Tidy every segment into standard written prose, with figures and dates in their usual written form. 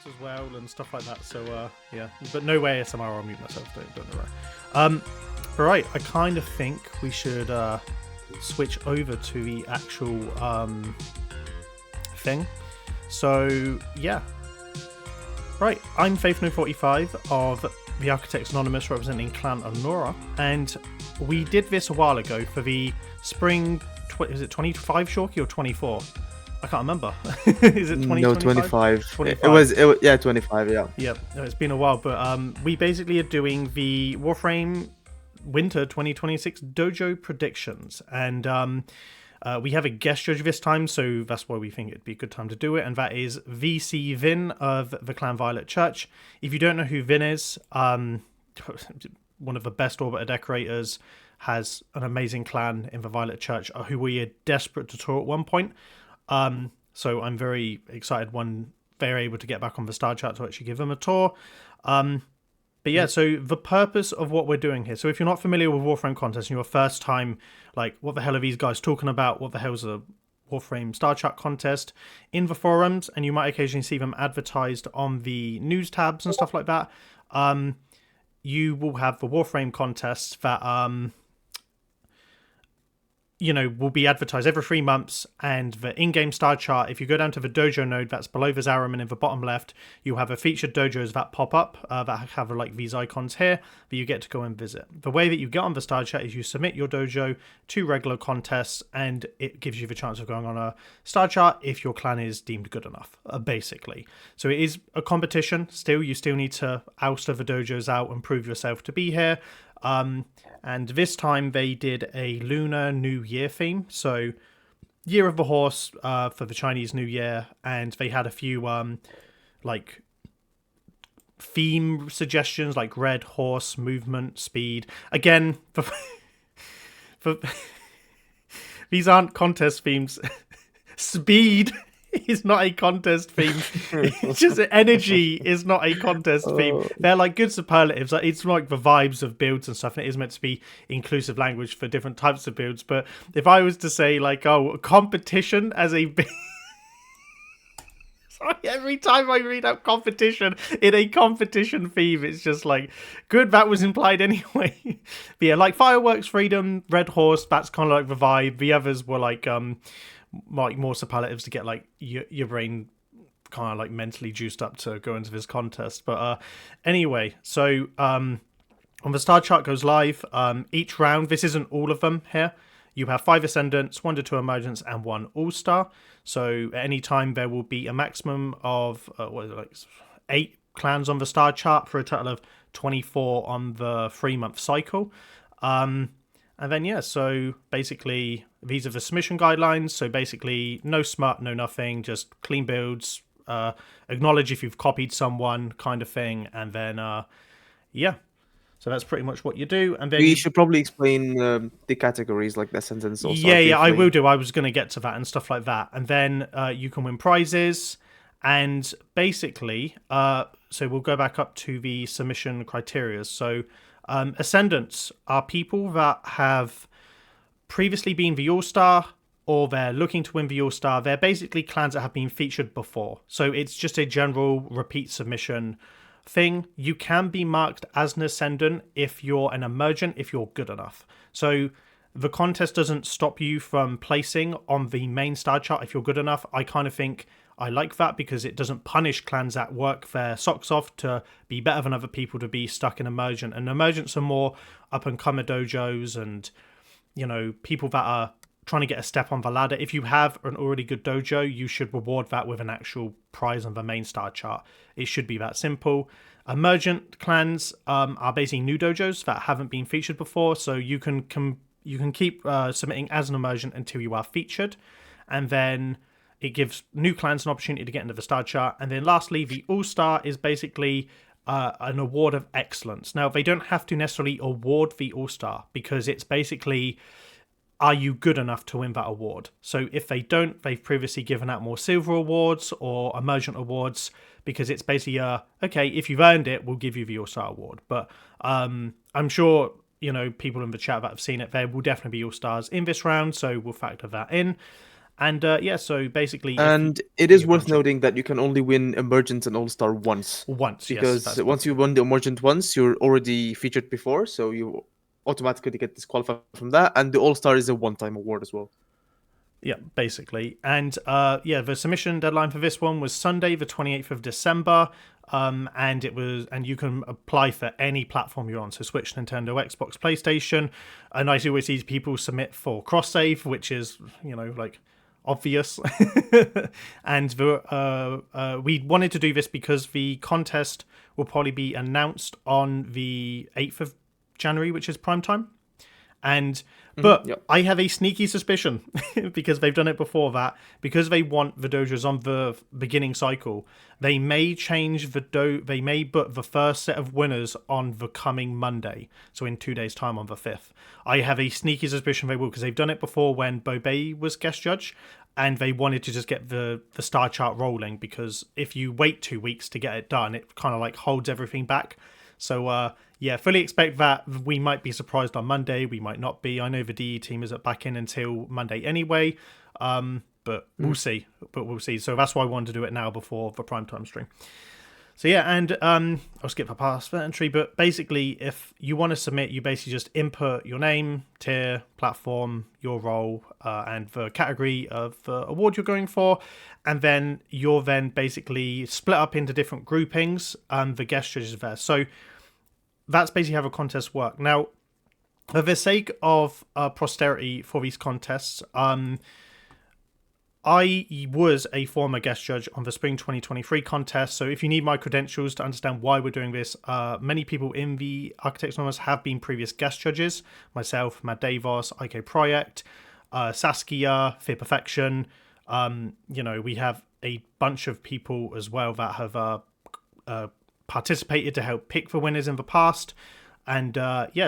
as well and stuff like that. So yeah, but no way ASMR. I'll mute myself. Don't worry. But right, I kind of think we should switch over to the actual thing. So yeah, right. I'm FaithNo45 of the Architects Anonymous, representing Clan Honora, and we did this a while ago for the spring. Is it 25 Shorky or 24? I can't remember. Is it 20? No, 25. 25. It was 25. Yeah. Yep. No, it's been a while, but we basically are doing the Warframe Winter 2026 Dojo predictions, and we have a guest judge this time, so that's why we think it'd be a good time to do it, and that is VC Vin of the Clan Violet Church. If you don't know who Vin is, one of the best Arbiter decorators, has an amazing clan in the Violet Church who we are desperate to tour at one point. So I'm very excited when they're able to get back on the star chart to actually give them a tour. But yeah, so the purpose of what we're doing here. So if you're not familiar with Warframe contests and you're first time, like, what the hell are these guys talking about? What the hell's a Warframe star chart contest? In the forums, and you might occasionally see them advertised on the news tabs and stuff like that, you will have the Warframe contests that will be advertised every 3 months, and the in-game star chart, if you go down to the dojo node that's below the Zarum and in the bottom left, you have a featured dojos that pop up that have like these icons here that you get to go and visit. The way that you get on the star chart is you submit your dojo to regular contests, and it gives you the chance of going on a star chart if your clan is deemed good enough, basically. So it is a competition still. You still need to oust other dojos out and prove yourself to be here. And this time they did a Lunar New Year theme, so Year of the Horse for the Chinese New Year, and they had a few like theme suggestions like red horse, movement, speed. Again, for these aren't contest themes. Speed is not a contest theme. It's just energy is not a contest theme. They're like good superlatives. Like, it's like the vibes of builds and stuff, and it is meant to be inclusive language for different types of builds. But if I was to say like, competition as a sorry, every time I read out competition in a competition theme, it's just like, good, that was implied anyway. But yeah, like fireworks, freedom, red horse, that's kind of like the vibe. The others were like more superlatives to get like your brain kind of like mentally juiced up to go into this contest. But anyway, so when the star chart goes live, each round, this isn't all of them here, you have 5 ascendants, 1 to 2 emergents, and 1 all-star. So at any time there will be a maximum of 8 clans on the star chart for a total of 24 on the 3-month cycle. And then, yeah, so basically, these are the submission guidelines. So basically, no smut, no nothing, just clean builds, acknowledge if you've copied someone kind of thing. And then, yeah, so that's pretty much what you do. And then we should probably explain the categories, like the sentence. Also, yeah, I will do. I was going to get to that and stuff like that. And then you can win prizes. And basically, so we'll go back up to the submission criteria. So ascendants are people that have previously been the All-Star, or they're looking to win the All-Star. They're basically clans that have been featured before. So it's just a general repeat submission thing. You can be marked as an ascendant if you're an emergent, if you're good enough. So the contest doesn't stop you from placing on the main star chart if you're good enough. I kind of think I like that because it doesn't punish clans that work their socks off to be better than other people to be stuck in emergent. And emergents are more up-and-comer dojos and, people that are trying to get a step on the ladder. If you have an already good dojo, you should reward that with an actual prize on the main star chart. It should be that simple. Emergent clans are basically new dojos that haven't been featured before, so you can keep submitting as an emergent until you are featured, and then it gives new clans an opportunity to get into the star chart. And then lastly, the All-Star is basically an award of excellence. Now, they don't have to necessarily award the All-Star because it's basically, are you good enough to win that award? So if they don't, they've previously given out more silver awards or emergent awards because it's basically, okay, if you've earned it, we'll give you the All-Star award. But I'm sure, people in the chat that have seen it, there will definitely be All-Stars in this round, so we'll factor that in. And so basically, And it is you're going worth to noting that you can only win Emergent and All-Star once. once, yes, Because once you won the Emergent once, you're already featured before, so you automatically get disqualified from that. And the All-Star is a one-time award as well. yeah, basically. And the submission deadline for this one was Sunday, the 28th of December. And you can apply for any platform you're on, so Switch, Nintendo, Xbox, PlayStation. And I always see people submit for cross save, which is like obvious. And we wanted to do this because the contest will probably be announced on the 8th of January, which is prime time. But Yep. I have a sneaky suspicion because they've done it before that because they want the dojos on the beginning cycle, they may change they may put the first set of winners on the coming Monday, so in 2 days' time on the 5th. I have a sneaky suspicion they will because they've done it before when Bobet was guest judge, and they wanted to just get the star chart rolling because if you wait 2 weeks to get it done, it kind of like holds everything back. So, fully expect that. We might be surprised on Monday. We might not be. I know the Dihh team isn't back in until Monday anyway, but we'll see. So that's why I wanted to do it now before the primetime stream. So, and I'll skip the past that entry, but basically, if you want to submit, you basically just input your name, tier, platform, your role, and the category of the award you're going for, and then you're basically split up into different groupings, and the guest judges are there. So that's basically how the contests work. Now, for the sake of posterity for these contests, I was a former guest judge on the Spring 2023 contest, so if you need my credentials to understand why we're doing this, many people in the Architects Anonymous have been previous guest judges. Myself, Matt Davos, IK Project, Saskia, Fear Perfection. We have a bunch of people as well that have participated to help pick the winners in the past. And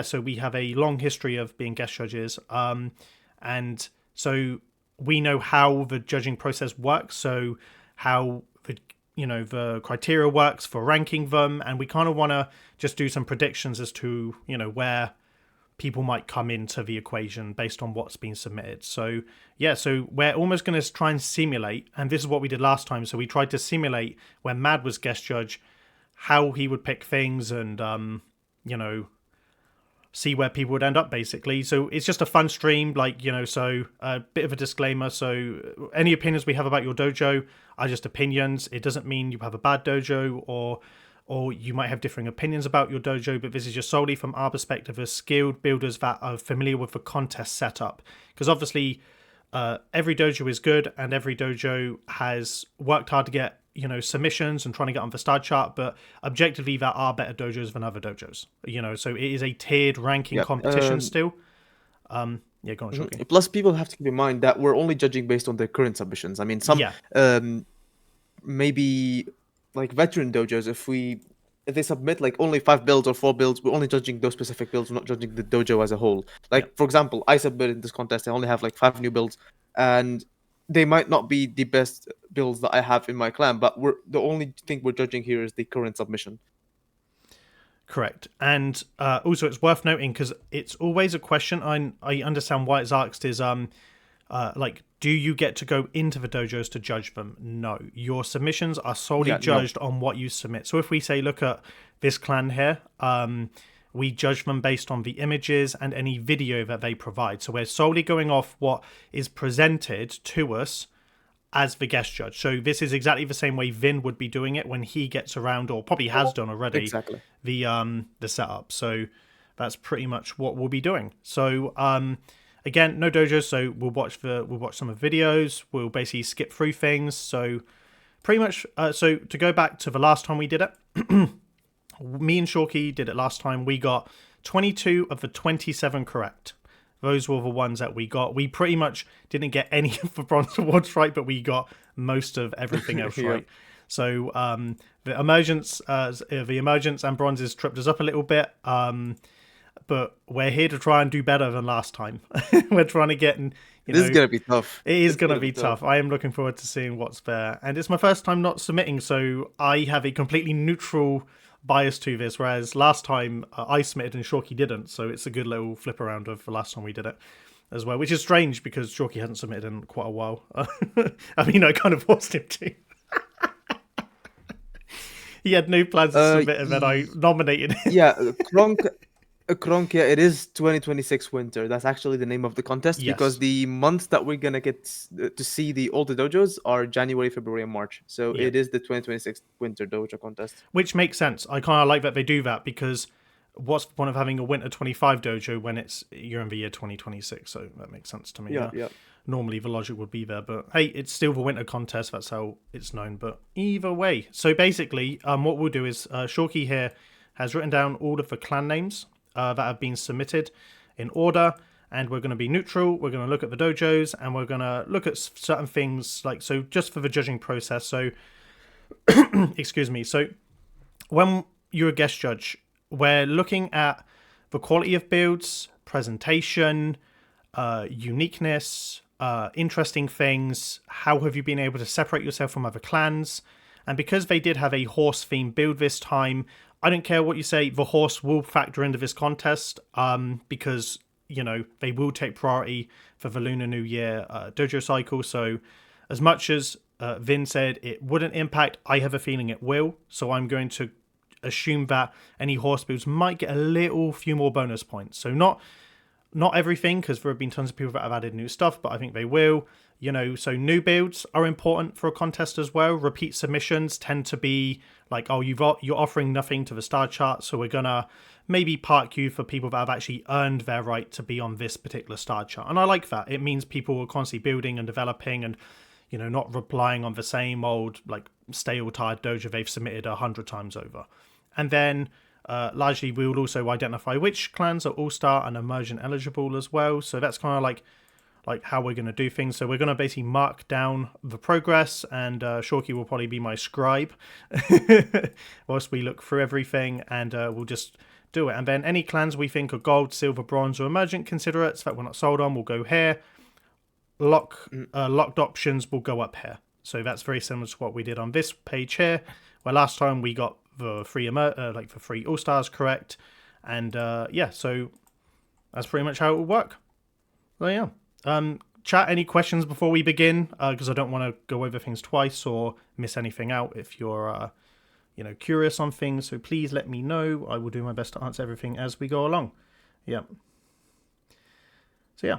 so we have a long history of being guest judges. And so we know how the judging process works, so how the criteria works for ranking them, and we kind of want to just do some predictions as to where people might come into the equation based on what's been submitted. So we're almost going to try and simulate, and this is what we did last time. So we tried to simulate when Mad was guest judge, how he would pick things, and see where people would end up, basically. So it's just a fun stream, so a bit of a disclaimer. So any opinions we have about your dojo are just opinions. It doesn't mean you have a bad dojo or you might have differing opinions about your dojo, but this is just solely from our perspective as skilled builders that are familiar with the contest setup. Because obviously every dojo is good and every dojo has worked hard to get submissions and trying to get on the star chart, but objectively there are better dojos than other dojos, so it is a tiered ranking competition still. Go on, Shoki. Plus, people have to keep in mind that we're only judging based on their current submissions. I mean, some maybe like veteran dojos, if they submit like only 5 builds or 4 builds, we're only judging those specific builds. We're not judging the dojo as a whole. For example, I submitted this contest, I only have like 5 new builds, and they might not be the best builds that I have in my clan, but the only thing we're judging here is the current submission. Correct. And also it's worth noting, because it's always a question, I understand why it's asked, is do you get to go into the dojos to judge them? No. Your submissions are solely judged on what you submit. So if we say, look at this clan here, we judge them based on the images and any video that they provide. So we're solely going off what is presented to us as the guest judge. So this is exactly the same way Vin would be doing it when he gets around, or probably has done already, exactly, the setup. So that's pretty much what we'll be doing. So again, no dojos, so we'll watch some of the videos. We'll basically skip through things. So pretty much, so to go back to the last time we did it, me and Shoki did it last time. We got 22 of the 27 correct. Those were the ones that we got. We pretty much didn't get any of the bronze awards right, but we got most of everything else right. So the emergence and bronzes tripped us up a little bit. But we're here to try and do better than last time. We're trying to get in. This is going to be tough. It is going to be tough. I am looking forward to seeing what's there. And it's my first time not submitting, so I have a completely neutral bias to this, whereas last time I submitted and Shoki didn't, so it's a good little flip around of the last time we did it. as well, which is strange because Chalky hasn't submitted in quite a while. I mean, I kind of forced him to. He had no plans to submit, and then I nominated him. Yeah, Kronk, yeah, it is 2026 winter. That's actually the name of the contest because Yes. the months that we're gonna get to see all the dojos are January, February, and March. So Yeah. it is the 2026 winter dojo contest. Which makes sense. I kind of like that they do that because what's the point of having a winter 25 dojo when you're in the year 2026? So that makes sense to me. Yeah. Normally the logic would be there, but hey, it's still the winter contest. That's how it's known. But either way, so basically, what we'll do is Shorky here has written down all of the clan names that have been submitted in order, and we're going to be neutral. We're going to look at the dojos, and we're going to look at certain things so just for the judging process. So, excuse me. So, when you're a guest judge, we're looking at the quality of builds, presentation, uniqueness, interesting things. How have you been able to separate yourself from other clans? And because they did have a horse themed build this time, I don't care what you say, the horse will factor into this contest because, they will take priority for the Lunar New Year dojo cycle. So as much as Vin said it wouldn't impact, I have a feeling it will. So I'm going to assume that any horse builds might get a few more bonus points. So not everything, because there have been tons of people that have added new stuff, but I think they will. So new builds are important for a contest as well. Repeat submissions tend to be like, oh, you're offering nothing to the star chart, so we're gonna maybe park you for people that have actually earned their right to be on this particular star chart. And I like that. It means people are constantly building and developing and, not relying on the same old, like, stale, tired dojo they've submitted 100 times over. And then largely we will also identify which clans are all-star and emergent eligible as well. So that's kind of like how we're going to do things. So we're going to basically mark down the progress, and Shorky will probably be my scribe whilst we look through everything, and we'll just do it. And then any clans we think are gold, silver, bronze, or emergent considerates that we're not sold on will go here. Locked options will go up here. So that's very similar to what we did on this page here, where last time we got the three all-stars correct. And so that's pretty much how it will work. So yeah. Chat, any questions before we begin? Because I don't want to go over things twice or miss anything out if you're, curious on things. So please let me know. I will do my best to answer everything as we go along. Yeah. So yeah.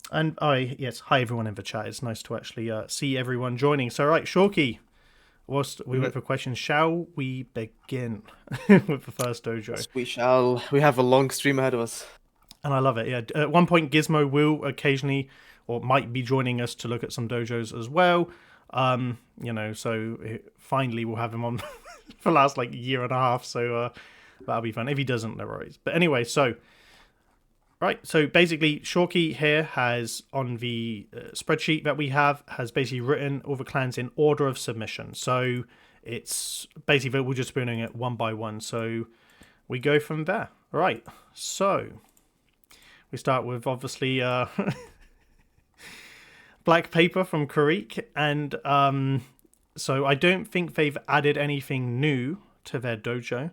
And hi everyone in the chat. It's nice to actually see everyone joining. So right, Shorky, whilst we wait for questions, shall we begin with the first dojo? Yes, we shall. We have a long stream ahead of us. And I love it, yeah. At one point, Gizmo will occasionally, or might be joining us to look at some dojos as well. So finally we'll have him on for the last, year and a half, so that'll be fun. If he doesn't, no worries. But anyway, so basically, Shorky here has, on the spreadsheet that we have, has basically written all the clans in order of submission. So it's basically, we're just doing it one by one. So we go from there. Right, so we start with, obviously, Black Paper from Karik. And so I don't think they've added anything new to their dojo.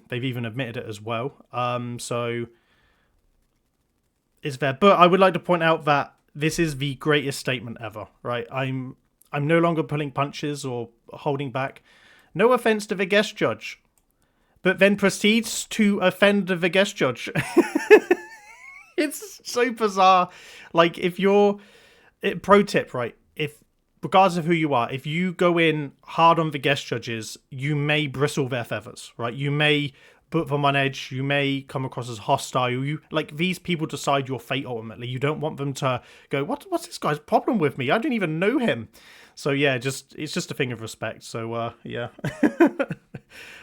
They've even admitted it as well. So is there? But I would like to point out that this is the greatest statement ever, right? I'm no longer pulling punches or holding back. No offense to the guest judge, but then proceeds to offend the guest judge. It's so bizarre. Pro tip, right? If, regardless of who you are, if you go in hard on the guest judges, you may bristle their feathers, right? You may put them on edge. You may come across as hostile. These people decide your fate ultimately. You don't want them to go, what's this guy's problem with me? I don't even know him. So yeah, it's just a thing of respect. So yeah.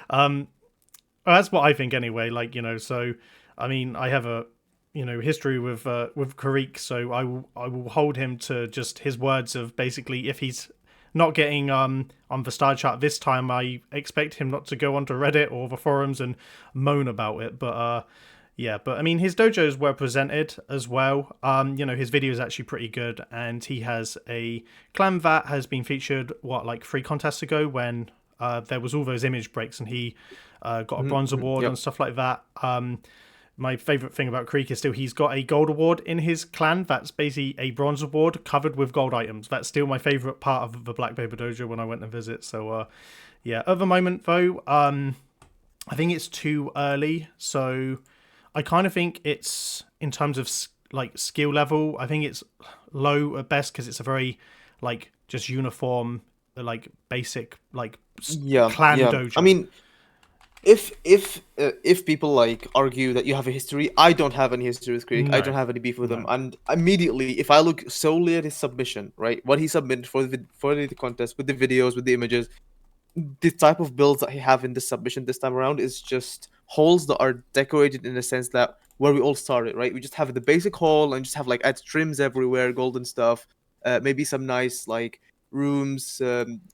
That's what I think anyway. So I mean, I have a history with Karik, so I will hold him to just his words of basically, if he's not getting on the star chart this time, I expect him not to go onto Reddit or the forums and moan about it. But but I mean, his dojos were presented as well. His video is actually pretty good, and he has a clan that has been featured 3 contests ago when there was all those image breaks, and he got a bronze award and stuff like that. my favorite thing about Creek is still he's got a gold award in his clan. That's basically a bronze award covered with gold items. That's still my favorite part of the Black Paper Dojo when I went to visit. So, yeah. At the moment, though, I think it's too early. So, I kind of think it's in terms of like skill level. I think it's low at best because it's a very like just uniform, like basic like clan dojo. I mean, if people like argue that you have a history, I don't have any history with Creek. I don't have any beef with him. And immediately, if I look solely at his submission, right, what he submitted for the contest with the videos, with the images, the type of builds that he have in this submission this time around is just halls that are decorated in a sense that where we all started, right? We just have the basic hall and just have like add trims everywhere, golden stuff, maybe some nice like rooms,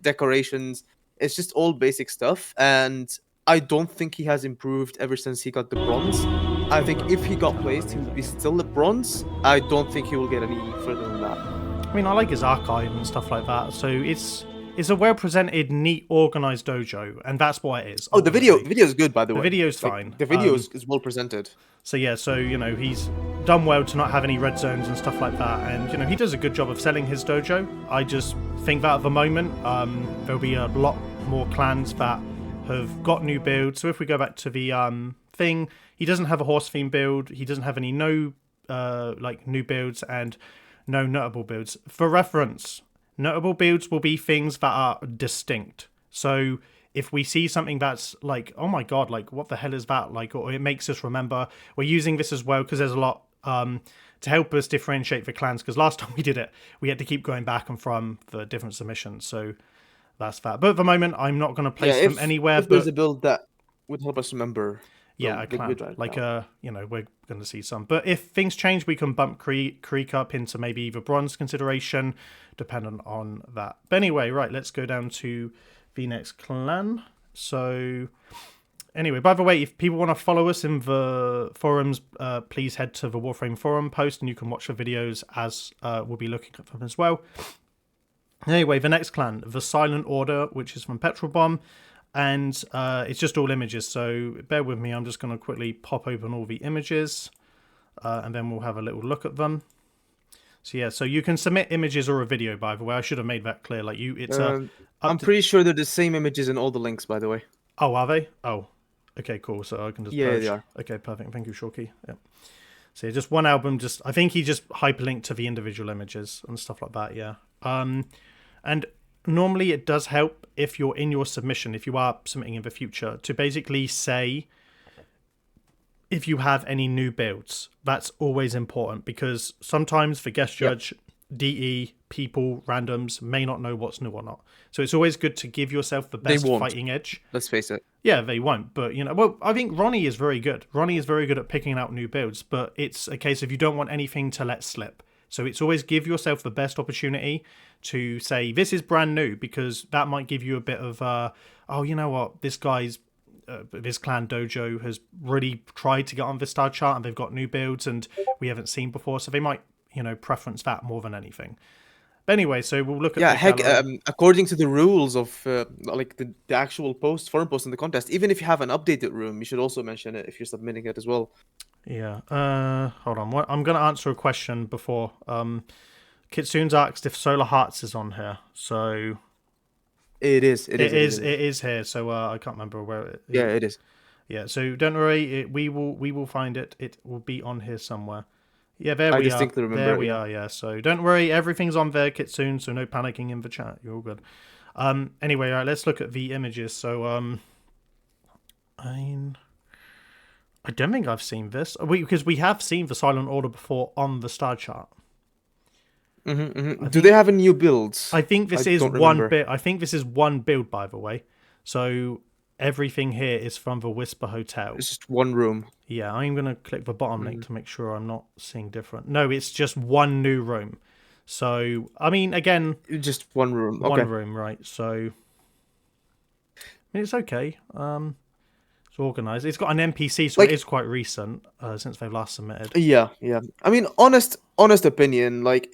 decorations. It's just all basic stuff, and I don't think he has improved ever since he got the bronze. I think if he got placed, he would be still the bronze. I don't think he will get any further than that. I mean, I like his archive and stuff like that. So it's a well presented, neat, organized dojo, and that's what it is. Oh, the video is good, by the way. The video's fine. The video is well presented. So yeah, so he's done well to not have any red zones and stuff like that, and he does a good job of selling his dojo. I just think that at the moment there'll be a lot more clans that have got new builds. So if we go back to the thing, he doesn't have a horse theme build. He doesn't have any new builds and no notable builds. For reference, notable builds will be things that are distinct. So if we see something that's like, oh my god, like what the hell is that? Like, or it makes us remember, we're using this as well because there's a lot to help us differentiate the clans. Because last time we did it, we had to keep going back and from the different submissions. So that's that. But at the moment, I'm not going to place them anywhere. If there's a build that would help us remember. Yeah, a clan. Like, we're going to see some. But if things change, we can bump Creek up into maybe either bronze consideration, dependent on that. But anyway, right, let's go down to the next clan. So, anyway, by the way, if people want to follow us in the forums, please head to the Warframe forum post, and you can watch the videos as we'll be looking at them as well. Anyway, the next clan, the Silent Order, which is from Petrol Bomb. And it's just all images, so bear with me. I'm just going to quickly pop open all the images, and then we'll have a little look at them. So yeah, so you can submit images or a video, by the way. I should have made that clear. Like I'm pretty sure they're the same images in all the links, by the way. Oh, are they? Oh, okay, cool. So I can just purge. They are. Okay, perfect. Thank you, Shorky. Yeah. So yeah, just one album. I think he just hyperlinked to the individual images and stuff like that. Yeah. And normally it does help if you're in your submission, if you are submitting in the future, to basically say if you have any new builds. That's always important because sometimes the guest judge, DE, people, randoms may not know what's new or not. So it's always good to give yourself the best fighting edge. Let's face it. Yeah, they won't. But, well, I think Ronnie is very good. Ronnie is very good at picking out new builds, but it's a case of you don't want anything to let slip. So it's always give yourself the best opportunity to say, this is brand new, because that might give you a bit of, oh, you know what, this guy's, this clan dojo has really tried to get on the star chart and they've got new builds and we haven't seen before. So they might, preference that more than anything. But anyway, so we'll look at according to the rules of like the actual forum post in the contest, even if you have an updated room, you should also mention it if you're submitting it as well. Yeah. Hold on. I'm going to answer a question before. Kitsune's asked if Solar Hearts is on here. So it is. It is here. So I can't remember where it is. Yeah, it is. Yeah. So don't worry. We will find it. It will be on here somewhere. Yeah, there we are. I distinctly remember. There we are. Yeah. So don't worry. Everything's on there, Kitsune. So no panicking in the chat. You're all good. Anyway, all right. Let's look at the images. So I don't think I've seen this because we have seen the Silent Order before on the star chart. Do they have a new build? I think this is one bit. I think this is one build, by the way. So everything here is from the Whisper Hotel. It's just one room. Yeah, I'm gonna click the bottom link to make sure I'm not seeing different. No, it's just one new room. So I mean, again, just one room. One room, right? So I mean, it's okay. It's organized. It's got an NPC, so it is quite recent since they've last submitted. Yeah. I mean, honest opinion, like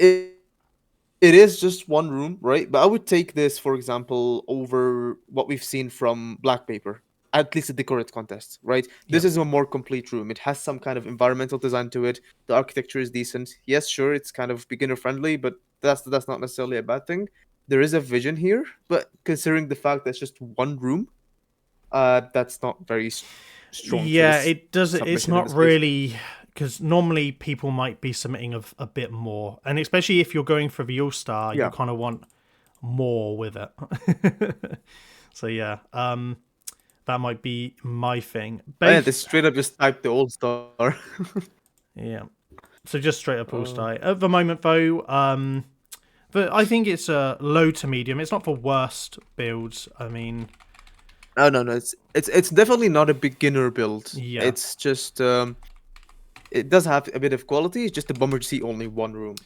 it is just one room, right? But I would take this, for example, over what we've seen from Black Paper. at least a decorate contest, right? This is a more complete room. It has some kind of environmental design to it. The architecture is decent. Yes, sure, it's kind of beginner friendly, but that's not necessarily a bad thing. There is a vision here, but considering the fact that it's just one room, that's not very strong. Yeah, for it does. It's submission in not this case. really, because normally people might be submitting a bit more, and especially if you're going for the All Star, you Yeah. kind of want more with it. So yeah, that might be my thing. Oh, yeah, they straight up just typed the All Star. Yeah, so just straight up All Star at the moment though. But I think it's a low to medium. It's not for worst builds. I mean, No. It's definitely not a beginner build. Yeah. It's just it does have a bit of quality. It's just a bummer to see only one room.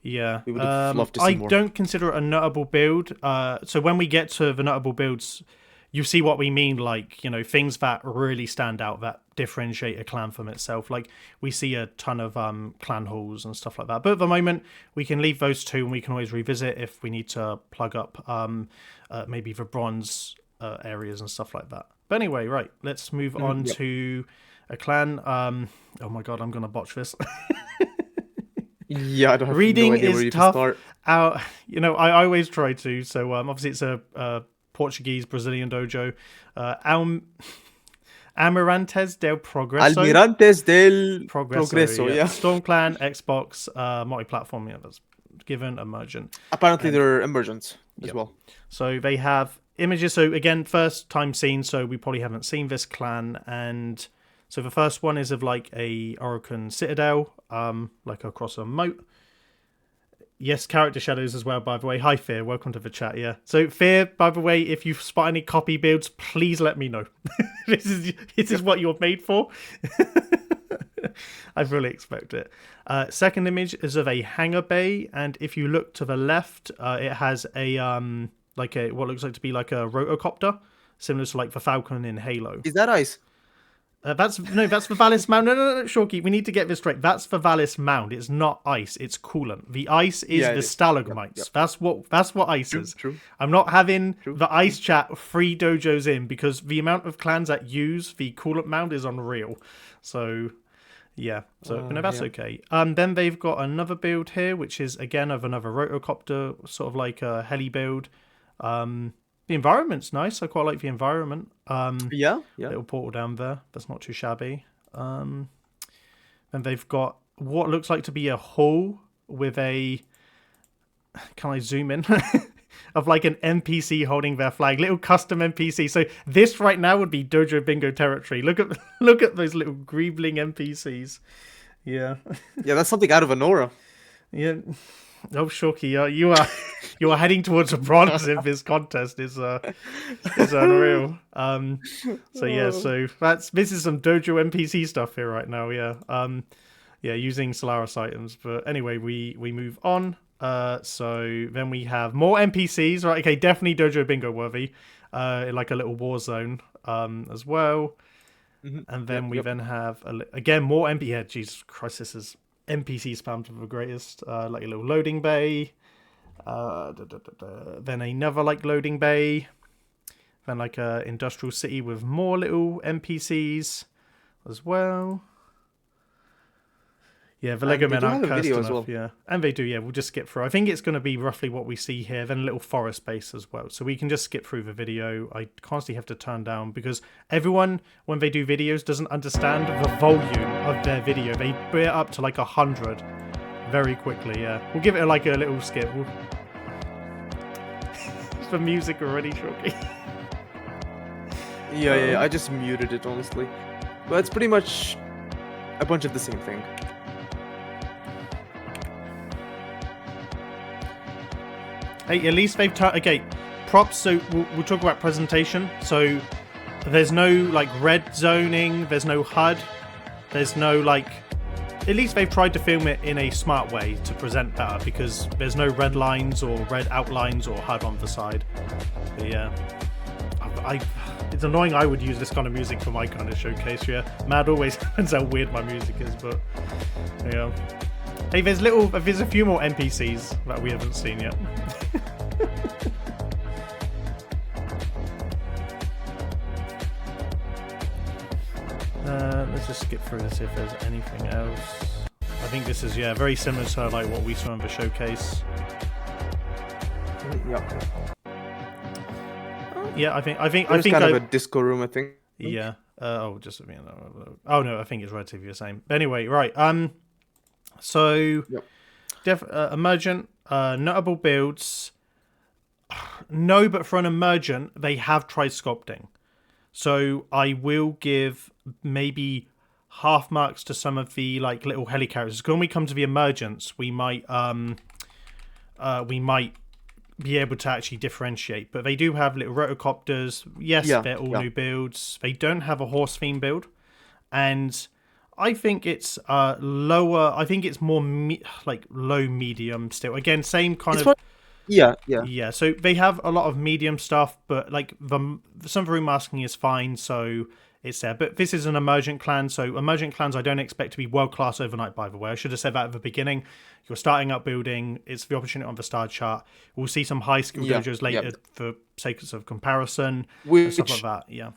yeah, We would have loved to see I more. don't consider it a notable build. So when we get to the notable builds, you see what we mean. Like, you know, things that really stand out that differentiate a clan from itself. Like we see a ton of clan halls and stuff like that. But at the moment, we can leave those two, and we can always revisit if we need to plug up maybe the bronze areas and stuff like that. But anyway, right, let's move on to a clan. Oh my god, I'm gonna botch this. Yeah, I don't have Reading no idea is where you tough. start. You know, I always try to. So obviously it's a Portuguese Brazilian dojo. Almirantes del Progreso. Almirantes del Progreso, yeah. Storm Clan, Xbox, multi-platform. Yeah, that's given emergent. Apparently they're emergent as well. So they have images. So again, first time seen. So we probably haven't seen this clan. And so the first one is of like a Orokin citadel, like across a moat. Yes, character shadows as well, by the way. Hi, Fear. Welcome to the chat, yeah. So, Fear, by the way, if you spot any copy builds, please let me know. This is what you're made for. I fully expect it. Second image is of a hangar bay, and if you look to the left, it has a what looks like to be like a rotocopter, similar to like the Falcon in Halo. Is that ice? That's the Valis Mound. No, Shorky, we need to get this straight. That's the Valis Mound. It's not ice. It's coolant. The ice is the stalagmites. Yep. That's what ice is. True. I'm not having the ice chat 3 dojos in, because the amount of clans that use the coolant mound is unreal. So yeah, that's okay. Then they've got another build here, which is again of another rotocopter, sort of like a heli build. The environment's nice. I quite like the environment. Yeah. Little portal down there. That's not too shabby. And they've got what looks like to be a hall with a... Can I zoom in? Of like an NPC holding their flag. Little custom NPC. So this right now would be Dojo Bingo territory. Look at those little greebling NPCs. Yeah. Yeah, that's something out of Anora. Yeah. Oh, Shoki, you are heading towards a bronze if this contest is unreal. So this is some Dojo NPC stuff here right now. Using Solaris items. But anyway, we move on. So then we have more NPCs, right? Okay, definitely Dojo Bingo worthy. Like a little war zone as well. Mm-hmm. And then we then have again more NPC. Yeah, Jesus Christ, this is NPC spam to the greatest. Like a little loading bay. Then another like loading bay. Then like a industrial city with more little NPCs as well. Yeah, the Lego men aren't cursed enough. Well. Yeah, and they do. Yeah, we'll just skip through. I think it's going to be roughly what we see here. Then a little forest base as well, so we can just skip through the video. I constantly have to turn down because everyone, when they do videos, doesn't understand the volume of their video. They put it up to like 100 very quickly. Yeah, we'll give it like a little skip. The music already shocking. Yeah. I just muted it honestly, but it's pretty much a bunch of the same thing. Hey, at least they've okay. Props. So we'll talk about presentation. So there's no like red zoning. There's no HUD. There's no like. At least they've tried to film it in a smart way to present better because there's no red lines or red outlines or HUD on the side. But yeah, it's annoying. I would use this kind of music for my kind of showcase. Yeah, Mad always depends how weird my music is, but yeah. Hey, there's a few more NPCs that we haven't seen yet. Let's just skip through this if there's anything else. I think this is very similar to like what we saw in the showcase. Yep. Yeah, I think kind of a disco room, I think. Yeah. Just oh no, I think it's relatively the same. But anyway, right. So emergent, notable builds. No, but for an emergent, they have tried sculpting. So I will give maybe half marks to some of the like little heli characters. When we come to the emergence, we might be able to actually differentiate. But they do have little rotocopters. Yes, they're all new builds. They don't have a horse theme build, and I think it's lower. I think it's more like low medium still. Again, same kind of. Yeah. So they have a lot of medium stuff, but like some of the room masking is fine, so it's there. But this is an emergent clan, so emergent clans I don't expect to be world class overnight. By the way, I should have said that at the beginning. You're starting up building. It's the opportunity on the star chart. We'll see some high skill dojos later for sake of comparison and stuff like that. Yeah.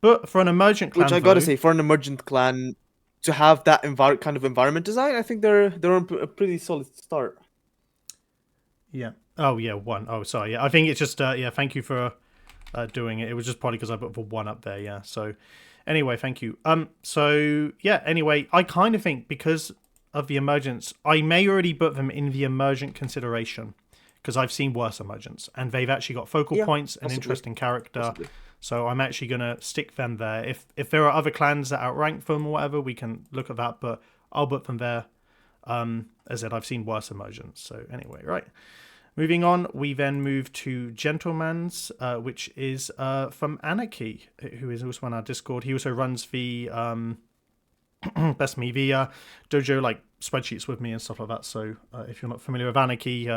But for an emergent clan, which I gotta say, for an emergent clan to have that kind of environment design, I think they're on a pretty solid start. Yeah. Oh, yeah, 1. Oh, sorry. Yeah, I think it's just, thank you for doing it. It was just probably because I put the 1 up there, yeah. So, anyway, thank you. Anyway, I kind of think because of the emergence, I may already put them in the emergent consideration because I've seen worse emergents and they've actually got focal points and interesting character. So I'm actually going to stick them there. If there are other clans that outrank them or whatever, we can look at that, but I'll put them there. As I said, I've seen worse emergents. So anyway, right. Moving on, we then move to Gentleman's, which is from Anarchy, who is also on our Discord. He also runs the Best Me, the Dojo like spreadsheets with me and stuff like that. So if you're not familiar with Anarchy,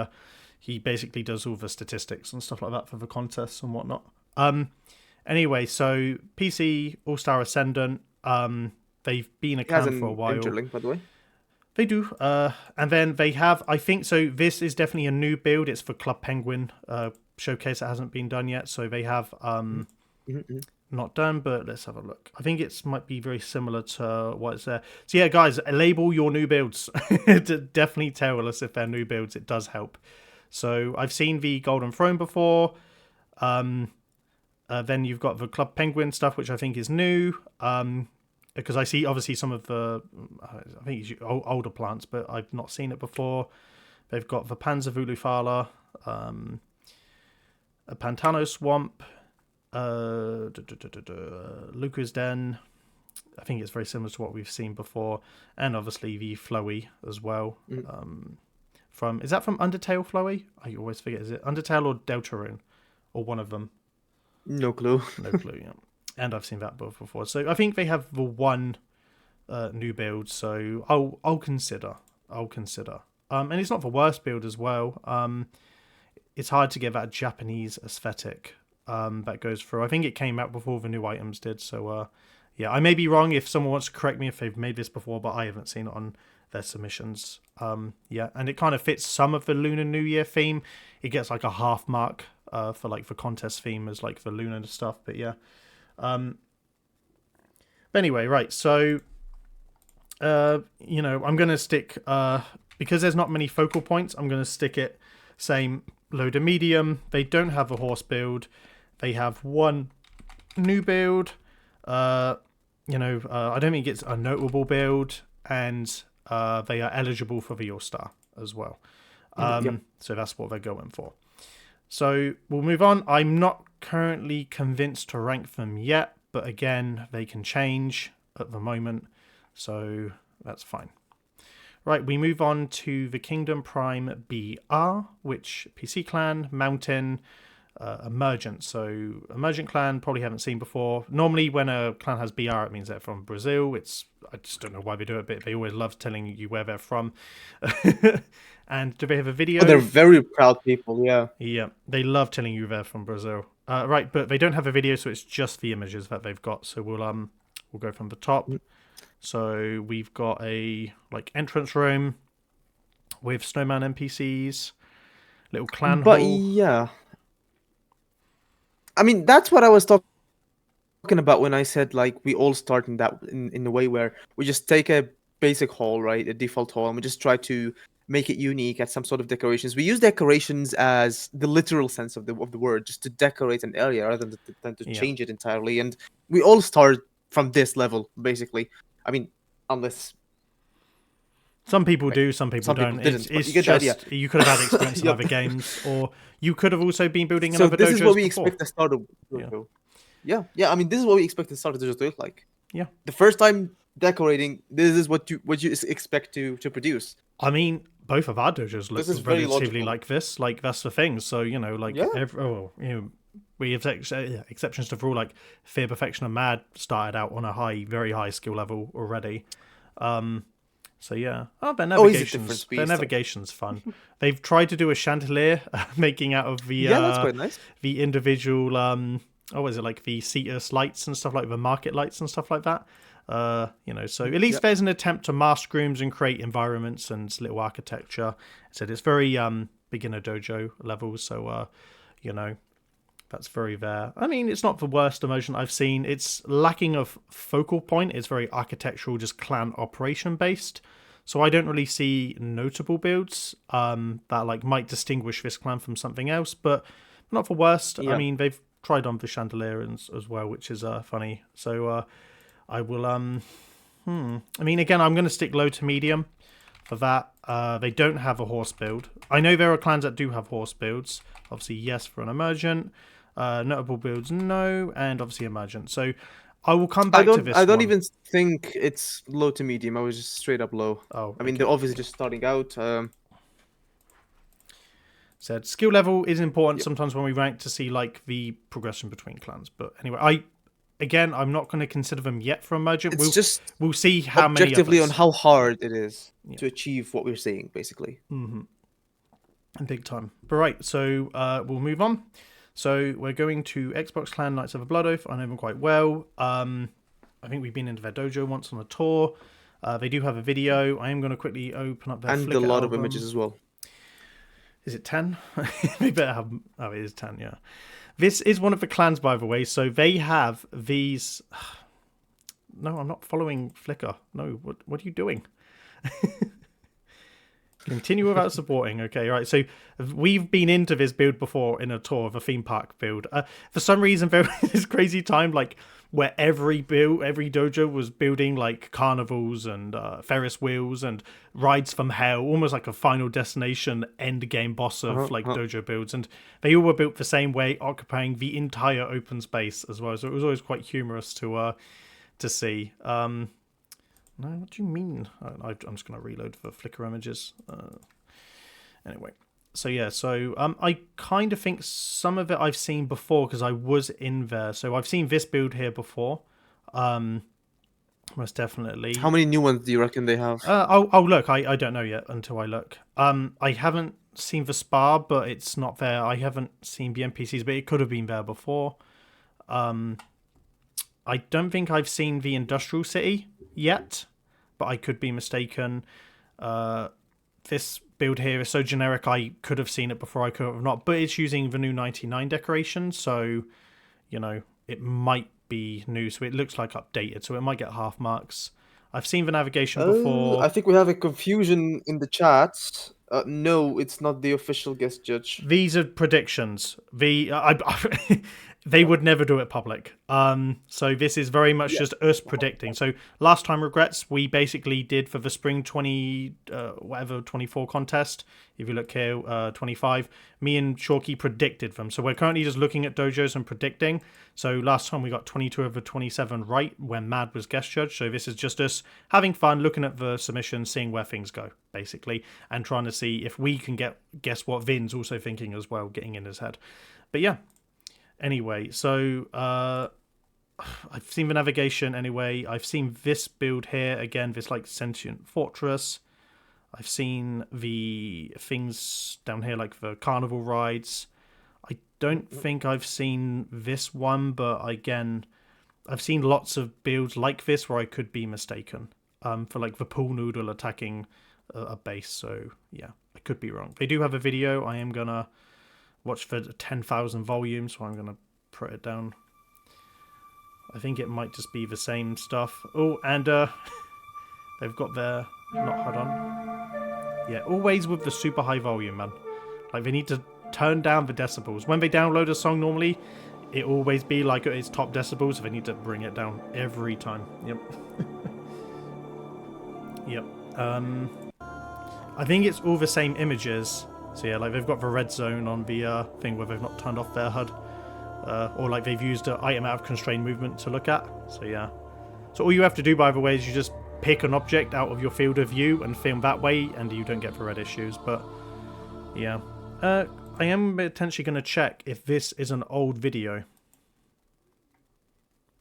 he basically does all the statistics and stuff like that for the contests and whatnot. Anyway, so PC All-Star Ascendant, they've been a clan for a while. Interlink, by the way. They do. And then they have, I think, so this is definitely a new build. It's for Club Penguin showcase that hasn't been done yet. So they have not done, but let's have a look. I think it might be very similar to what is there. So yeah, guys, label your new builds. Definitely tell us if they're new builds. It does help. So I've seen the Golden Throne before. Then you've got the Club Penguin stuff, which I think is new. Because I see obviously some of the, I think it's older plants, but I've not seen it before. They've got the Panzervoulufala, a Pantano Swamp, Luca's Den. I think it's very similar to what we've seen before, and obviously the Flowey as well. Is that from Undertale Flowey? I always forget. Is it Undertale or Deltarune, or one of them? No clue. No clue. Yeah. And I've seen that both before. So I think they have the 1 new build. So I'll consider. And it's not the worst build as well. It's hard to get that Japanese aesthetic that goes through. I think it came out before the new items did. So I may be wrong if someone wants to correct me if they've made this before, but I haven't seen it on their submissions. And it kind of fits some of the Lunar New Year theme. It gets like a half mark for like the contest theme as like the Lunar stuff. But yeah. But anyway, right, so I'm going to stick because there's not many focal points, I'm going to stick it same low to medium. They don't have a horse build. They have 1 new build. I don't think it's a notable build, and they are eligible for the All-Star as well. So that's what they're going for. So we'll move on. I'm not currently convinced to rank them yet, but again, they can change at the moment, so that's fine. Right, we move on to the Kingdom Prime BR, which PC clan, Mountain, Emergent. So Emergent clan, probably haven't seen before. Normally when a clan has BR, it means they're from Brazil. I just don't know why they do it, but they always love telling you where they're from. And do they have a video? Oh, they're very proud people, yeah. Yeah, they love telling you they're from Brazil. Right, but they don't have a video, so it's just the images that they've got. So we'll go from the top. So we've got a like entrance room with snowman NPCs, little clan hall. Yeah, I mean that's what I was talking talking about when I said like we all start in that in a way where we just take a basic hall, right, a default hall, and we just try to make it unique at some sort of decorations. We use decorations as the literal sense of the word, just to decorate an area rather than to Yeah. change it entirely. And we all start from this level, basically. I mean, unless Some people like, do, some people some people don't. didn't, but you It's get the idea. just you could have had experience in Yep. other games, or you could have also been building in So other this is what dojos we before. expect the start of Yeah. Dojo. Yeah. I mean, this is what we expect the start of Dojo to look like. Yeah. The first time decorating, this is what you expect to produce. I mean, both of our dojos look This is very relatively logical. like this. Like that's the thing. So like Yeah. we have exceptions to the rule. Like Fear, Perfection, and Mad started out on a very high skill level already. So yeah, their navigation's fun. They've tried to do a chandelier, making out of the that's quite nice. The individual is it like the Cetus lights and stuff, like the market lights and stuff like that. So at least there's an attempt to mask rooms and create environments and little architecture. So it's very beginner dojo level. So that's very there. I mean, it's not the worst immersion I've seen. It's lacking of focal point. It's very architectural, just clan operation based. So I don't really see notable builds that like might distinguish this clan from something else, but not for worst. Yeah. I mean, they've tried on the chandelier as well, which is funny. So I will. I mean, again, I'm going to stick low to medium for that. They don't have a horse build. I know there are clans that do have horse builds. Obviously, yes for an emergent. Notable builds, no, and obviously emergent. So I will come back to this. I don't even think it's low to medium. I was just straight up low. Oh, I mean, they're obviously just starting out. Said skill level is important sometimes when we rank to see like the progression between clans. But anyway, I'm not going to consider them yet for emergent. We'll see how many objectively on how hard it is to achieve what we're seeing, basically. Big time. But right, so we'll move on. So we're going to Xbox Clan Knights of the Blood Oath. I know them quite well. I think we've been into their dojo once on a tour. They do have a video. I am going to quickly open up their and Flickr a lot album. of images as well. Is it 10? They better have... Oh, it is 10, yeah. This is one of the clans, by the way. So they have these... No, I'm not following Flickr. No, what are you doing? Continue without supporting. Okay, right. So we've been into this build before in a tour of a theme park build. For some reason, there was this crazy time like where every dojo was building like carnivals and Ferris wheels and rides from hell, almost like a Final Destination end game boss of dojo builds. And they all were built the same way, occupying the entire open space as well. So it was always quite humorous to see. No, what do you mean? I'm just going to reload the Flickr images. Anyway, so yeah, I kind of think some of it I've seen before because I was in there. So I've seen this build here before, most definitely. How many new ones do you reckon they have? Look, I don't know yet until I look. I haven't seen the spa, but it's not there. I haven't seen the NPCs, but it could have been there before. I don't think I've seen the industrial city yet, but I could be mistaken. This build here is so generic, I could have seen it before, I could have not, but it's using the new 99 decoration, so, it might be new, so it looks like updated, so it might get half marks. I've seen the navigation before. I think we have a confusion in the chat. No, it's not the official guest judge. These are predictions. They would never do it public. So this is very much just us predicting. So last time, regrets, we basically did for the spring 24 contest. If you look here, 25, me and Chalky predicted them. So we're currently just looking at dojos and predicting. So last time we got 22 over 27 right when Mad was guest judge. So this is just us having fun, looking at the submissions, seeing where things go, basically, and trying to see if we can guess what Vin's also thinking as well, getting in his head. But yeah. Anyway, so I've seen the navigation anyway. I've seen this build here, again, this like sentient fortress. I've seen the things down here like the carnival rides. I don't think I've seen this one, but again, I've seen lots of builds like this where I could be mistaken for like the pool noodle attacking a base. So yeah, I could be wrong. They do have a video. I am going to watch for 10,000 volumes, so I'm going to put it down. I think it might just be the same stuff. Oh, and they've got their... Not, hold on. Yeah, always with the super high volume, man. Like, they need to turn down the decibels. When they download a song normally, it always be like at its top decibels, so they need to bring it down every time. Yep. Yep. I think it's all the same images. So yeah, like they've got the red zone on the thing where they've not turned off their HUD. Or like they've used an item out of constrained movement to look at. So yeah. So all you have to do, by the way, is you just pick an object out of your field of view and film that way, and you don't get the red issues. But yeah. I am potentially going to check if this is an old video.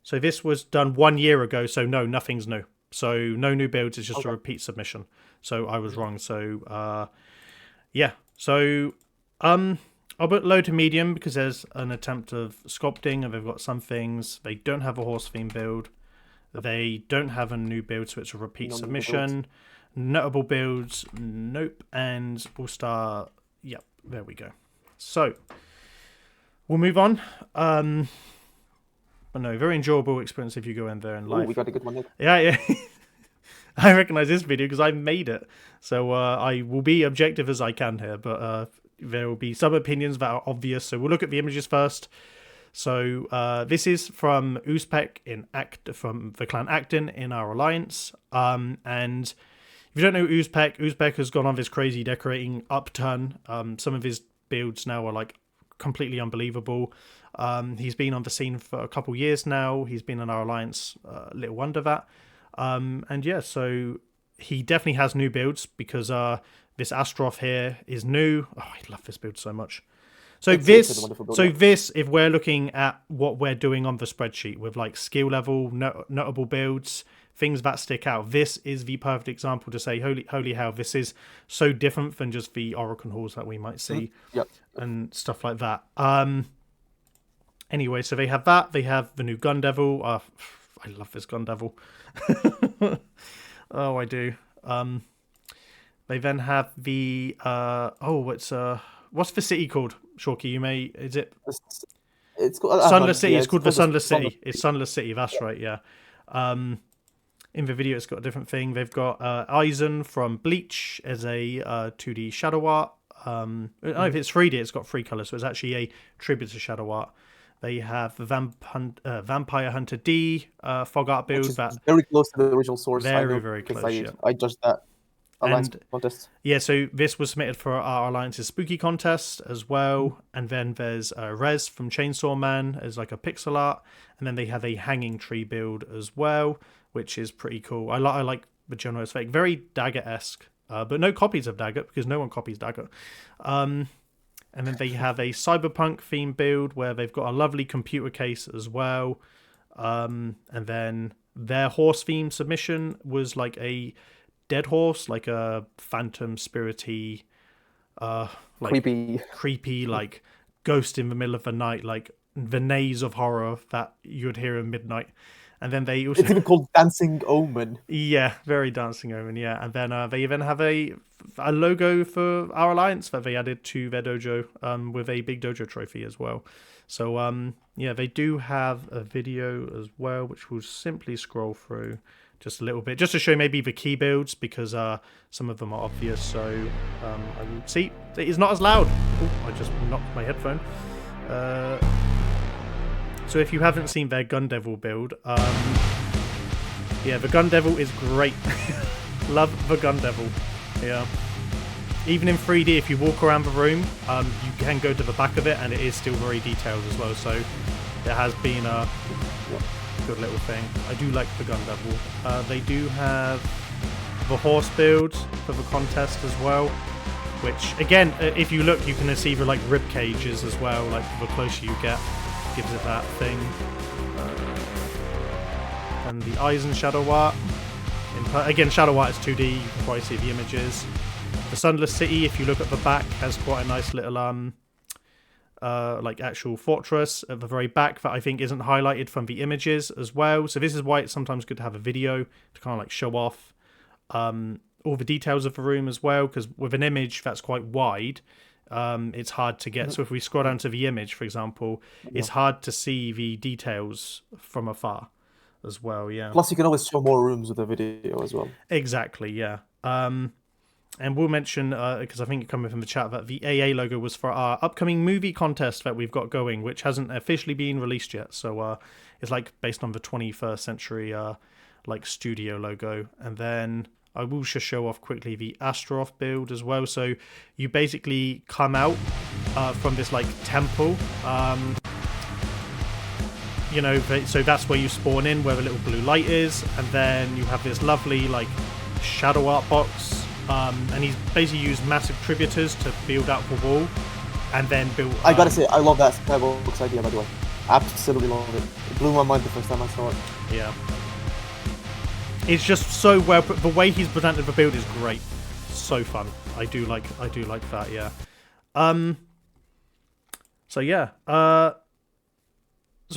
So this was done 1 year ago, so no, nothing's new. So no new builds, it's just a repeat submission. So I was wrong. So yeah. So I'll put low to medium because there's an attempt of sculpting, and they've got some things. They don't have a horse theme build. They don't have a new build, so it's a repeat submission. Notable builds, nope. And we'll start. Yep, there we go. So we'll move on. But no, very enjoyable experience if you go in there and live. We got a good one there. Yeah. I recognize this video because I made it. So I will be objective as I can here, but there will be some opinions that are obvious. So we'll look at the images first. So this is from Uzpek from the clan Acton in our alliance. And if you don't know Uzpek has gone on this crazy decorating upturn. Some of his builds now are like completely unbelievable. He's been on the scene for a couple years now. He's been in our alliance. Little wonder that. And yeah, so he definitely has new builds because this Astroth here is new. Oh, I love this build so much. So this, if we're looking at what we're doing on the spreadsheet with like skill level, notable builds, things that stick out, this is the perfect example to say, holy hell, this is so different than just the Oracle halls that we might see and stuff like that. Anyway, so they have that. They have the new Gun Devil. I love this Gun Devil. Oh, I do. They then have the what's the city called? Shorky, is it? It's called Sunless City. Yeah, it's called the Sunless City. It's Sunless City. That's right. Yeah. In the video, it's got a different thing. They've got Eisen from Bleach as a 2D shadow art. If it's 3D, it's got 3 colors, so it's actually a tribute to shadow art. They have the Vampire Hunter Dihh fog art build. That's very close to the original source. Very close. I judged that. Contest. Yeah, so this was submitted for our Alliance's Spooky Contest as well. And then there's Rez from Chainsaw Man as like a pixel art. And then they have a hanging tree build as well, which is pretty cool. I like the general aesthetic. Very Dagger-esque, but no copies of Dagger because no one copies Dagger. And then they have a cyberpunk theme build where they've got a lovely computer case as well. And then their horse theme submission was like a dead horse, like a phantom spirity, like creepy, like ghost in the middle of the night, like the neighs of horror that you'd hear at midnight. And then they also... It's even called Dancing Omen. Yeah, very Dancing Omen, yeah. And then they even have a logo for our alliance that they added to their dojo with a big dojo trophy as well. So, yeah, they do have a video as well, which we'll simply scroll through just a little bit, just to show maybe the key builds, because some of them are obvious. So, I will see. It is not as loud. Oh, I just knocked my headphone. So if you haven't seen their Gun Devil build, yeah, the Gun Devil is great. Love the Gun Devil. Yeah. Even in 3D, if you walk around the room, you can go to the back of it, and it is still very detailed as well. So there has been a good little thing. I do like the Gun Devil. They do have the horse build for the contest as well, which again, if you look, you can see the like rib cages as well. Like the closer you get, gives it that thing. And the Eisen shadow art. Again, shadow art is 2D. You can probably see the images. The Sunless City, if you look at the back, has quite a nice little like actual fortress at the very back that I think isn't highlighted from the images as well. So this is why it's sometimes good to have a video to kind of like show off all the details of the room as well, because with an image that's quite wide, it's hard to get. So if we scroll down to the image, for example, it's hard to see the details from afar as well. Yeah. Plus, you can always show more rooms with the video as well. Exactly. Yeah. And we'll mention, because I think it came from the chat, that the AA logo was for our upcoming movie contest that we've got going, which hasn't officially been released yet. So it's like based on the 21st century like studio logo. And then I will just show off quickly the Astaroth build as well. So you basically come out from this like temple. You know, so that's where you spawn in, where the little blue light is. And then you have this lovely like shadow art box. And he's basically used massive tributors to build out the wall, and then built. I gotta say, I love that skybox idea, by the way. Absolutely love it. It blew my mind the first time I saw it. Yeah. It's just so well put. The way he's presented the build is great. So fun. I do like that. Yeah. So yeah. So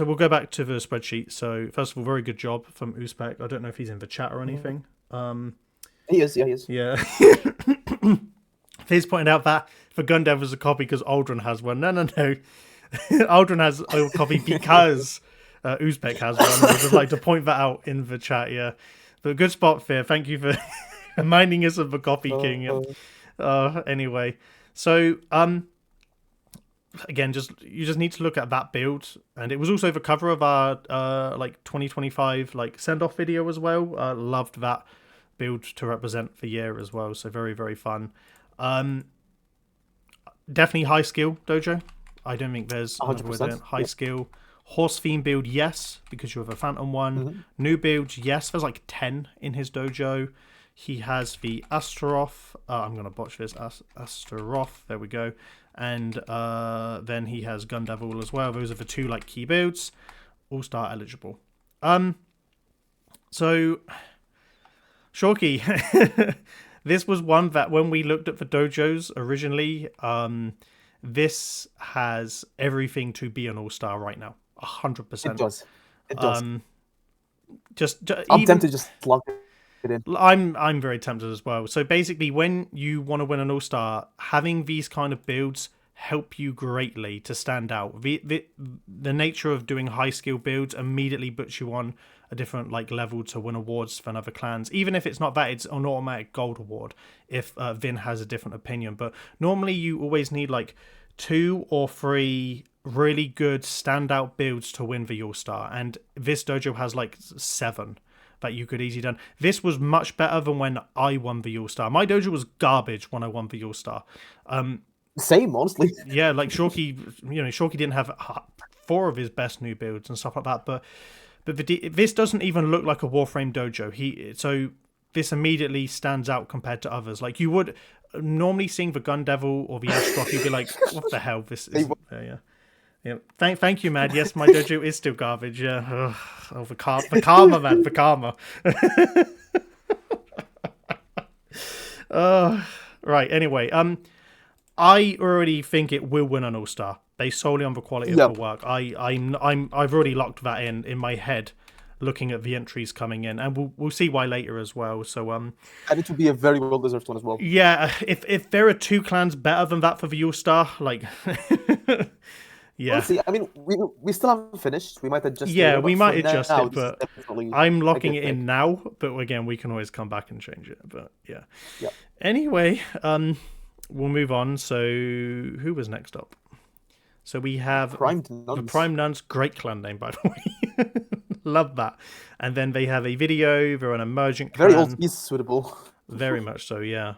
we'll go back to the spreadsheet. So first of all, very good job from Uzbek. I don't know if he's in the chat or anything. He is, yeah, he is. Yeah. He's pointing out that for Gundev is a copy because Aldrin has one. No. Aldrin has a copy because Uzbek has one. I'd just like to point that out in the chat, yeah. But good spot, Fear. Thank you for reminding us of the Copy King. Anyway, so again, you just need to look at that build, and it was also the cover of our like 2025 like send-off video as well. Loved that build to represent the year as well, so very, very fun. Definitely high skill dojo. I don't think there's 100%. High skill. Horse theme build, yes, because you have a phantom one. New build, yes, there's like 10 in his dojo. He has the Astaroth. I'm gonna botch this. Astaroth, there we go. And then he has Gundevil as well. Those are the two like key builds, all-star eligible. So Shorky, this was one that when we looked at the dojos originally, this has everything to be an all-star right now. 100%. It does. It does. I'm tempted to just lock it in. I'm very tempted as well. So basically, when you want to win an all-star, having these kind of builds help you greatly to stand out. The nature of doing high skill builds immediately puts you on a different like level to win awards for other clans. Even if it's not that, it's an automatic gold award if Vin has a different opinion. But normally you always need like 2 or 3 really good standout builds to win the all-star, and this dojo has like 7 that you could easily done. This was much better than when I won the all-star. My dojo was garbage when I won the all-star. Same, honestly. Yeah, like Shorky, Shorky didn't have 4 of his best new builds and stuff like that, but this doesn't even look like a Warframe dojo. So this immediately stands out compared to others. Like you would normally seeing the Gundevil or the Astaroth, you'd be like, what the hell? This is yeah. Thank you, Mad. Yes, my dojo is still garbage. Yeah. Oh, the karma, man, the karma. Right. Anyway, I already think it will win an all-star based solely on the quality of the work. I've already locked that in my head, looking at the entries coming in, and we'll see why later as well. So and it will be a very well-deserved one as well. Yeah, if there are 2 clans better than that for the all-star, like. Yeah. Honestly, I mean, we still haven't finished. We might adjust. Yeah, we might adjust it, but I'm locking it in now. But again, we can always come back and change it. But yeah. Anyway, we'll move on. So who was next up? So we have the Prime Nuns. Great clan name, by the way. Love that. And then they have a video. They're an emergent clan. Very old piece, suitable. Very much so. Yeah.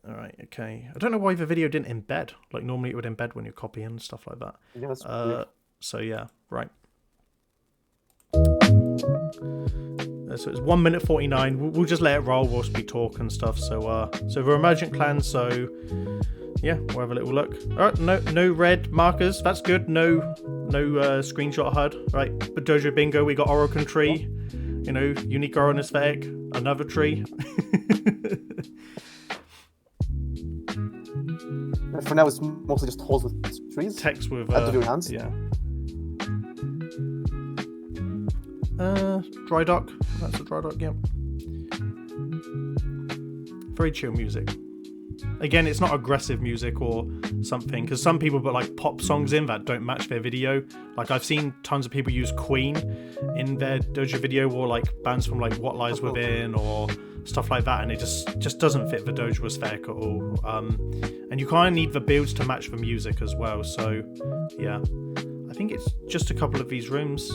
All right, okay. I don't know why the video didn't embed. Like, normally it would embed when you copy and stuff like that. Yeah, that's weird. So, yeah, right. So it's 1 minute 49. We'll just let it roll whilst we talk and stuff. So we're emergent clans, so yeah, we'll have a little look. All right, no red markers. That's good. No screenshot HUD. Right, but Dojo Bingo, we got Orokin Tree. Unique Oron aesthetic. Another tree. For now, it's mostly just holes with trees. Text with hands. Yeah. Dry dock. That's a dry dock. Yeah. Very chill music. Again, it's not aggressive music or something, because some people put like pop songs in that don't match their video. Like I've seen tons of people use Queen in their Dojo video, or like bands from like What Lies Within or stuff like that, and it just doesn't fit the Dojo aesthetic at all. And you kind of need the builds to match the music as well. So yeah, I think it's just a couple of these rooms.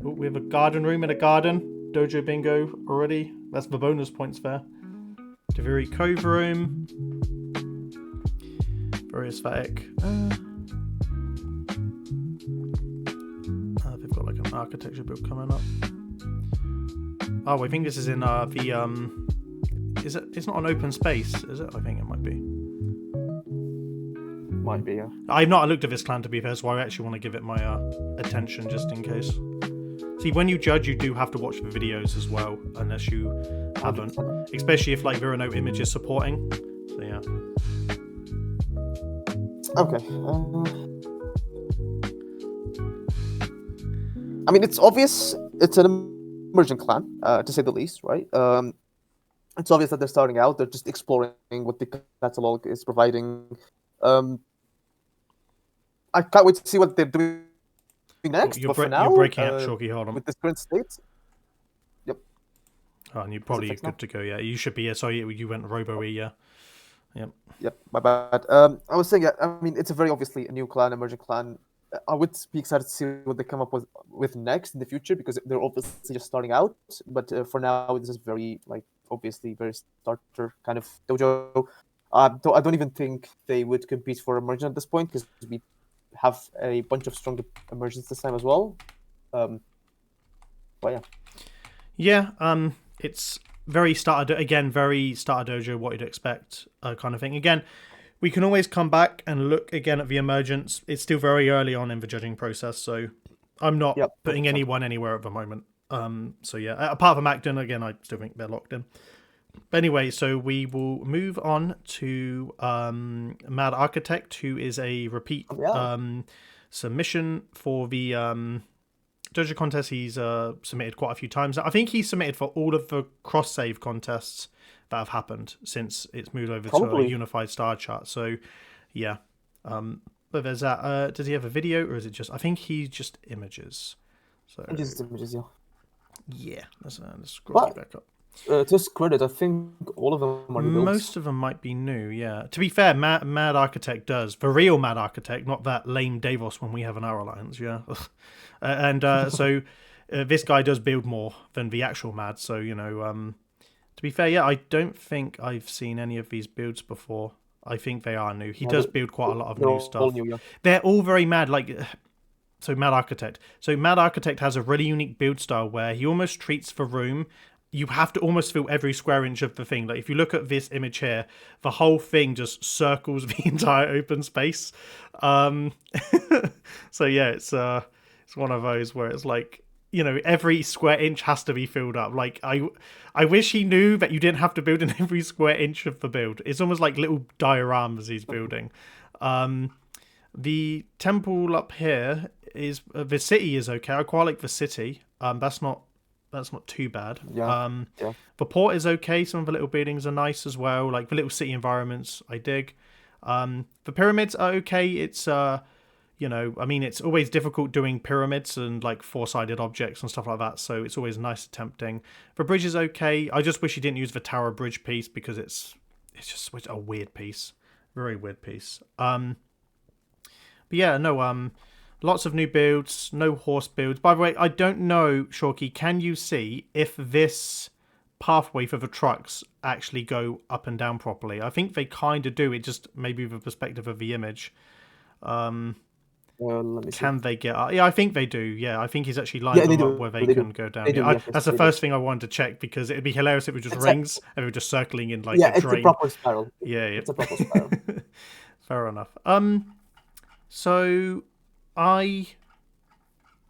We have a garden room and a garden. Dojo bingo already. That's the bonus points there. Deviri Cove room. Very aesthetic. They've got like an architecture build coming up. Oh, I think this is in the is it? It's not an open space, is it? I think it might be. Might be, yeah. I've not looked at this clan, to be fair, so I actually want to give it my attention just in case. See, when you judge, you do have to watch the videos as well, unless you haven't. Especially if like there are no images supporting. So yeah. Okay. I mean, it's obvious it's an emergent clan, to say the least, right? It's obvious that they're starting out. They're just exploring what the catalog is providing. I can't wait to see what they're doing next. You're for now, you're breaking up, Shorky. Hold on. with this current state. Yep. Oh, and you're probably good to go. Yeah, you should be. Yeah, sorry, you went Robo-E. Yeah. Yep. Yep. My bad. I was saying, yeah. I mean, it's a very obviously a new clan, emergent clan. I would be excited to see what they come up with next in the future, because they're obviously just starting out. But for now, this is very obviously very starter kind of dojo. I don't even think they would compete for emergent at this point, because we have a bunch of strong emergents this time as well. But yeah. Yeah. It's very starter dojo, what you'd expect, kind of thing. Again, we can always come back and look again at the emergence. It's still very early on in the judging process, so I'm not putting anyone anywhere at the moment. So yeah, apart from Acton, again, I still think they're locked in. But anyway, so we will move on to Mad Architect, who is a repeat submission for the Dojo contest. He's submitted quite a few times. I think he's submitted for all of the cross-save contests that have happened since it's moved over to a unified star chart. So yeah, but there's that. Does he have a video, or is it just? I think he just images. So just images, yeah. Yeah, let's scroll back up. To his credit, I think all of them are new. Most of them might be new, yeah. To be fair, Mad Architect does. The real Mad Architect, not that lame Davos one we have in our alliance, yeah. So this guy does build more than the actual Mad, so, you know, to be fair, yeah, I don't think I've seen any of these builds before. I think they are new. He does build quite a lot of new stuff. All new, yeah. They're all very mad, so Mad Architect. So Mad Architect has a really unique build style where he almost treats the room. You have to almost fill every square inch of the thing. Like if you look at this image here, the whole thing just circles the entire open space. So yeah, it's one of those where it's like, you know, every square inch has to be filled up. Like I wish he knew that you didn't have to build in every square inch of the build. It's almost like little dioramas he's building. The temple up here is the city is okay. I quite like the city. That's not too bad. Yeah. The port is okay. Some of the little buildings are nice as well. Like the little city environments, I dig. The pyramids are okay. It's you know, I mean, it's always difficult doing pyramids and like four-sided objects and stuff like that. So it's always nice and tempting. The bridge is okay. I just wish he didn't use the tower bridge piece, because it's just a weird piece, very weird piece. But yeah, no. Lots of new builds, no horse builds. By the way, I don't know, Shorky, can you see if this pathway for the trucks actually go up and down properly? I think they kind of do. It just maybe the perspective of the image. Let me see. Can they get up? Yeah, I think they do. Yeah, I think he's actually lined them up where they can go down. That's the first thing I wanted to check, because it'd be hilarious if it was just rings and we were just circling in like a drain. It's a proper spiral. Yeah. It's a proper spiral. Fair enough. So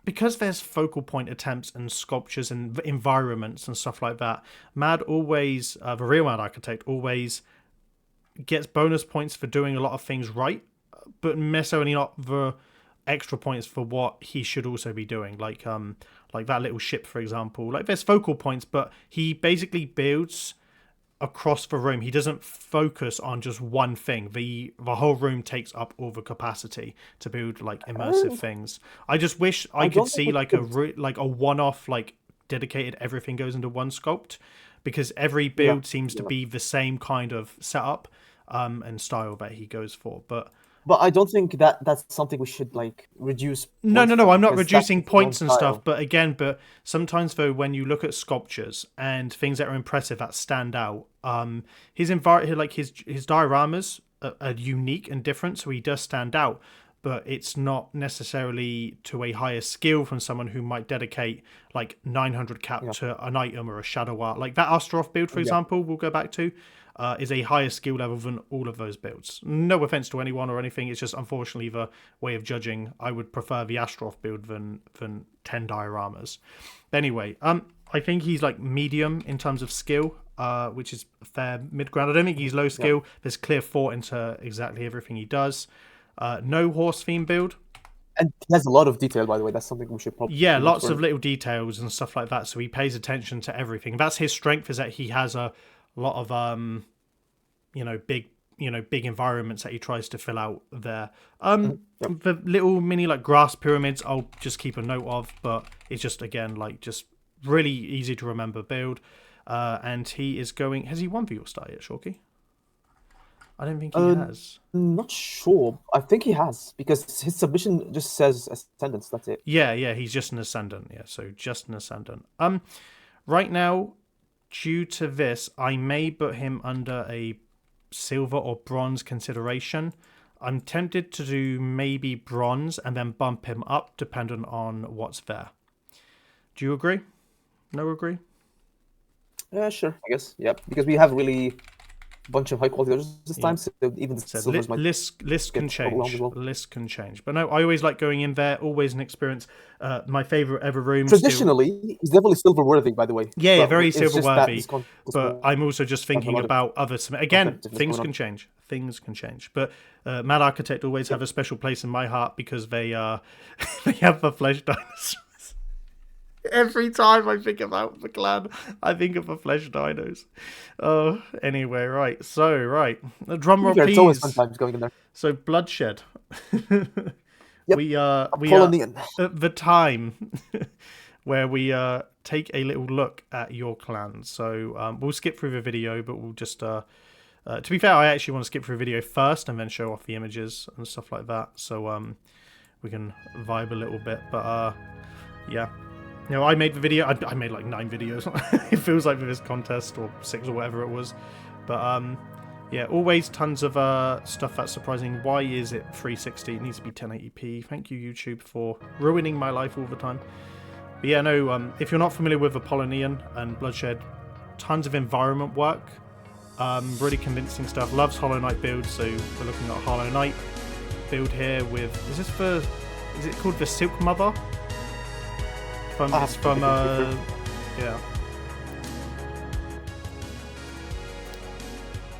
because there's focal point attempts and sculptures and environments and stuff like that, Mad always, the real Mad Architect always gets bonus points for doing a lot of things right, but necessarily not the extra points for what he should also be doing. Like that little ship, for example. Like there's focal points, but he basically builds across the room. He doesn't focus on just one thing. The whole room takes up all the capacity to build like immersive things. I just wish I could see like a one-off, like dedicated everything goes into one sculpt, because every build seems to be the same kind of setup and style that he goes for. But I don't think that's something we should like reduce. No. I'm not reducing points and stuff. But sometimes though, when you look at sculptures and things that are impressive that stand out, his dioramas are unique and different, so he does stand out. But it's not necessarily to a higher skill from someone who might dedicate like 900 cap to an item or a shadow art. Like that Astaroth build, for example, we'll go back to. Is a higher skill level than all of those builds. No offense to anyone or anything, it's just unfortunately the way of judging. I would prefer the Astaroth build than 10 dioramas. Anyway, I think he's like medium in terms of skill, which is a fair mid-ground. I don't think he's low skill. There's clear thought into exactly everything he does. No horse theme build. And he has a lot of detail, by the way. That's something we should probably... Yeah, lots of little details and stuff like that. So he pays attention to everything. That's his strength, is that he has a lot of big environments that he tries to fill out there. The little mini like grass pyramids I'll just keep a note of, but it's just again like just really easy to remember build. And he is going... Has he won for your star yet, Shorky? I don't think he has. Not sure. I think he has, because his submission just says ascendants. That's it. Yeah, he's just an ascendant. Yeah, so just an ascendant. Right now, due to this, I may put him under a silver or bronze consideration. I'm tempted to do maybe bronze and then bump him up depending on what's there. Do you agree? No agree? Yeah, sure, I guess. Yeah, because we have really a bunch of high quality dojos this time, so even the silvers might... List can change. List can change. But no, I always like going in there. Always an experience. My favorite ever room. Traditionally, he's definitely silver worthy, by the way. Yeah, very silver worthy. But I'm also just thinking about other... Again, things can change. Things can change. But Mad Architect always have a special place in my heart because they they have the flesh dinosaurs. Every time I think about the clan, I think of the flesh dinos. Oh, anyway, right. So, drum roll, please. It's always sometimes going in there. So, bloodshed. Yep. We are at the time where we take a little look at your clan. So, we'll skip through the video, but we'll just... to be fair, I actually want to skip through the video first and then show off the images and stuff like that. So, we can vibe a little bit. But, yeah. You know, I made the video. I made like 9 videos. It feels like for this contest, or 6 or whatever it was. But yeah, always tons of stuff that's surprising. Why is it 360? It needs to be 1080p. Thank you, YouTube, for ruining my life all the time. But yeah, no. If you're not familiar with Apollonian and Bloodshed, tons of environment work. Really convincing stuff. Loves Hollow Knight builds. So we're looking at a Hollow Knight build here with. Is it called the Silk Mother? Yeah.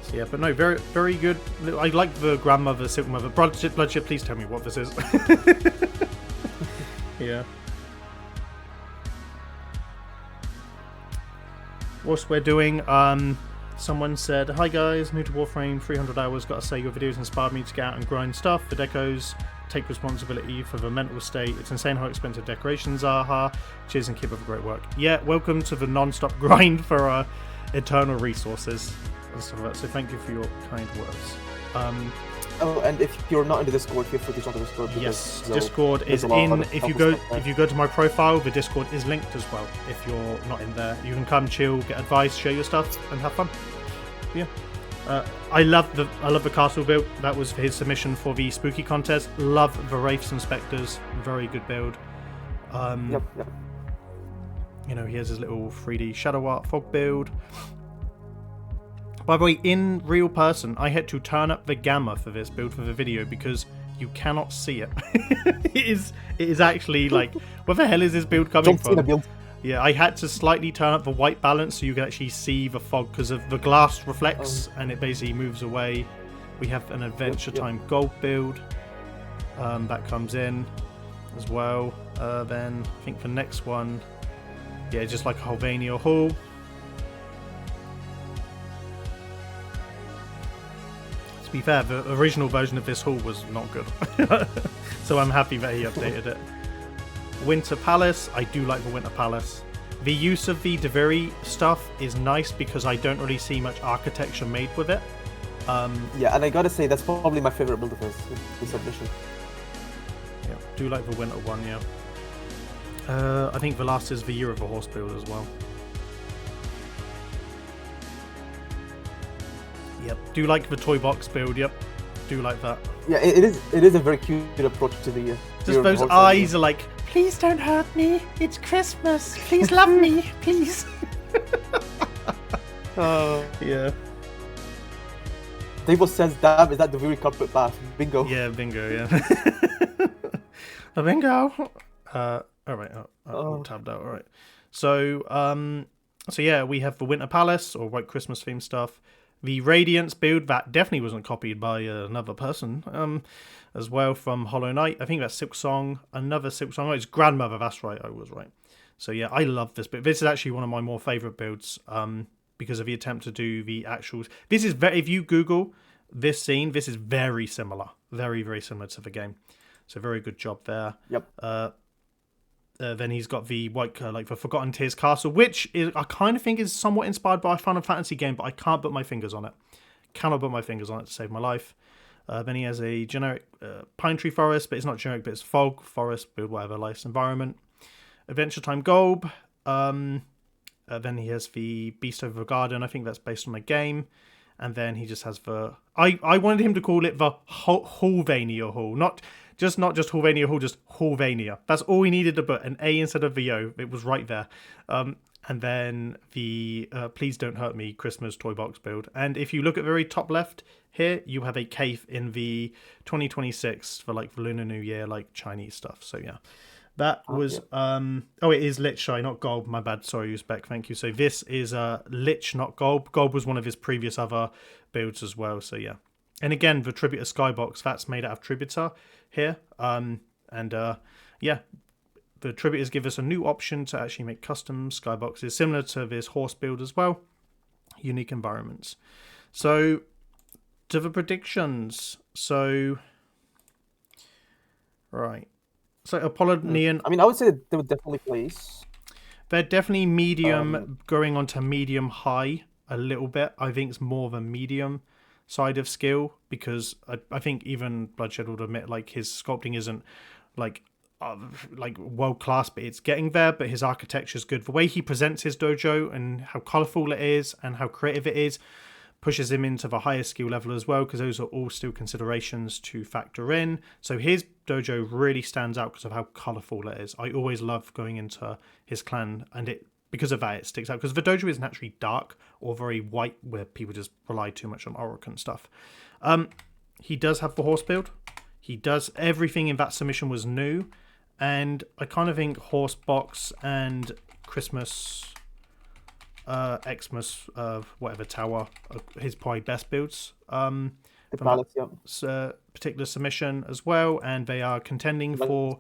So yeah, but no, very, very good. I like the grandmother, Silk Mother. Bloodshed, please tell me what this is. Yeah. Whilst we're doing, someone said, "Hi guys, new to Warframe, 300 hours. Gotta say your videos inspired me to get out and grind stuff for decos. Take responsibility for the mental state. It's insane how expensive decorations are. Ha. Cheers and keep up the great work." Yeah, welcome to the non-stop grind for eternal resources and stuff like that. So thank you for your kind words. Oh, and if you're not in the Discord, feel free to join the Discord. Yes, Discord is in. If you go to my profile, the Discord is linked as well. If you're not in there, you can come, chill, get advice, share your stuff, and have fun. Yeah. I love the castle build. That was for his submission for the spooky contest. Love the Wraiths and Spectres. Very good build. Yep. You know, he has his little 3D shadow art fog build. By the way, in real person, I had to turn up the gamma for this build for the video because you cannot see it. It is actually like, where the hell is this build coming from? The build. Yeah, I had to slightly turn up the white balance so you can actually see the fog because of the glass reflects and it basically moves away. We have an Adventure Time gold build that comes in as well. Then I think the next one, yeah, just like a Hulvania Hall. To be fair, the original version of this hall was not good. So I'm happy that he updated it. Winter Palace, I do like the Winter Palace. The use of the Deviri stuff is nice because I don't really see much architecture made with it. Yeah, and I gotta say, that's probably my favorite build of his, the submission. Yeah, do like the Winter one, yeah. I think the last is the Year of the Horse build as well. Yep, do like the toy box build, yep. Do like that. Yeah, it is a very cute approach to the just those eyes are like, please don't hurt me, it's Christmas, please love me, please. Yeah. Davo says, damn, is that the very carpet bath? Bingo. Yeah, bingo, yeah. A bingo. Alright, all tabbed out, alright. So yeah, we have the Winter Palace, or White Christmas themed stuff. The Radiance build, that definitely wasn't copied by another person, as well, from Hollow Knight. I think that's Silk Song, another Silk Song. Oh, it's Grandmother, that's right, I was right. So yeah, I love this build. This is actually one of my more favourite builds, because of the attempt to do the actuals. This is very, if you Google this scene, this is very similar. Very, very similar to the game. So very good job there. Yep. Then he's got the like the Forgotten Tears Castle, which is, I kind of think is somewhat inspired by a Final Fantasy game, but I can't put my fingers on it. Cannot put my fingers on it to save my life. Then he has a generic Pine Tree Forest, but it's not generic, but it's Fog Forest, build whatever life's environment. Adventure Time Golb. Then he has the Beast Over the Garden. I think that's based on a game. And then he just has the... I wanted him to call it the Hallvania Hall. Not just Hallvania Hall, just Hallvania. That's all we needed to put. An A instead of the O. It was right there. And then the Please Don't Hurt Me Christmas toy box build. And if you look at the very top left here, you have a cave in the 2026 for like the Lunar New Year, like Chinese stuff. So yeah. That was, it is Lich, sorry, not Golb, my bad, sorry, Uzbek, thank you. So this is Lich, not Golb. Golb was one of his previous other builds as well, so yeah. And again, the Tributor Skybox, that's made out of Tributor here. Yeah, the Tributors give us a new option to actually make custom Skyboxes, similar to this horse build as well. Unique environments. So, to the predictions. So, right. So Apollonian. I mean, I would say they would definitely place. They're definitely medium, going on to medium high a little bit. I think it's more of a medium side of skill, because I think even Bloodshed would admit like his sculpting isn't like world class, but it's getting there. But his architecture is good. The way he presents his dojo and how colourful it is and how creative it is pushes him into the higher skill level as well, because those are all still considerations to factor in. So his dojo really stands out because of how colourful it is. I always love going into his clan, and because of that it sticks out, because the dojo is naturally dark or very white, where people just rely too much on Auric and stuff. He does have the horse build. He does, everything in that submission was new, and I kind of think horse box and Christmas Xmas, whatever tower, his probably best builds. The Palace, yeah. Particular submission as well, and they are contending for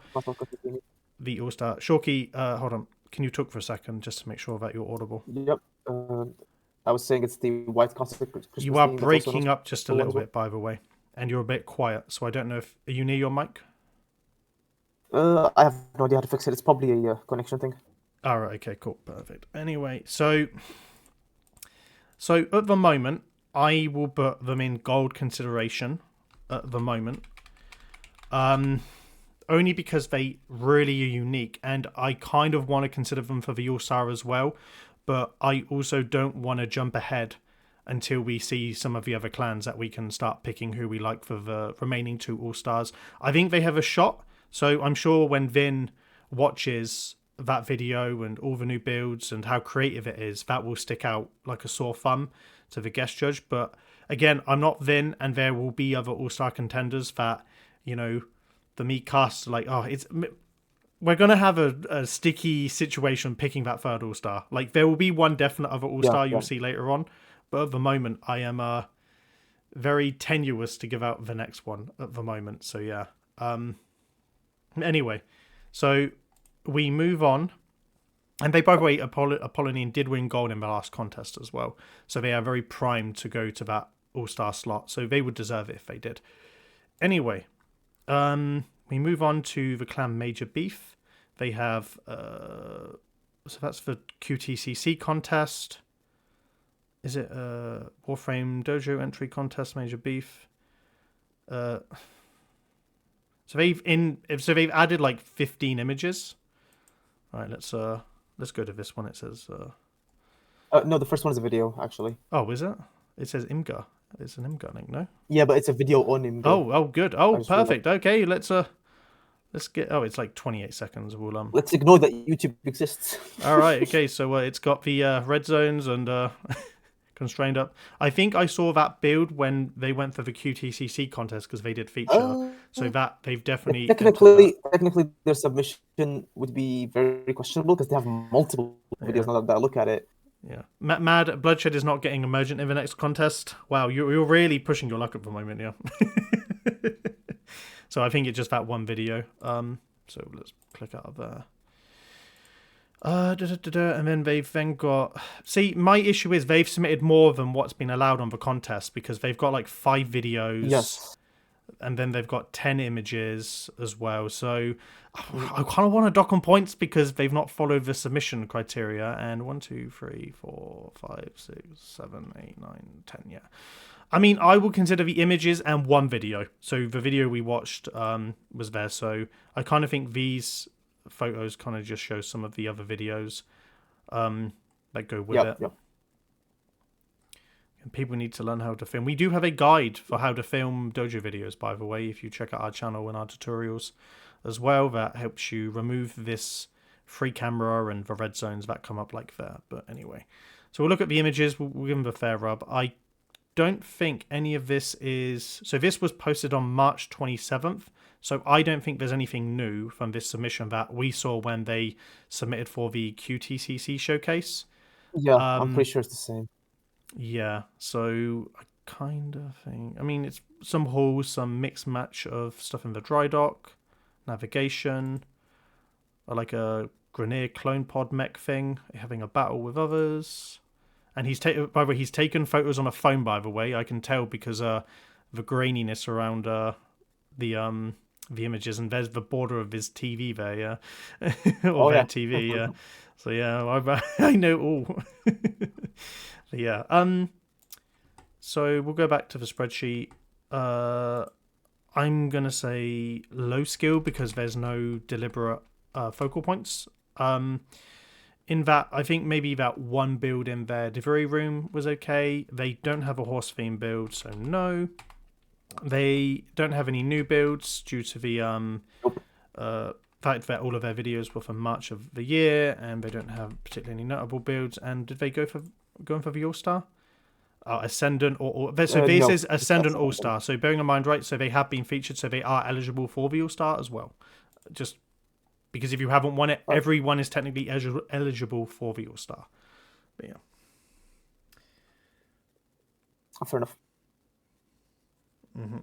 the All Star. Shorky, hold on, can you talk for a second just to make sure that you're audible? Yep. I was saying it's the White Castle Christmas. You are breaking up just a little bit, by the way, and you're a bit quiet, so I don't know if are you near your mic? I have no idea how to fix it. It's probably a connection thing. All right, okay, cool, perfect. Anyway, so at the moment, I will put them in gold consideration at the moment. Only because they really are unique, and I kind of want to consider them for the All-Star as well, but I also don't want to jump ahead until we see some of the other clans that we can start picking who we like for the remaining two All-Stars. I think they have a shot, so I'm sure when Vin watches that video and all the new builds and how creative it is, that will stick out like a sore thumb to the guest judge. But again, I'm not Vin, and there will be other all-star contenders that, you know, the meat cast like, we're gonna have a sticky situation picking that third all-star. Like, there will be one definite other all-star you'll see later on, but at the moment I am very tenuous to give out the next one at the moment. So yeah. Anyway, so we move on, and they, by the way, Apollonian did win gold in the last contest as well, so they are very primed to go to that all-star slot, so they would deserve it if they did. Anyway, we move on to the clan Major Beef. They have so that's the QTCC contest. Is it Warframe Dojo entry contest Major Beef? So they've added like 15 images. All right, let's go to this one. It says no, the first one is a video actually. Oh, is it? It says Imgur. It's an Imgur link, no? Yeah, but it's a video on Imgur. Oh, good. Oh, perfect. Okay, let's get. Oh, it's like 28 seconds. We'll Let's ignore that YouTube exists. All right. Okay. So it's got the red zones and constrained up. I think I saw that build when they went for the QTCC contest because they did feature. So that they've definitely technically their submission would be very questionable because they have multiple videos now that I look at it. Yeah, Mad Bloodshed is not getting emergent in the next contest. Wow, you're really pushing your luck at the moment, yeah. So I think it's just that one video. So let's click out of there. And then they've got. See, my issue is they've submitted more than what's been allowed on the contest because they've got like 5 videos. Yes. And then they've got 10 images as well. So I kind of want to dock on points because they've not followed the submission criteria. And 1, 2, 3, 4, 5, 6, 7, 8, 9, 10. Yeah. I mean, I will consider the images and one video. So the video we watched was there. So I kind of think these photos kind of just show some of the other videos that go with it. Yep. And people need to learn how to film. We do have a guide for how to film dojo videos, by the way, if you check out our channel and our tutorials as well. That helps you remove this free camera and the red zones that come up like that. But anyway, so we'll look at the images. We'll give them a fair rub. I don't think any of this is... So this was posted on March 27th. So I don't think there's anything new from this submission that we saw when they submitted for the QTCC showcase. Yeah, I'm pretty sure it's the same. Yeah, so I kind of think... I mean, it's some hauls, some mixed match of stuff in the dry dock, navigation, or like a Grenier clone pod mech thing, having a battle with others. And by the way, he's taken photos on a phone, by the way. I can tell because the graininess around the images, and there's the border of his TV there, yeah. Or their TV, yeah. So yeah, I know all. Yeah. So we'll go back to the spreadsheet. I'm gonna say low skill because there's no deliberate focal points. In that, I think maybe that one build in their delivery room was okay. They don't have a horse theme build, so no. They don't have any new builds due to the fact that all of their videos were from March of the year, and they don't have particularly notable builds. And did they going for the All-Star? Ascendant or so this is Ascendant All-Star. So bearing in mind, right, so they have been featured, so they are eligible for the All-Star as well. Just because if you haven't won it, everyone is technically eligible for the All-Star. But yeah. Fair enough. Mm-hmm.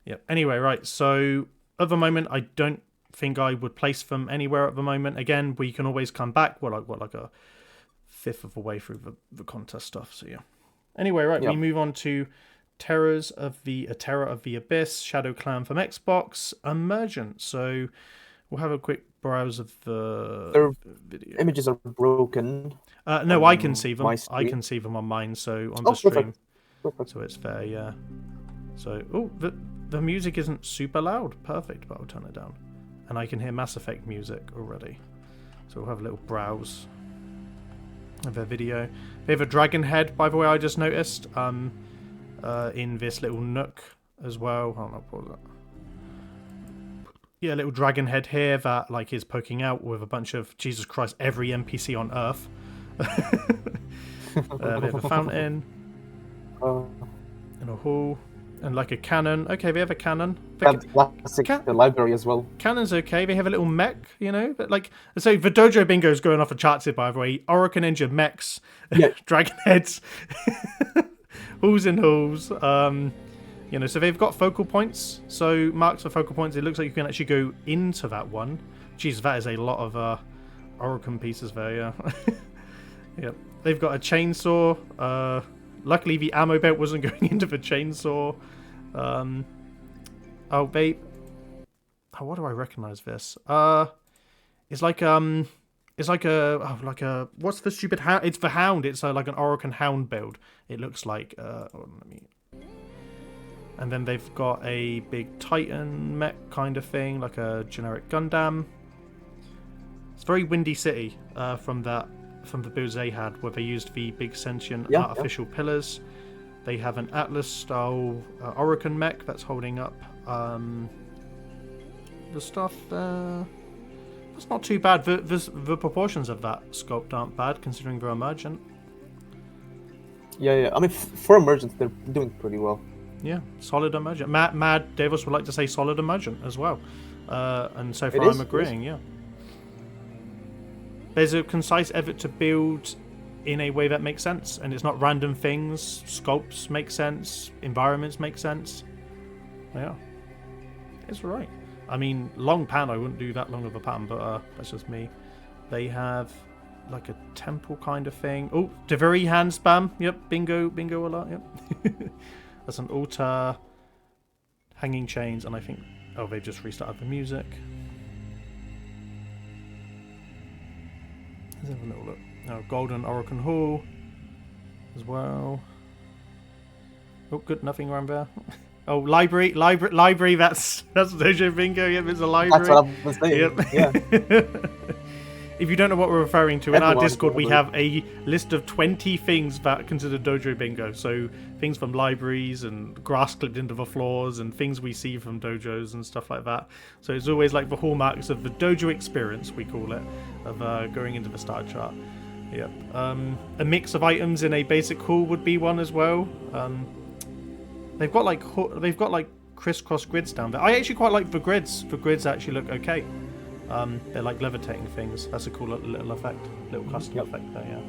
Yeah. Anyway, right. So at the moment, I don't think I would place them anywhere at the moment. Again, we can always come back. We're like a fifth of the way through the contest stuff. So yeah. Anyway, right. We move on to Terror of the Abyss, Shadow Clan from Xbox, Emergent. So we'll have a quick browse of the video. Images are broken. No, I can see them. I can see them on mine. So on the stream. Perfect. So it's fair, yeah. So, the music isn't super loud. Perfect, but I'll turn it down. And I can hear Mass Effect music already. So we'll have a little browse of their video. They have a dragon head, by the way, I just noticed. In this little nook as well. Hold on, I'll pause that. Yeah, a little dragon head here that like is poking out with a bunch of, Jesus Christ, every NPC on Earth. They have a fountain. And a hall. And like a cannon. Okay, they have a cannon. The library as well. Cannon's okay. They have a little mech, you know. But like, so the Dojo Bingo is going off the charts here, by the way. Orokin Ninja mechs, dragon heads, halls and halls. You know, so they've got focal points. So marks for focal points. It looks like you can actually go into that one. Jeez, that is a lot of Orokin pieces there. Yeah. Yep. They've got a chainsaw. Luckily, the ammo belt wasn't going into the chainsaw. Oh, babe. Oh, what do I recognize this? It's like what's the stupid hound? It's the hound. It's like an Orokin hound build. It looks like. And then they've got a big Titan mech kind of thing, like a generic Gundam. It's very Windy City from the builds they had, where they used the big sentient artificial pillars. They have an Atlas-style Orokin mech that's holding up the stuff there. That's not too bad. The proportions of that sculpt aren't bad, considering they're emergent. Yeah. I mean, for emergent, they're doing pretty well. Yeah, solid emergent. Mad Davis would like to say solid emergent as well. And so far I'm agreeing, yeah. There's a concise effort to build in a way that makes sense, and it's not random things. Sculpts make sense, environments make sense. Yeah, it's right. I mean, long pan, I wouldn't do that long of a pan, but that's just me. They have like a temple kind of thing. Oh, Deveri hand spam. Yep, bingo a lot. Yep. That's an altar, hanging chains, and I think... Oh, they've just restarted the music. Let's have a little look. Oh, Golden Orokin Hall as well. Oh, good, nothing around there. Oh, library. That's Dojo Bingo. Yep, it's a library. That's what I was saying. Yep. Yeah. If you don't know what we're referring to, in our Discord we have a list of 20 things that are considered Dojo Bingo. So things from libraries and grass clipped into the floors and things we see from dojos and stuff like that. So it's always like the hallmarks of the dojo experience, we call it, of going into the star chart. Yep. A mix of items in a basic hall would be one as well. They've got like crisscross grids down there. I actually quite like the grids. The grids actually look okay. They're like levitating things. That's a cool little effect, little custom effect there. Yeah.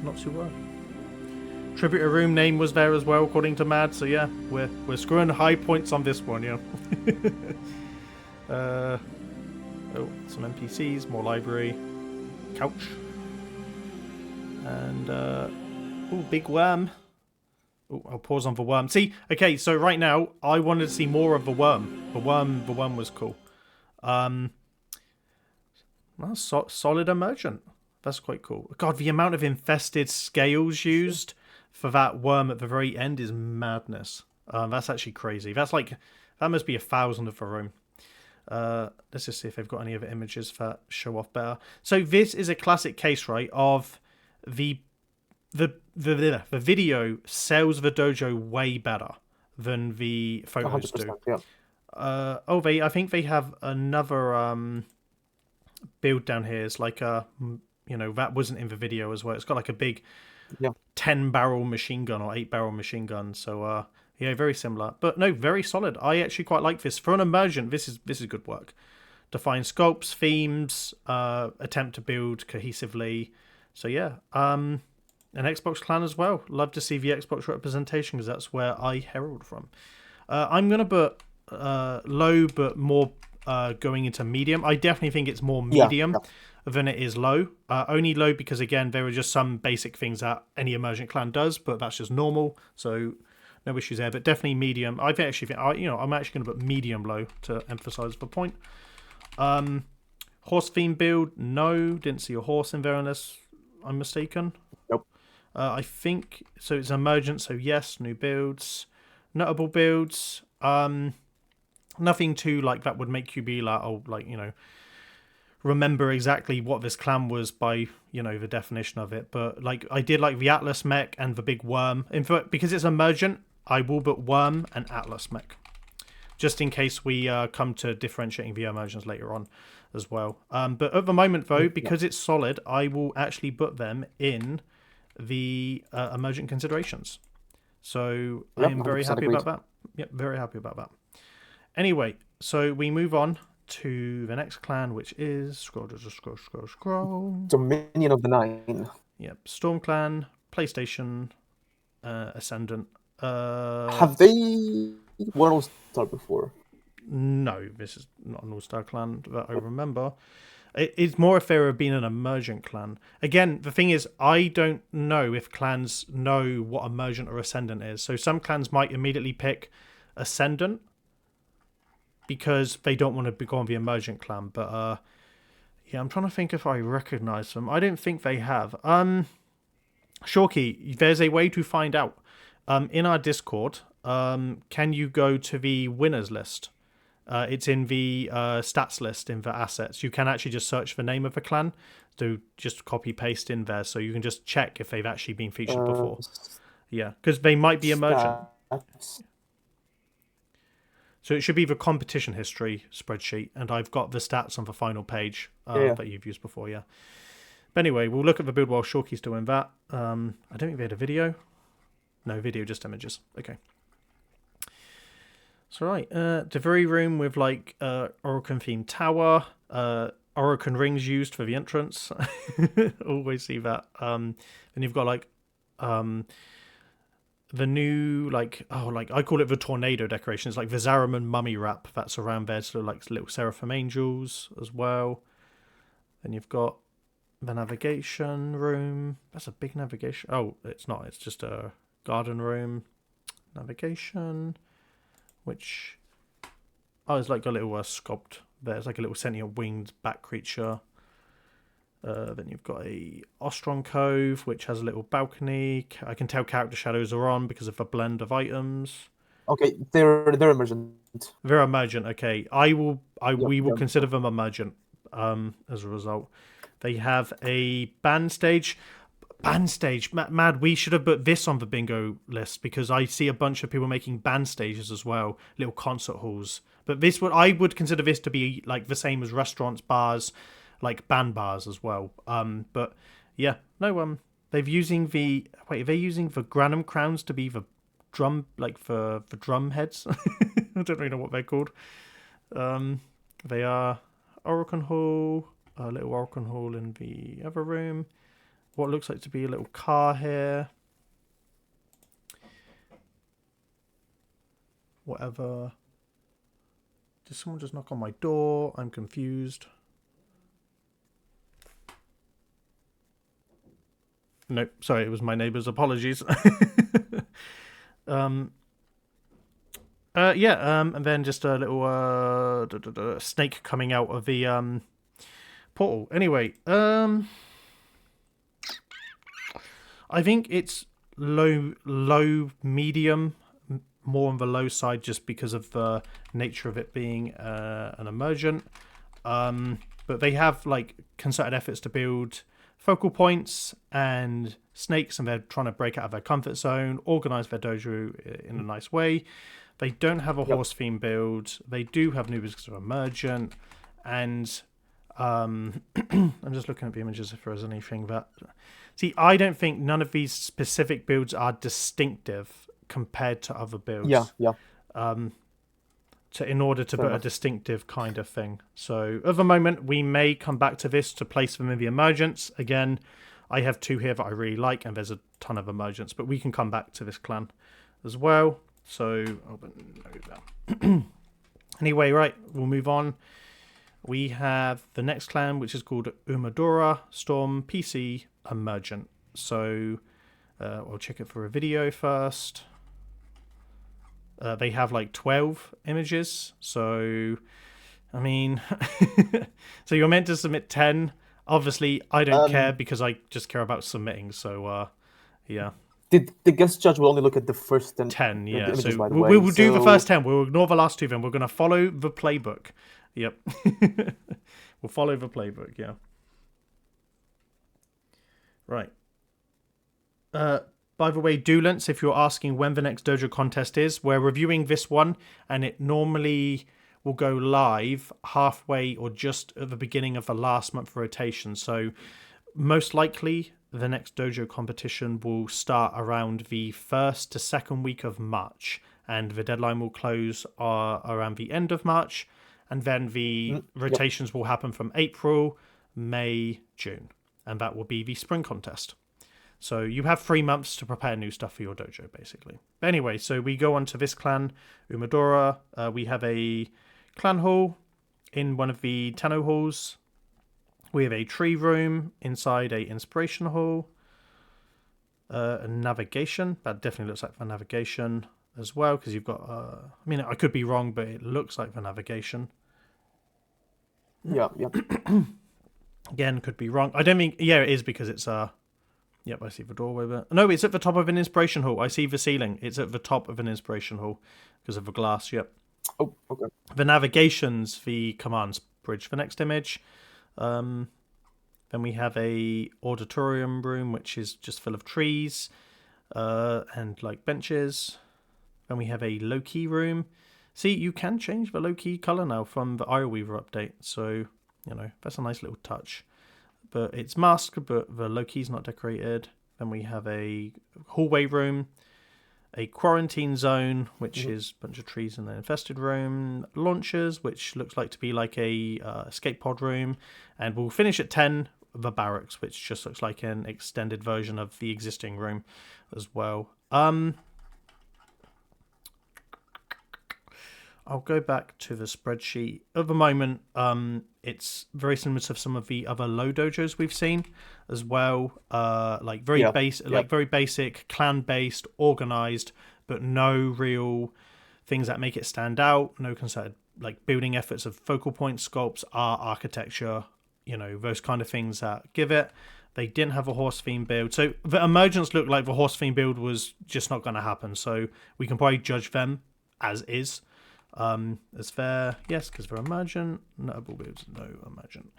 Not too well. Tribute room name was there as well, according to Mad. So yeah, we're screwing high points on this one. Yeah. Oh, some NPCs, more library, couch, and oh, big worm. Oh, I'll pause on the worm. See, okay, so right now I wanted to see more of the worm. The worm was cool. Well, solid emergent. That's quite cool. God, the amount of infested scales used for that worm at the very end is madness. That's actually crazy. That must be 1,000 of the room. Let's just see if they've got any other images that show off better. So this is a classic case, right, of the video sells the dojo way better than the photos do. Yeah. I think they have another build down here. It's like that wasn't in the video as well. It's got like a big 10-barrel machine gun or 8-barrel machine gun. So yeah, very similar, but no, very solid. I actually quite like this for an emergent. This is good work. Define sculpts, themes, attempt to build cohesively. So yeah, an Xbox clan as well. Love to see the Xbox representation because that's where I herald from. I'm gonna put low, but more going into medium. I definitely think it's more medium than it is low. Only low because again there are just some basic things that any emergent clan does, but that's just normal. So no issues there. But definitely medium. I'm actually going to put medium low to emphasize the point. Horse theme build. No, didn't see a horse in there unless I'm mistaken. Nope. I think so. It's emergent. So yes, new builds, notable builds. Nothing too like that would make you be like, oh, like remember exactly what this clan was by the definition of it. But like I did like the Atlas mech and the big worm. In fact, because it's emergent, I will put worm and Atlas mech, just in case we come to differentiating the emergents later on as well. But at the moment though, because it's solid, I will actually put them in the emergent considerations. So I am very happy about that. Yep, very happy about that. Anyway, so we move on to the next clan, which is scroll. Dominion of the Nine. Yep, Storm Clan, PlayStation, Ascendant. Have they won All-Star before? No, this is not an All-Star clan that I remember. It's more a fear of being an emergent clan. Again, the thing is, I don't know if clans know what emergent or ascendant is. So some clans might immediately pick ascendant because they don't want to go on the emergent clan. But yeah, I'm trying to think if I recognize them. I don't think they have. Shorky, there's a way to find out. In our Discord, can you go to the winners list? It's in the stats list in the assets. You can actually just search the name of the clan, so just copy paste in there, so you can just check if they've actually been featured before. Yeah, because they might be emergent. So it should be the competition history spreadsheet, and I've got the stats on the final page that you've used before. Yeah. But anyway, we'll look at the build while Shorky's doing that. I don't think they had a video. No video, just images. Okay. So right, the very room with like Orokin themed tower, Orokin rings used for the entrance. Always see that. Then you've got like the new like I call it the tornado decorations, like the Zaraman mummy wrap that's around there, so like little seraphim angels as well. Then you've got the navigation room. That's a big navigation. Oh, it's not. It's just a garden room. Navigation. Which, it's like a little sculpt there. It's like a little sentient winged bat creature. Then you've got a Ostron Cove, which has a little balcony. I can tell character shadows are on because of the blend of items. Okay, they're emergent. They're emergent. Okay, we will consider them emergent. As a result, they have a band stage. Mad, we should have put this on the bingo list because I see a bunch of people making band stages as well, little concert halls. But I would consider this to be like the same as restaurants, bars, like band bars as well. But yeah, no, they're using the Granum crowns to be the drum, like for drum heads. I don't really know what they're called. They are Orokin Hall, a little Orokin Hall in the other room. What looks like to be a little car here. Whatever. Did someone just knock on my door? I'm confused. Nope, sorry, it was my neighbour's. Apologies. And then just a little snake coming out of the portal. Anyway, I think it's low, medium, more on the low side just because of the nature of it being an emergent. But they have like concerted efforts to build focal points and snakes, and they're trying to break out of their comfort zone, organize their dojo in a nice way. They don't have a horse theme build. They do have new because of emergent, and I'm just looking at the images if there's anything that. See, I don't think none of these specific builds are distinctive compared to other builds. Yeah. In order to put a distinctive kind of thing. So at the moment, we may come back to this to place them in the emergents. Again, I have two here that I really like, and there's a ton of emergents, but we can come back to this clan as well. So anyway, right, we'll move on. We have the next clan, which is called Umadora Storm PC Emergent. So I'll check it for a video first. They have like 12 images. So, I mean, so you're meant to submit 10. Obviously, I don't care because I just care about submitting. So, yeah. The guest judge will only look at the first 10 yeah. images, So we'll do the first 10. We'll ignore the last two. Then we're going to follow the playbook. Yep. We'll follow the playbook. Yeah. Right. By the way, Dulance, if you're asking when the next Dojo contest is, we're reviewing this one, and it normally will go live halfway or just at the beginning of the last month rotation. So most likely the next Dojo competition will start around the first to second week of March, and the deadline will close around the end of March, and then the rotations will happen from April, May, June, and that will be the spring contest. So you have 3 months to prepare new stuff for your dojo, basically. But anyway, so we go on to this clan, Umadora. We have a clan hall in one of the Tenno halls. We have a tree room inside a inspiration hall. A navigation. That definitely looks like for navigation as well, because you've got... I mean, I could be wrong, but it looks like for navigation. Yeah. Again, could be wrong. I don't think... Yeah, it is, because it's... Yep, I see the doorway there. No, it's at the top of an inspiration hall. I see the ceiling. It's at the top of an inspiration hall because of the glass, yep. Oh, okay. The navigation's the commands bridge. The next image. Then we have a auditorium room, which is just full of trees and like benches. Then we have a low-key room. See, you can change the low-key color now from the Ironweaver update. So, you know, that's a nice little touch. But it's masked, but the low-key's not decorated. Then we have a hallway room. A quarantine zone, which is a bunch of trees in an infested room. Launchers, which looks like to be like a escape pod room. And we'll finish at 10, the barracks, which just looks like an extended version of the existing room as well. I'll go back to the spreadsheet. At the moment, it's very similar to some of the other low dojos we've seen as well. Like very basic, clan-based, organized, but no real things that make it stand out. No concerted like building efforts of focal point sculpts, art, architecture. You know, those kind of things that give it. They didn't have a horse theme build, so the emergence looked like the horse theme build was just not going to happen. So we can probably judge them as is. As fair, yes, because they're emergent. Notable builds, no emergent.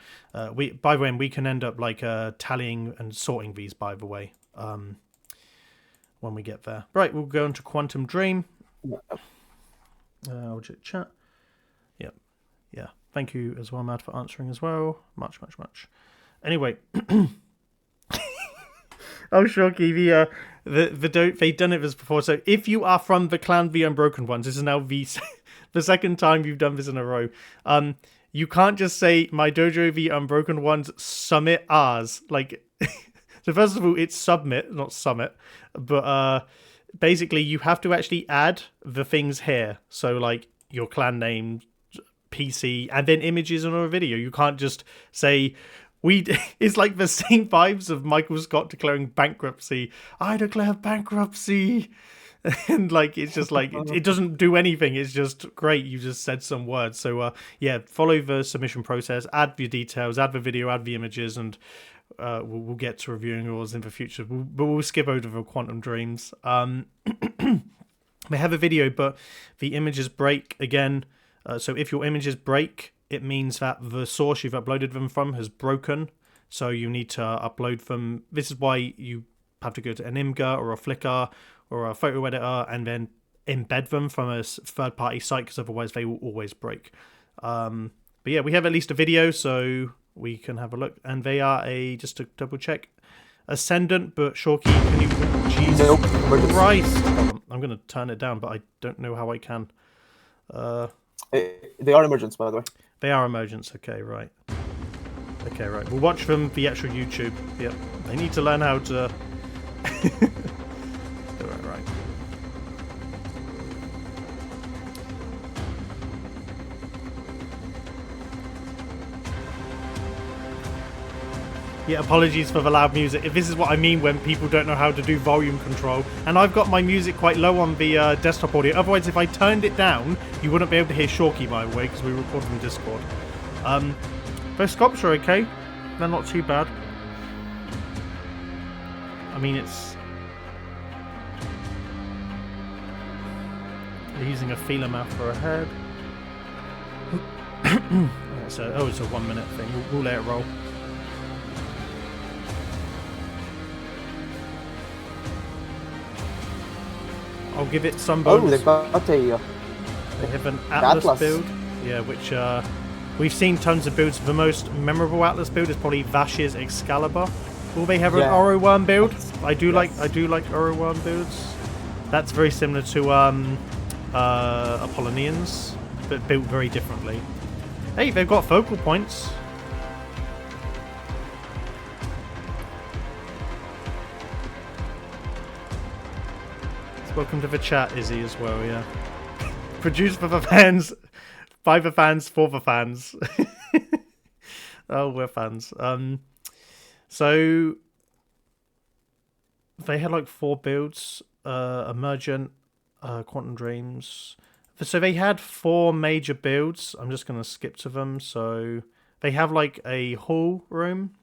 By the way, we can end up like tallying and sorting these. By the way, when we get there, right? We'll go into Quantum Dream. I'll just chat. Yep, yeah. Thank you as well, Mad, for answering as well. Much. Anyway. Oh, Shocky, they've done it this before. So if you are from the Clan V Unbroken Ones, this is now the second time you've done this in a row. You can't just say my Dojo V Unbroken Ones summit ours. Like, so first of all, it's submit, not summit. But basically, you have to actually add the things here. So like your clan name, PC, and then images on a video. You can't just say... It's like the same vibes of Michael Scott declaring bankruptcy. I declare bankruptcy. And like, it's just like, it doesn't do anything. It's just great. You just said some words. So yeah, follow the submission process, add your details, add the video, add the images, and we'll get to reviewing yours in the future. But we'll skip over the Quantum Dreams. They have a video, but the images break again. So if your images break, it means that the source you've uploaded them from has broken, so you need to upload them. This is why you have to go to an Imgur or a Flickr or a photo editor and then embed them from a third-party site, because otherwise they will always break. But yeah, we have at least a video, so we can have a look. And they are just to double-check, Ascendant, but Shorky, can you... Jesus Christ! Hold on, I'm going to turn it down, but I don't know how I can. They are emergents, by the way. They are emergents. Okay, right. We'll watch them the actual YouTube. Yep. They need to learn how to do it right. Yeah, apologies for the loud music. If this is what I mean when people don't know how to do volume control. And I've got my music quite low on the desktop audio. Otherwise, if I turned it down, you wouldn't be able to hear Shorky, by the way, because we record from Discord. Those sculpts are okay. They're not too bad. I mean, they're using a feeler mouth for a head. It's a 1 minute thing. We'll let it roll. I'll give it some bonus. Oh, they've got They have an Atlas build. Yeah, which we've seen tons of builds. The most memorable Atlas build is probably Vash's Excalibur. Will they have an Oro Worm build? I do like Oro Worm builds. That's very similar to Apollonians, but built very differently. Hey, they've got focal points. Welcome to the chat, Izzy, as well, yeah. Produced for the fans, by the fans, for the fans. Oh, we're fans. So they had like 4 builds: Emergent, Quantum Dreams. So they had 4 major builds. I'm just gonna skip to them. So they have like a hall room.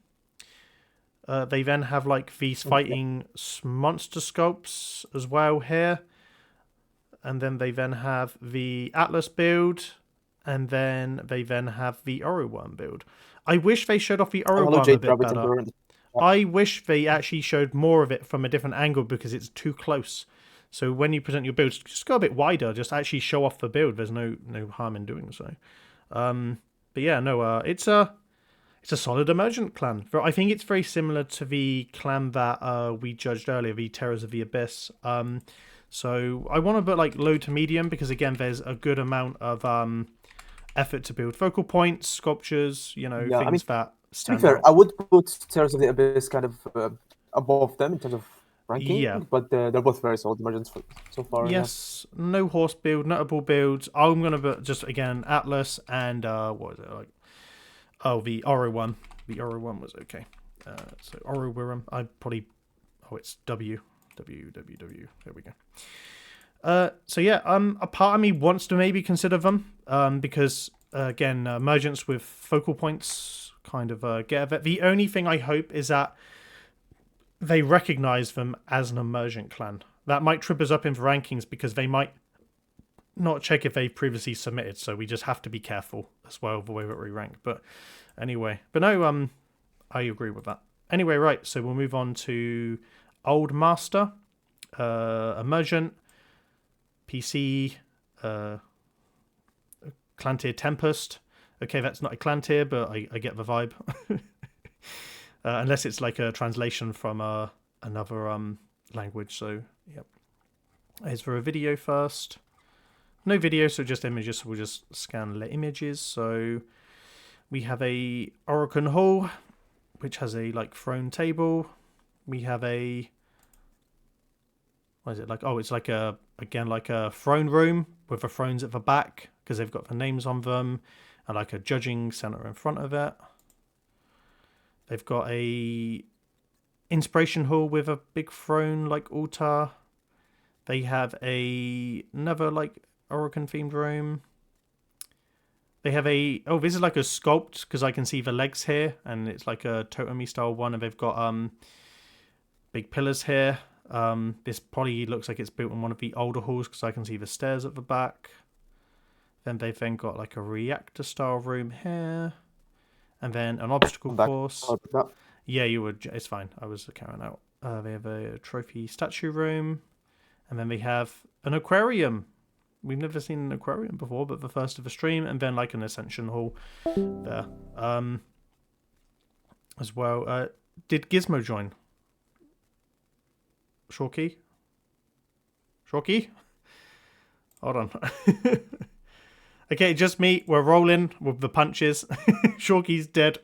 They then have like these fighting monster sculpts as well here. And then they then have the Atlas build. And then they then have the Oruworm build. I wish they showed off the Oruworm a bit better. I wish they actually showed more of it from a different angle because it's too close. So when you present your builds, just go a bit wider. Just actually show off the build. There's no harm in doing so. But yeah, no, it's a solid emergent clan. I think it's very similar to the clan that we judged earlier, the Terrors of the Abyss. So I want to put like low to medium because again, there's a good amount of effort to build focal points, sculptures, things that stand out. I would put Terrors of the Abyss kind of above them in terms of ranking, but they're both very solid emergents so far. Yes, no horse build, notable builds. I'm gonna put just again Atlas and what is it like? Oh, the Oro one. The Oro one was okay. So Oro Wirram. I probably. Oh, it's W. There we go. So yeah, a part of me wants to maybe consider them. Because again, emergence with focal points kind of get it. The only thing I hope is that they recognize them as an emergent clan. That might trip us up in rankings because they might not check if they've previously submitted, so we just have to be careful as well the way that we rank. But anyway, no, I agree with that. Anyway, right, so we'll move on to Old Master, Emergent, PC, Clan Tier Tempest. Okay, that's not a clan tier, but I get the vibe. Unless it's like a translation from another language, so yep. Is there a video first? No video, so just images, so we'll just scan the images. So we have a Orokin Hall, which has a like throne table. We have a what is it like? Oh, it's like a throne room with the thrones at the back because they've got the names on them, and like a judging center in front of it. They've got a inspiration hall with a big throne like altar. They have another like Orokin themed room. They have this is like a sculpt because I can see the legs here, and it's like a totem-y style one, and they've got big pillars here. This probably looks like it's built in one of the older halls because I can see the stairs at the back. Then they've got like a reactor style room here, and then an obstacle course. Yeah, you would. It's fine. I was counting out. They have a trophy statue room, and then they have an aquarium. We've never seen an aquarium before, but the first of the stream, and then like an ascension hall there as well. Did Gizmo join? Shorky? Hold on. Okay, just me. We're rolling with the punches. Shorky's dead.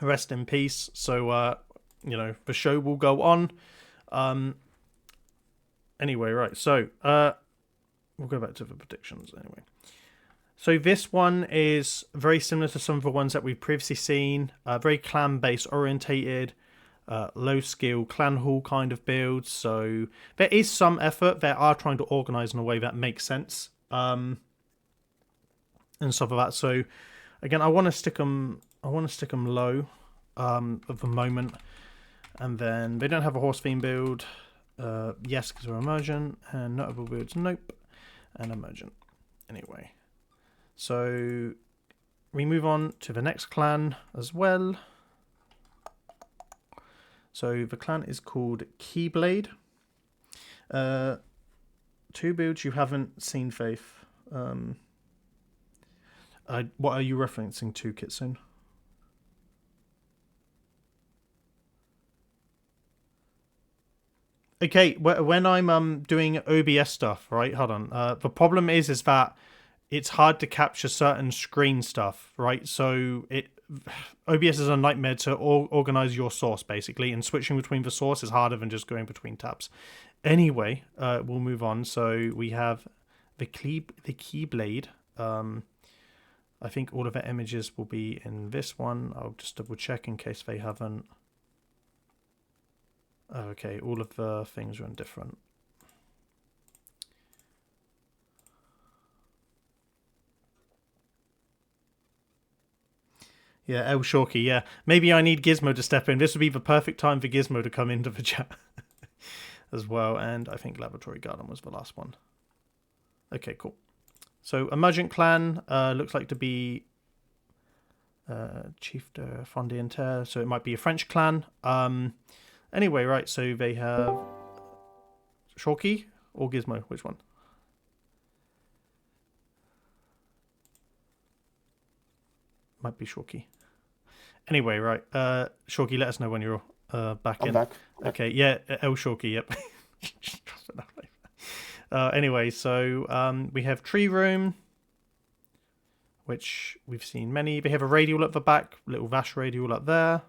Rest in peace. So, the show will go on. Anyway, right. So, we'll go back to the predictions anyway. So this one is very similar to some of the ones that we've previously seen. Very clan-based orientated. Low skill clan hall kind of builds, so there is some effort. They are trying to organize in a way that makes sense, and stuff like that. So again, I want to stick them low at the moment, and then they don't have a horse theme build. Yes, because they're emergent, and notable builds, nope, and emergent. Anyway, so we move on to the next clan as well. So the clan is called Keyblade. 2 builds you haven't seen, Faith. What are you referencing to, Kitsune? Okay, when I'm doing OBS stuff, right? Hold on. The problem is that it's hard to capture certain screen stuff, right? So OBS is a nightmare to organize your source, basically, and switching between the source is harder than just going between tabs. Anyway, we'll move on. So we have the Keyblade I think all of their images will be in this one. I'll just double check in case they haven't. Okay, all of the things are in different. Yeah, El Shorky, yeah. Maybe I need Gizmo to step in. This would be the perfect time for Gizmo to come into the chat as well. And I think Laboratory Garden was the last one. Okay, cool. So Emergent Clan looks like to be Chief de Fondienter. So it might be a French clan. Anyway, right, so they have Shorky or Gizmo? Which one? Might be Shorky. Anyway, right. Shorky, let us know when you're back in. I'm back. Okay, yeah, El Shorky, yep. Anyway, so we have Tree Room, which we've seen many. They have a radial at the back, little Vash radial up there.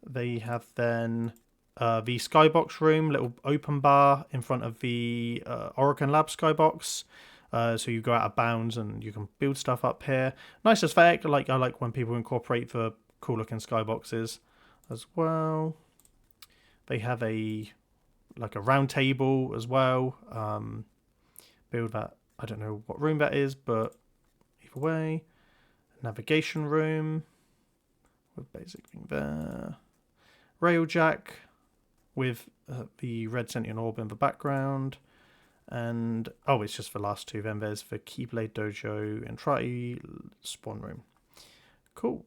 They have then the Skybox Room, little open bar in front of the Orokin Lab Skybox. So you go out of bounds and you can build stuff up here. Nice aesthetic. I like when people incorporate the cool looking skyboxes as well. They have a round table as well. Build that. I don't know what room that is, but either way, navigation room with basic thing there. Railjack with the red sentient orb in the background. And it's just the last two. Then there's the Keyblade Dojo and Tri Spawn Room. Cool.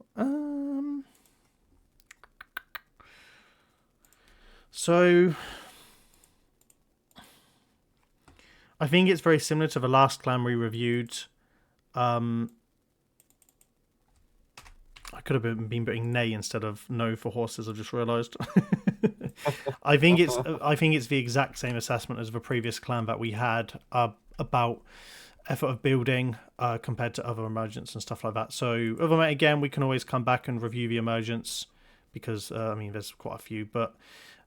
So I think it's very similar to the last clan we reviewed. I could have been putting nay instead of no for horses. I've just realised. I think it's the exact same assessment as the previous clan that we had about effort of building compared to other emergents and stuff like that. So again, we can always come back and review the emergents because there's quite a few. But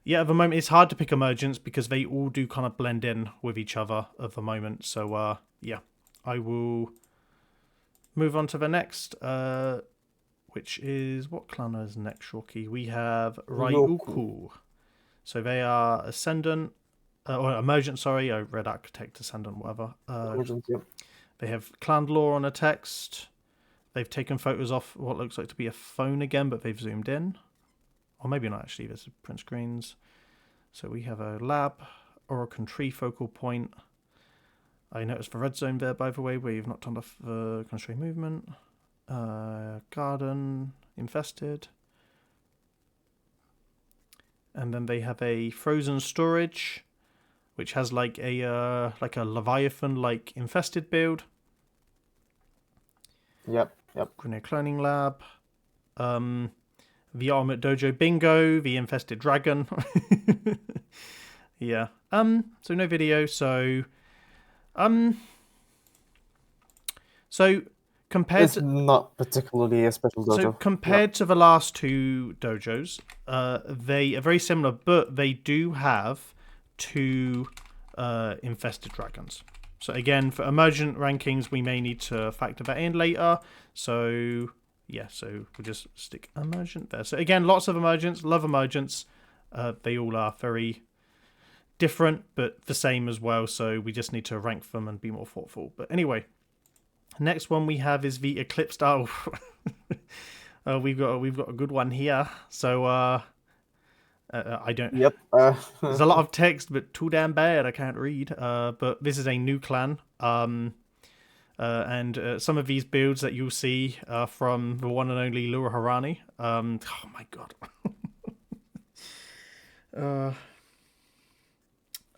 yeah, at the moment it's hard to pick emergents because they all do kind of blend in with each other at the moment. So yeah, I will move on to the next. Which is, what clan is next, Shorky? We have Ryuku. So they are Ascendant, or Emergent, sorry, Red Architect, Ascendant, whatever. Emergent, yeah. They have clan lore on a text. They've taken photos off what looks like to be a phone again, but they've zoomed in. Or maybe not actually, there's print screens. So we have a lab, Orokin Tree focal point. I noticed the red zone there, by the way, where you've not turned off the constrained movement. Garden infested, and then they have a frozen storage, which has like a Leviathan infested build. Yep. Grenade cloning lab, the Armored Dojo bingo, the infested dragon. Yeah. So no video. So It's not particularly a special dojo. So compared to the last two dojos, they are very similar, but they do have two infested dragons. So again, for emergent rankings, we may need to factor that in later. So yeah, so we'll just stick emergent there. So again, lots of emergents, love emergents. They all are very different, but the same as well. So we just need to rank them and be more thoughtful. But anyway. Next one we have is the Eclipsed. We've got a good one here. So I don't. Yep. There's a lot of text, but too damn bad I can't read. But this is a new clan. And some of these builds that you'll see are from the one and only Lura Harani. Oh my god.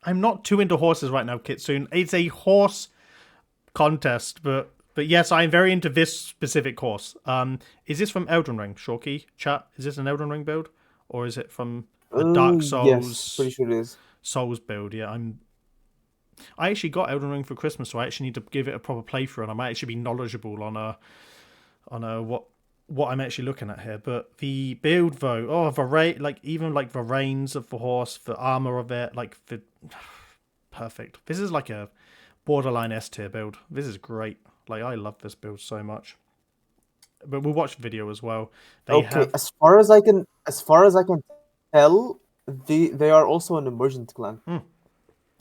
I'm not too into horses right now, Kitsune. It's a horse contest, but yes, I'm very into this specific horse. Is this from Elden Ring, Shorky? Chat, is this an Elden Ring build? Or is it from a Dark Souls? Yes, pretty sure it is. Souls build, yeah. I actually got Elden Ring for Christmas, so I actually need to give it a proper playthrough, and I might actually be knowledgeable on what I'm actually looking at here. But the build though, the reins of the horse, the armor of it, perfect. This is like a borderline S tier build. This is great. Like, I love this build so much. But we'll watch the video as well. As far as I can tell, they are also an emergent clan.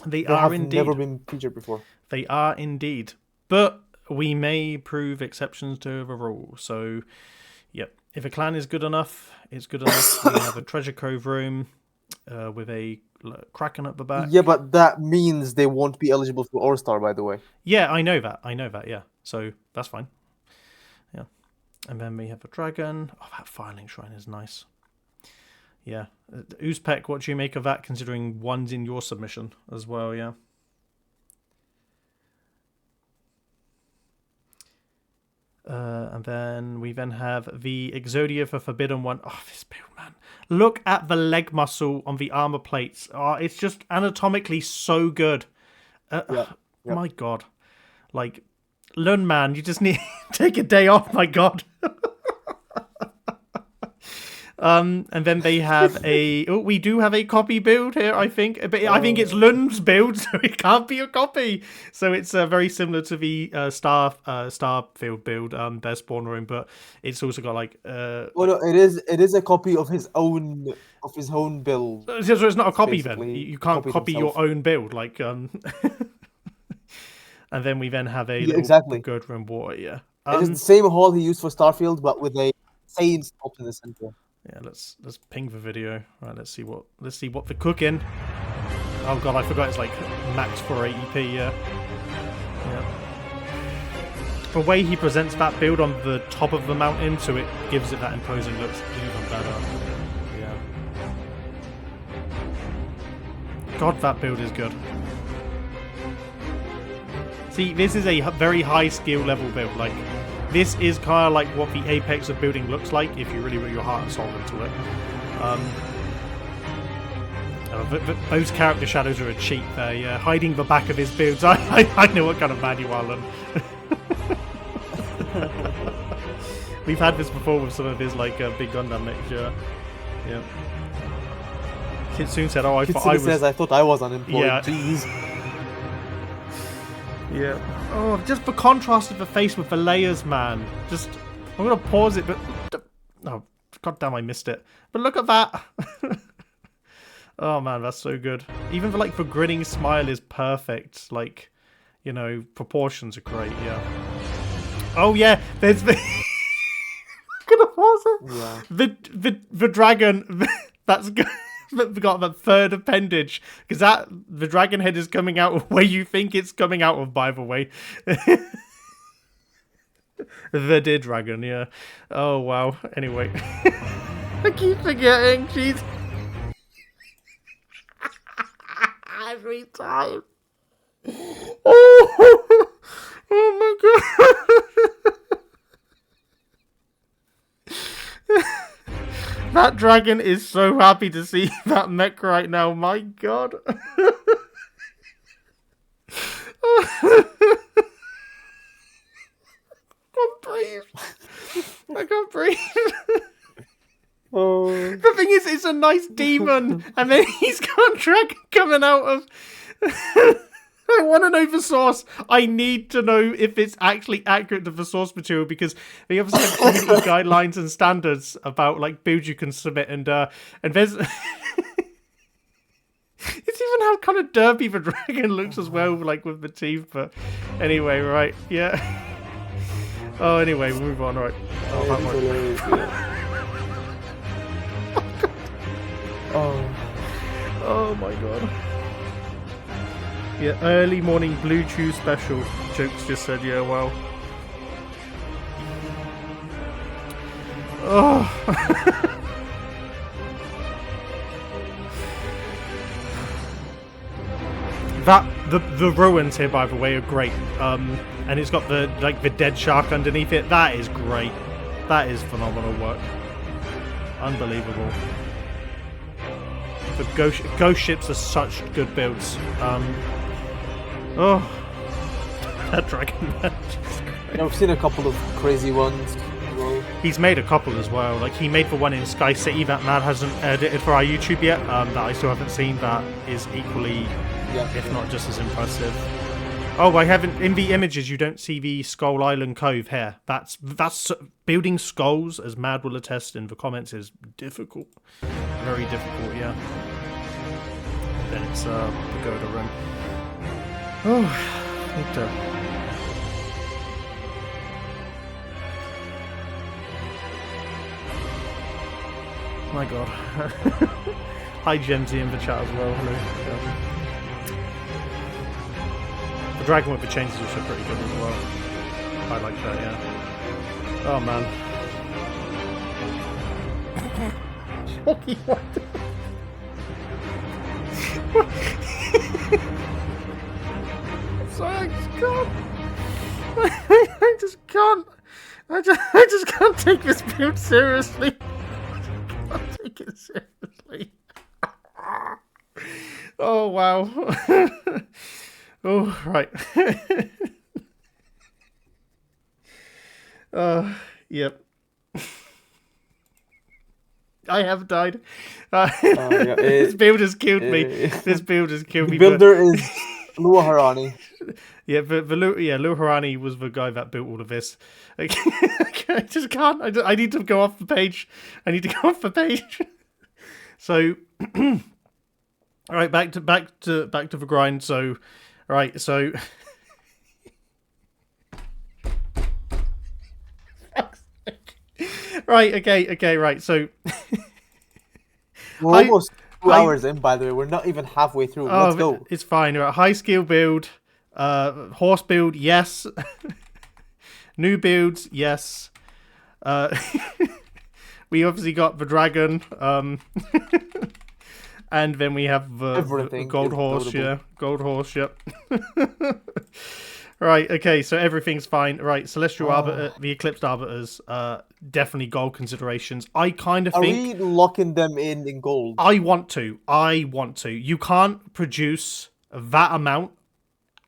They have indeed. Never been featured before. They are indeed. But we may prove exceptions to the rule. So, yep. If a clan is good enough, it's good enough. We have a treasure cove room with a kraken at the back. Yeah, but that means they won't be eligible for All-Star, by the way. Yeah, I know that, yeah. So, that's fine. Yeah. And then we have a dragon. Oh, that Firelink Shrine is nice. Yeah. Uzpek, what do you make of that, considering one's in your submission as well, yeah? And then we have the Exodia for Forbidden One. Oh, this build, man. Look at the leg muscle on the armor plates. Oh, it's just anatomically so good. My God. Like, Lun, man, you just need to take a day off, my God. And then they have we do have a copy build here, I think. But I think it's Lun's build, so it can't be a copy. So it's very similar to the Starfield build, their spawn room, but it's also got like no, it is a copy of his own build. So it's not a copy then. You can't copy your own build, like and then we have a good room water, yeah. It is the same hall he used for Starfield, but with a sane stop in the center. Yeah, let's ping the video. Right, let's see what they're cooking. Oh God, I forgot it's like max 480p. Yeah. The way he presents that build on the top of the mountain, so it gives it that imposing looks even better. Yeah. God, that build is good. See, this is a very high skill level build. Like, this is kind of like what the apex of building looks like if you really put your heart and soul into it. Those character shadows are a cheat there, yeah. Hiding the back of his builds. I know what kind of man you are, Lun. We've had this before with some of his like big Gundam mixture. Yeah. Kitsune said, "Oh, I thought I was unemployed." Yeah. Jeez. Yeah. Oh, just the contrast of the face with the layers, man. Just, I'm gonna pause it, but oh, goddamn, I missed it. But look at that. Oh man, that's so good. Even the the grinning smile is perfect. Like, you know, proportions are great. Yeah. Oh yeah, there's the. Gonna pause it. Yeah. The dragon. That's good. We got the third appendage, because the dragon head is coming out of where you think it's coming out of, by the way. The Dihh dragon, yeah. Oh wow. Anyway. I keep forgetting, jeez. Every time. Oh my God. That dragon is so happy to see that mech right now. My God. I can't breathe. Oh. The thing is, it's a nice demon, and then he's got a dragon coming out of... I want to know the source. I need to know if it's actually accurate to the source material, because they obviously have community guidelines and standards about like builds you can submit, and there's it's even how kind of derpy the dragon looks as well, like with the teeth. But anyway, right, yeah. Oh, anyway, we'll move on. Right. Oh, that one. Oh my God. Yeah, early morning Blue Chew special. Jokes just said, yeah, well. Oh. The ruins here, by the way, are great. And it's got the dead shark underneath it. That is great. That is phenomenal work. Unbelievable. The ghost ships are such good builds. Oh, that dragon man. I've seen a couple of crazy ones. Well. He's made a couple as well. Like, he made the one in Sky City that Mad hasn't edited for our YouTube yet. That I still haven't seen. That is equally, if not just as impressive. Oh, I haven't. In the images, you don't see the Skull Island Cove here. That's building skulls, as Mad will attest in the comments, is difficult. Very difficult, yeah. Then it's the pagoda room. Oh, need to. My God. Hi, Gemsy in the chat as well. Hello. The dragon with the chains is also pretty good as well. I like that, yeah. Oh man. What? Sorry, I just can't. I just can't. I just can't take this build seriously. I can't take it seriously. Oh wow. Oh right. Yep. I have died. This build has killed me. This build has killed me. The builder is Lua Harani. Yeah, but Lou Harani was the guy that built all of this. I just can't. I need to go off the page. I need to go off the page. So, all right, back to the grind. So, all right, so. Right. Okay. Right. So. We're almost 2 hours in, by the way. We're not even halfway through. Let's go. It's fine. Right. High skill build. Horse build, yes. New builds, yes. We obviously got the dragon. And then we have the gold horse, notable. Yeah. Gold horse, yep. Right, okay, so everything's fine. Right, Celestial Arbiter, the Eclipsed Arbiters, definitely gold considerations. I kind of think... Are we locking them in gold? I want to. You can't produce that amount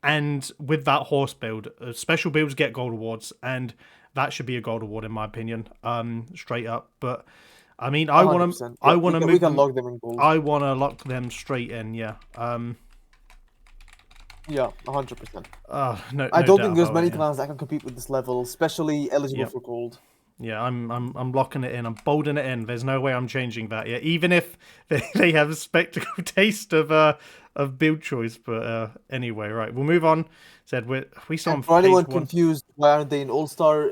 and with that horse build. Special builds get gold awards, and that should be a gold award in my opinion. Straight up. But I mean, I want to. I want to move. We can lock them in gold. I want to lock them straight in. Yeah. Yeah, 100%. No, I don't think there's many clans that can compete with this level, especially eligible for gold. Yeah, I'm locking it in. I'm bolding it in. There's no way I'm changing that. Yeah, even if they have a spectacle taste of build choice. But anyway, right, we'll move on. Said we saw on for anyone page 1. Confused, why aren't they in All Star?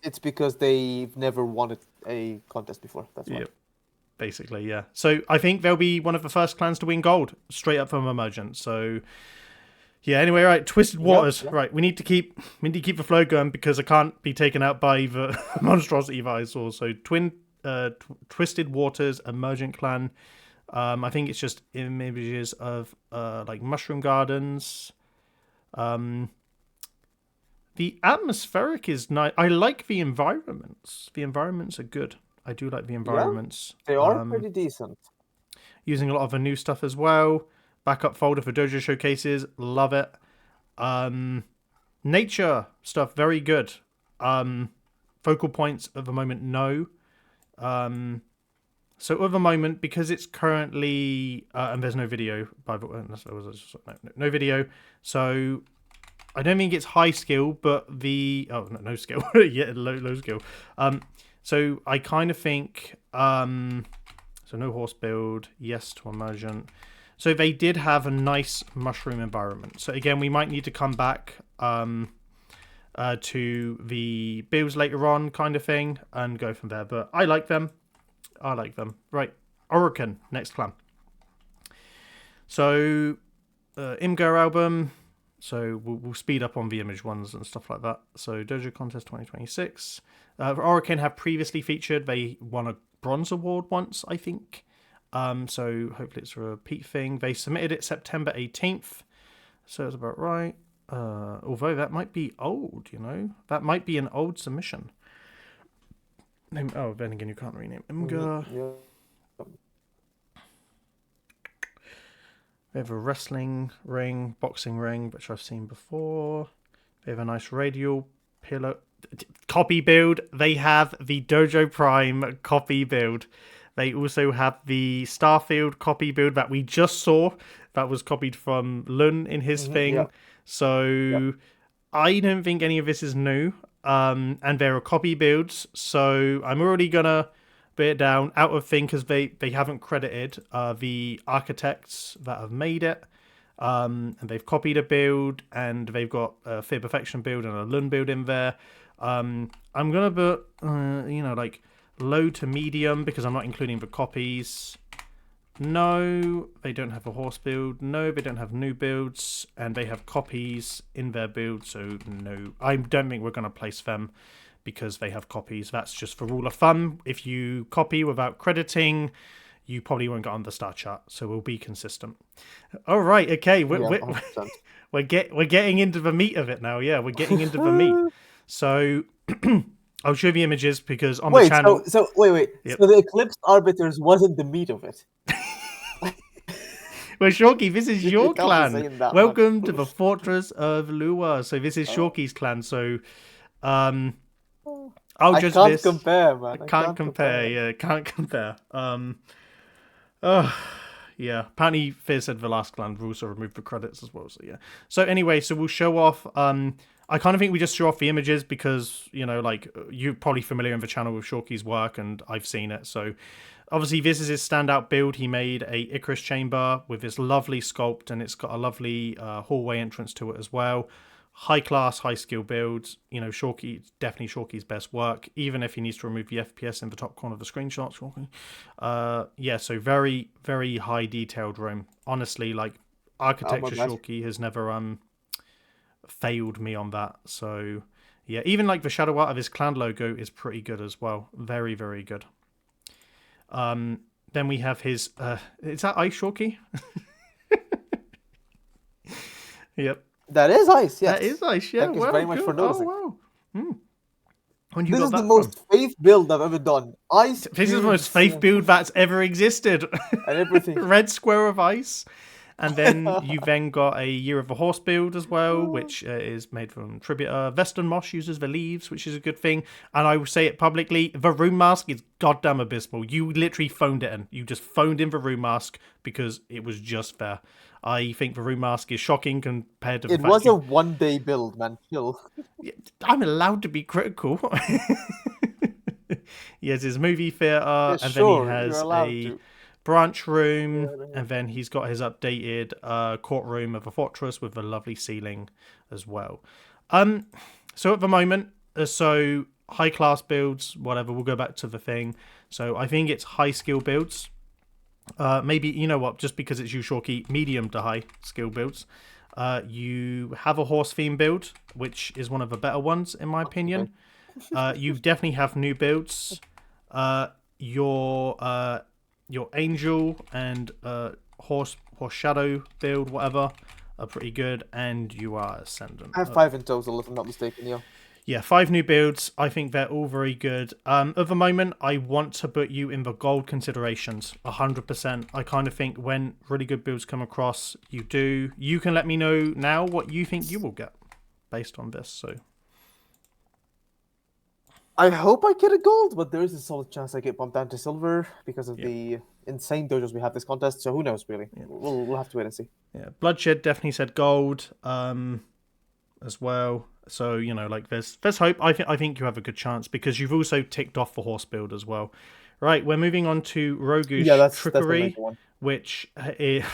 It's because they've never won a contest before. That's why. Yep. Basically, yeah. So I think they'll be one of the first clans to win gold straight up from Emergent. So. Yeah, anyway, right, Twisted Waters. Yep. Right, we need to keep the flow going because I can't be taken out by the monstrosity that I saw. So Twisted Waters, Emergent Clan. I think it's just images of like mushroom gardens. The atmospheric is nice. I like the environments. The environments are good. I do like the environments. Yeah, they are pretty decent. Using a lot of the new stuff as well. Backup folder for Dojo showcases, love it. Nature stuff, very good. Focal points at the moment, no. So at the moment, because it's currently and there's no video, by the way, no video. So I don't think it's high skill, but no skill, yeah, low skill. So I kind of think so no horse build, yes to Emergent. So they did have a nice mushroom environment. So again, we might need to come back to the builds later on kind of thing and go from there. But I like them. Right. Orokin, next clan. So Imgur album. So we'll speed up on the image ones and stuff like that. So Dojo Contest 2026. Orokin have previously featured. They won a bronze award once, I think. So hopefully it's a repeat thing. They submitted it September 18th. So it's about right. Although that might be old, That might be an old submission. Then again, you can't rename Imgur. Yeah. They have a wrestling ring, boxing ring, which I've seen before. They have a nice radial pillow. Copy build. They have the Dojo Prime copy build. They also have the Starfield copy build that we just saw. That was copied from Lun in his thing. Yeah. So I don't think any of this is new. And there are copy builds, so I'm already gonna put it down out of thing because they haven't credited the architects that have made it. And they've copied a build, and they've got a Fear Perfection build and a Lund build in there. I'm gonna put like low to medium because I'm not including the copies. No, they don't have a horse build. No, they don't have new builds, and they have copies in their build. So no, I don't think we're gonna place them because they have copies. That's just for rule of thumb. If you copy without crediting, you probably won't get on the star chart. So we'll be consistent. All right, okay, we're 100%. we're getting into the meat of it now. Yeah, we're getting into the meat. So I'll show you the images because on the channel. Wait. Yep. So the Eclipsed Arbiters wasn't the meat of it. Well, Shorky, this is your can't be clan. saying that Welcome much. to the Fortress of Lua. So this is Shorky's clan. So I'll I judge can't this. compare, man. I can't compare. Yeah, can't compare. Yeah. Apparently, Fear said the last clan will also remove the credits as well. So yeah. So anyway, so we'll show off. I kind of think we just show off the images because like you're probably familiar in the channel with Shorky's work, and I've seen it. So obviously, this is his standout build. He made a Icarus chamber with this lovely sculpt, and it's got a lovely hallway entrance to it as well. High class, high skill build. Shorky, definitely Shorky's best work, even if he needs to remove the FPS in the top corner of the screenshot. Shorky. Yeah, so very, very high detailed room. Honestly, like architecture, Shorky has never failed me on that. So yeah, even like the shadow art of his clan logo is pretty good as well. Very, very good. Then we have his is that ice, Shorky? Yep. That is ice, yes. That is ice, yeah. Thank you very much for noticing. Oh, wow. This is the most faith build I've ever done. Ice. This is the most faith build that's ever existed. And everything. Red square of ice. And then you then got a Year of the Horse build as well, which is made from Tributor. Veston Mosh uses the leaves, which is a good thing. And I will say it publicly, the Rune Mask is goddamn abysmal. You literally phoned it in. You just phoned in the Rune Mask because it was just there. I think the Rune Mask is shocking compared to the It was a one-day build, man. Chill. I'm allowed to be critical. He has his movie theater, and then he has a branch room, and then he's got his updated courtroom of a fortress with a lovely ceiling as well. So at the moment, so high class builds, whatever. We'll go back to the thing. So I think it's high skill builds. Maybe, you know what, just because it's you, Shorky, medium to high skill builds. You have a horse theme build, which is one of the better ones, in my opinion. You definitely have new builds. Your angel and horse shadow build, whatever, are pretty good, and you are ascendant. I have 5 in total, if I'm not mistaken, yeah. Yeah, 5 new builds. I think they're all very good. At the moment, I want to put you in the gold considerations, 100%. I kind of think when really good builds come across, you do. You can let me know now what you think you will get based on this. So I hope I get a gold, but there is a solid chance I get bumped down to silver because of the insane dojos we have this contest. So who knows, really? Yeah. We'll have to wait and see. Yeah, Bloodshed definitely said gold as well. So, like there's hope. I think you have a good chance because you've also ticked off the horse build as well. Right, we're moving on to Roguish Trickery, which is,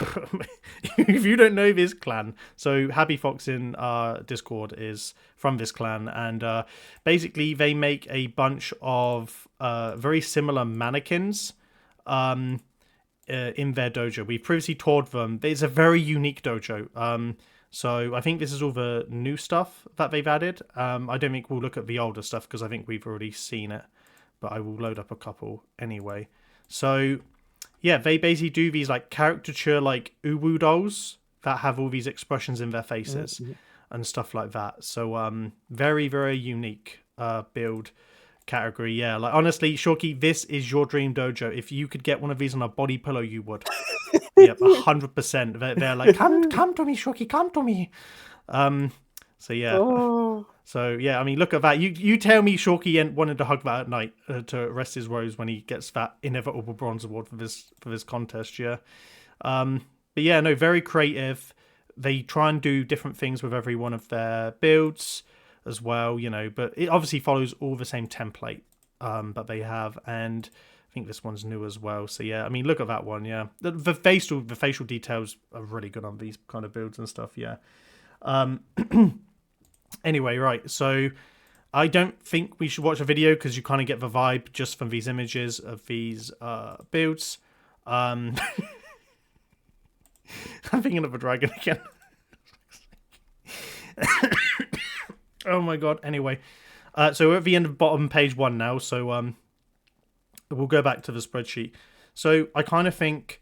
if you don't know this clan, so Happy Fox in our Discord is from this clan, and basically they make a bunch of very similar mannequins in their dojo. We've previously toured them. It's a very unique dojo. So I think this is all the new stuff that they've added. I don't think we'll look at the older stuff because I think we've already seen it. But I will load up a couple anyway. So yeah, they basically do these like caricature like uwu dolls that have all these expressions in their faces and stuff like that. So very, very unique build category. Yeah, like honestly, Shorky, this is your dream dojo. If you could get one of these on a body pillow, you would. Yep, 100%. They're like, come to me, Shorky, come to me. So yeah. Oh. So yeah, I mean, look at that. You tell me Shorky wanted to hug that at night to rest his woes when he gets that inevitable bronze award for this contest. Yeah. But yeah, no, very creative, they try and do different things with every one of their builds as well, but it obviously follows all the same template that they have, and I think this one's new as well. So yeah, I mean, look at that one. Yeah, the facial details are really good on these kind of builds and stuff. Yeah. Anyway, right. So I don't think we should watch a video because you kind of get the vibe just from these images of these builds. I'm thinking of a dragon again. Oh my god. Anyway, so we're at the end of bottom page 1 now. So we'll go back to the spreadsheet. So I kind of think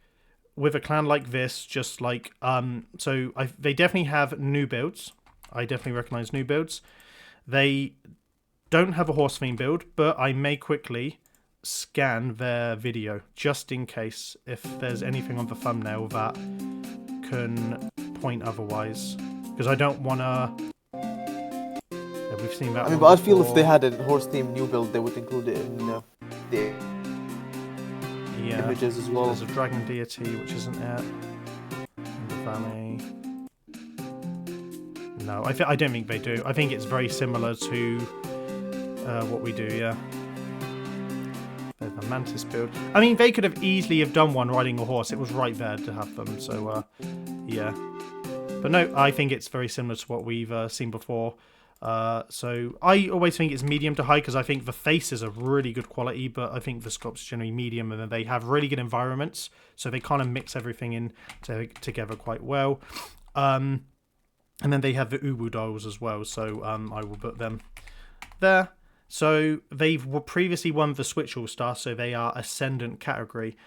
with a clan like this, just like they definitely have new builds. I definitely recognize new builds. They don't have a horse theme build, but I may quickly scan their video just in case if there's anything on the thumbnail that can point otherwise, because I don't want to. Yeah, we've seen that. I mean, but I feel if they had a horse theme new build, they would include it in the images as well. There's a dragon deity, which isn't it. In the valley. No, I don't think they do. I think it's very similar to what we do, yeah. There's the mantis build. I mean, they could have easily have done one riding a horse. It was right there to have them, so yeah. But no, I think it's very similar to what we've seen before. So I always think it's medium to high because I think the faces are really good quality, but I think the sculpts generally medium, and then they have really good environments, so they kind of mix everything in together quite well. And then they have the Ubu dolls as well, so I will put them there. So they were previously won the Switch All-Star, so they are Ascendant category.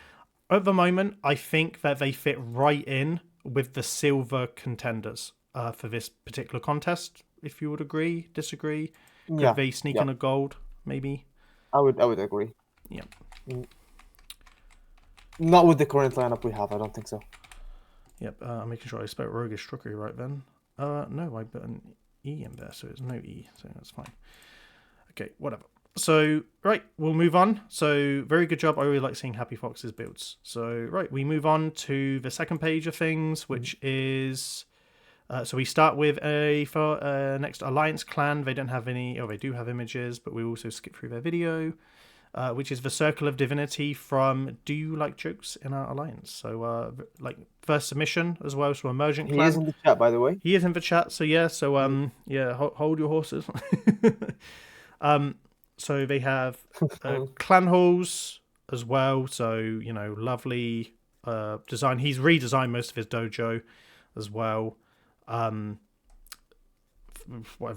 At the moment, I think that they fit right in with the silver contenders for this particular contest, if you would agree, disagree. Yeah. Could they sneak in a gold, maybe? I would agree. Yeah. Not with the current lineup we have, I don't think so. Yep, I'm making sure I spelled Roguish Trickery right then. No, I put an E in there, so it's no E, so that's fine. Okay, whatever. So, right, we'll move on. So, very good job. I really like seeing Happy Fox's builds. So, right, we move on to the second page of things, which is... so we start with next Alliance Clan. They don't have any... Oh, they do have images, but we also skip through their video, which is the Circle of Divinity from Do You Like Jokes in Our Alliance? So, first submission as well, so Emergent Clan. He is in the chat, by the way. He is in the chat, so yeah. So, hold your horses. So they have clan halls as well. So, lovely design. He's redesigned most of his dojo as well. Whatever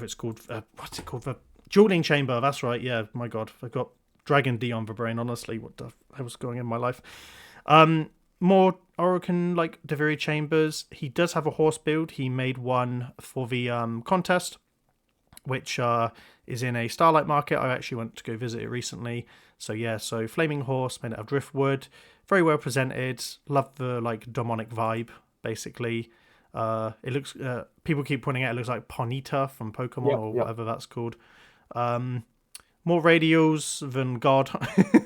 it's called. What's it called? The dueling chamber. That's right. Yeah. My God, I got Dragon D on the brain. Honestly, what the hell was going in my life? More Orokin like Deviri chambers. He does have a horse build. He made one for the contest, which is in a Starlight Market. I actually went to go visit it recently. So yeah, so Flaming Horse made out of driftwood. Very well presented. Love the demonic vibe, basically. It looks people keep pointing out it looks like Ponyta from Pokemon whatever that's called. More radials than God.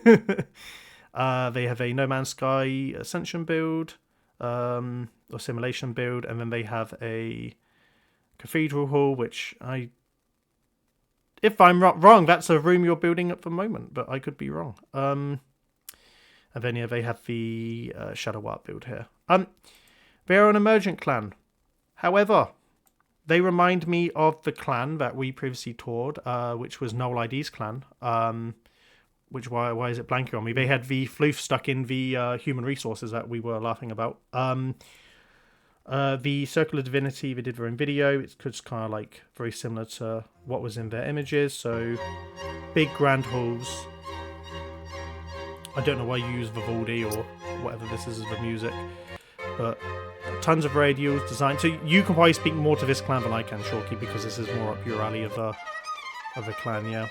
They have a No Man's Sky Ascension build, or Simulation build, and then they have a Cathedral Hall, which if I'm wrong, that's a room you're building at the moment, but I could be wrong. And then they have the Shadow Art build here. They are an emergent clan. However, they remind me of the clan that we previously toured, which was Null ID's clan. Which why is it blanking on me? They had the floof stuck in the human resources that we were laughing about. The Circle of Divinity, they did their own video. It's just kind of very similar to what was in their images. So big grand halls. I don't know why you use Vivaldi or whatever this is as the music, but tons of radials designed. So you can probably speak more to this clan than I can, Shorky, because this is more up your alley of a clan, yeah.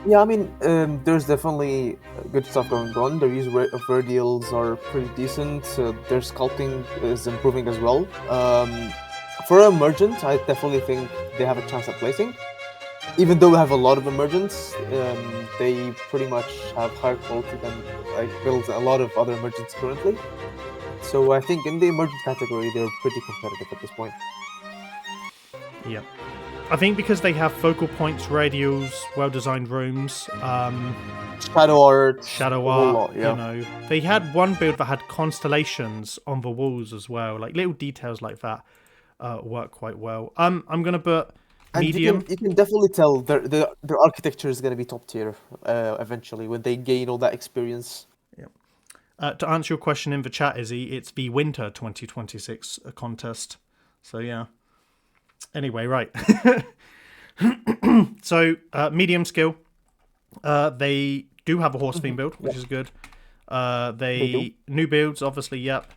Yeah, I mean, there's definitely good stuff going on. Their use of radials are pretty decent. Their sculpting is improving as well. For Emergent, I definitely think they have a chance at placing. Even though we have a lot of Emergents, they pretty much have higher quality than builds a lot of other Emergents currently. So I think in the emergent category, they're pretty competitive at this point. Yeah. I think because they have focal points, radials, well-designed rooms, Shadow art, shadow a whole art, lot, yeah. you know. They had one build that had constellations on the walls as well. Like little details like that work quite well. I'm gonna put And medium. you can definitely tell their architecture is going to be top tier eventually when they gain all that experience. To answer your question in the chat, Izzy, it's the Winter 2026 contest. So yeah. Anyway, right. So medium skill. They do have a horse theme build, which is good. They new builds, obviously. Yep.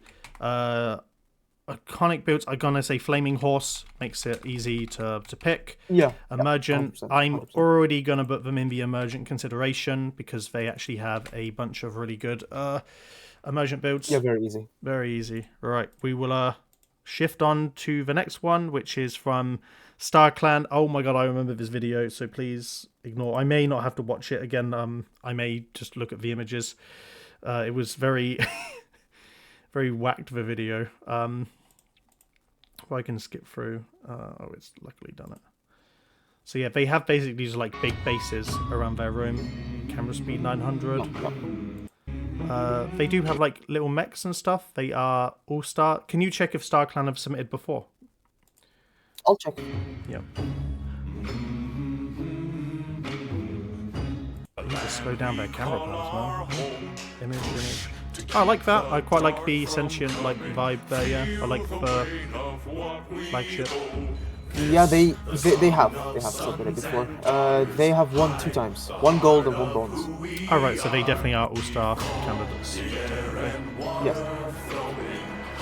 Iconic builds. I'm gonna say flaming horse makes it easy to pick. Yeah. Emergent. 100%, I'm 100%. already gonna put them in the emergent consideration because they actually have a bunch of really good emergent builds. Yeah, very easy. Very easy. Right. We will shift on to the next one, which is from Star Clan. Oh my god, I remember this video, so please ignore. I may not have to watch it again. I may just look at the images. It was very very whacked, the video. If I can skip through. Oh, it's luckily done it. So yeah, they have basically these like big bases around their room. Camera speed 900. They do have like little mechs and stuff. They are all star. Can you check if Star Clan have submitted before? I'll check. Yep. Just slow down their camera plans, man. Image. I like that. I quite like the sentient like vibe there. Yeah, I like the flagship. Yeah, they have submitted before. They have won 2 times, 1 gold and 1 bronze. All right, so they definitely are all-star candidates. Yes.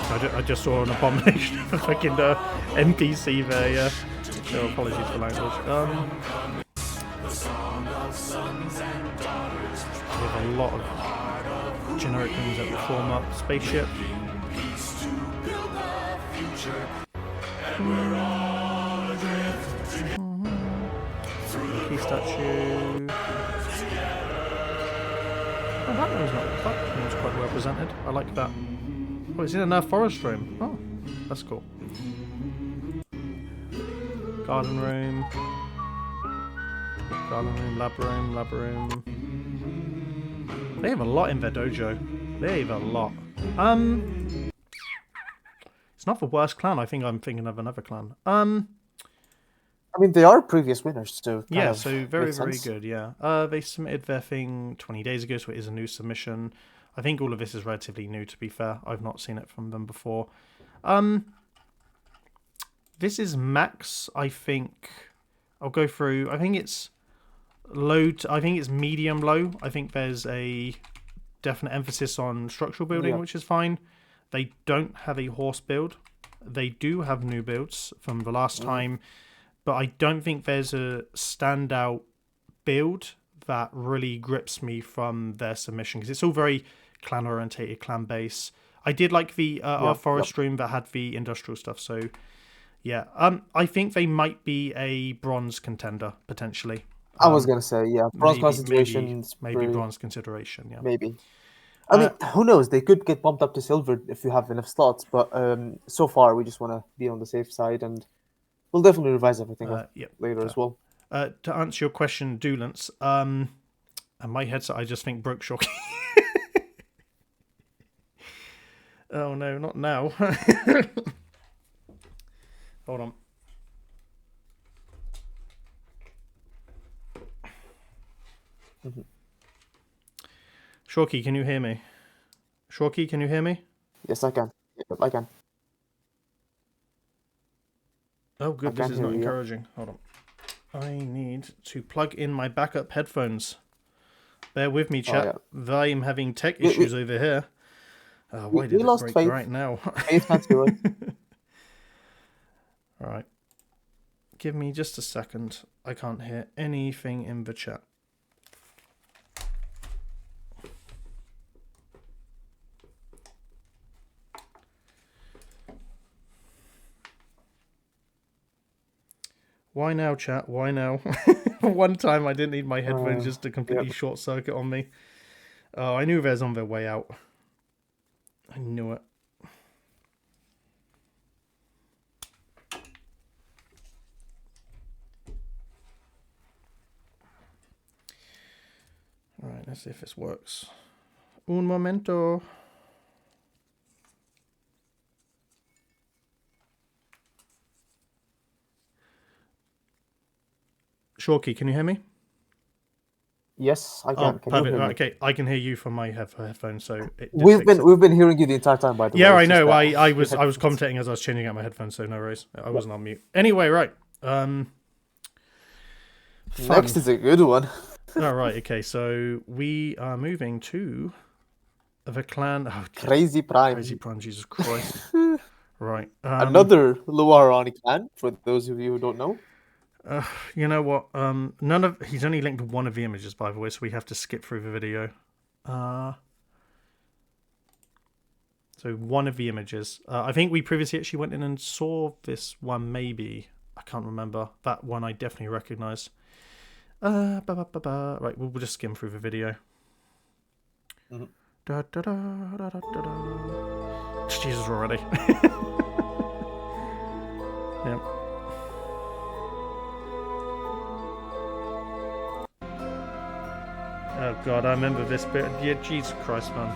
I just saw an abomination of a fucking NPC there. Yeah. So apologies for language. We have a lot of generic things that will form up. Spaceship. Key statue. Oh, that one was quite well presented. I like that. Oh, it's in a forest room. Oh, that's cool. Garden room. Lab room. They have a lot in their dojo. They have a lot. It's not the worst clan. I think I'm thinking of another clan. I mean, they are previous winners, so yeah, so very good. Yeah, they submitted their thing 20 days ago, so it is a new submission. I think all of this is relatively new. To be fair, I've not seen it from them before. This is max. I think I'll go through. I think it's low. I think it's medium low. I think there's a definite emphasis on structural building, which is fine. They don't have a horse build. They do have new builds from the last time. But I don't think there's a standout build that really grips me from their submission because it's all very clan orientated, clan base. I did like the our forest room that had the industrial stuff. So yeah, I think they might be a bronze contender potentially. I was gonna say bronze consideration, maybe bronze consideration. Yeah, maybe. I mean, who knows? They could get bumped up to silver if you have enough slots. But so far, we just want to be on the safe side and. We'll definitely revise everything later as well. To answer your question, Doolance, and my headset, I just think broke Shocky. Oh no, not now. Hold on. Shocky, can you hear me? Shocky, can you hear me? Yes, I can. Yep, I can. Oh, good. This is not encouraging. Hold on. I need to plug in my backup headphones. Bear with me, chat. I am having tech issues over here. Why did it break right now? All right. Give me just a second. I can't hear anything in the chat. Why now, chat? Why now? One time I didn't need my headphones just to completely short circuit on me. Oh, I knew they was on their way out. I knew it. Right, let's see if this works. Un momento. Shorky, can you hear me? Yes, I can. Can you perfect. hear me? Okay, I can hear you from my headphones, so it did We've fix been it. we've been hearing you the entire time, by the way. Yeah, I It's just know. that I was commentating as I was changing out my headphones, so no worries. I wasn't on mute. Anyway, right. Fun. Next is a good one. All right. Okay, so we are moving to the clan. Oh, Crazy Prime. Crazy Prime. Jesus Christ. Right. Another Luarani clan, for those of you who don't know. You know what? He's only linked one of the images, by the way, so we have to skip through the video. So one of the images. I think we previously actually went in and saw this one, maybe. I can't remember. That one I definitely recognise. Right, we'll just skim through the video. Jesus, already. Yep. Oh god, I remember this bit. Yeah, Jesus Christ, man.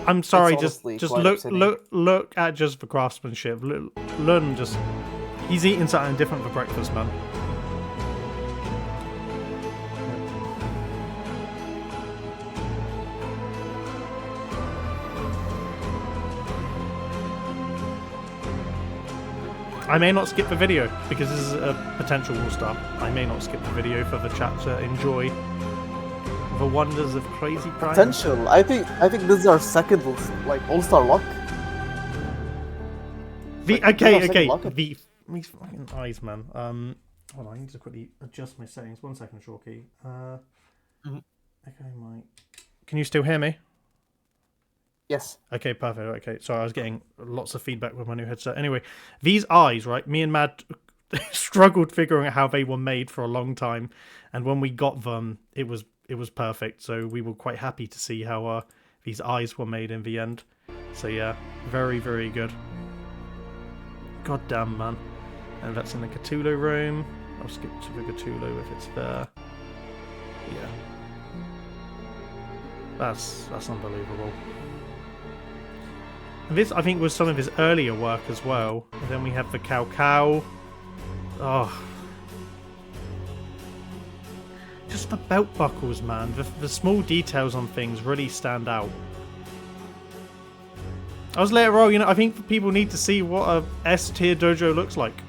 I'm sorry, just look at just the craftsmanship. Learn just. He's eating something different for breakfast, man. I may not skip the video because this is a potential all-star. I may not skip the video for the chat to enjoy the wonders of Crazy Prime. Potential. I think this is our second like all-star luck. These fucking eyes, man. Hold on, I need to quickly adjust my settings. 1 second, Shorky. Okay, Mike. Can you still hear me? Yes. Okay, perfect. Okay, sorry, I was getting lots of feedback with my new headset. Anyway, these eyes, right? Me and Mad struggled figuring out how they were made for a long time, and when we got them, it was perfect. So we were quite happy to see how these eyes were made in the end. So yeah, very, very good. God damn, man. And that's in the Cthulhu room. I'll skip to the Cthulhu if it's there. Yeah. That's unbelievable. And this, I think, was some of his earlier work as well. And then we have the Cow. Oh. Just the belt buckles, man. The small details on things really stand out. I was later on, I think people need to see what a S-tier dojo looks like.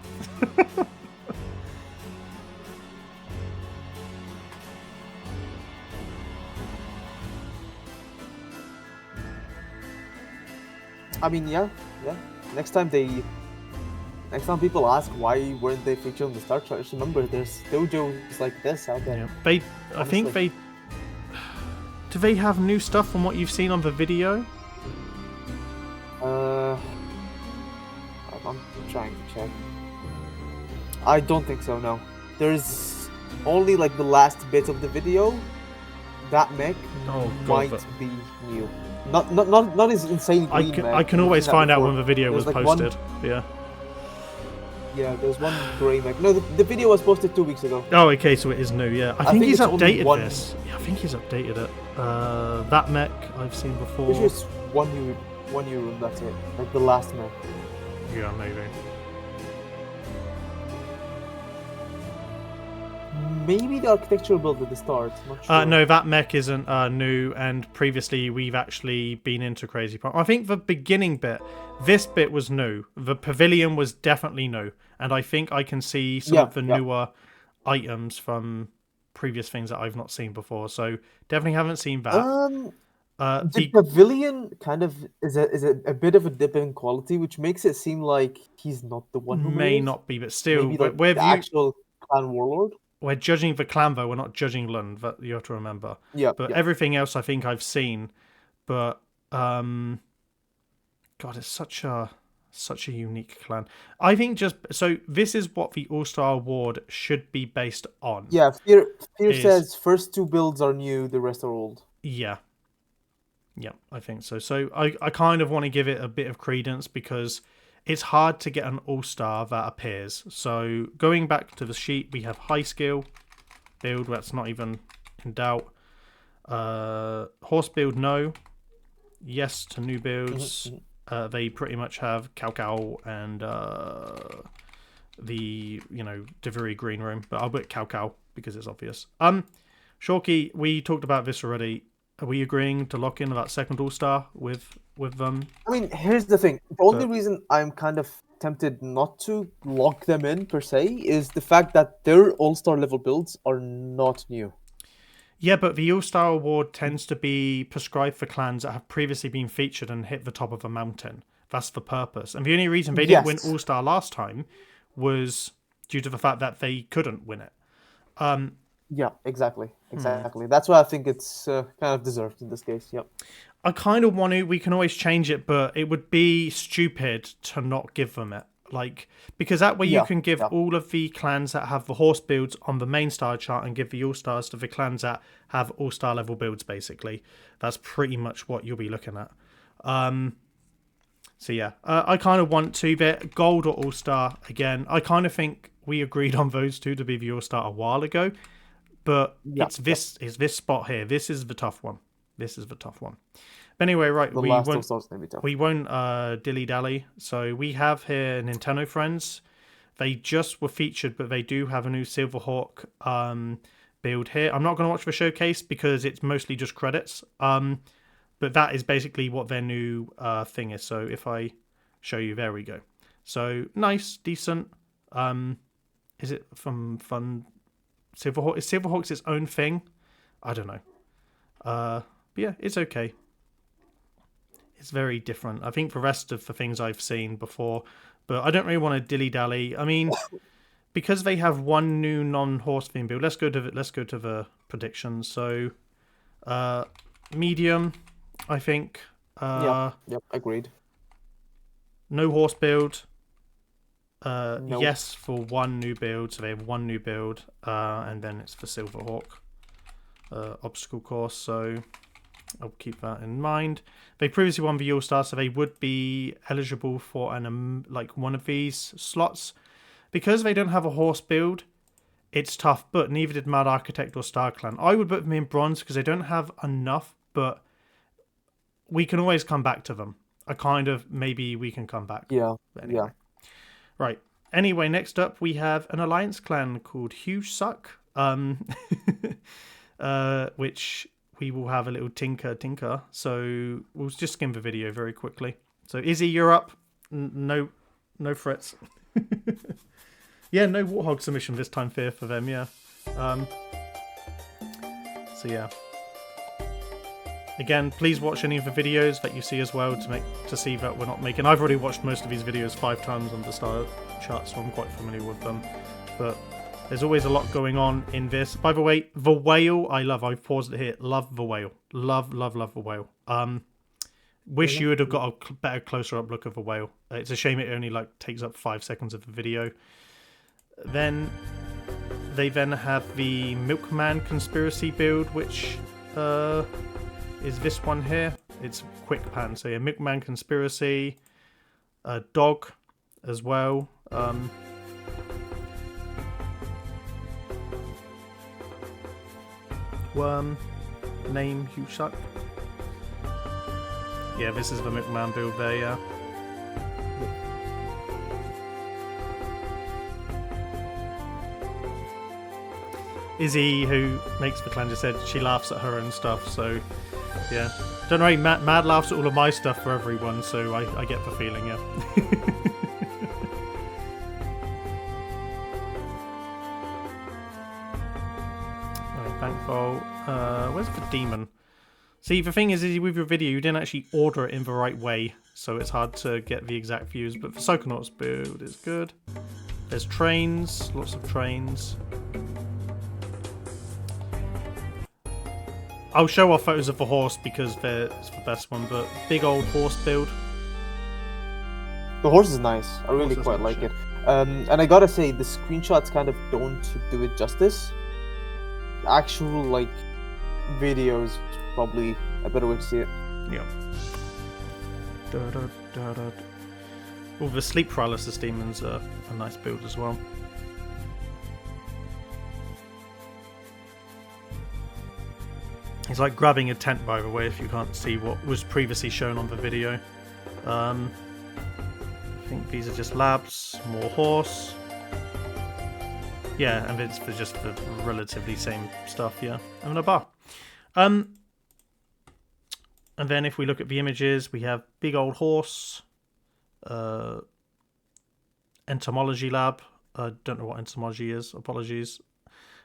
I mean, yeah. Next time people ask why weren't they featured on the star chart, just remember there's dojos like this out there. Yeah. I think they. Do they have new stuff from what you've seen on the video? I'm trying to check. I don't think so. No, there's only like the last bit of the video. That mech might be new. Not as insane. I can always find out when the video was posted. Yeah. Yeah, there's one grey mech. No, the video was posted 2 weeks ago. Oh, okay, so it is new. Yeah, I think he's updated this. Yeah, I think he's updated it. That mech I've seen before. It's just one new room. That's it. Like the last mech. Yeah, maybe. Maybe the architectural build at the start. Not sure. No, that mech isn't new, and previously we've actually been into Crazy Prime. I think the beginning bit, this bit was new. The pavilion was definitely new, and I think I can see some of the newer items from previous things that I've not seen before. So definitely haven't seen that. The pavilion kind of is a bit of a dip in quality, which makes it seem like he's not the one who may not be, but still, maybe the actual clan warlord. We're judging the clan, though. We're not judging Lund. That you have to remember. Yeah. But everything else, I think I've seen. But God, it's such a unique clan. I think this is what the All-Star Award should be based on. Yeah. Fear says first 2 builds are new, the rest are old. Yeah. Yeah, I think so. So I kind of want to give it a bit of credence because it's hard to get an all-star that appears. So going back to the sheet, we have high skill build. That's not even in doubt. Horse build, no. Yes to new builds. They pretty much have Cao and the Devery Green Room, but I'll put Cao because it's obvious. Shorky, we talked about this already. Are we agreeing to lock in that second all-star with them? I mean, here's the thing. The only reason I'm kind of tempted not to lock them in per se is the fact that their all-star level builds are not new. Yeah, but the All-Star Award tends to be prescribed for clans that have previously been featured and hit the top of a mountain. That's the purpose. And the only reason they didn't win All-Star last time was due to the fact that they couldn't win it. Yeah, exactly. That's why I think it's kind of deserved in this case. Yep. I kind of want to. We can always change it, but it would be stupid to not give them it. Because that way you can give all of the clans that have the horse builds on the main star chart and give the all-stars to the clans that have all-star level builds, basically. That's pretty much what you'll be looking at. So yeah, I kind of want to bit gold or all-star again. I kind of think we agreed on those two to be the all-star a while ago, but it's this spot here. This is the tough one. But anyway, right, we won't dilly-dally. So we have here Nintendo Friends. They just were featured, but they do have a new Silverhawk build here. I'm not going to watch the showcase because it's mostly just credits. But that is basically what their new thing is. So if I show you, there we go. So nice, decent. Is it from Fun Silverhawk? Is Silverhawk's its own thing? I don't know. But yeah, it's okay. It's very different. I think the rest of the things I've seen before, but I don't really want to dilly-dally. I mean, because they have one new non-horse theme build. Let's go to the predictions. So, medium, I think. Yep, agreed. No horse build. Nope. Yes for one new build. So they have one new build, and then it's for Silverhawk obstacle course. So I'll keep that in mind. They previously won the All-Star, so they would be eligible for one of these slots. Because they don't have a horse build, it's tough, but neither did Mad Architect or Star Clan. I would put them in bronze because they don't have enough, but we can always come back to them. Maybe we can come back. Yeah, anyway. Right. Anyway, next up we have an alliance clan called Huge Suck, which we will have a little tinker. So we'll just skim the video very quickly. So Izzy, you're up. No threats. Yeah, no Warthog submission this time, fear for them. Yeah. So yeah. Again, please watch any of the videos that you see as well to see that we're not making. I've already watched most of these videos 5 times on the star chart, so I'm quite familiar with them. But there's always a lot going on in this. By the way, the whale I love. I've paused it here. Love the whale. Love the whale. Wish you would have got a better closer up look of the whale. It's a shame it only takes up 5 seconds of the video. Then they have the Milkman conspiracy build, which is this one here. It's quick pan. So yeah, Milkman conspiracy, dog as well. Worm, name, Huge Suck. Yeah, this is the McMahon build there, yeah. Izzy, who makes the clan, just said she laughs at her own stuff, so yeah. Don't worry, Mad laughs at all of my stuff for everyone, so I get the feeling, yeah. Thankful. Where's the demon? See, the thing is with your video, you didn't actually order it in the right way, so it's hard to get the exact views, but the Psychonauts build is good. There's trains, lots of trains. I'll show off photos of the horse because it's the best one, but big old horse build. The horse is nice. I really quite like it. And I gotta say, the screenshots kind of don't do it justice. Actual videos probably a better way to see it. Yeah. Well, the sleep paralysis demon's a nice build as well. It's like grabbing a tent, by the way, if you can't see what was previously shown on the video. I think these are just labs, more horse. Yeah, and it's for just the relatively same stuff, yeah. And a bar. And then if we look at the images, we have big old horse, entomology lab. I don't know what entomology is, apologies.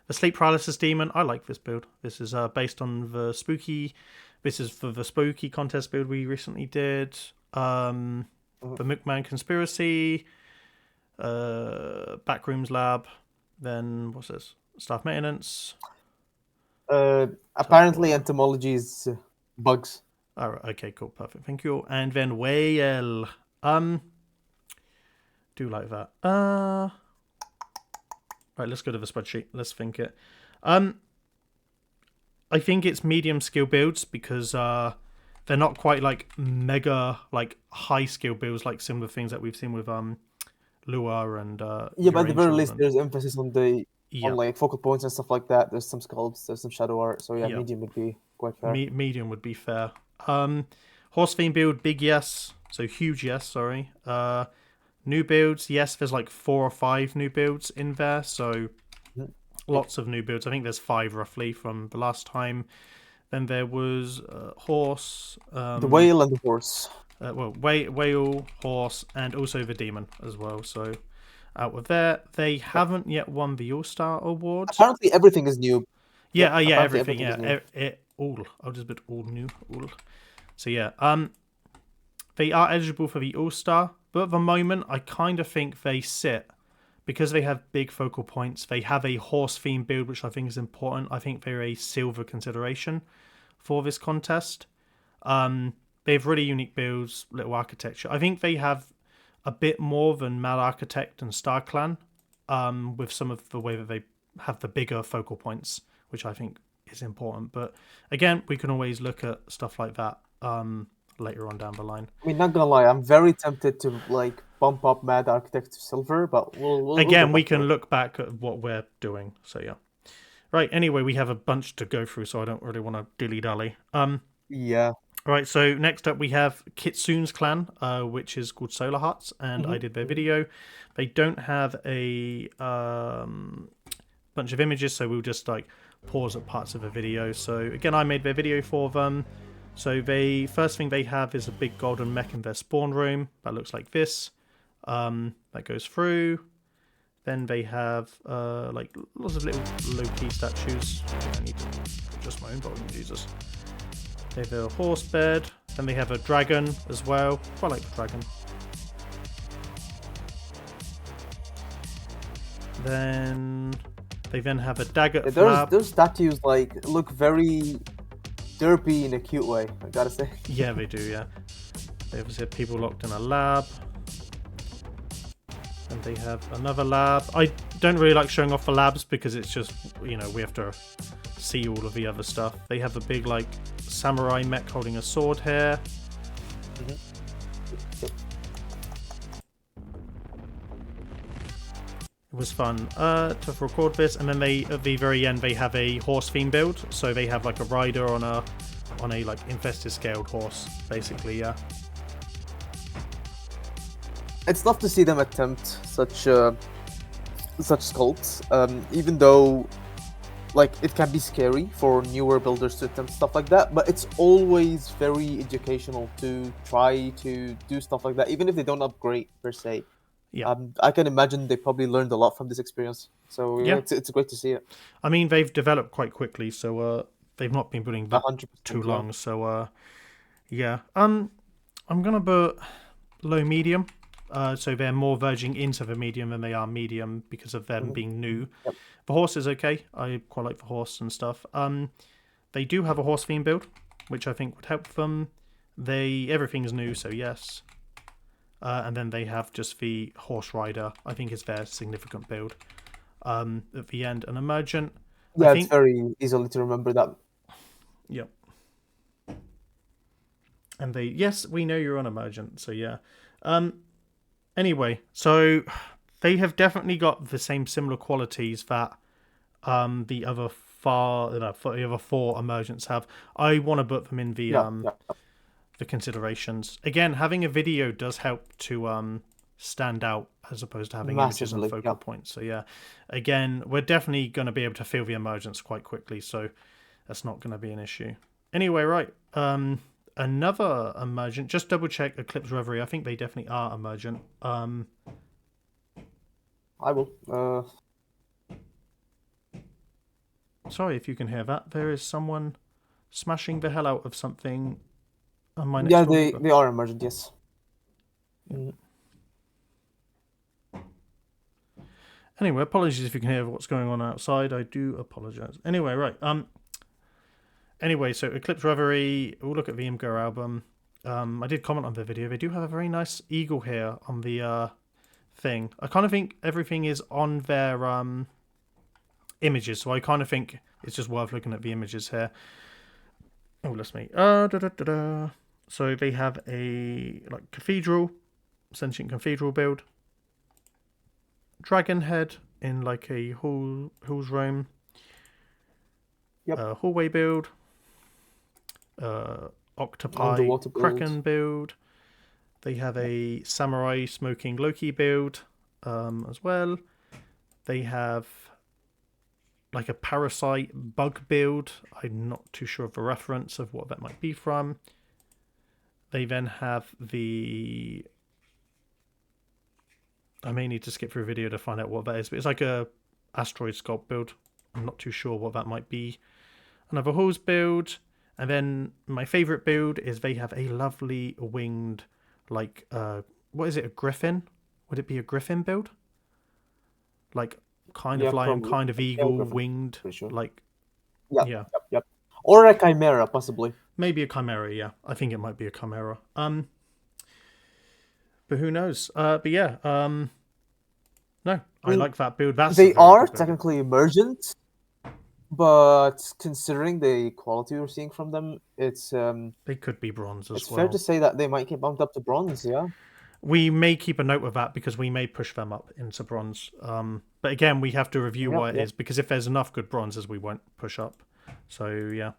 The sleep paralysis demon, I like this build. This is based on the spooky. This is for the spooky contest build we recently did. The Mookman conspiracy, backrooms lab. Then what's this? Staff maintenance. Apparently, entomology is bugs. All right. Okay. Cool. Perfect. Thank you. And then whale. Do like that. Right, let's go to the spreadsheet. Let's think it. I think it's medium skill builds because they're not quite like mega like high skill builds like some of the things that we've seen with Lua and yeah, but at the very least, there's emphasis on the on like focal points and stuff like that. There's some sculpts, there's some shadow art. So yeah, medium would be quite fair. Medium would be fair. Horse theme build, big yes. So huge yes. Sorry. New builds, yes, there's like 4 or 5 new builds in there, so lots of new builds. I think there's 5 roughly from the last time. Then there was horse. The whale and the horse. Whale, horse, and also the demon as well. So out of there, they haven't yet won the All-Star Award. Apparently everything is new. Yeah, everything. Yeah, all. I'll just put all new. All. So yeah, they are eligible for the All-Star. But at the moment, I kind of think they sit, because they have big focal points, they have a horse theme build, which I think is important. I think they're a silver consideration for this contest. They have really unique builds, little architecture. I think they have a bit more than Mad Architect and Star Clan, with some of the way that they have the bigger focal points, which I think is important. But again, we can always look at stuff like that. Later on down the line. I mean, not gonna lie, I'm very tempted to like bump up Mad Architect to silver, but we can look back at what we're doing. So yeah, right. Anyway, we have a bunch to go through, so I don't really want to dilly dally. Yeah. Right. So next up we have Kitsune's clan, which is called Solar Hearts, and I did their video. They don't have a bunch of images, so we'll just like pause at parts of the video. So again, I made their video for them. So first thing they have is a big golden mech in their spawn room that looks like this. That goes through. Then they have like lots of little low-key statues. I need to adjust my own volume, Jesus. They have a horse bed. Then they have a dragon as well. Quite like the dragon. Then they have a dagger. Those statues like look very derpy in a cute way, I gotta say. Yeah, they do, yeah. They obviously have people locked in a lab. And they have another lab. I don't really like showing off the labs because it's just, we have to see all of the other stuff. They have a big, like, samurai mech holding a sword here. It was fun to record this, and then at the very end they have a horse theme build, so they have like a rider on a like infested scaled horse, basically. Yeah, it's tough to see them attempt such sculpts, even though like it can be scary for newer builders to attempt stuff like that, but it's always very educational to try to do stuff like that, even if they don't upgrade per se. Yeah, I can imagine they probably learned a lot from this experience. So yeah, it's great to see it. I mean, they've developed quite quickly, so they've not been putting that too long. So yeah, I'm gonna put low medium. So they're more verging into the medium than they are medium because of them being new. Yep. The horse is okay. I quite like the horse and stuff. They do have a horse theme build, which I think would help them. Everything's new, so yes. And then they have just the horse rider. I think is their significant build. At the end, an emergent. Yeah, it's very easily to remember that. Yep. And yes, we know you're on emergent, so yeah. Anyway, so they have definitely got the same similar qualities that the other the other four emergents have. I want to put them in Yeah, yeah, the considerations. Again, having a video does help to stand out as opposed to having images and massively. focal Yeah. points. So yeah, again, we're definitely going to be able to feel the emergence quite quickly, so that's not going to be an issue. Anyway, right. Another emergent. Just double check Eclipse Reverie. I think they definitely are emergent. I will. Sorry if you can hear that. There is someone smashing the hell out of something on my next Yeah, door they neighbor. they are emergent. Yes. Anyway, apologies if you can hear what's going on outside. I do apologize. Anyway, right. Anyway, so Eclipse Reverie. We'll look at the Imgur album. I did comment on the video. They do have a very nice eagle here on the thing. I kind of think everything is on their images, so I kind of think it's just worth looking at the images here. Oh, that's me. So they have a like cathedral, sentient cathedral build. Dragon head in like a hall's room. Yep. Hallway build. Octopi Underwater build. Kraken build. They have a samurai smoking Loki build as well. They have like a parasite bug build. I'm not too sure of the reference of what that might be from. They then have the... I may need to skip through a video to find out what that is, but it's like a asteroid sculpt build. I'm not too sure what that might be. Another halls build. And then my favourite build is they have a lovely winged, like, what is it, a griffin? Would it be a griffin build? Like, kind of lion, probably. kind of eagle, Griffin, winged, sure. like, yeah. Yep. Or a chimera, possibly. Maybe a chimera, yeah. I think it might be a chimera. But who knows? But yeah, no, I like that build. They are technically emergent, but considering the quality we're seeing from them, it's they could be bronze as well. It's fair to say that they might get bumped up to bronze, yeah. We may keep a note of that because we may push them up into bronze. But again, we have to review what it is, because if there's enough good bronzes, we won't push up. So yeah.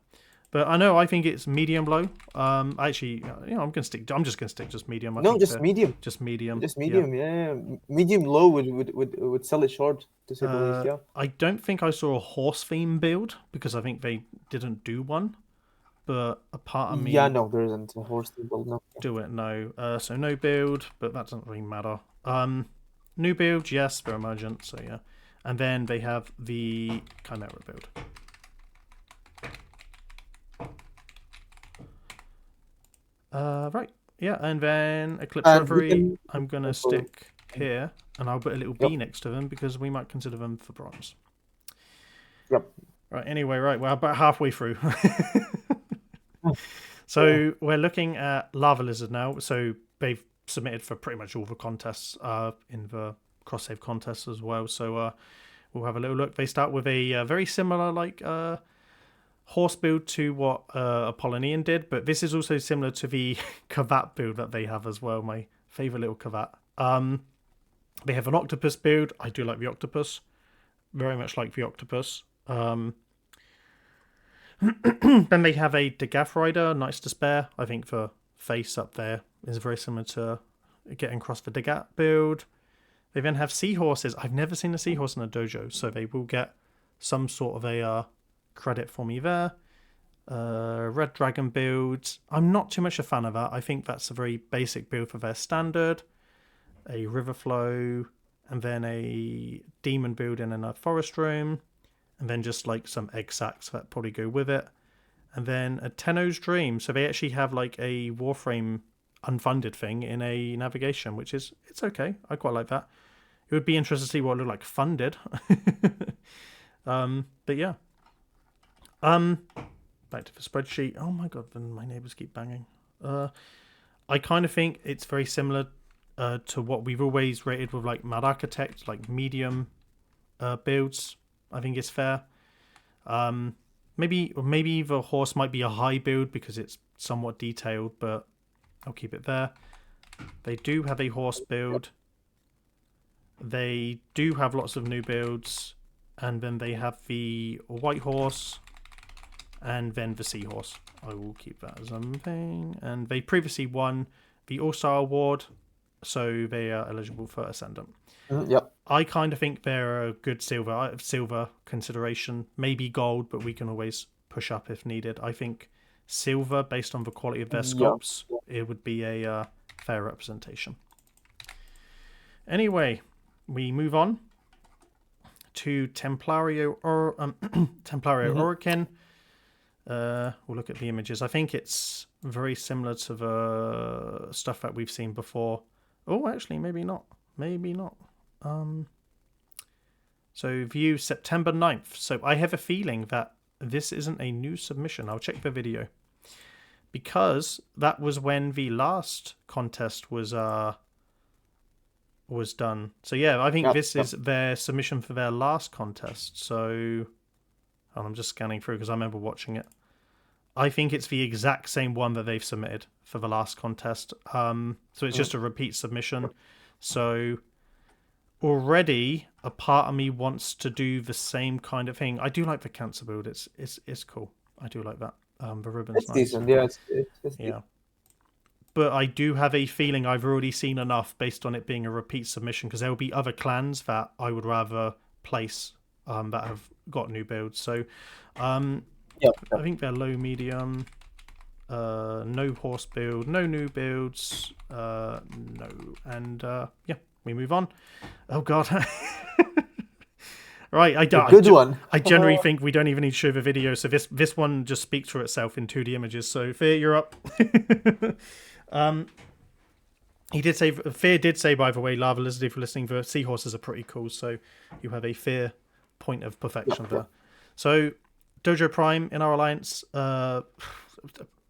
But I think it's medium low. Actually, I'm just gonna stick just medium. Just medium. Just medium. Just medium, yeah. Medium low would sell it short, to say the least, yeah. I don't think I saw a horse theme build because I think they didn't do one. But a part of me... Yeah, no, there isn't a horse theme build, no. Do it, no. So no build, but that doesn't really matter. New build, yes, they're emergent, so yeah. And then they have the Chimera build. Right, yeah, and then Eclipse Reverie, I'm going to stick here, and I'll put a little B next to them because we might consider them for bronze. Yep. Right, anyway, right, we're about halfway through. So we're looking at Lava Lizard now. So they've submitted for pretty much all the contests in the cross-save contests as well. So we'll have a little look. They start with a very similar like horse build to what Apollonian did, but this is also similar to the Kavat build that they have as well, my favourite little Kavat. They have an octopus build. I do like the octopus. Very much like the octopus. Then they have a Dagath Rider, Knights Despair. I think the face up there is very similar to getting across the Dagath build. They then have seahorses. I've never seen a seahorse in a dojo, so they will get some sort of a credit for me there. Red Dragon build. I'm not too much a fan of that. I think that's a very basic build for their standard. A River Flow, and then a Demon build in a Forest Room. And then just like some egg sacs that probably go with it. And then a Tenno's Dream. So they actually have like a Warframe unfunded thing in a navigation, which is, it's okay. I quite like that. It would be interesting to see what it looked like funded. But yeah. Back to the spreadsheet. Oh my god, then my neighbours keep banging. I kind of think it's very similar to what we've always rated with like Mad Architect, like medium builds. I think it's fair. Maybe the horse might be a high build because it's somewhat detailed, but I'll keep it there. They do have a horse build. They do have lots of new builds, and then they have the White Horse, and then the Seahorse. I will keep that as a thing. And they previously won the All-Star Award, so they are eligible for Ascendant. Yep. I kind of think they're a good silver consideration. Maybe gold, but we can always push up if needed. I think silver, based on the quality of their sculpts, it would be a fair representation. Anyway, we move on to Templario Orokin. We'll look at the images. I think it's very similar to the stuff that we've seen before. Oh, actually, maybe not. Maybe not. So view September 9th. So I have a feeling that this isn't a new submission. I'll check the video. Because that was when the last contest was done. So yeah, I think this is their submission for their last contest. So I'm just scanning through because I remember watching it. I think it's the exact same one that they've submitted for the last contest. So it's just a repeat submission. So already a part of me wants to do the same kind of thing. I do like the cancer build. It's cool. I do like that. The ribbon's It's nice. decent. Yeah, it's yeah. But I do have a feeling I've already seen enough based on it being a repeat submission, because there will be other clans that I would rather place that have got new builds. So I think they're low, medium, no horse build, no new builds, no. And yeah, we move on. Oh God. Right, I generally think we don't even need to show the video, so this one just speaks for itself in 2D images. So Fear, you're up. Fear did say, by the way, Lava Lizard, if you're listening, the seahorses are pretty cool, so you have a Fear point of perfection there. So Dojo Prime in our alliance,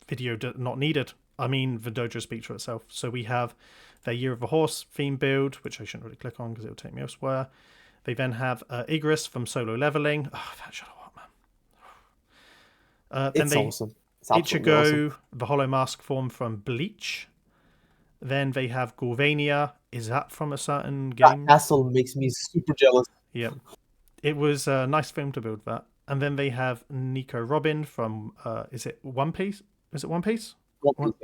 video not needed. I mean, the Dojo speaks for itself. So we have their Year of the Horse theme build, which I shouldn't really click on because it will take me elsewhere. They then have Igris from Solo Leveling. Oh, that Shadow Art, man. It's awesome. It's Ichigo, awesome. the Hollow Mask form from Bleach. Then they have Gorvania. Is that from a certain game? That castle makes me super jealous. Yep. It was a nice film to build that. And then they have Nico Robin from, is it One Piece? Is it One Piece?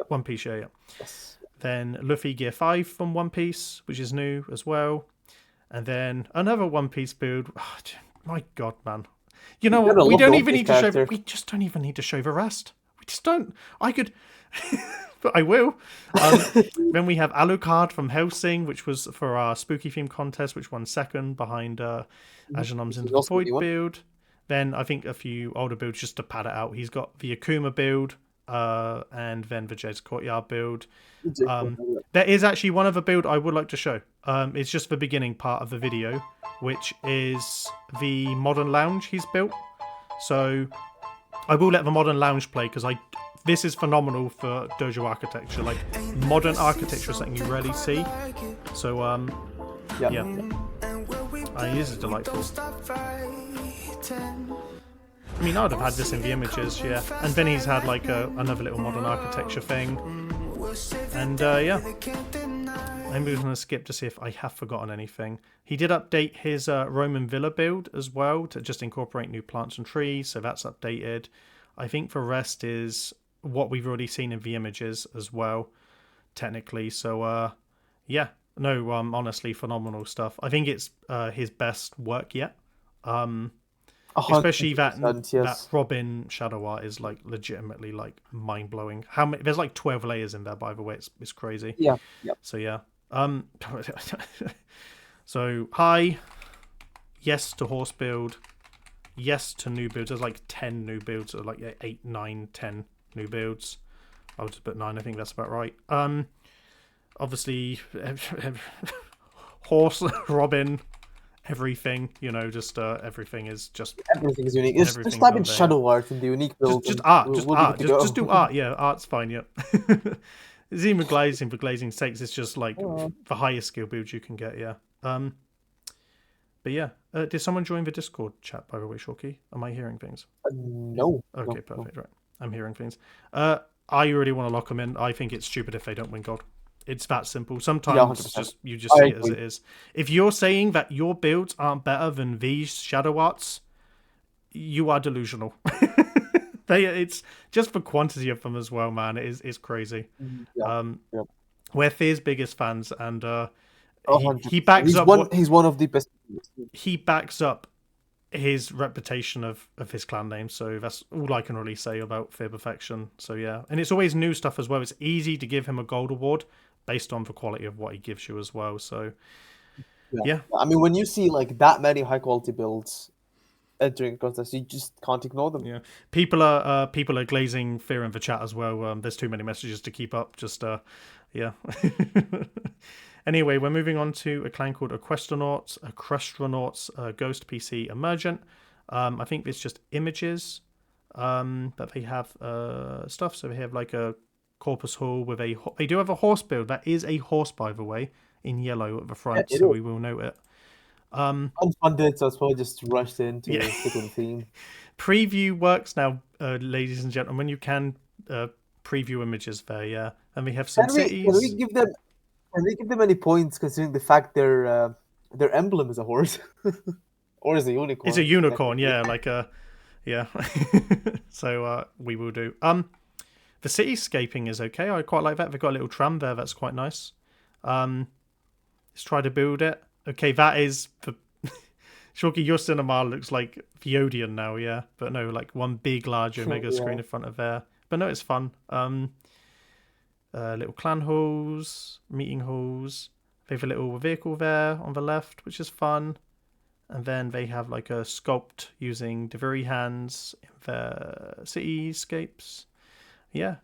One Piece, yeah. Yes. Then Luffy Gear 5 from One Piece, which is new as well. And then another One Piece build. Oh, my God, man. You know what? We don't even need to show. We just don't even need to show the rest. We just don't. I could, but I will. Then we have Alucard from Hellsing, which was for our spooky theme contest, which won second behind Ajanom's Into the Void build. Then I think a few older builds just to pad it out. He's got the Akuma build, and then the Jed's Courtyard build. There is actually one other build I would like to show. It's just the beginning part of the video, which is the modern lounge he's built. So I will let the modern lounge play, because this is phenomenal for dojo architecture. Like, modern architecture is something you rarely see. So yeah, this is delightful. I mean, I would have had this in the images, yeah. And then he's had like another little modern architecture thing. And yeah, I'm going to skip to see if I have forgotten anything. He did update his Roman Villa build as well to just incorporate new plants and trees, so that's updated. I think the rest is what we've already seen in the images as well, technically. So yeah, no, honestly, phenomenal stuff. I think it's his best work yet. Especially that Robin shadow art is like legitimately like mind blowing. How many? There's like 12 layers in there, by the way. It's crazy. Yeah. Yep. So yeah. So hi, yes to horse build, yes to new builds. There's like 10 new builds, or like 8, 9, 10 new builds. I'll just put 9. I think that's about right. Obviously, horse, Robin. Everything, just everything is just... Everything is unique. Just type in shadow art in the unique build. Just art. Just do art. Yeah, art's fine, yeah. It's even glazing for glazing's sakes. It's just like the highest skill builds you can get, yeah. But yeah. Did someone join the Discord chat, by the way, Shorky? Am I hearing things? No. Okay, perfect, right. I'm hearing things. I really want to lock them in. I think it's stupid if they don't win gold. It's that simple. Yeah, Sometimes 100%. you just I see it as agree. it is. If you're saying that your builds aren't better than these shadow arts, you are delusional. It's just the quantity of them as well, man. It's crazy. Yeah, Um, yeah. we're Fear's biggest fans, and he 100%. backs up what He's one of the best. he backs up his reputation of his clan name. So that's all I can really say about Fear Perfection. So yeah, and it's always new stuff as well. It's easy to give him a gold award based on the quality of what he gives you as well. So Yeah. yeah, I mean, when you see like that many high quality builds entering contests, you just can't ignore them. yeah. People are glazing Fear in the chat as well. There's too many messages to keep up. Just yeah. Anyway, we're moving on to a clan called Equestronauts, Ghost PC Emergent. I think it's just images, but they have stuff. So they have like a Corpus Hall with they do have a horse build. That is a horse, by the way, in yellow at the front, Yeah, it so is we will note it. unfunded, so it's probably just rushed in to Yeah. stick with the theme. Preview works now, ladies and gentlemen. You can preview images there, yeah. And we have some Can we cities. give them any points considering the fact their emblem is a horse or is a It's a unicorn unicorn, technically? yeah, like a yeah. So we will do. The cityscaping is okay. I quite like that. They've got a little tram there. That's quite nice. Let's try to build it. Okay, that is the. Shorky, your cinema looks like Theodian now, yeah, but no, like one big, large Omega screen Yeah. in front of there. But no, it's fun. Little clan halls, meeting halls. They have a little vehicle there on the left, which is fun. And then they have like a sculpt using Deviri hands in their cityscapes. Yeah.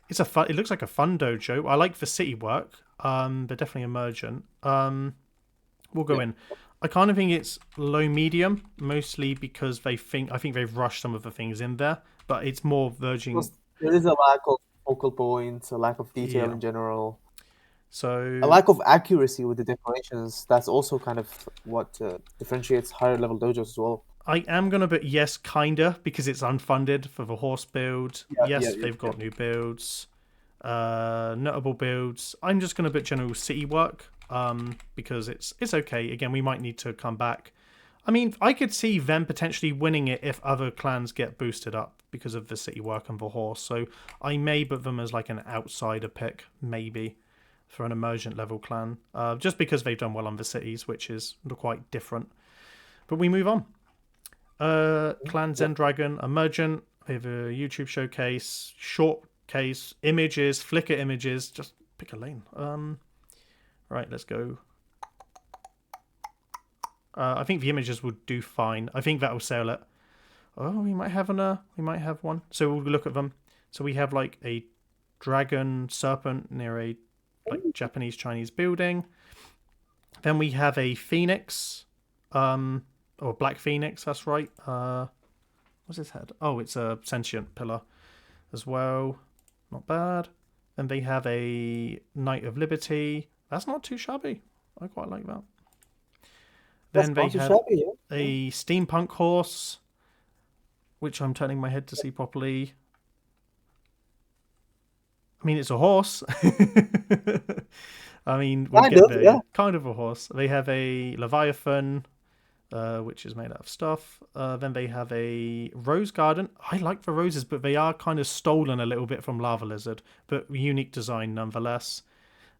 It's a fun. It looks like a fun dojo. I like the city work. They're definitely emergent. We'll go Yeah. in. I kind of think it's low medium, mostly because I think they've rushed some of the things in there, but it's more verging. Plus, there is a lack of focal points, a lack of detail Yeah. in general, a So lack of accuracy with the decorations. That's also kind of what differentiates higher level dojos as well. I am gonna put yes, kinda, because it's unfunded for the horse build. Yeah, Yes, yeah. they've got new builds, notable builds. I'm just gonna put general city work, because it's okay. Again, we might need to come back. I mean, I could see them potentially winning it if other clans get boosted up because of the city work and the horse. So I may put them as like an outsider pick, maybe, for an emergent level clan, just because they've done well on the cities, which is quite different. But we move on. Clan Zen Dragon Emergent. We have a YouTube showcase, showcase, images, Flickr images. Just pick a lane. Right, let's go. I think the images would do fine. I think that'll sell it. Oh, we might have one. So we'll look at them. So we have like a dragon serpent near a like Japanese Chinese building. Then we have a phoenix, or black phoenix. That's right. What's his head? Oh, it's a sentient pillar as well. Not bad. Then they have a Knight of Liberty. That's not too shabby. I quite like that. Then they have a steampunk horse, which I'm turning my head to see properly. I mean, it's a horse. I mean, we'll get there. Yeah. Kind of a horse. They have a Leviathan, which is made out of stuff. Then they have a Rose Garden. I like the roses, but they are kind of stolen a little bit from Lava Lizard, but unique design nonetheless.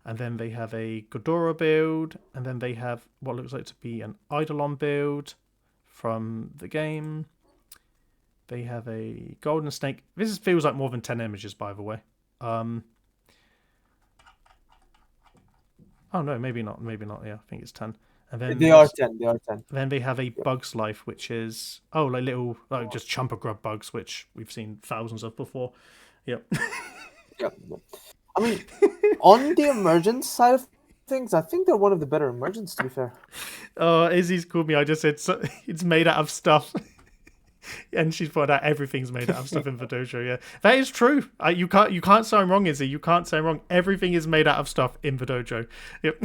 And then they have a Ghidorah build, and then they have what looks like to be an Eidolon build from the game. They have a Golden Snake. This feels like more than 10 images, by the way. Oh no, maybe not. Yeah, I think it's 10. And then They are 10. Then they have a Bug's Life, which is like little just chumper grub bugs, which we've seen thousands of before. Yep. Yep. I mean, on the emergence side of things, I think they're one of the better emergents, to be fair. Oh, Izzy's called me. I just said it's made out of stuff. And she's pointed out everything's made out of stuff in the dojo. Yeah, that is true. You can't say I'm wrong, Izzy. You can't say I'm wrong. Everything is made out of stuff in the dojo. Yep.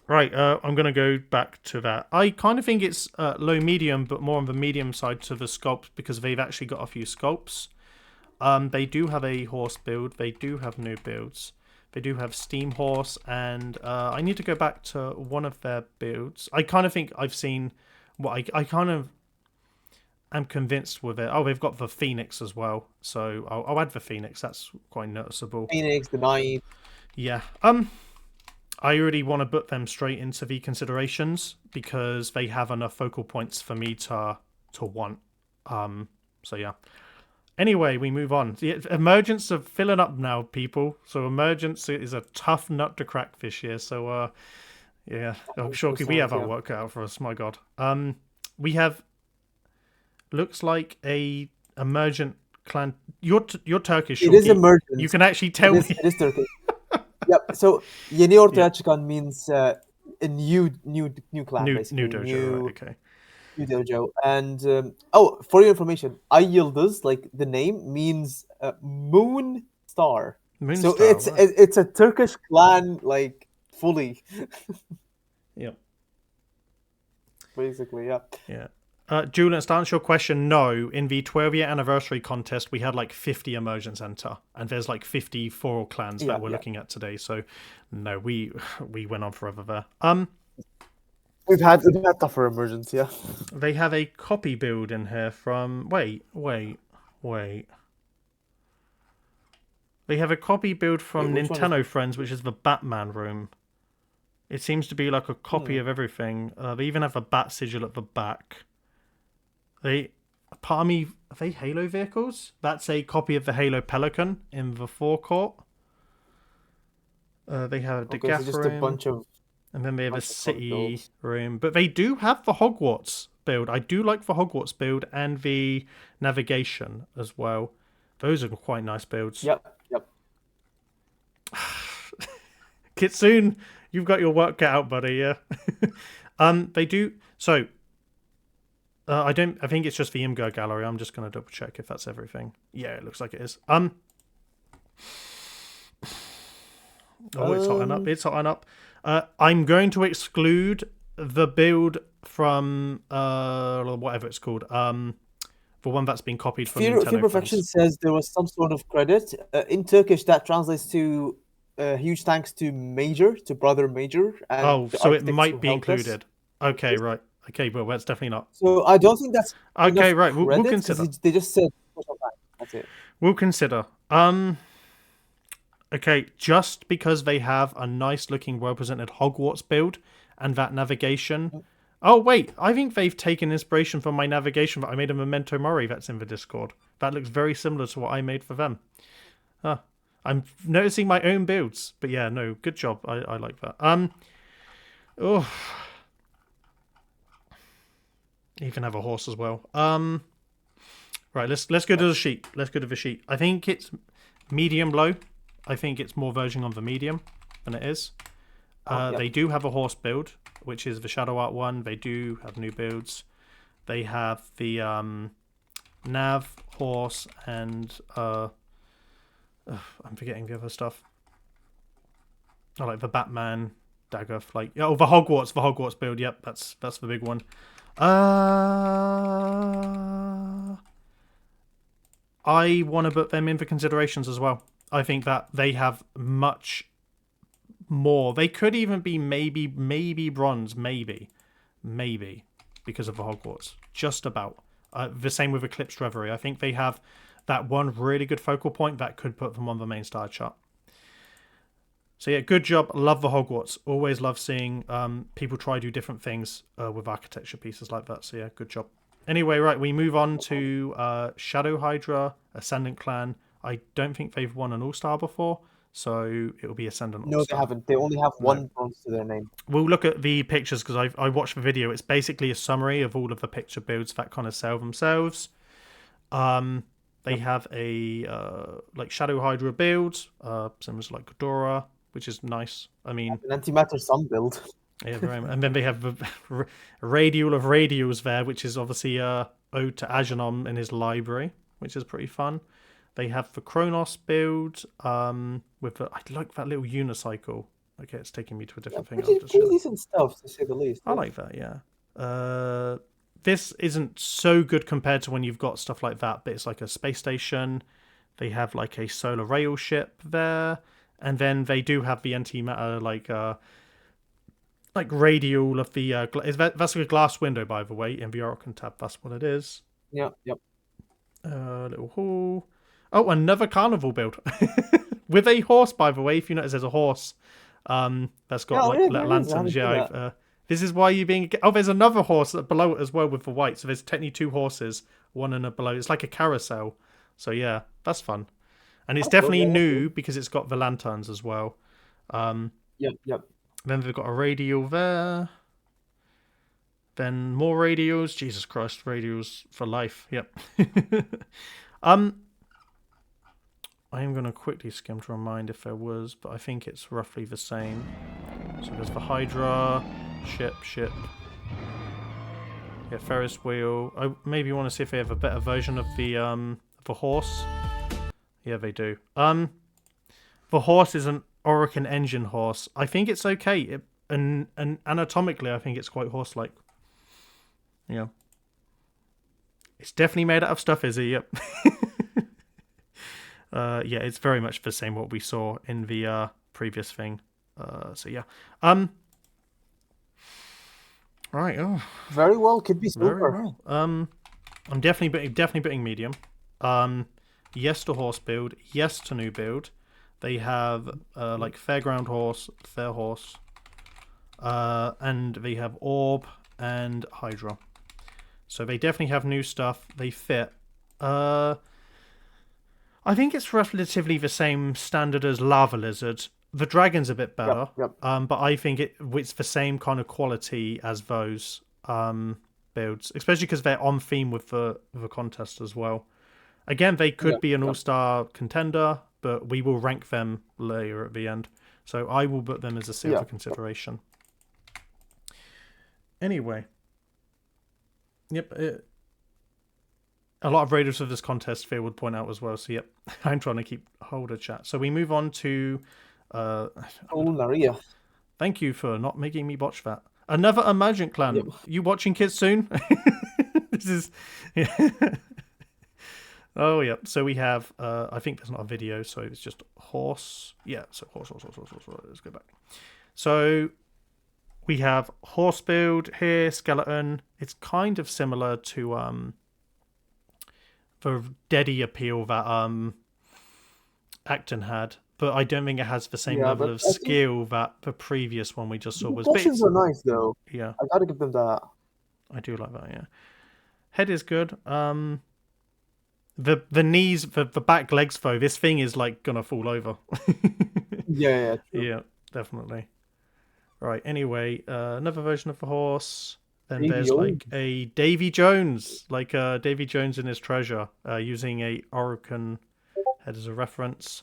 Right. I'm gonna go back to that. I kind of think it's low medium, but more on the medium side to the sculpt because they've actually got a few sculpts. They do have a horse build. They do have new builds. They do have Steam Horse, and I need to go back to one of their builds. I kind of think I've seen what I kind of am convinced with it. Oh, they've got the Phoenix as well, so I'll add the Phoenix. That's quite noticeable. Phoenix, the Knight. Yeah. I really want to put them straight into the considerations because they have enough focal points for me to want. So yeah. Anyway, we move on. The emergence of filling up now, people. So emergence is a tough nut to crack this year. So yeah, I'm sure we have our work cut out for us. My God. We have looks like a emergent clan. You're Turkish. It is emergent. You can actually tell me. It is Turkish. Yep. So Yeni Ortaya Çıkan means a new clan, basically. New dojo. Right, okay. New dojo. And for your information, Ay Yıldız, like the name, means moon star. So it's a Turkish clan, like fully. Yep. Basically, yeah. Yeah. Julian, to answer your question, no. In the 12-year anniversary contest, we had like 50 emergents enter, and there's like 54 clans that we're looking at today. So, no, we went on forever there. We've had tougher emergents, yeah. They have a copy build in here from. Wait. They have a copy build from Nintendo Friends, which is the Batman room. It seems to be like a copy of everything. They even have a bat sigil at the back. Part of me, are they Halo vehicles? That's a copy of the Halo Pelican in the forecourt. They have the gaff just room, a bunch of, and then they have a city room. But they do have the Hogwarts build. I do like the Hogwarts build and the navigation as well. Those are quite nice builds. Yep. Kitsune, you've got your work cut out, buddy. Yeah. They do so. I think it's just the Imgur gallery. I'm just going to double check if that's everything. Yeah, it looks like it is. Oh, it's hotting up. I'm going to exclude the build from whatever it's called. The one that's been copied from Nintendo. Fear Perfection says there was some sort of credit. In Turkish, that translates to huge thanks to Major, to Brother Major. And so it might be included. Okay, right. Okay, well, that's definitely not. So I don't think that's okay. Right, we'll consider. They just said that's it. We'll consider. Okay, just because they have a nice-looking, well-presented Hogwarts build and that navigation. Oh wait, I think they've taken inspiration from my navigation. I made a Memento Mori that's in the Discord. That looks very similar to what I made for them. I'm noticing my own builds, but yeah, no, good job. I like that. You can have a horse as well. Right, let's go to the sheet. Let's go to the sheet. I think it's medium low. I think it's more verging on the medium than it is. They do have a horse build, which is the Shadow Art one. They do have new builds. They have the nav, horse, and I'm forgetting the other stuff. I like the Batman dagger, like the Hogwarts build. Yep, that's the big one. I want to put them in for considerations as well. I think that they have much more. They could even be maybe bronze, maybe because of the Hogwarts. Just about. The same with Eclipsed Reverie. I think they have that one really good focal point that could put them on the main star chart. So yeah, good job. Love the Hogwarts. Always love seeing people try to do different things with architecture pieces like that. So yeah, good job. Anyway, right, we move on to Shadow Hydra, Ascendant Clan. I don't think they've won an All-Star before, so it'll be Ascendant All-Star. No, they haven't. They only have one bronze to their name. We'll look at the pictures because I watched the video. It's basically a summary of all of the picture builds that kind of sell themselves. They have a like Shadow Hydra build, similar to like Ghidorah, which is nice. I mean, an antimatter sun build. Yeah, very much. And then they have the Radial of Radials there, which is obviously ode to Agenom in his library, which is pretty fun. They have the Kronos build with I like that little unicycle. Okay, it's taking me to a different thing. Pretty decent stuff, to say the least. I like that, yeah. This isn't so good compared to when you've got stuff like that, but it's like a space station. They have like a solar rail ship there, and then they do have the antimatter like radial of the that's a glass window, by the way, in the Oracle tab. That's what it is. Yeah, yep. Little hall. Oh, another carnival build with a horse, by the way. If you notice, there's a horse that's got little lanterns. Yeah, this is why you being. Oh, there's another horse below it as well with the white. So there's technically 2 horses, one and a below. It's like a carousel. So yeah, that's fun, and it's definitely new because it's got the lanterns as well. Yep. Then we've got a radial there. Then more radials. Jesus Christ, radials for life. Yep. I am going to quickly skim to remind if there was, but I think it's roughly the same. So there's the Hydra, ship. Yeah, Ferris wheel. I maybe want to see if they have a better version of the horse. Yeah, they do. The horse is an Oracle engine horse. I think it's okay. And anatomically, I think it's quite horse-like. Yeah. It's definitely made out of stuff, is it? Yep. Yeah, it's very much the same what we saw in the previous thing. So yeah. Right. Oh. Very well. Could be super. Very well. I'm definitely putting medium. Yes to horse build. Yes to new build. They have like fairground horse, fair horse, and they have orb and hydra. So they definitely have new stuff. They fit. I think it's relatively the same standard as Lava Lizard. The dragon's a bit better, yep. But I think it's the same kind of quality as those builds, especially because they're on theme with the contest as well. Again, they could be an all-star contender, but we will rank them later at the end. So I will put them as a silver consideration. Anyway. Yep. A lot of raiders of this contest, Fear would point out as well. So, yep, I'm trying to keep hold of chat. So we move on to... Maria. Thank you for not making me watch that. Another Emergent Clan. Yep. You watching kids soon? This is... Yeah. Oh, yeah. So we have... I think there's not a video, so it's just horse. Yeah, so horse. Let's go back. So we have horse build here, skeleton. It's kind of similar to... the Deady appeal that Acton had, but I don't think it has the same level of skill that the previous one we just saw was. The proportions are nice though. Yeah, I gotta give them that. I do like that. Yeah, head is good. The knees, the back legs though. This thing is like gonna fall over. Yeah, definitely. Right. Anyway, another version of the horse. Then there's like a Davy Jones, like Davy Jones in his treasure, using a Oracle head as a reference.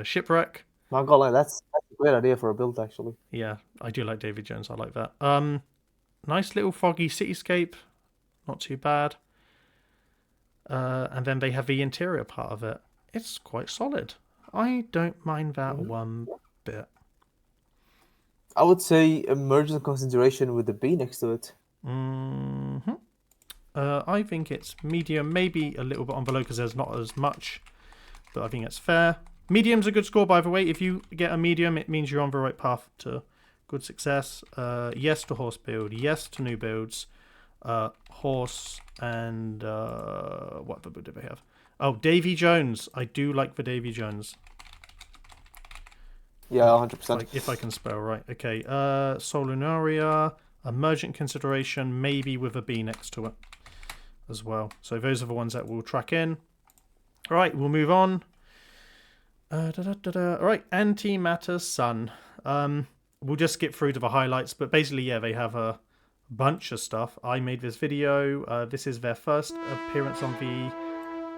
Shipwreck. My God, like that's a great idea for a build, actually. Yeah, I do like Davy Jones. I like that. Nice little foggy cityscape, not too bad. And then they have the interior part of it. It's quite solid. I don't mind that one bit. I would say emergent consideration with the B next to it. Mm-hmm. I think it's medium, maybe a little bit on the low because there's not as much, but I think it's fair. Medium's a good score, by the way. If you get a medium, it means you're on the right path to good success. Yes to horse build. Yes to new builds. Horse and what build do they have? Oh, Davy Jones. I do like the Davy Jones. Yeah, 100%. If I can spell right. Okay. Solunaria, emergent consideration, maybe with a B next to it as well. So those are the ones that we'll track in. All right, we'll move on. All right, Antimatter Sun. We'll just skip through to the highlights, but basically, yeah, they have a bunch of stuff. I made this video. This is their first appearance on the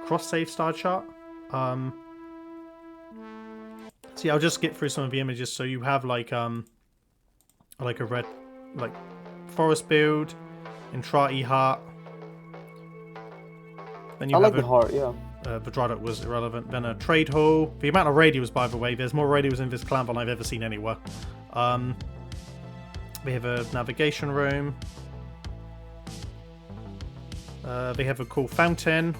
cross-save star chart. So yeah, I'll just skip through some of the images. So you have like a red, like forest build, Entrati heart. Then you have the heart, yeah. The Drydock was irrelevant. Then a trade hall. The amount of radios, by the way, there's more radios in this clan than I've ever seen anywhere. We have a navigation room. They have a cool fountain.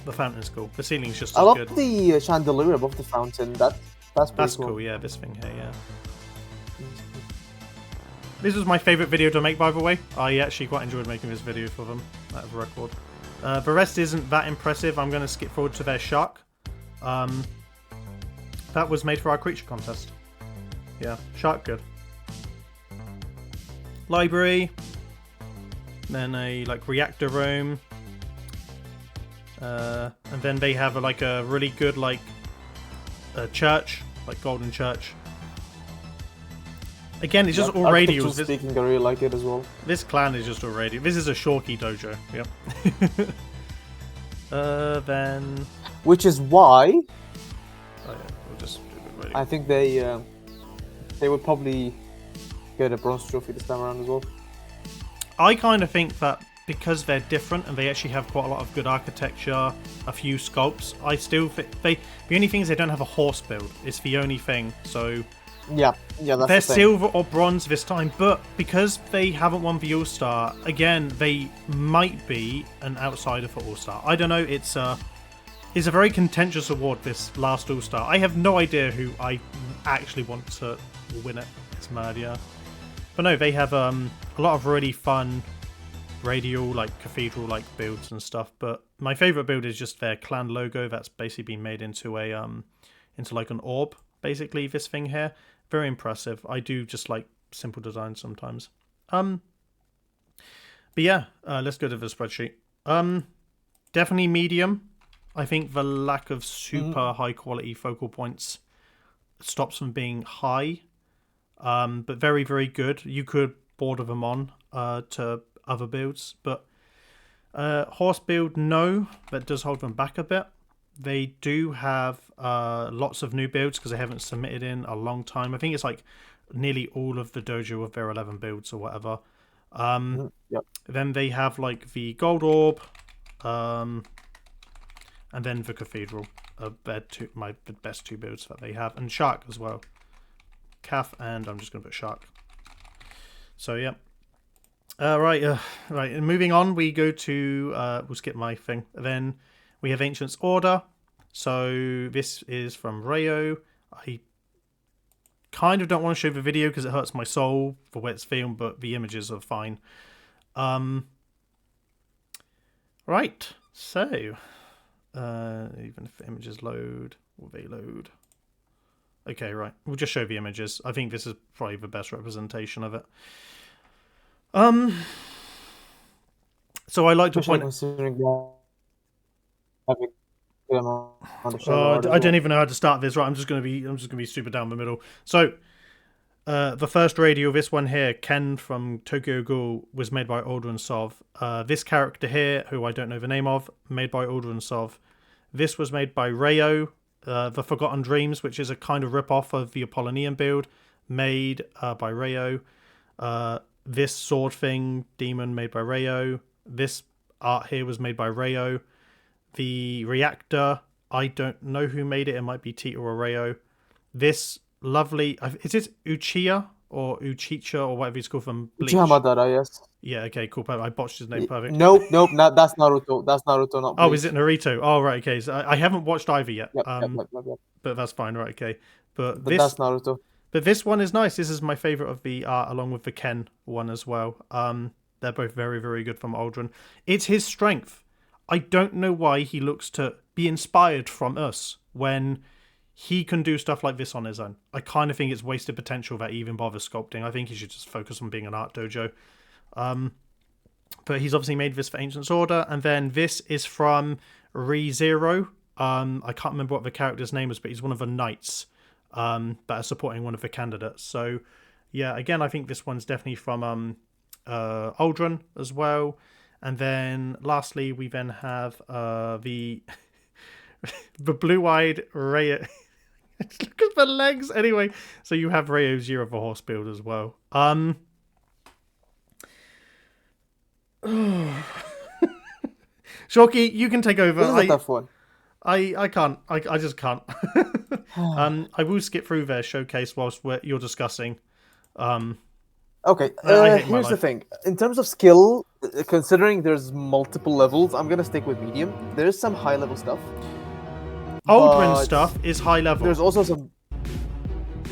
The fountain's cool. The ceiling's just I as love good. the chandelier above the fountain. That's pretty That's cool. Yeah, this thing here. Yeah. This was my favourite video to make, by the way. I actually quite enjoyed making this video for them, out of record. The rest isn't that impressive. I'm going to skip forward to their shark. That was made for our creature contest. Yeah, shark good. Library. Then a reactor room. And then they have a really good church, golden church. Again, it's just all radios. Speaking, I really like it as well. This clan is just all radio. This is a Shorky dojo. Yep. Then. Which is why. Oh yeah, we'll just do the radio. I think they would probably get a bronze trophy this time around as well. I kind of think that because they're different and they actually have quite a lot of good architecture, a few sculpts, I still think the only thing is they don't have a horse build. It's the only thing. So. Yeah, that's they're the thing. silver or bronze this time, but because they haven't won the All-Star, again, they might be an outsider for All-Star. I don't know, it's a very contentious award, this last All-Star. I have no idea who I actually want to win it. It's mad, yeah. But no, they have a lot of really fun radial, cathedral builds and stuff, but my favourite build is just their clan logo that's basically been made into a into an orb, basically, this thing here. Very impressive. I do just like simple designs sometimes. But yeah, let's go to the spreadsheet. Definitely medium. I think the lack of super high quality focal points stops them being high. But very, very good. You could border them on to other builds, but horse build, no. That does hold them back a bit. They do have lots of new builds because they haven't submitted in a long time. I think it's nearly all of the dojo of their 11 builds or whatever. Yep. Then they have the gold orb, and then the cathedral. They're the best two builds that they have, and shark as well. Calf, and I'm just going to put shark. So yeah. Right. Moving on, we go to we'll skip my thing. Then we have Ancient's Order. So this is from Rayo. I kind of don't want to show the video because it hurts my soul for where it's filmed, but the images are fine. Right. So even if the images load, will they load? Okay, right. We'll just show the images. I think this is probably the best representation of it. So I like to point. I don't even know how to start this. Right, I'm just gonna be super down the middle. So, the first radio, this one here, Ken from Tokyo Ghoul, was made by Aldrin Sov. This character here, who I don't know the name of, made by Aldrin Sov. This was made by Rayo. The Forgotten Dreams, which is a kind of rip-off of the Apollonian build, made by Rayo. This sword thing, demon, made by Rayo. This art here was made by Rayo. The reactor, I don't know who made it. It might be Tito or Rayo. This lovely... Is it Uchiha or Uchicha or whatever it's called from Bleach? Uchiha Madara, yes. Yeah, okay, cool. I botched his name perfect. Nope, that's Naruto. That's Naruto, not Bleach. Oh, is it Naruto? Oh, right, okay. So I haven't watched either yet. Yep. But that's fine, right, okay. But that's Naruto. But this one is nice. This is my favourite of the art, along with the Ken one as well. They're both very, very good from Aldrin. It's his strength. I don't know why he looks to be inspired from us when he can do stuff like this on his own. I kind of think it's wasted potential that he even bothers sculpting. I think he should just focus on being an art dojo. But he's obviously made this for Ancient's Order. And then this is from ReZero. I can't remember what the character's name is, but he's one of the knights that are supporting one of the candidates. So, yeah, again, I think this one's definitely from Aldrin as well. And then lastly, we then have the the blue-eyed Rayo. Look at the legs. Anyway, so you have Rayo Zero of a horse build as well. Shorky, you can take over. This is a tough one. I can't. I just can't. I will skip through their showcase whilst you're discussing. Okay, here's the thing. In terms of skill, Considering there's multiple levels, I'm gonna stick with medium. There's some high level stuff, Aldrin but stuff is high level. there's also some.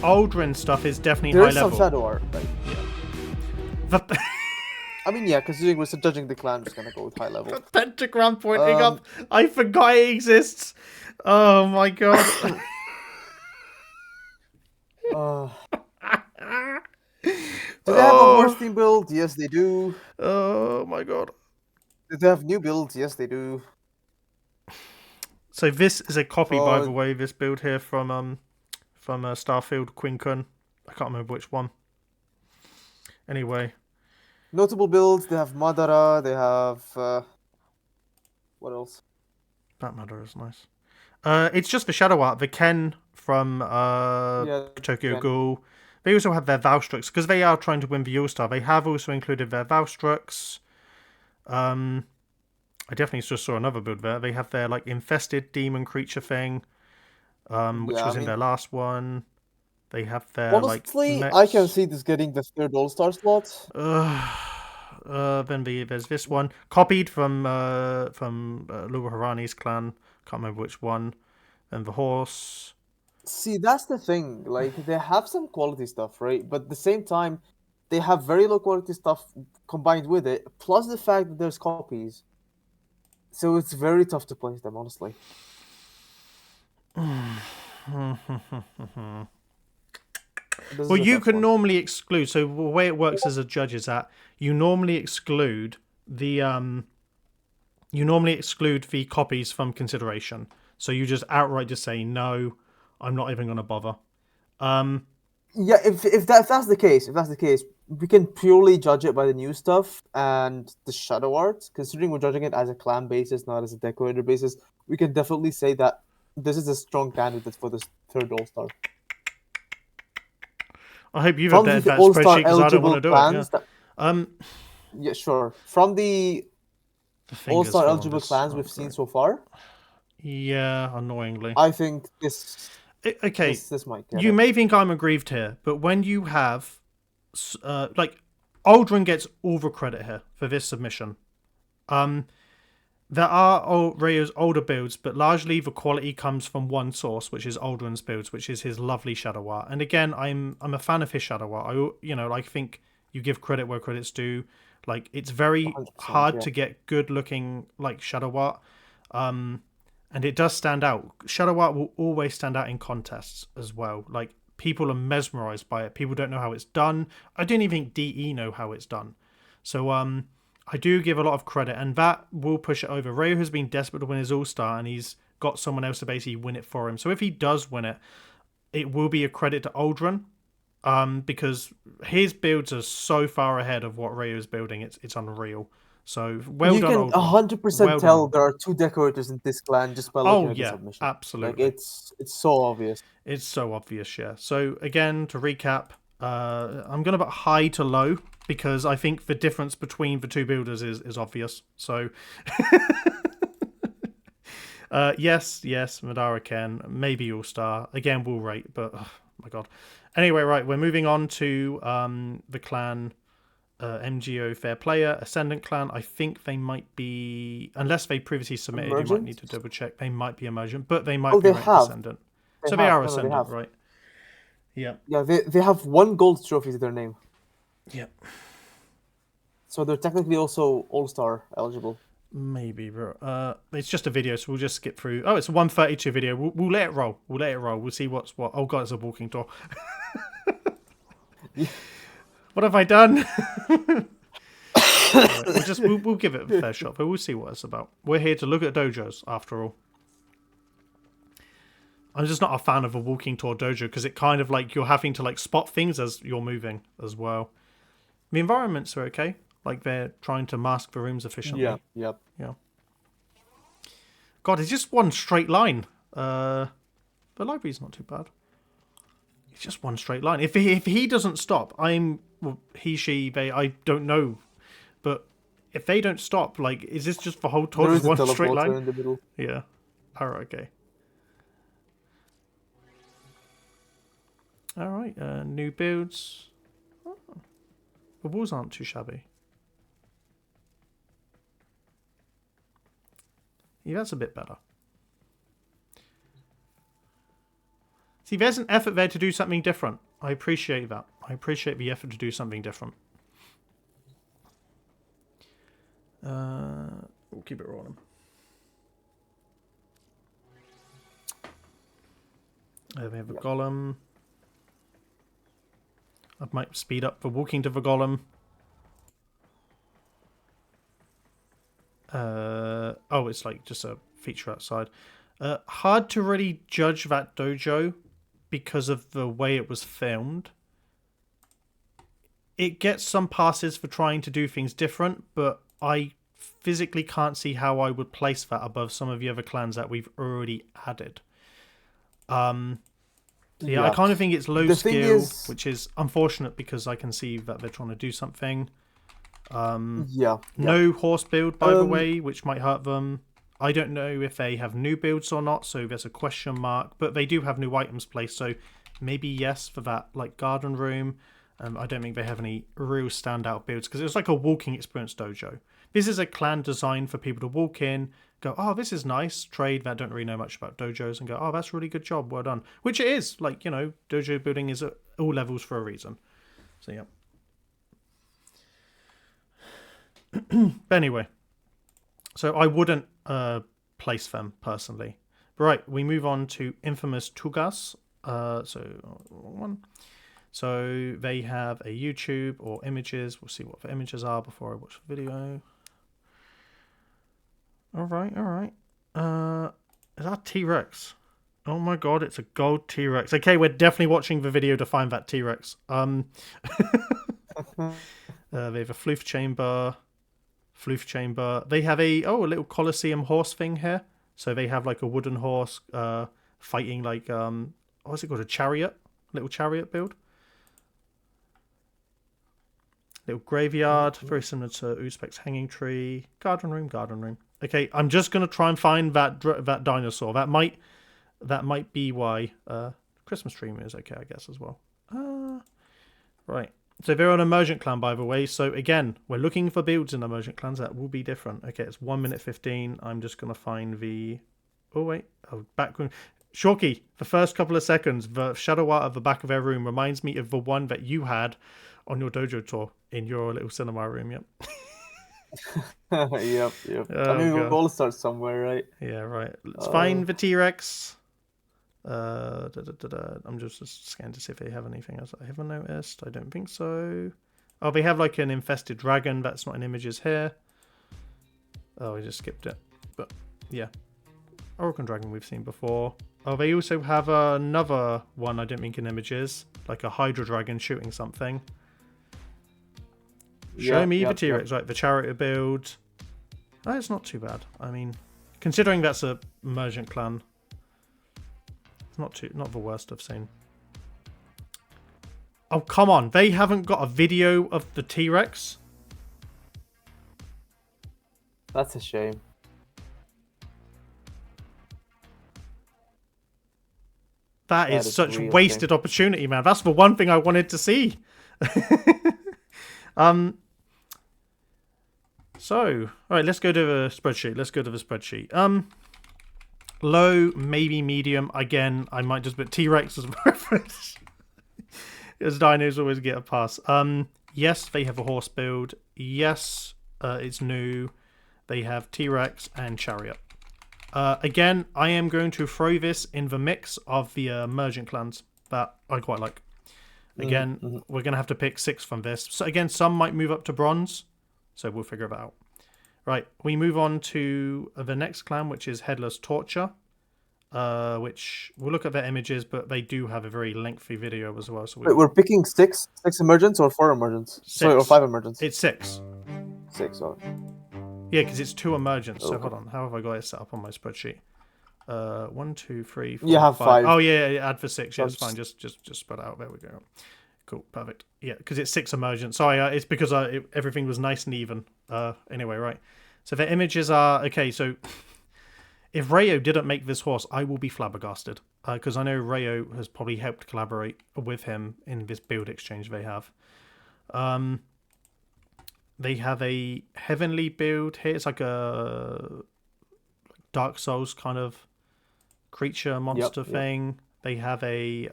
Aldrin stuff is definitely high There's level. some shadow art. Right? The, I mean, yeah, considering we're judging the clan, I'm just gonna go with high level. the pentagram pointing up. I forgot it exists. Oh my god. Do they have a Warframe build? Yes, they do. Oh my god. Do they have new builds? Yes, they do. So this is a copy, by the way. This build here from Starfield Quinkun. I can't remember which one. Anyway, Notable builds. They have Madara. They have what else? that matter is nice. It's just the shadow art. The Ken from Tokyo Ken. Ghoul. They also have their Valstrux because they are trying to win the All-Star. They have also included their Valstrux. I definitely just saw another build there. They have their like infested demon creature thing, which was in their last one. They have their honestly, like. I can see this getting the third All-Star slot. Then there's this one copied from Lua Harani's clan. Can't remember which one. Then the horse. See, that's the thing. Like, they have some quality stuff, right? But at the same time, they have very low quality stuff combined with it, plus the fact that there's copies. So it's very tough to place them, honestly. Well, you can normally exclude. So the way it works as a judge is that you normally exclude the copies from consideration. So you just outright just say no, I'm not even going to bother. Yeah, if that's the case, we can purely judge it by the new stuff and the shadow art. Considering we're judging it as a clan basis, not as a decorator basis, we can definitely say that this is a strong candidate for this third All-Star. I hope you've updated that spreadsheet because I don't want to do it. Yeah, sure. From the All-Star eligible clans we've seen so far. Yeah, annoyingly. I think this. Okay, this might get you it. may think I'm aggrieved here, but when you have, like, Aldrin gets all the credit here for this submission. There are Rayo's older builds, but largely the quality comes from one source, which is Aldrin's builds, which is his lovely shadow art. And again, I'm a fan of his shadow art. I think you give credit where credit's due. Like, it's very hard to get good looking like shadow art. And it does stand out. Shadow art will always stand out in contests as well. Like, people are mesmerized by it. People don't know how it's done. I don't even think Dihh know how it's done. So I do give a lot of credit, and that will push it over. Rayo has been desperate to win his All-Star, and he's got someone else to basically win it for him. So if he does win it, it will be a credit to Aldrin, because his builds are so far ahead of what Rayo's building. It's unreal. So well done, Aldrin. You can 100% tell there are two decorators in this clan just by looking at the submission. Absolutely. Like, it's so obvious. It's so obvious, yeah. So again, to recap, I'm going to put high to low because I think the difference between the two builders is obvious. So yes, Madara Ken, maybe All-Star. Again, we'll rate, but oh my god. Anyway, right, we're moving on to the clan MGO Fair Player, Ascendant Clan. I think they might be, unless they previously submitted, Emergent? You might need to double check. They might be Emergent, but they might be Ascendant. They are Ascendant, right? Yeah. Yeah, they have one gold trophy to their name. Yep. So they're technically also All-Star eligible. Maybe, bro. It's just a video, so we'll just skip through. Oh, it's a 132 video. We'll let it roll. We'll see what's what. Oh god, it's a walking tour. Yeah. What have I done? We'll give it a fair shot, but we'll see what it's about. We're here to look at dojos, after all. I'm just not a fan of a walking tour dojo because it kind of like you're having to like spot things as you're moving as well. The environments are okay. Like they're trying to mask the rooms efficiently. Yeah. God, it's just one straight line. The library's not too bad. It's just one straight line. If he doesn't stop, she, they, I don't know. But if they don't stop, like, is this just the whole tour just one straight line? In the middle. Yeah. Alright, okay. Alright, new builds. Oh. The walls aren't too shabby. Yeah, that's a bit better. See, there's an effort there to do something different. I appreciate that. I appreciate the effort to do something different. We'll keep it rolling. We have a golem. I might speed up for walking to the golem. Oh, it's like just a feature outside. Hard to really judge that dojo because of the way it was filmed. It gets some passes for trying to do things different, but I physically can't see how I would place that above some of the other clans that we've already added. Yeah, I kind of think it's low skill, which is unfortunate because I can see that they're trying to do something. No horse build, by the way, which might hurt them. I don't know if they have new builds or not, so there's a question mark. But they do have new items placed, so maybe yes for that, like garden room. I don't think they have any real standout builds because it was like a walking experience dojo. This is a clan designed for people to walk in, go, oh, this is nice, trade that don't really know much about dojos, and go, oh, that's a really good job, well done. Which it is, like, you know, dojo building is at all levels for a reason. So, yeah. But anyway, so I wouldn't place them personally. But right, we move on to Infamous Tugas. So they have a YouTube or images. We'll see what the images are before I watch the video. All right. Is that T-Rex? Oh my god, it's a gold T-Rex. Okay, we're definitely watching the video to find that T-Rex. They have a floof chamber. They have a little Colosseum horse thing here. So they have like a wooden horse fighting like what's it called? A chariot? Little chariot build. Little graveyard, very similar to Uzbek's hanging tree. Garden room. Okay, I'm just gonna try and find that dinosaur. That might be why Christmas tree is okay, I guess, as well. Right. So they're an emergent clan, by the way. So again, we're looking for builds in emergent clans that will be different. Okay, it's 1 minute 15. I'm just gonna find the. Background. Shorky, the first couple of seconds, the shadow art of the back of their room reminds me of the one that you had on your dojo tour in your little cinema room. Yep. Yep. Oh, I mean, we all start somewhere, right? Yeah, right. Let's find the T-Rex. I'm just scanning to see if they have anything else I haven't noticed. I don't think so. Oh, they have like an infested dragon. That's not in images here. Oh, I just skipped it. But yeah, Oracle Dragon we've seen before. Oh, they also have another one I don't think in images, like a Hydra Dragon shooting something. Show me the T-Rex, right? The chariot build. Oh, it's not too bad. I mean, considering that's a emergent clan, it's not the worst I've seen. Oh, come on. They haven't got a video of the T-Rex? That's a shame. That is such wasted opportunity, man. That's the one thing I wanted to see. So, all right, let's go to the spreadsheet. Low, maybe medium. Again, I might just put T-Rex as a reference. As dinos always get a pass. Yes, they have a horse build. Yes, it's new. They have T-Rex and chariot. Again, I am going to throw this in the mix of the emergent clans that I quite like. Again, we're going to have to pick 6 from this. So again, some might move up to bronze, so we'll figure that out. Right, we move on to the next clan, which is Headless Torture, which we'll look at their images, but they do have a very lengthy video as well. So wait, we're picking 6 emergents or 4 emergents? 6. Sorry, or 5 emergents? It's 6. 6, oh. Yeah, because it's 2 emergents. So hold on, how have I got it set up on my spreadsheet? 1, 2, 3, 4, you have 5. Oh yeah, add for 6. Yeah, it's fine. Just spread out. There we go. Cool, perfect. Yeah, because it's 6 emergent. Sorry, it's because everything was nice and even. Anyway, right. So the images are okay. So if Rayo didn't make this horse, I will be flabbergasted because I know Rayo has probably helped collaborate with him in this build exchange they have. They have a heavenly build here. It's like a Dark Souls kind of creature monster Yep. thing. They have a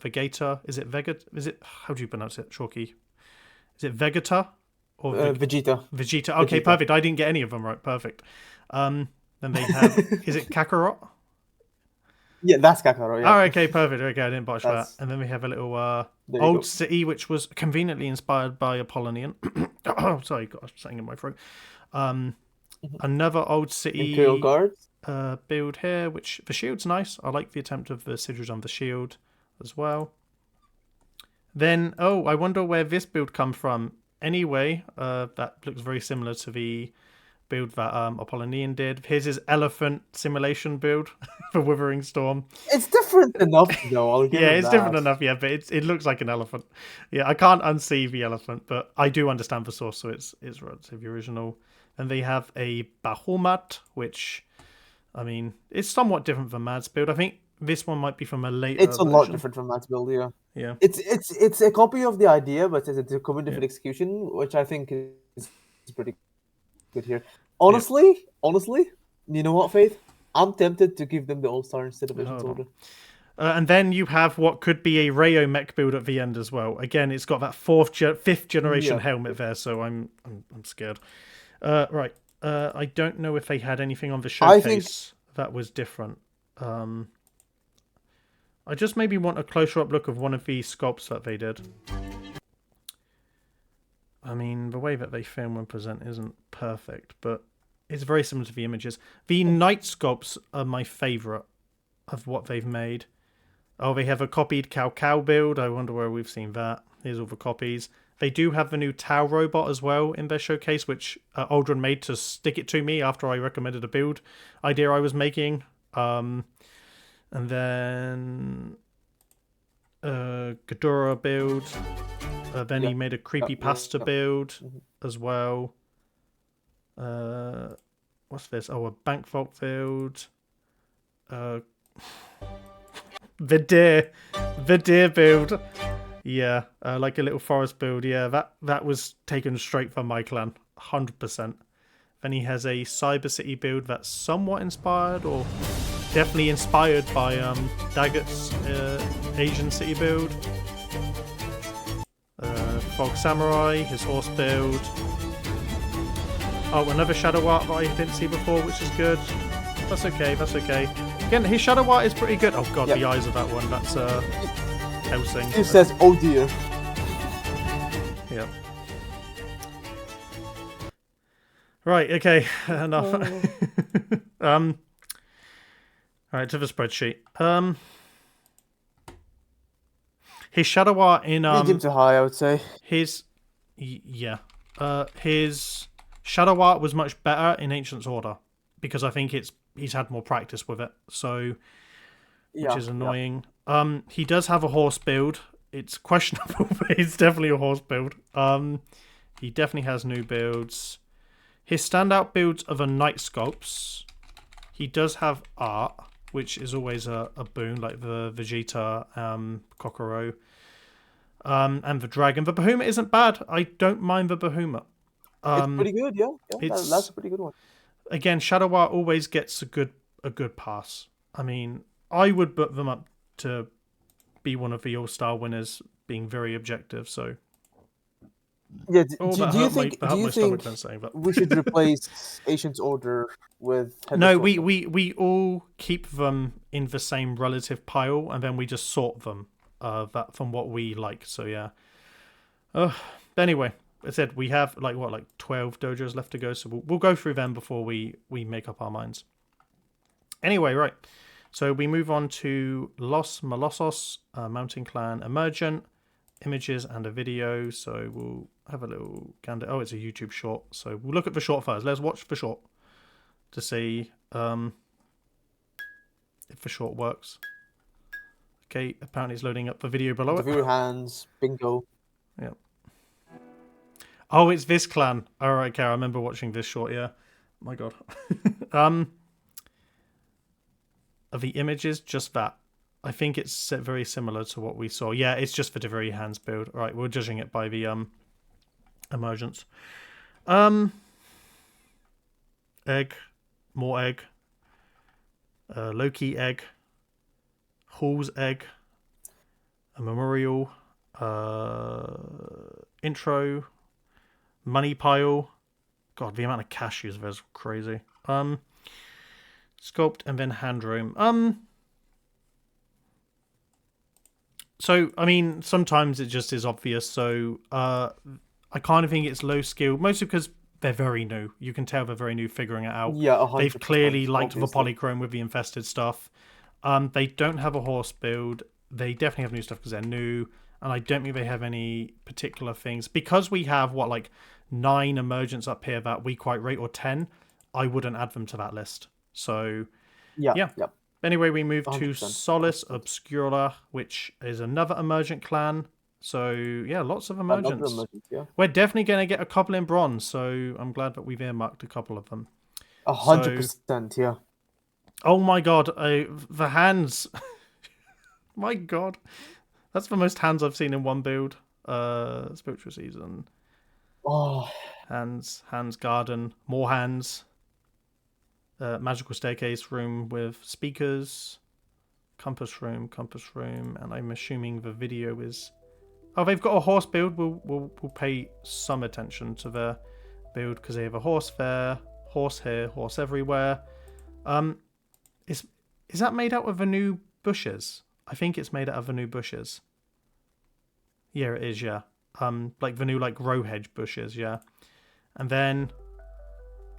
Vegeta. Is it Vegeta? Is it, how do you pronounce it, Chalky? Is it Vegeta or Vegeta. Vegeta? Okay, Vegeta. perfect. I didn't get any of them right. Perfect. Then they have. Is it Kakarot? Yeah, that's Kakarot. Yeah. Oh, okay, perfect. Okay, I didn't botch that. That's And then we have a little there you old go. city, which was conveniently inspired by Apollonian. Oh, sorry, got something in my throat. Another old Imperial city Guards. build here, which the shield's nice. I like the attempt of the sigils on the shield as well. Then, oh, I wonder where this build comes from. Anyway, that looks very similar to the build that Apollonian did. Here's his elephant simulation build for Withering Storm. It's different enough, though. I'll give Yeah, it it's that. different enough, yeah, but it looks like an elephant. Yeah, I can't unsee the elephant, but I do understand the source, so it's relatively original. And they have a Bahamut, which, I mean, it's somewhat different from Mad's build. I think this one might be from a later It's a lot version. different from Matt's build. Yeah. Yeah. It's a copy of the idea, but it's a completely different execution, which I think is pretty good here. Honestly, you know what, Faith? I'm tempted to give them the All-Star instead of Agents Order. And then you have what could be a Rayo mech build at the end as well. Again, it's got that fifth generation helmet there, so I'm scared. Right. I don't know if they had anything on the showcase that was different. I just maybe want a closer up look of one of these sculpts that they did. I mean, the way that they film and present isn't perfect, but it's very similar to the images. The Knight sculpts are my favourite of what they've made. Oh, they have a copied Cow build. I wonder where we've seen that. Here's all the copies. They do have the new Tau robot as well in their showcase, which Aldrin made to stick it to me after I recommended a build idea I was making. And then Ghidorah build. Then he made a creepypasta build as well. What's this? Oh, a bank vault build. The Dihh build. Yeah, like a little forest build. Yeah, that was taken straight from my clan, 100%. Then he has a Cyber City build that's somewhat inspired, or definitely inspired by Daggett's Asian City build. Fog Samurai, his horse build. Oh, another shadow art that I didn't see before, which is good. That's okay, that's okay. Again, his shadow art is pretty good. Oh god, the eyes of that one. That's Helsing. It says, "Oh dear." Yep. Right. Okay. Enough. All right, to the spreadsheet. His shadow art in medium to high, I would say. His shadow art was much better in Ancient's Order because I think he's had more practice with it. So, which is annoying. Yeah. He does have a horse build. It's questionable, but it's definitely a horse build. He definitely has new builds. His standout builds are the Knight sculpts. He does have art, which is always a boon, like the Vegeta, Kokoro, and the Dragon. The Bahamut isn't bad. I don't mind the Bahamut. It's pretty good, yeah. That's a pretty good one. Again, shadow art always gets a good pass. I mean, I would put them up to be one of the All-Star winners, being very objective. So, yeah. Do you think we should replace Ancient's Order with? No, we all keep them in the same relative pile, and then we just sort them that from what we like. So yeah. Anyway, I said we have like 12 dojos left to go, so we'll go through them before we make up our minds. Anyway, right. So we move on to Los Molossos, Mountain Clan Emergent, images and a video. So we'll have a little gander. Oh, it's a YouTube short. So we'll look at the short first. Let's watch the short to see if the short works. Okay, apparently it's loading up the video below it. The hands, bingo. Yep. Oh, it's this clan. All right, okay, I remember watching this short. Yeah, my god. Are the images just that? I think it's very similar to what we saw. Yeah, it's just for the very hands build. All right, we're judging it by the emergence. Egg, more egg. Loki egg, Hall's egg, a memorial, intro, money pile. God, the amount of cashews there's crazy. Sculpt and then hand room. So I mean, sometimes it just is obvious. So I kind of think it's low skill, mostly because they're very new. You can tell they're very new figuring it out. Yeah, They've 100%. clearly liked the Obviously. polychrome with the infested stuff. They don't have a horse build. They definitely have new stuff because they're new, and I don't think they have any particular things because we have like 9 emergents up here that we quite rate or 10. I wouldn't add them to that list. So Yeah, yeah. yeah. Anyway, we move to 100%. Solace Obscura, which is another emergent clan. So yeah, lots of Another emergents. emergent, yeah. We're definitely going to get a couple in bronze, so I'm glad that we've earmarked a couple of them. 100%, yeah. Oh my god, the hands. My god. That's the most hands I've seen in one build. Spiritual Season. Oh, Hands garden, more hands. Magical staircase room with speakers. Compass room, and I'm assuming the video is. Oh, they've got a horse build. We'll pay some attention to their build because they have a horse there, horse here, horse everywhere. Is that made out of the new bushes? I think it's made out of the new bushes. Yeah, it is. Yeah. Like the new row hedge bushes. Yeah. And then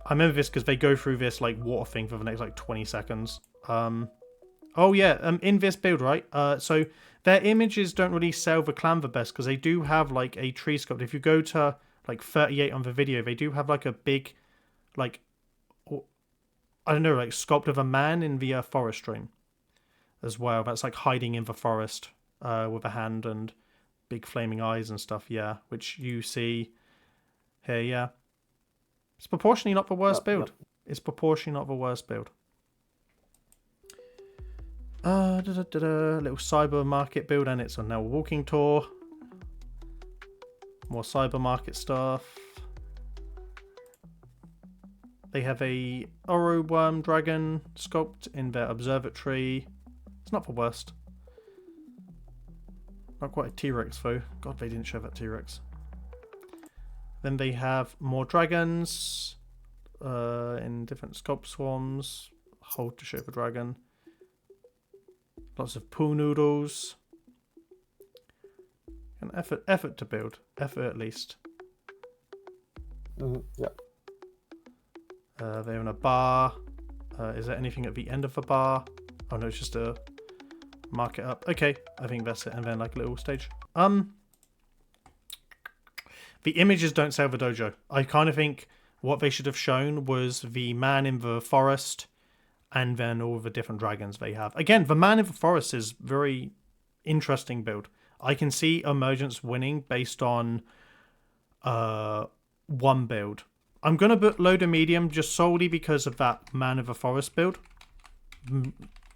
I remember this because they go through this water thing for the next 20 seconds. Oh yeah, in this build, right? So their images don't really sell the clan the best because they do have a tree sculpt. If you go to 38 on the video, they do have a big, I don't know, sculpt of a man in the forest stream as well. That's hiding in the forest with a hand and big flaming eyes and stuff. Yeah, which you see here. Yeah, it's proportionally not the worst build. Yep. It's proportionally not the worst build. Little cyber market build, and it's on now a walking tour. More cyber market stuff. They have a Oro worm dragon sculpt in their observatory. It's not the worst. Not quite a T-Rex though. God, they didn't show that T-Rex. Then they have more dragons in different sculpt swarms. Hold to show the dragon. Lots of pool noodles. An effort to build. Effort at least. Yeah. They're in a bar. Is there anything at the end of the bar? Oh no, it's just a mark it up. Okay, I think that's it. And then a little stage. The images don't sell the dojo. I kind of think what they should have shown was the man in the forest and then all the different dragons they have. Again, the man in the forest is very interesting build. I can see Emergence winning based on one build. I'm going to put low to medium just solely because of that man of the forest build.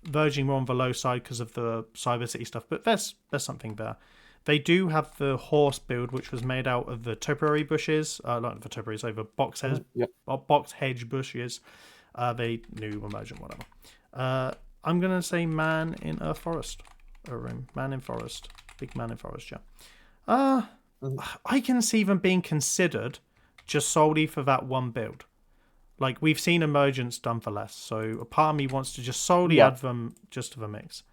Verging more on the low side because of the Cyber City stuff, but there's something there. They do have the horse build, which was made out of the topiary bushes. Not the topiaries, over box hedge bushes. They new emergent, whatever. I'm going to say man in a forest. A room. Man in forest. Big man in forest, yeah. I can see them being considered just solely for that one build. We've seen emergence done for less, so a part of me wants to just solely add them just to the mix.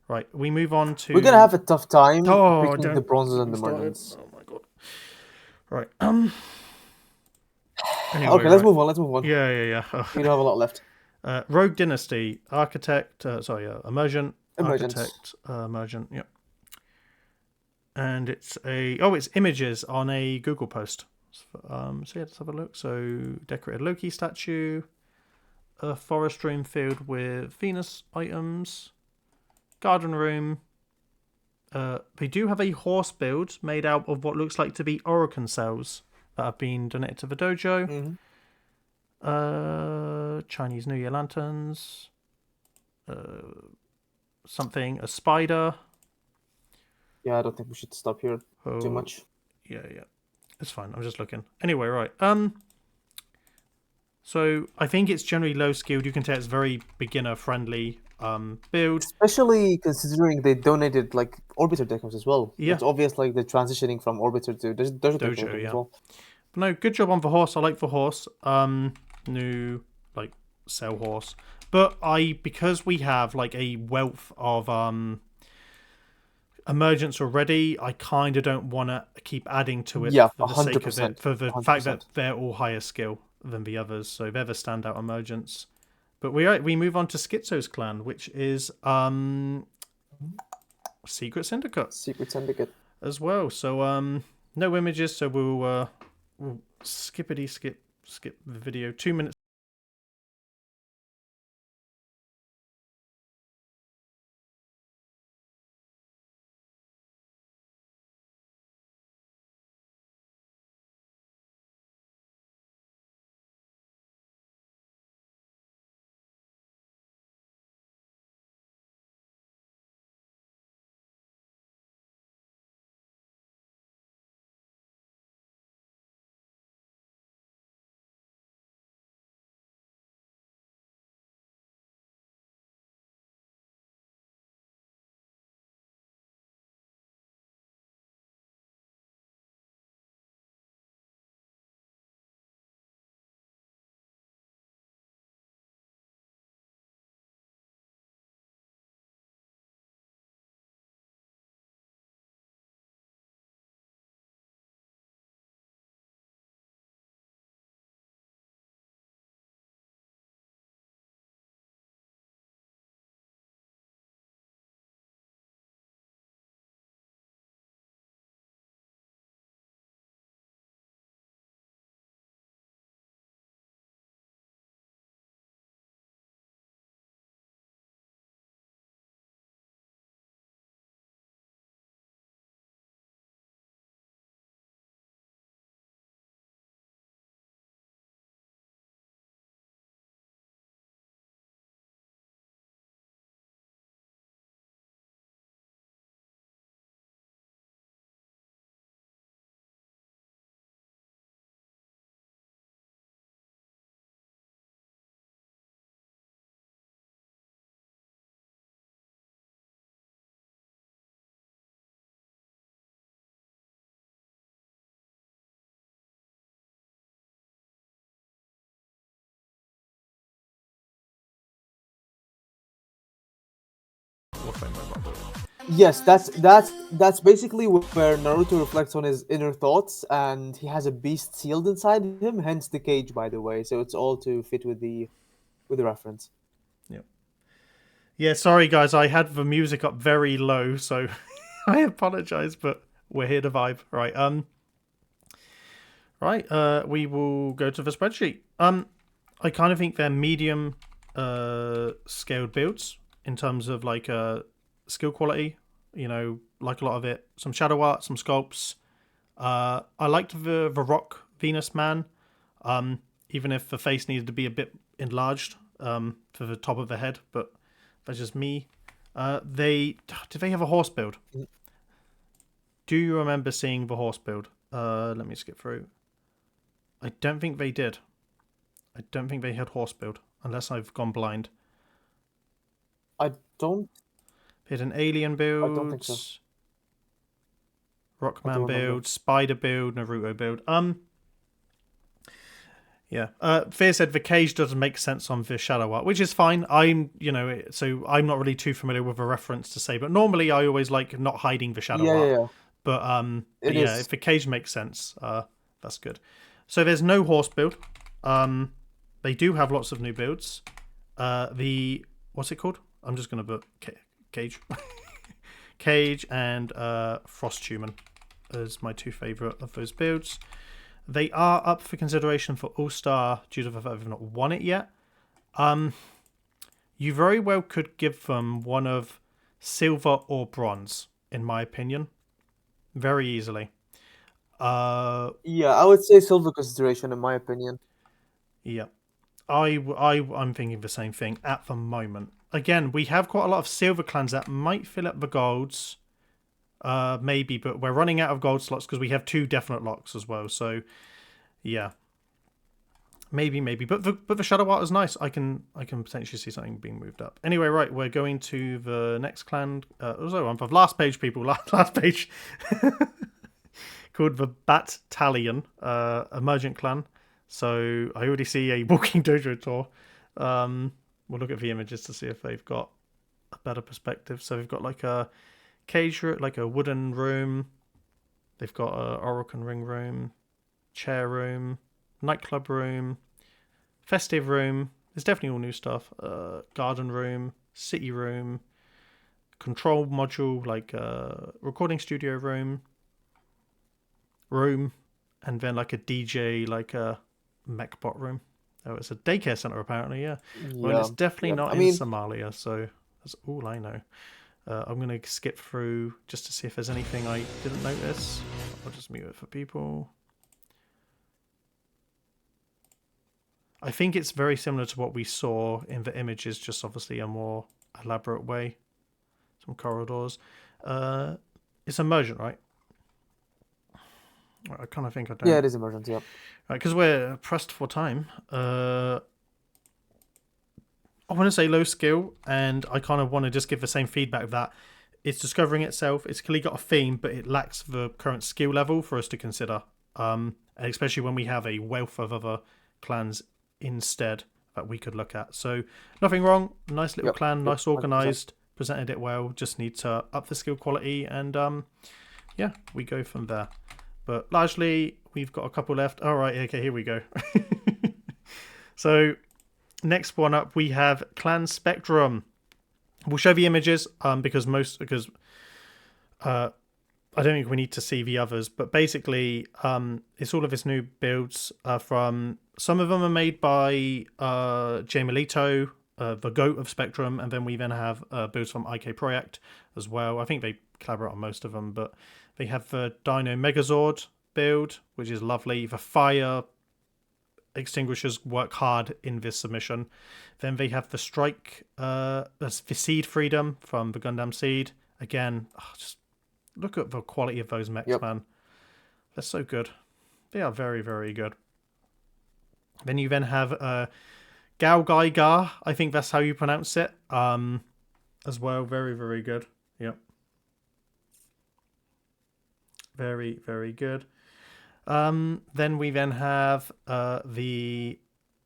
Right, we move on to... We're going to have a tough time picking the bronzes and the emergence. Oh my god. Right, anyway, okay, let's move on. Yeah. We don't have a lot left. Rogue Dynasty, Architect, Emergent, Architect, Emergent, yep. And it's it's images on a Google post. So yeah, let's have a look. So decorated Loki statue, a forest stream filled with Venus items, garden room. They do have a horse build made out of what looks like to be Orokin cells that have been donated to the dojo. Chinese New Year lanterns. A spider. Yeah, I don't think we should stop here too much. Yeah. It's fine. I'm just looking. Anyway, right. So I think it's generally low skilled. You can tell it's very beginner friendly build. Especially considering they donated like Orbiter decks as well. Yeah, It's obvious like they're transitioning from Orbiter to Dojo deck Dojo. building as Yeah. well. But no, good job on the horse. I like the horse. New like sell horse. But because we have like a wealth of emergence already, I kind of don't want to keep adding to it Yeah, for the sake of it, 100%. for the fact that 100%. they're all higher skill than the others, so they're the standout emergence. But we move on to Schizo's clan, which is Secret Syndicate Secret Syndicate. as well. So no images, so we'll skip the video. 2 minutes. Warframe mobile. Yes, that's basically where Naruto reflects on his inner thoughts, and he has a beast sealed inside him. Hence the cage, by the way. So it's all to fit with the reference. Yep. Yeah, sorry guys, I had the music up very low, so I apologize, but we're here to vibe. Right. We will go to the spreadsheet. I kind of think they're medium scaled builds in terms of like skill quality. You know, like a lot of it. Some shadow art, some sculpts. I liked the rock Venus man. Even if the face needed to be a bit enlarged for the top of the head, but that's just me. Did they have a horse build? Do you remember seeing the horse build? Let me skip through. I don't think they did. I don't think they had horse build, unless I've gone blind. I don't. They had an alien build. I don't think so. Rockman build, Spider build, Naruto build. Yeah. Fear said the cage doesn't make sense on the shadow art, which is fine. I'm not really too familiar with a reference to say, but normally I always like not hiding the shadow art. Yeah. But yeah, if the cage makes sense, that's good. So there's no horse build. They do have lots of new builds. What's it called? I'm just gonna put cage, cage, and frost human as my two favorite of those builds. They are up for consideration for All-Star due to the fact they've not won it yet. You very well could give them one of silver or bronze, in my opinion, very easily. Yeah, I would say silver consideration in my opinion. Yeah, I'm thinking the same thing at the moment. Again, we have quite a lot of silver clans that might fill up the golds. Maybe, but we're running out of gold slots because we have 2 definite locks as well. So, yeah. Maybe, but the shadow art is nice. I can potentially see something being moved up. Anyway, right, we're going to the next clan. Also on the last page, people. Last page, called the Battalion, emergent clan. So I already see a walking dojo tour. We'll look at the images to see if they've got a better perspective. So they've got like a cage room, like a wooden room. They've got a Orokin ring room, chair room, nightclub room, festive room. There's definitely all new stuff. Garden room, city room, control module, like recording studio room, and then like a DJ, like a mechbot room. Oh, it's a daycare center apparently. Yeah. Well, it's definitely not in Somalia, so that's all I know. I'm going to skip through just to see if there's anything I didn't notice. I'll just mute it for people. I think it's very similar to what we saw in the images, just obviously a more elaborate way. Some corridors. It's emergent, right? I kind of think I don't. Yeah, it is emergent, yeah. Right, because we're pressed for time. I want to say low skill, and I kind of want to just give the same feedback that it's discovering itself. It's clearly got a theme, but it lacks the current skill level for us to consider. And especially when we have a wealth of other clans instead that we could look at. So nothing wrong. Nice little clan, nice organized, 100%. Presented it well. Just need to up the skill quality, and yeah, we go from there. But largely, we've got a couple left. All right, okay, here we go. So next one up, we have Clan Spectrum. We'll show the images because I don't think we need to see the others. But basically, it's all of its new builds from. Some of them are made by Jay Melito, the GOAT of Spectrum, and then we have builds from IK Project as well. I think they collaborate on most of them, but they have the Dino Megazord build, which is lovely. The fire extinguishers work hard in this submission. Then they have the Strike, that's the Seed Freedom from the Gundam Seed. Again, just look at the quality of those mechs, man. They're so good. They are very, very good. Then you have Gao Gai Ga, I think that's how you pronounce it, as well. Very, very good. Yep. Very, very good. Then we have the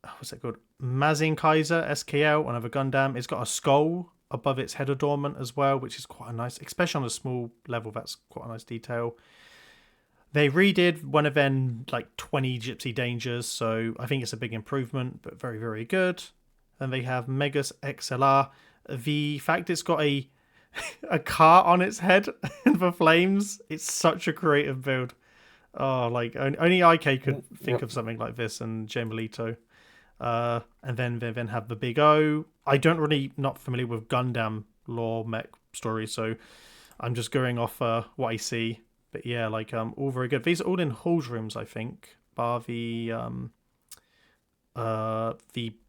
what's it called? Mazin Kaiser SKL, another Gundam. It's got a skull above its head adornment as well, which is quite a nice, especially on a small level. That's quite a nice detail. They redid one of them like 20 Gypsy Dangers, so I think it's a big improvement, but very, very good. Then they have Megas XLR. The fact it's got a car on its head and the flames, it's such a creative build. Oh, like only IK could think of something like this, and Jay Melito. And then they have the Big O. I don't really not familiar with Gundam lore mech stories, so I'm just going off what I see. But yeah, like all very good. These are all in Hall's rooms, I think, bar the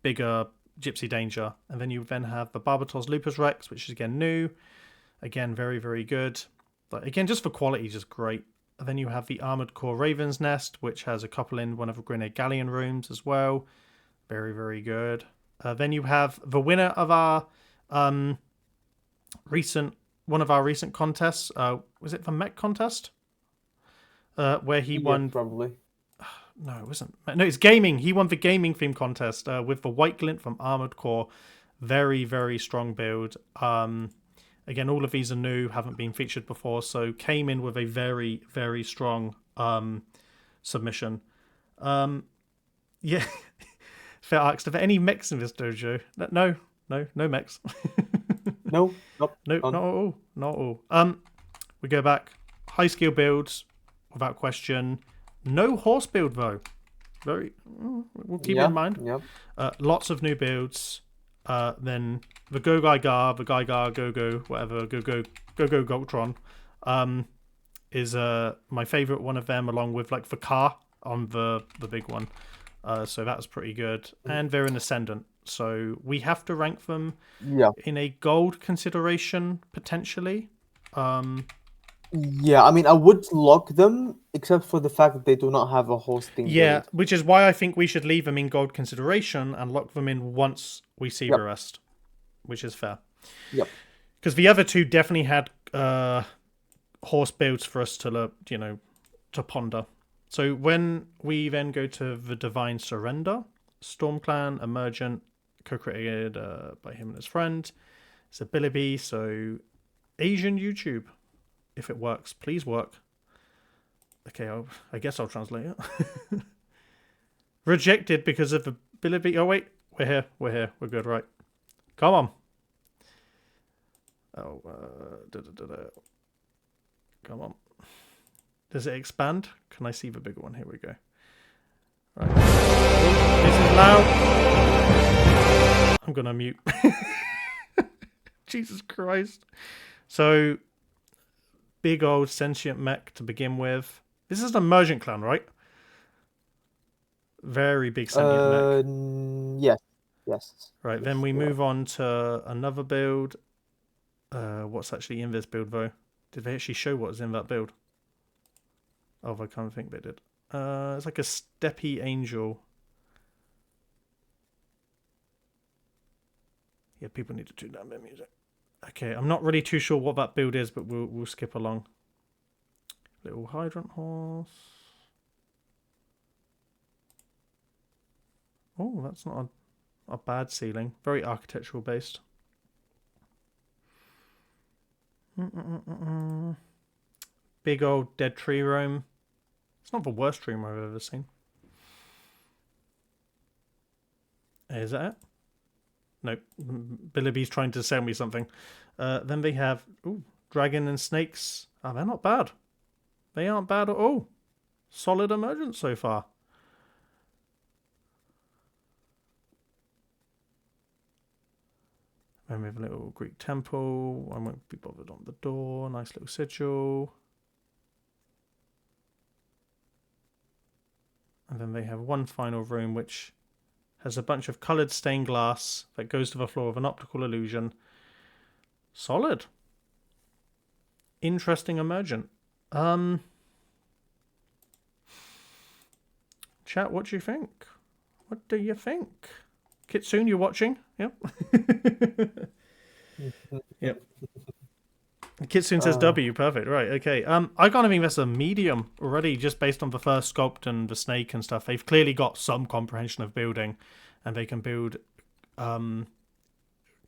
bigger Gypsy Danger. And then you have the Barbatos Lupus Rex, which is again new. Again, very, very good. But again, just for quality, just great. And then you have the Armored Core Raven's Nest, which has a couple in one of the Grenade Galleon rooms as well. Very, very good. Then you have the winner of our recent contests. Was it the Mech contest? Where he won. Probably. No, it wasn't. No, it's gaming. He won the gaming theme contest with the White Glint from Armored Core. Very, very strong build. Again, all of these are new, haven't been featured before, so came in with a very, very strong submission. Yeah. Fair asked, are there any mechs in this dojo? No mechs. No, not at all. Not at all. We go back. High skill builds, without question. No horse build though. We'll keep it in mind. Yep. Lots of new builds. Then the Go Gai Ga, the Gai Ga Go Go, whatever, Go Goltron, is my favorite one of them, along with like the car on the big one. So that's pretty good, and they're an ascendant, so we have to rank them in a gold consideration potentially. Yeah, I mean, I would lock them, except for the fact that they do not have a hosting Yeah, build. which is why I think we should leave them in gold consideration and lock them in once we see the Yep, rest, which is fair. yep. Because the other two definitely had horse builds for us to look, to ponder. So when we then go to the Divine Surrender, Storm Clan, Emergent, co-created by him and his friend. It's a Bilibee, so Asian YouTube. If it works, please work. Okay, I guess I'll translate it. Rejected because of the Bilibee. Oh wait, we're here. We're good, right? Come on. Oh, come on. Does it expand? Can I see the bigger one? Here we go. Right. This is loud. I'm gonna mute. Jesus Christ. So, big old sentient mech to begin with. This is an emergent clan, right? Very big sentient mech. Yes, yes. Right, then Yes, we you are. move on to another build. What's actually in this build, though? Did they actually show what was in that build? Oh, I can't think they did. It's like a steppy angel. Yeah, people need to tune down their music. Okay, I'm not really too sure what that build is, but we'll skip along. Little hydrant horse. Oh, that's not a bad ceiling. Very architectural based. Big old dead tree roam. It's not the worst tree room I've ever seen. Is that it? Nope. Bilibee's trying to sell me something. Then they have dragon and snakes. Oh, they're not bad. They aren't bad at all. Solid emergence so far. Then we have a little Greek temple. I won't be bothered on the door. Nice little sigil. And then they have one final room which has a bunch of coloured stained glass that goes to the floor of an optical illusion. Solid. Interesting emergent. Chat, what do you think? What do you think? Kitsune, you watching? Yep. Yep. Kitsune says W, perfect, right, okay. I kind of think that's a medium already, just based on the first sculpt and the snake and stuff. They've clearly got some comprehension of building, and they can build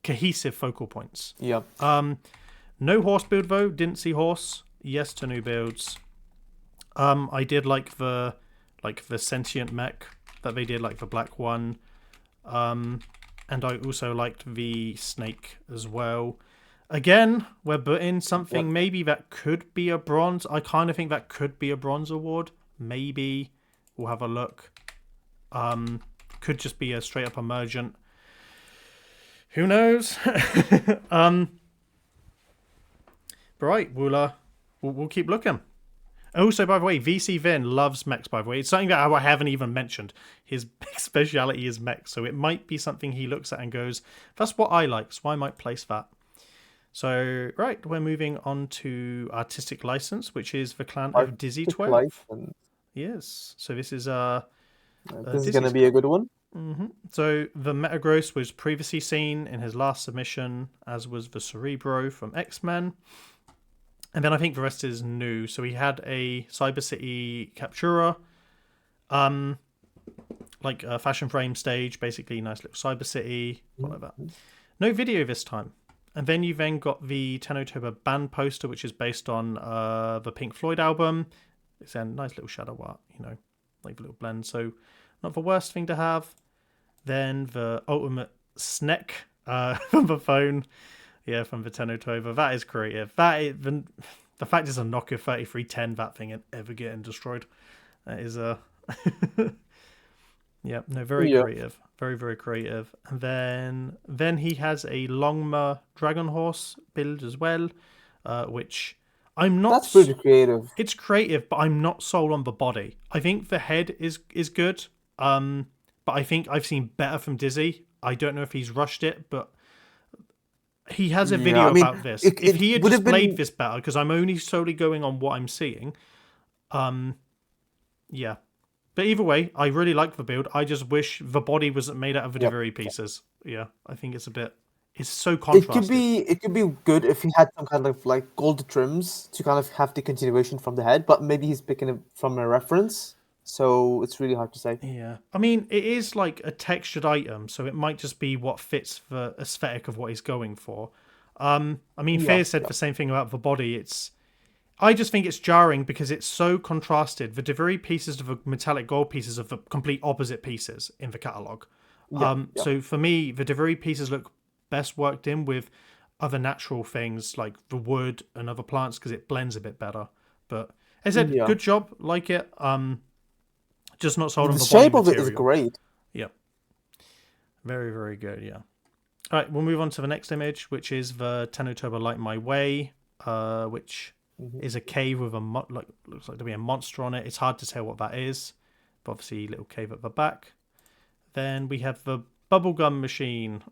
cohesive focal points. Yeah. No horse build though, didn't see horse. Yes to new builds. I did like the sentient mech that they did, like the black one. And I also liked the snake as well. Again, we're putting something maybe that could be a bronze. I kind of think that could be a bronze award. Maybe. We'll have a look. Could just be a straight up emergent. Who knows? But right, we'll keep looking. Also, by the way, VC Vin loves mechs, by the way. It's something that I haven't even mentioned. His big speciality is mechs, so it might be something he looks at and goes, that's what I like, so I might place that. So, right, we're moving on to Artistic License, which is the clan of Dizzy 12. License. Yes, so this is this is going to be a good one. So the Metagross was previously seen in his last submission, as was the Cerebro from X-Men. And then I think the rest is new. So he had a Cyber City Captura, like a fashion frame stage, basically nice little Cyber City, whatever. No video this time. And then you got the 10 October band poster, which is based on the Pink Floyd album. It's a nice little shadow art, like a little blend. So not the worst thing to have. Then the Ultimate Sneck from the phone. Yeah, from the 10 October. That is creative. The fact it's a Nokia 3310, that thing ain't ever getting destroyed. That is a... yeah, no, very creative. Very, very creative. And then he has a Longma Dragon Horse build as well, which I'm not... That's pretty creative. It's creative, but I'm not sold on the body. I think the head is good, but I think I've seen better from Dizzy. I don't know if he's rushed it, but he has a Yeah, video I mean, about this. If it he had would have displayed been. this better, because I'm only solely going on what I'm seeing, yeah. But either way, I really like the build. I just wish the body wasn't made out of the Yep. Deviri pieces. Yeah, I think it's so It could contrasted. be good if he had some kind of like gold trims to kind of have the continuation from the head, but maybe he's picking it from a reference, so it's really hard to say. Yeah, I mean, it is like a textured item, so it might just be what fits the aesthetic of what he's going for. I mean, Yeah, Fear said yeah, the same thing about the body. I just think it's jarring because it's so contrasted. The Deviri pieces of the metallic gold pieces are the complete opposite pieces in the catalog. yeah, yeah. So for me, the Deviri pieces look best worked in with other natural things like the wood and other plants because it blends a bit better. But as I said, Yeah. good job, like it. Just not sold on The the body shape of it is material. great. Yep, very very good. Yeah. All right, we'll move on to the next image, which is the Tenotoba Light My Way, which Hmm. is a cave with like looks like to be a monster on it. It's hard to tell what that is, but obviously little cave at the back. Then we have the bubblegum machine.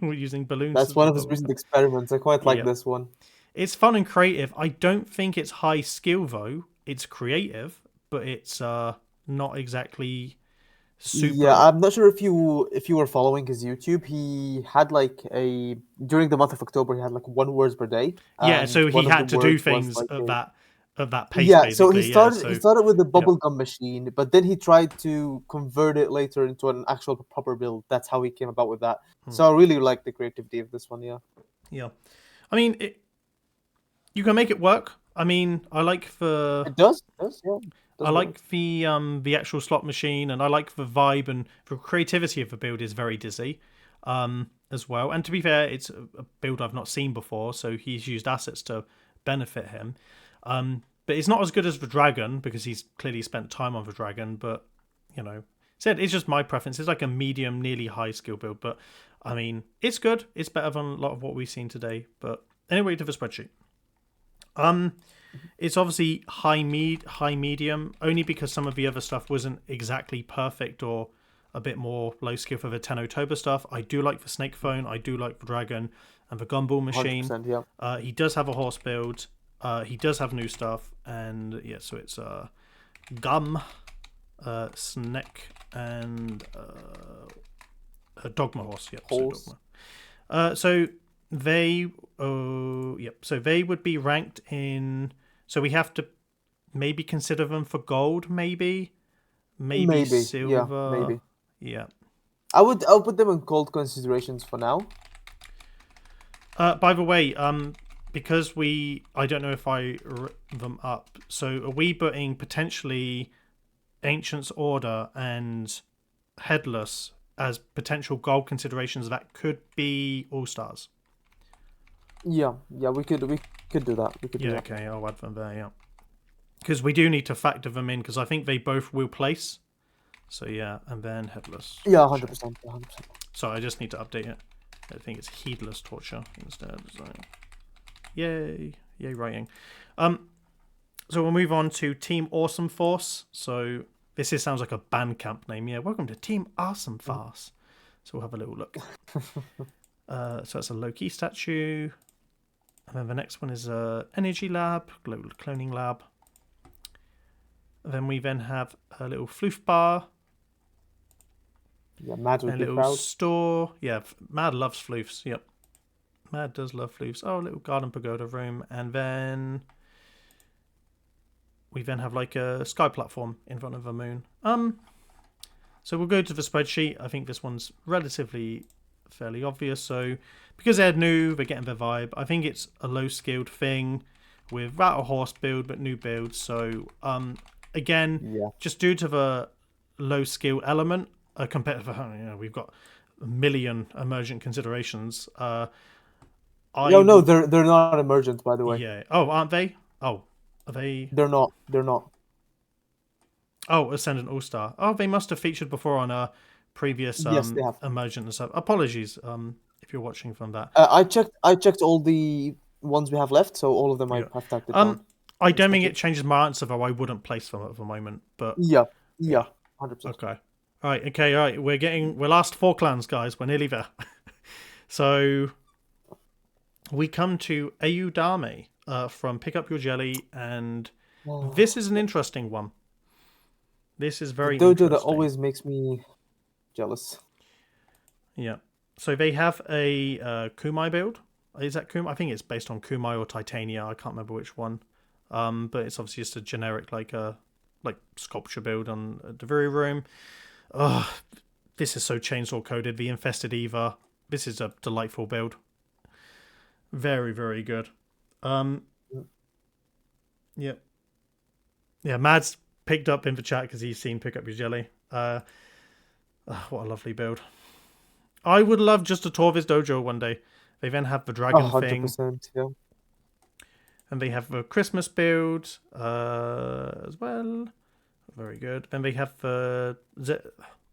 We're using balloons That's as one the of his bubble. recent experiments. I quite like Yep. this one. It's fun and creative. I don't think it's high skill though. It's creative, but it's not exactly Yeah, super. I'm not sure if you were following his YouTube. He had like a during the month of October, he had like 1 word per day, Yeah, and so he one of the had to do words was things like at a that pace yeah. So basically. Yeah, so he started with the yep. bubblegum machine, but then he tried to convert it later into an actual proper build. That's how he came about with that. Hmm. So I really like the creativity of this one. Yeah, Yeah. I mean, you can make it work. I mean, it does. It does, yeah, it I does work. like the actual slot machine, and I like the vibe and the creativity of the build is very dizzy, as well. And to be fair, it's a build I've not seen before, so he's used assets to benefit him. But it's not as good as the dragon because he's clearly spent time on the dragon. But you know, said it's just my preference. It's like a medium, nearly high skill build, but I mean, it's good. It's better than a lot of what we've seen today. But anyway, to the spreadsheet. Um, it's obviously high medium, only because some of the other stuff wasn't exactly perfect or a bit more low skill for the Tenotoba stuff. I do like the snake phone, I do like the dragon and the gumball machine. 100%. Yeah. He does have a horse build. He does have new stuff, and yeah, so it's gum, snake, and a dogma horse. Yep, so Horse. dogma. So they, oh, yep. So they would be ranked in. So we have to maybe consider them for gold, maybe Maybe. Yeah. silver. Maybe. Yeah. I'll put them in gold considerations for now. By the way, because I don't know if I wrote them up. So are we putting potentially Ancient's Order and Headless as potential gold considerations that could be all stars? Yeah. Yeah. We could do that. We could do Yeah. that. Okay, I'll add them there. Yeah. Because we do need to factor them in because I think they both will place. So yeah, and then Headless. Yeah. Torture. 100%. 100%. So I just need to update it. I think it's Heedless Torture instead. So yay, writing. So we'll move on to Team Awesome Force. So sounds like a Bandcamp name. Yeah, welcome to Team Awesome Force. So we'll have a little look. So that's a Loki statue. And then the next one is a Energy Lab, Global Cloning Lab. Then we have a little floof bar. Yeah. Mad would A be little proud. store. Yeah, Mad loves floofs. Yep. Mad does love floofs. Oh, a little garden pagoda room. And then we have like a sky platform in front of a moon. So we'll go to the spreadsheet. I think this one's relatively fairly obvious. So because they're new, they're getting their vibe. I think it's a low skilled thing with rattle horse build, but new build. So again, Yeah. just due to the low skill element, compared to we've got a million emergent considerations. No, they're not emergent, by the way. Yeah. Oh, aren't they? Oh, are they? They're not. They're not. Oh, Ascendant All Star. Oh, they must have featured before on a previous Yes, they have. emergent and stuff. Apologies, if you're watching from that. I checked all the ones we have left, so all of them Yeah. I have typed it down. I don't think it changes my answer though. I wouldn't place them at the moment, but Yeah. Yeah. 100%. okay. All right. Okay. All right. We're last 4 clans, guys. We're nearly there. So we come to Ayudame from Pick Up Your Jelly, and Oh, this is an interesting one. This is the very dojo that interesting. always makes me jealous. Yeah. So they have a Kumai build. Is that Kumai? I think it's based on Kumai or Titania. I can't remember which one. But it's obviously just a generic like sculpture build on the very room. Ugh, this is so chainsaw coded. The Infested Eva. This is a delightful build. Very, very good. Yeah. Yeah, Mads picked up in the chat because he's seen Pick Up Your Jelly. What a lovely build. I would love just a tour of his dojo one day. They then have the dragon thing. 100%, yeah. And they have the Christmas build as well. Very good. Then they have the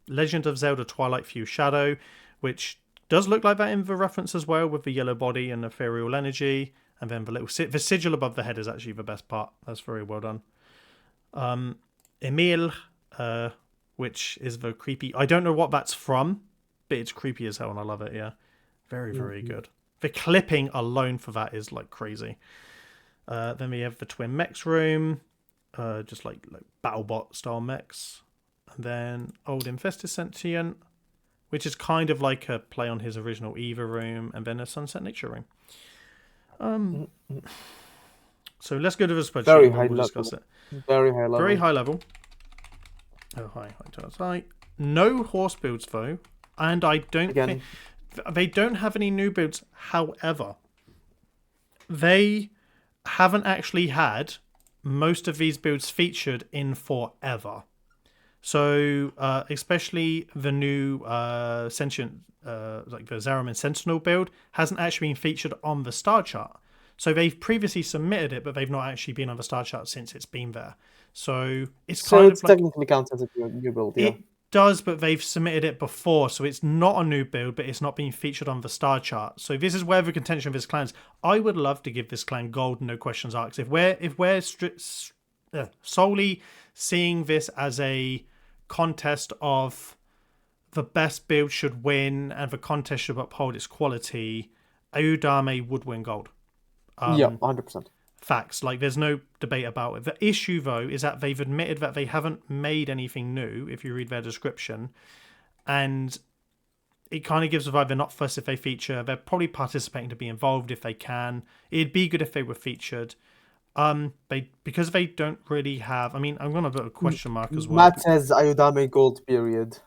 Legend of Zelda Twilight Fuse Shadow, which does look like that in the reference as well, with the yellow body and ethereal energy. And then the sigil above the head is actually the best part. That's very well done. Emil, which is the creepy... I don't know what that's from, but it's creepy as hell and I love it, yeah. Very, very good. The clipping alone for that is like crazy. Then we have the twin mechs room, just like BattleBot style mechs. And then Old Infested Sentient, which is kind of like a play on his original Eva room, and then a Sunset Nature room. So let's go to the spreadsheet. Very high we'll level. discuss it. Very high level. Very high level. Oh, high. No horse builds though, and I don't think they don't have any new builds. However, they haven't actually had most of these builds featured in forever. So, especially the new Sentient, like the Zaraman Sentinel build, hasn't actually been featured on the star chart. So they've previously submitted it, but they've not actually been on the star chart since it's been there. So it's kind of like... technically counts as a new build, yeah. It does, but they've submitted it before, so it's not a new build, but it's not being featured on the star chart. So this is where the contention of this clan is. I would love to give this clan gold, no questions asked. If we're solely seeing this as a contest of the best build should win and the contest should uphold its quality, Ayudame would win gold. Yeah, 100%. Facts. Like, there's no debate about it. The issue, though, is that they've admitted that they haven't made anything new, if you read their description. And it kind of gives a vibe they're not fussed if they feature. They're probably participating to be involved if they can. It'd be good if they were featured. Because they don't really have... I mean, I'm going to put a question mark as well. Matt says Ayudame gold, period.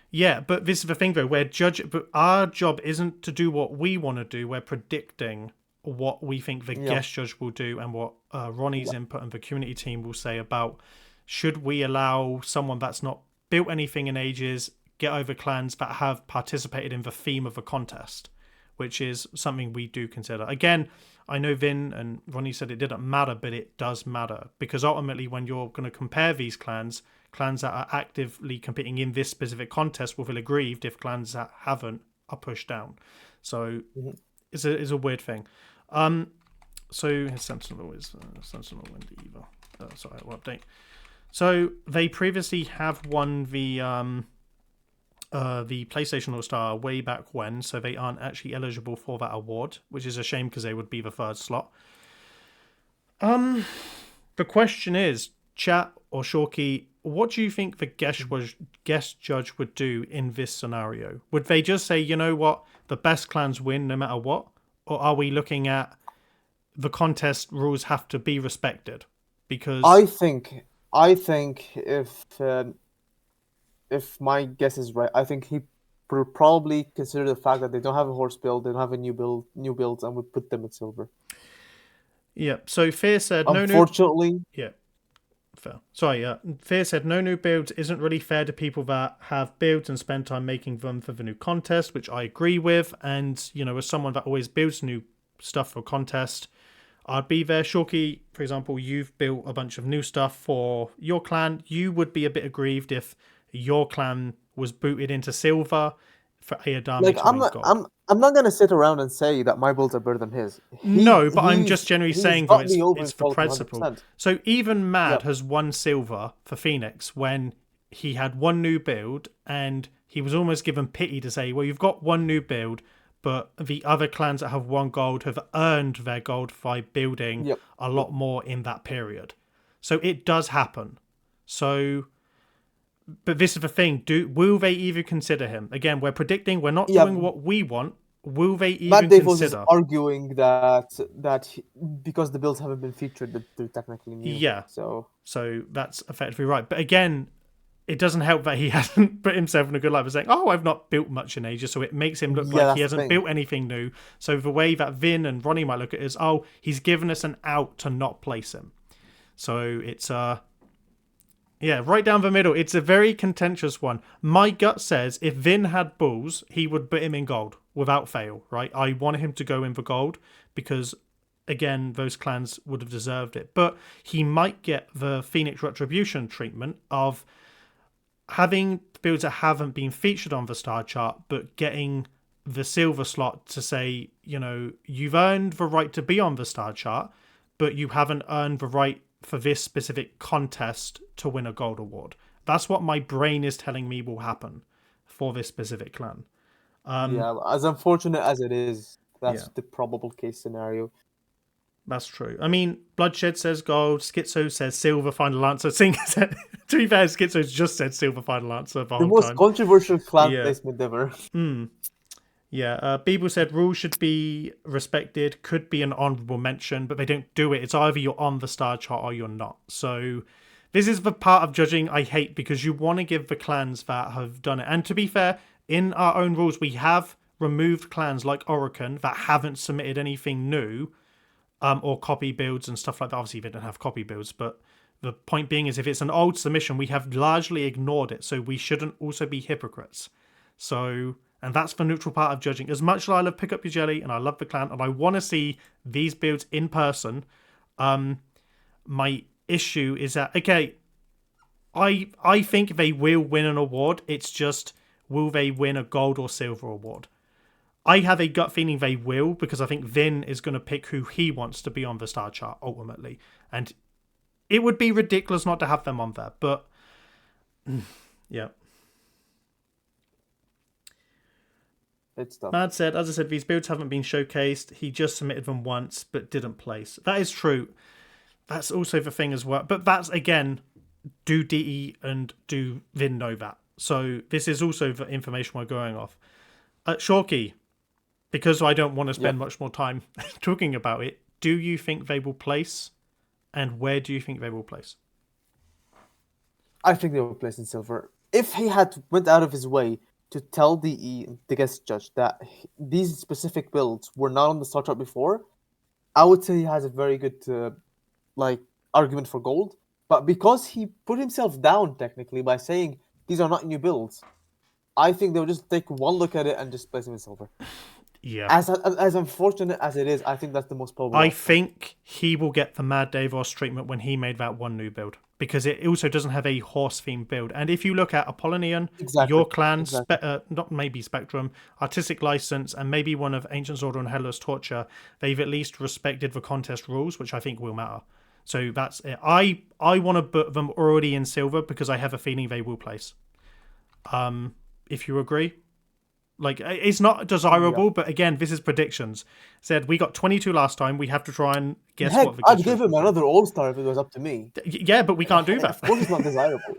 Yeah, but this is the thing, though. But our job isn't to do what we want to do. We're predicting what we think the guest judge will do and what Ronnie's input and the community team will say about should we allow someone that's not built anything in ages get over clans that have participated in the theme of a contest, which is something we do consider. Again, I know Vin and Ronnie said it didn't matter, but it does matter because ultimately when you're going to compare these clans that are actively competing in this specific contest will feel aggrieved if clans that haven't are pushed down. So it's a weird thing. So his Sentinel is Sentinel and Eva. Sorry, I'll update. So they previously have won the PlayStation All-Star way back when, so they aren't actually eligible for that award, which is a shame because they would be the third slot. The question is, chat or Shorky, what do you think the guest judge would do in this scenario? Would they just say, you know what, the best clans win no matter what? Or are we looking at the contest rules have to be respected? Because I think if my guess is right, I think he would probably consider the fact that they don't have a horse build, they don't have a new builds, and would put them at silver. Yeah. So Fear said unfortunately, yeah. Fair. Sorry, Fear said no new builds isn't really fair to people that have builds and spend time making them for the new contest, which I agree with. And, you know, as someone that always builds new stuff for contest, I'd be there. Shorky, for example, you've built a bunch of new stuff for your clan. You would be a bit aggrieved if your clan was booted into silver for Ayudame like gold. I'm not gonna sit around and say that my builds are better than his. I'm just generally saying that it's for principle. 100%. So even Mad has won silver for Phoenix when he had one new build, and he was almost given pity to say, well, you've got one new build, but the other clans that have 1 gold have earned their gold by building Yep. a lot more in that period. So it does happen. So, but this is the thing: will they even consider him? Again, we're predicting. We're not Yeah. doing what we want. Will they Matt even Davos is consider? arguing because the builds haven't been featured, that they're technically new. Yeah. So that's effectively right. But again, it doesn't help that he hasn't put himself in a good light by saying, "Oh, I've not built much in ages," so it makes him look Yeah, like he that's the hasn't thing. built anything new. So the way that Vin and Ronnie might look at it is, "Oh, he's given us an out to not place him." So it's yeah, right down the middle. It's a very contentious one. My gut says if Vin had balls, he would put him in gold without fail, right? I want him to go in for gold because, again, those clans would have deserved it. But he might get the Phoenix Retribution treatment of having builds that haven't been featured on the star chart, but getting the silver slot to say, you've earned the right to be on the star chart, but you haven't earned the right for this specific contest to win a gold award. That's what my brain is telling me will happen for this specific clan. Yeah, as unfortunate as it is, that's Yeah. the probable case scenario. That's true. I mean, Bloodshed says gold, Schizo says silver final answer. To be fair, Schizo's just said silver final answer the whole most time. Controversial clan placement ever. Yeah, Beeble said rules should be respected, could be an honourable mention, but they don't do it. It's either you're on the star chart or you're not. So this is the part of judging I hate, because you want to give the clans that have done it. And to be fair, in our own rules, we have removed clans like Orican that haven't submitted anything new, or copy builds and stuff like that. Obviously, they don't have copy builds, but the point being is if it's an old submission, we have largely ignored it, so we shouldn't also be hypocrites. So... and that's the neutral part of judging. As much as I love Pick Up Your Jelly and I love the clan and I want to see these builds in person, my issue is that, okay, I think they will win an award. It's just, will they win a gold or silver award? I have a gut feeling they will, because I think Vin is going to pick who he wants to be on the star chart ultimately. And it would be ridiculous not to have them on there. But, yeah. It's tough. Mad said, as I said, these builds haven't been showcased. He just submitted them once, but didn't place. That is true. That's also the thing as well. But that's, again, do Dihh and do Vin know that? So this is also the information we're going off. Shorky, because I don't want to spend much more time talking about it, do you think they will place? And where do you think they will place? I think they will place in silver. If he had went out of his way to tell the guest judge that these specific builds were not on the star chart before, I would say he has a very good argument for gold. But because he put himself down technically by saying these are not new builds, I think they'll just take one look at it and just place him in silver. Yeah. As unfortunate as it is, I think that's the most probable. I think he will get the Mad Davos treatment when he made that one new build, because it also doesn't have a horse-themed build. And if you look at Apollonian, your clan, not maybe Spectrum, Artistic License, and maybe one of Ancient's Order and Hellas Torture, they've at least respected the contest rules, which I think will matter. So that's it. I want to put them already in silver because I have a feeling they will place. If you agree. Like, it's not desirable, but again, this is predictions. Said we got 22 last time. We have to try and guess what the I'd give him another All-Star if it was up to me. Yeah, but we can't do that. Of course, it's not desirable,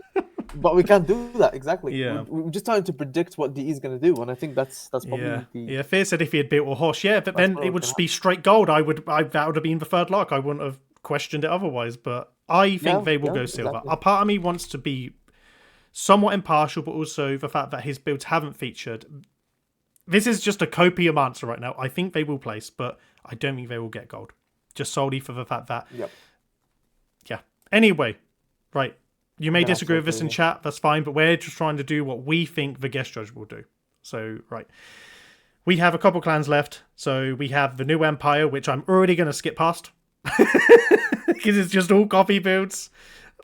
but we can't do that exactly. Yeah, we're just trying to predict what Dihh is going to do, and I think that's probably yeah. Fear said if he had built a horse, but then it would just be straight gold. That would have been the third lock. I wouldn't have questioned it otherwise. But I think they will go silver. Exactly. A part of me wants to be somewhat impartial, but also the fact that his builds haven't featured. This is just a copium answer right now. I think they will place, but I don't think they will get gold. Just solely for the fact that... Yeah. Anyway, right. You may disagree with this in chat. That's fine, but we're just trying to do what we think the guest judge will do. So, right. We have a couple clans left. So, we have the New Empire, which I'm already going to skip past. Because it's just all copy builds.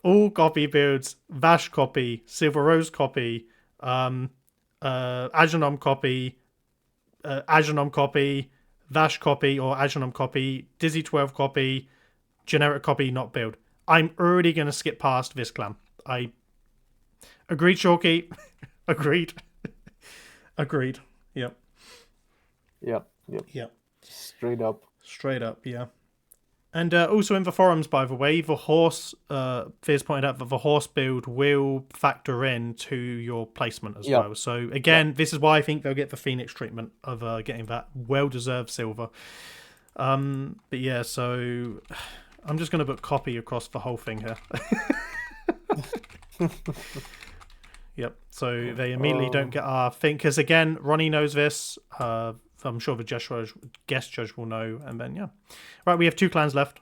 All copy builds. Vash copy. Silver Rose copy. Agenum copy. Agenum copy, Vash copy or Agenum copy, Dizzy 12 copy, generic copy, not build. I'm already going to skip past this clan. I agreed, Shorky. Agreed. Yep. Yep. Yep. Yeah, Straight up. straight up, yeah. And also in the forums, by the way, the horse, Fears pointed out that the horse build will factor in to your placement as Yep. well. So again, this is why I think they'll get the Phoenix treatment of getting that well-deserved silver. But yeah, so I'm just going to put copy across the whole thing here. Yep, so they immediately don't get our thing. Because again, Ronnie knows this. I'm sure the guest judge will know. And then, yeah. Right, we have 2 clans left.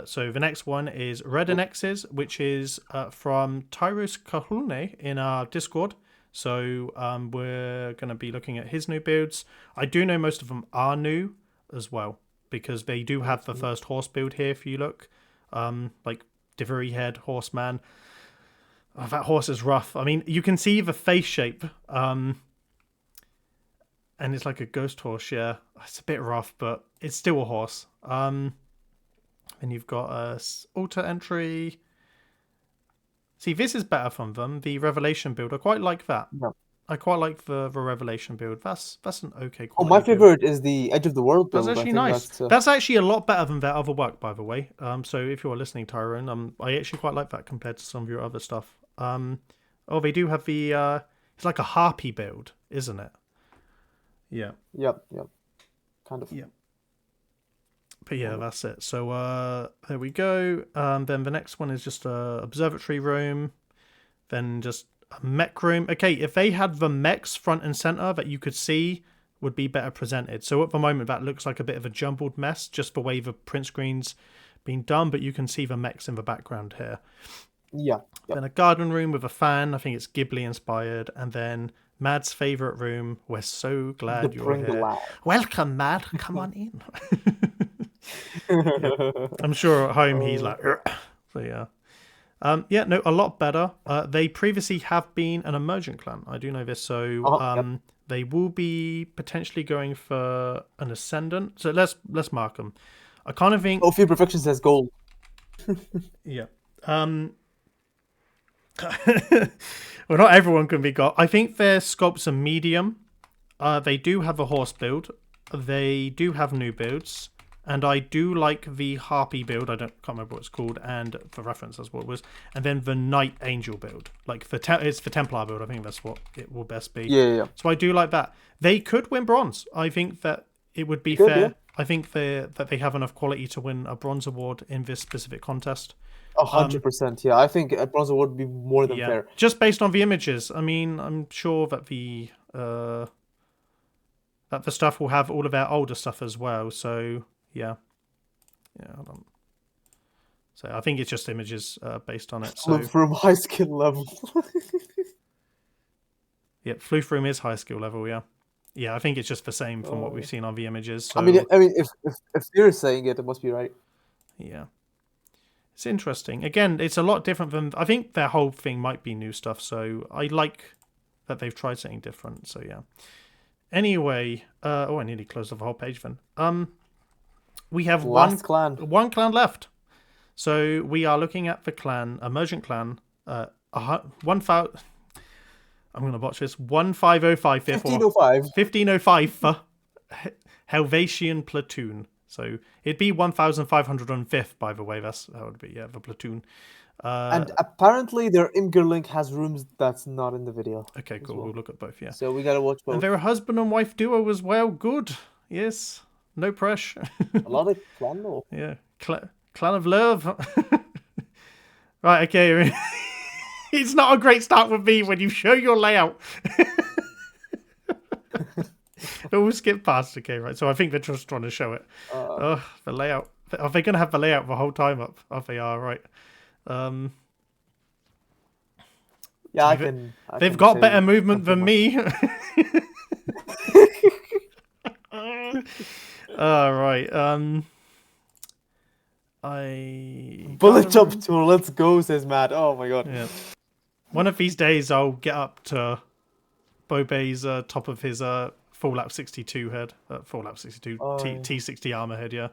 So the next one is Red and X's, which is from Tyrus Kahune in our Discord. So we're going to be looking at his new builds. I do know most of them are new as well, because they do have the first horse build here, if you look. Like Divery Head, Horseman. Oh, that horse is rough. I mean, you can see the face shape. And it's like a ghost horse, yeah. It's a bit rough, but it's still a horse. And you've got a altar entry. See, this is better from them. The Revelation build, I quite like that. Yep. I quite like the Revelation build. That's an okay quality Oh, my build. favorite is the Edge of the World build. That's actually nice. That's actually a lot better than their other work, by the way. So if you're listening, Tyrone, I actually quite like that compared to some of your other stuff. Oh, they do have the it's like a harpy build, isn't it? Yeah. Yep. Kind of. Yeah. But yeah, that's it. So there we go. Then the next one is just a observatory room. Then just a mech room. Okay, if they had the mechs front and center that you could see, would be better presented. So at the moment, that looks like a bit of a jumbled mess, just the way the print screen's been done. But you can see the mechs in the background here. Yeah. Yep. Then a garden room with a fan. I think it's Ghibli inspired. And then Mad's favorite room. We're so glad you're here. Lab. Welcome, Mad. Come on in. Yeah. I'm sure at home he's like, "Ugh." So yeah. Yeah, no, a lot better. They previously have been an emergent clan. I do know this. So they will be potentially going for an ascendant. So let's mark them. I kind of think. Oh, Fear Perfection says gold. Yeah. Well, not everyone can be got. I think their sculpts are medium. They do have a horse build. They do have new builds. And I do like the Harpy build. Can't remember what it's called. And for reference, that's what it was. And then the Night Angel build. Like it's the Templar build. I think that's what it will best be. Yeah. So I do like that. They could win bronze. I think that it would be fair. Yeah. I think that they have enough quality to win a bronze award in this specific contest. 100%. Yeah, I think a bronze award would be more than fair. Just based on the images. I mean, I'm sure that the stuff will have all of our older stuff as well. So yeah, hold on. So I think it's just images based on it. So from high skill level. Yep, Floofroom is high skill level. Yeah. I think it's just the same from what we've seen on the images. So, I mean, if you're saying it must be right. Yeah. It's interesting. Again, it's a lot different than... I think their whole thing might be new stuff, so I like that they've tried something different, so yeah. Anyway, I nearly closed off the whole page then. We have one clan left. So we are looking at the clan, Emergent Clan, 1,000... I'm going to botch this. 1505. 1505 Helvetian Platoon. So it'd be 1,505th, by the way. That would be the platoon. And apparently their Imgur link has rooms that's not in the video. Okay, cool. We'll look at both. Yeah. So we gotta watch both. And they're a husband and wife duo as well. Good. Yes. No pressure. A lot of clan though. Yeah. Clan of love. Right. Okay. It's not a great start with me when you show your layout. We'll skip past. Okay, right. So I think they're just trying to show it. The layout. Are they going to have the layout the whole time up? Oh, they are, right. Yeah, they've got better movement than me. All right. Bullet jump tool. Let's go, says Matt. Oh my god. Yeah. One of these days, I'll get up to Bobey's top of his Fallout 62 head. Fallout 62 T60 armor head, yeah.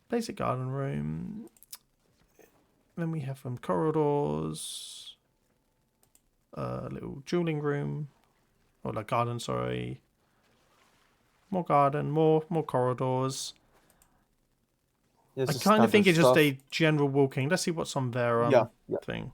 Basic garden room. Then we have some corridors. Little dueling room. Or like garden, sorry. more garden, more corridors. It's I just kind of think standard it's just stuff. a general walking. Let's see what's on their Yeah. thing.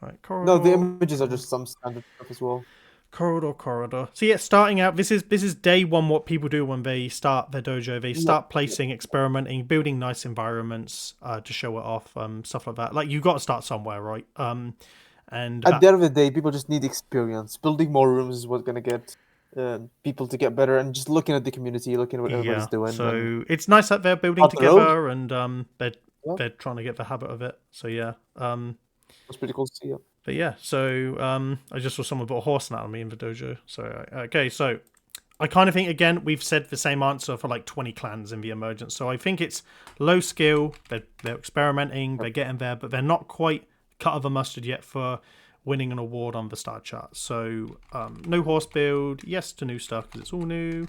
All right, No, the corridor, images are just some standard stuff as well. corridor. So yeah, starting out, this is day one. What people do when they start their dojo, they Yep. start placing, experimenting, building nice environments to show it off, stuff like that. Like you got to start somewhere, right? And At that, the end of the day, people just need experience. Building more rooms is what's gonna get people to get better, and just looking at the community, looking at what everybody's yeah. doing, and So it's nice that they're building on the road. together, and Yeah, they're trying to get the habit of it. So yeah. it's pretty cool to see. Yeah. But yeah, so I just saw someone put a horse anatomy in the dojo. So okay, so I kind of think again we've said the same answer for like 20 clans in the emergence. So I think it's low skill. They're experimenting. They're getting there, but they're not quite cut of the mustard yet for winning an award on the star chart. So no horse build. Yes to new stuff because it's all new.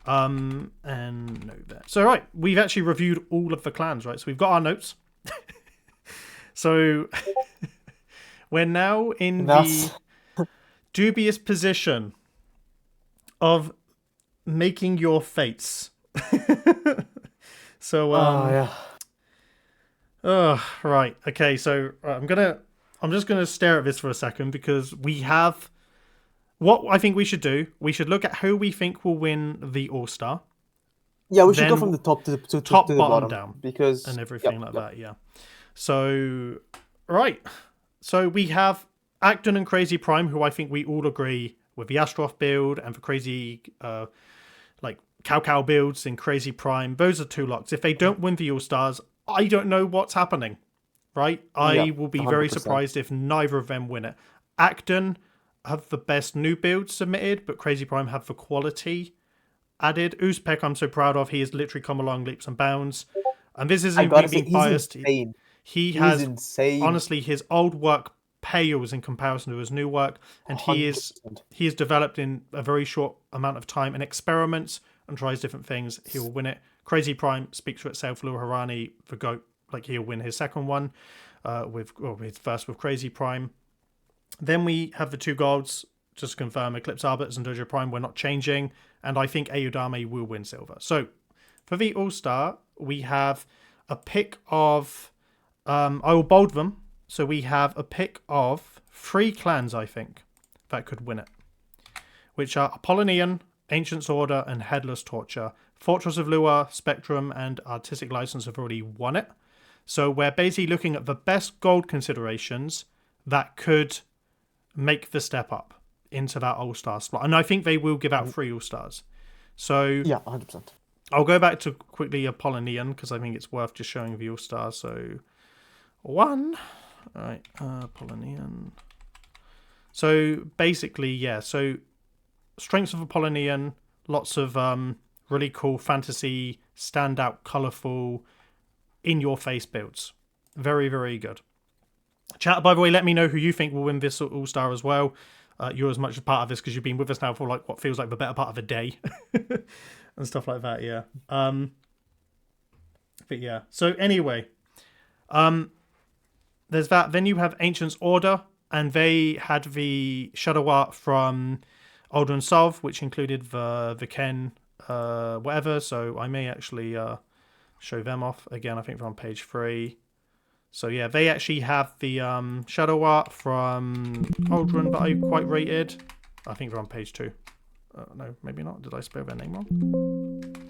And no there. So right, we've actually reviewed all of the clans, right? So we've got our notes. So we're now in the dubious position of making your fates. So yeah. right. Okay, so I'm just gonna stare at this for a second because we have what I think we should do. We should look at who we think will win the All-Star. Yeah, we should go Then from the top to the top, to the bottom, bottom down, because and everything like that, yeah. So right. So we have Acton and Crazy Prime, who I think we all agree with the Astroth build and the crazy like Cow builds in Crazy Prime. Those are two locks. If they don't win the All-Stars, I don't know what's happening. Right? I will be very 100%. surprised if neither of them win it. Acton have the best new builds submitted, but Crazy Prime have the quality added. Uzpek, I'm so proud of. He has literally come along leaps and bounds. And this isn't me being biased. Insane. He has insane. honestly his old work pales in comparison to his new work, and 100%. he is developed in a very short amount of time and experiments and tries different things. He will win it. Crazy Prime speaks for itself. Lil Harani, the GOAT, like he'll win his second one his first with Crazy Prime. Then we have the two golds, just to confirm, Eclipsed, Arbiters and Dojo Prime, we're not changing, and I think Ayudame will win silver. So for the All-Star, we have a pick of I will bold them. So we have a pick of 3 clans, I think, that could win it, which are Apollonian, Ancients Order, and Headless Torture. Fortress of Lua, Spectrum, and Artistic License have already won it. So we're basically looking at the best gold considerations that could make the step up into that All-Star slot. And I think they will give out 3 All-Stars. So Yeah, 100%. I'll go back to quickly Apollonian because I think it's worth just showing the All-Stars. So 1. All right, Apollonian. So basically, yeah. So strengths of Apollonian, lots of really cool fantasy, standout, colourful, in-your-face builds. Very, very good. Chat, by the way, let me know who you think will win this All-Star as well. You're as much a part of this because you've been with us now for like what feels like the better part of a day and stuff like that. Yeah. But yeah. So anyway, there's that. Then you have Ancients Order, and they had the shadow art from Aldrin Sov, which included the Ken whatever. So I may actually show them off again. I think they're on page 3. So yeah, they actually have the shadow art from Aldrin that I quite rated. I think they're on page 2. No, maybe not. Did I spell their name wrong?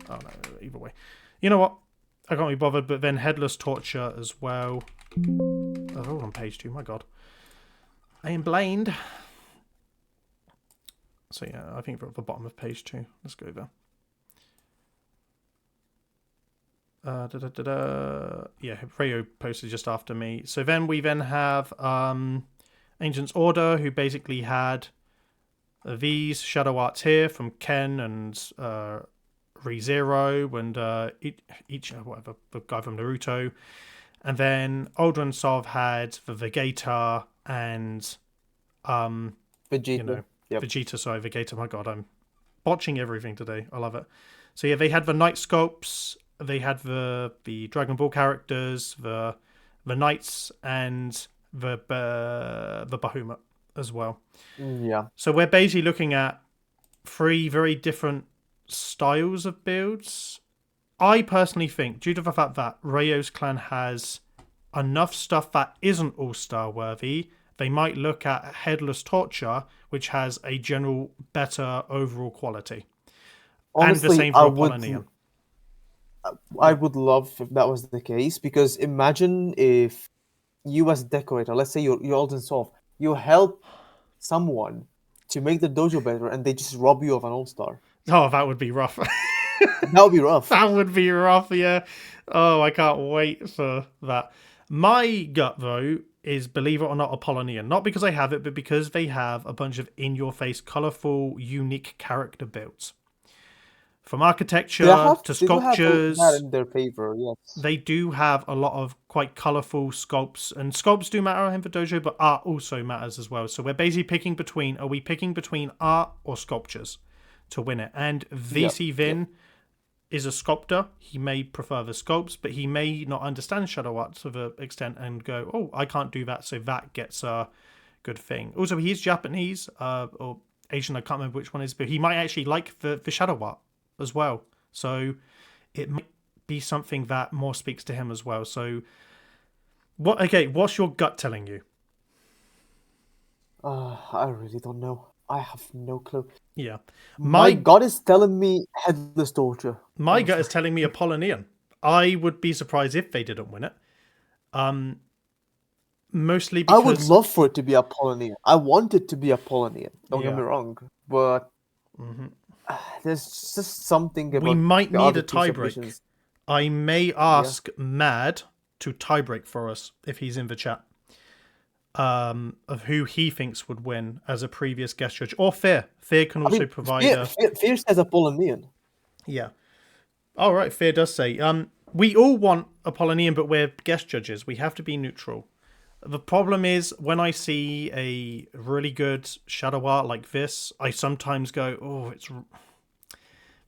Oh no, either way. You know what? I can't be bothered, but then Headless Torture as well. Oh, they're all on page 2, my god. I am blind. So yeah, I think we're at the bottom of page 2. Let's go there. Yeah, Rayo posted just after me. So then we have Ancients Order, who basically had these shadow arts here from Ken and ReZero and each whatever, the guy from Naruto. And then Aldrin Sov had the Vegeta and Vegeta. You know, yep. Vegeta, sorry, Vegeta. My god, I'm botching everything today. I love it. So yeah, they had the Night Sculpts. They had the Dragon Ball characters, the Knights, and the Bahamut as well. Yeah. So we're basically looking at 3 very different styles of builds, I personally think, due to the fact that Rayo's clan has enough stuff that isn't all-star worthy, they might look at Headless Torture, which has a general better overall quality. And the Honestly, same for Apollonian. I would love if that was the case, because imagine if you as a decorator, let's say you're Alden Soft, you help someone to make the dojo better, and they just rob you of an all-star. Oh, that would be rough. That would be rough. That would be rough, yeah. Oh, I can't wait for that. My gut, though, is, believe it or not, Apollonian. Not because I have it, but because they have a bunch of in-your-face, colourful, unique character builds. From architecture to They do have sculptures, that in their favor, yes. they do have a lot of quite colourful sculpts. And sculpts do matter in the dojo, but art also matters as well. So we're basically picking between, are we picking between art or sculptures to win it? And VC Vin is a sculptor. He may prefer the sculpts, but he may not understand shadow art to the extent and go, oh, I can't do that, so that gets a good thing. Also, he is Japanese or Asian, I can't remember which one it is, but he might actually like the shadow art as well. So it might be something that more speaks to him as well. So what's your gut telling you? I really don't know. I have no clue. Yeah. My gut is telling me Headless Torture. My gut is telling me Apollonian. I would be surprised if they didn't win it. Mostly because I would love for it to be Apollonian. I want it to be Apollonian. Don't get Yeah. me wrong, but there's just something about we might the need other a two tiebreak. submissions. I may ask Mad to tiebreak for us if he's in the chat. Of who he thinks would win as a previous guest judge, or Fear. Fear can also provide. Fear says Apollonian. Yeah. All right. Fear does say. We all want Apollonian, but we're guest judges. We have to be neutral. The problem is when I see a really good shadow art like this, I sometimes go, "Oh,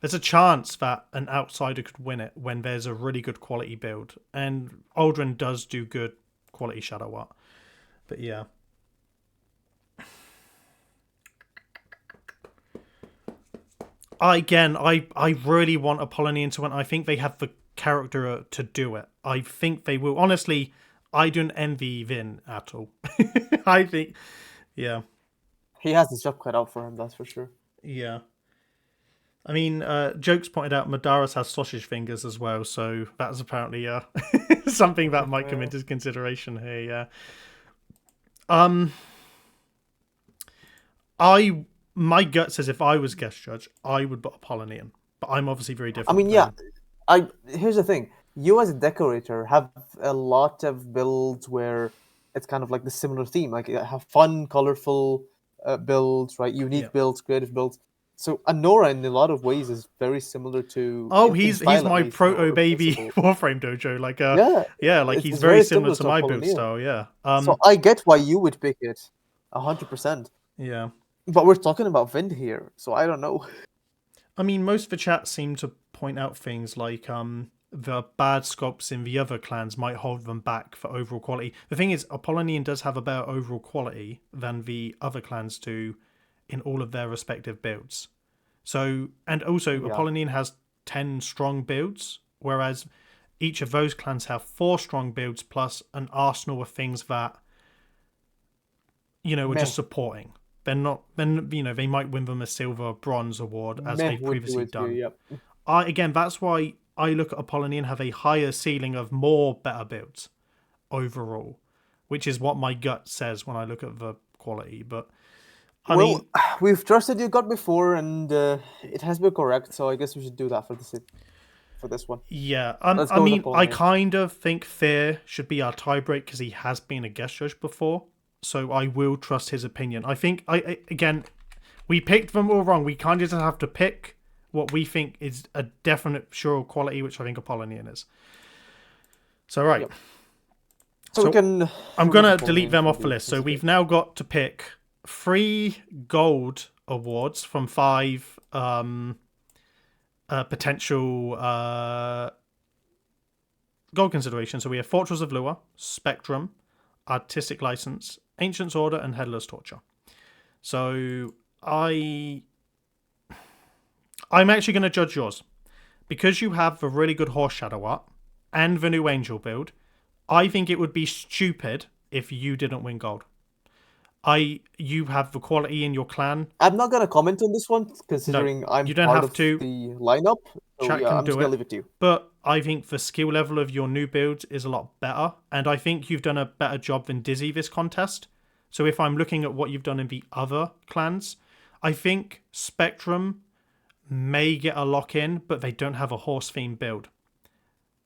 there's a chance that an outsider could win it when there's a really good quality build." And Aldrin does do good quality shadow art. But yeah. I really want Apollonian to win. I think they have the character to do it. I think they will. Honestly, I don't envy Vin at all. I think, yeah. He has his job cut out for him, that's for sure. Yeah. I mean, Jokes pointed out Madaras has sausage fingers as well, so that's apparently something that might come into consideration here, yeah. My gut says if I was guest judge, I would put Apollonian, but I'm obviously very different. I mean, here's the thing. You as a decorator have a lot of builds where it's kind of like the similar theme. Like you have fun, colorful builds, right? Unique builds, creative builds. So Anora, in a lot of ways, is very similar to. Oh, he's my proto baby Warframe dojo. Like like he's very similar to my build style. Yeah. So I get why you would pick it, 100%. Yeah. But we're talking about Vind here, so I don't know. I mean, most of the chat seem to point out things like the bad sculpts in the other clans might hold them back for overall quality. The thing is, Apollonian does have a better overall quality than the other clans do in all of their respective builds. So, and also Apollonian has 10 strong builds, whereas each of those clans have 4 strong builds plus an arsenal of things that, are just supporting. They're not, then, they might win them a silver, bronze award as they've previously done. Again, that's why I look at Apollonian have a higher ceiling of more better builds overall, which is what my gut says when I look at the quality. But I mean, we've trusted your gut before, and it has been correct. So I guess we should do that for this one. Yeah, I mean, I kind of think Fear should be our tiebreak because he has been a guest judge before. So I will trust his opinion. I think again, we picked them all wrong. We kind of just have to pick what we think is a definite sure quality, which I think Apollonian is. So right. Yep. So I'm gonna delete them off the list. So we've now got to pick 3 gold awards from 5 potential gold considerations. So we have Fortress of Lua, Spectrum, Artistic License, Ancient's Order, and Headless Torture. So I'm actually going to judge yours. Because you have the really good Horse Shadow art and the new Angel build, I think it would be stupid if you didn't win gold. You have the quality in your clan. I'm not gonna comment on this one, No, considering I'm you don't part have of to. the lineup. So Chat yeah, can I'm just do gonna it. leave it to you. But I think the skill level of your new build is a lot better. And I think you've done a better job than Dizzy this contest. So if I'm looking at what you've done in the other clans, I think Spectrum may get a lock in, but they don't have a horse theme build.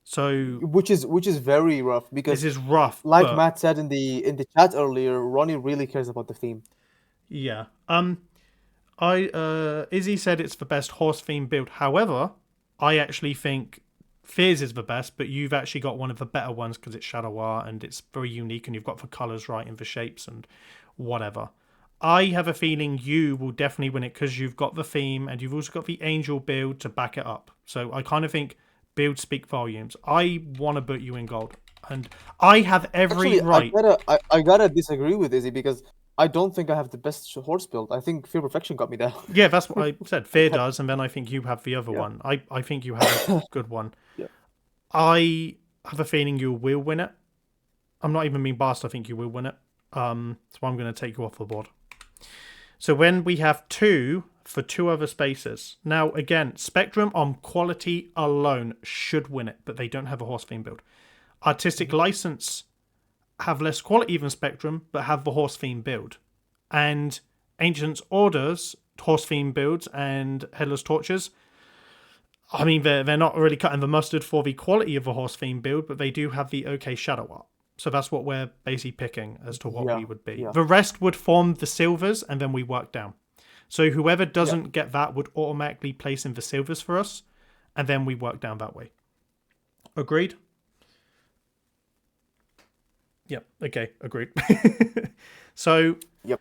So Which is very rough this because, is rough, like but Matt said in the chat earlier, Ronnie really cares about the theme. yeah. Izzy said it's the best horse theme build. However, I actually think Fears is the best, but you've actually got one of the better ones because it's Shadow Art and it's very unique and you've got the colours right and the shapes and whatever. I have a feeling you will definitely win it because you've got the theme and you've also got the angel build to back it up. So I kind of think builds speak volumes. I want to put you in gold. And I have every Actually, right. I gotta disagree with Izzy because I don't think I have the best horse build. I think Fear Perfection got me there. Yeah, that's what I said. Fear does, and then I think you have the other Yeah. one. I think you have a good one. Yeah. I have a feeling you will win it. I'm not even being biased. I think you will win it. So I'm going to take you off the board. So when we have two for two other spaces. Now, again, Spectrum on quality alone should win it, but they don't have a horse theme build. Artistic License have less quality than Spectrum, but have the horse theme build. And Ancients Orders, horse theme builds, and Headless Torches, I mean, they're not really cutting the mustard for the quality of a horse theme build, but they do have the okay shadow art. So that's what we're basically picking as to what we would be. Yeah. The rest would form the silvers, and then we work down. So whoever doesn't get that would automatically place in the silvers for us, and then we work down that way. Agreed? Yep. Okay. Agreed. So, Yep.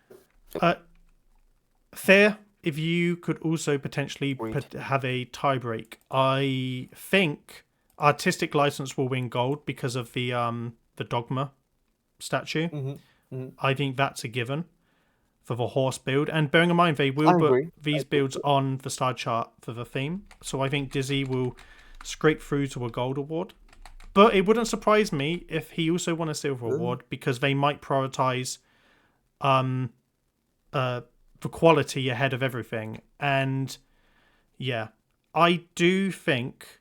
Fair, if you could also potentially have a tiebreak. I think Artistic License will win gold because of the Dogma statue. I think that's a given for the horse build. And bearing in mind, they will put these builds on the star chart for the theme. So I think Dizzy will scrape through to a gold award. But it wouldn't surprise me if he also won a silver award because they might prioritize the quality ahead of everything. And yeah, I do think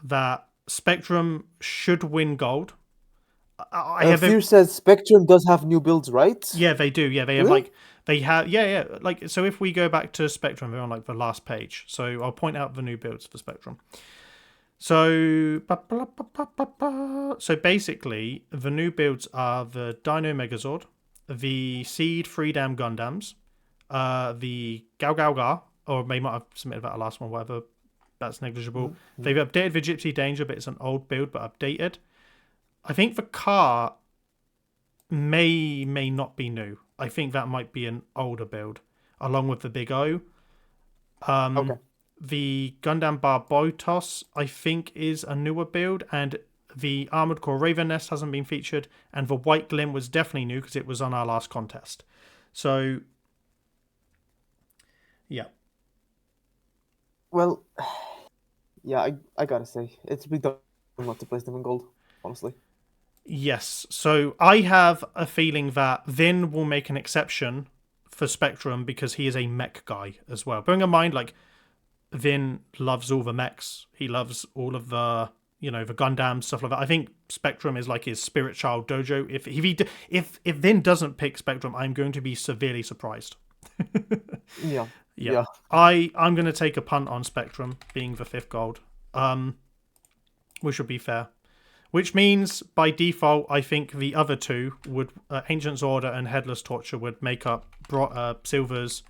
that Spectrum should win gold. Fear says Spectrum does have new builds, right? Yeah, they do. Yeah, they have like so if we go back to Spectrum, they're on like the last page. So I'll point out the new builds for Spectrum. So basically, the new builds are the Dino Megazord, the Seed Freedom Gundams, the Gao Gao Ga, or they might have submitted that last one, whatever. That's negligible. They've updated the Gypsy Danger, but it's an old build, but updated. I think the car may not be new. I think that might be an older build, along with the Big O. Okay. The Gundam Barbotos, I think, is a newer build, and the Armored Core Raven Nest hasn't been featured, and the White Glim was definitely new because it was on our last contest. So, yeah. Well, yeah, I gotta say, it's been dumb not to place them in gold, honestly. Yes, so I have a feeling that Vin will make an exception for Spectrum because he is a mech guy as well. Bearing in mind, like, Vin loves all the mechs. He loves all of the, the Gundams, stuff like that. I think Spectrum is like his spirit child Dojo. If Vin doesn't pick Spectrum, I'm going to be severely surprised. Yeah. I'm going to take a punt on Spectrum being the 5th gold, which would be fair. Which means, by default, I think the other two would, Ancient's Order and Headless Torture, would make up silvers,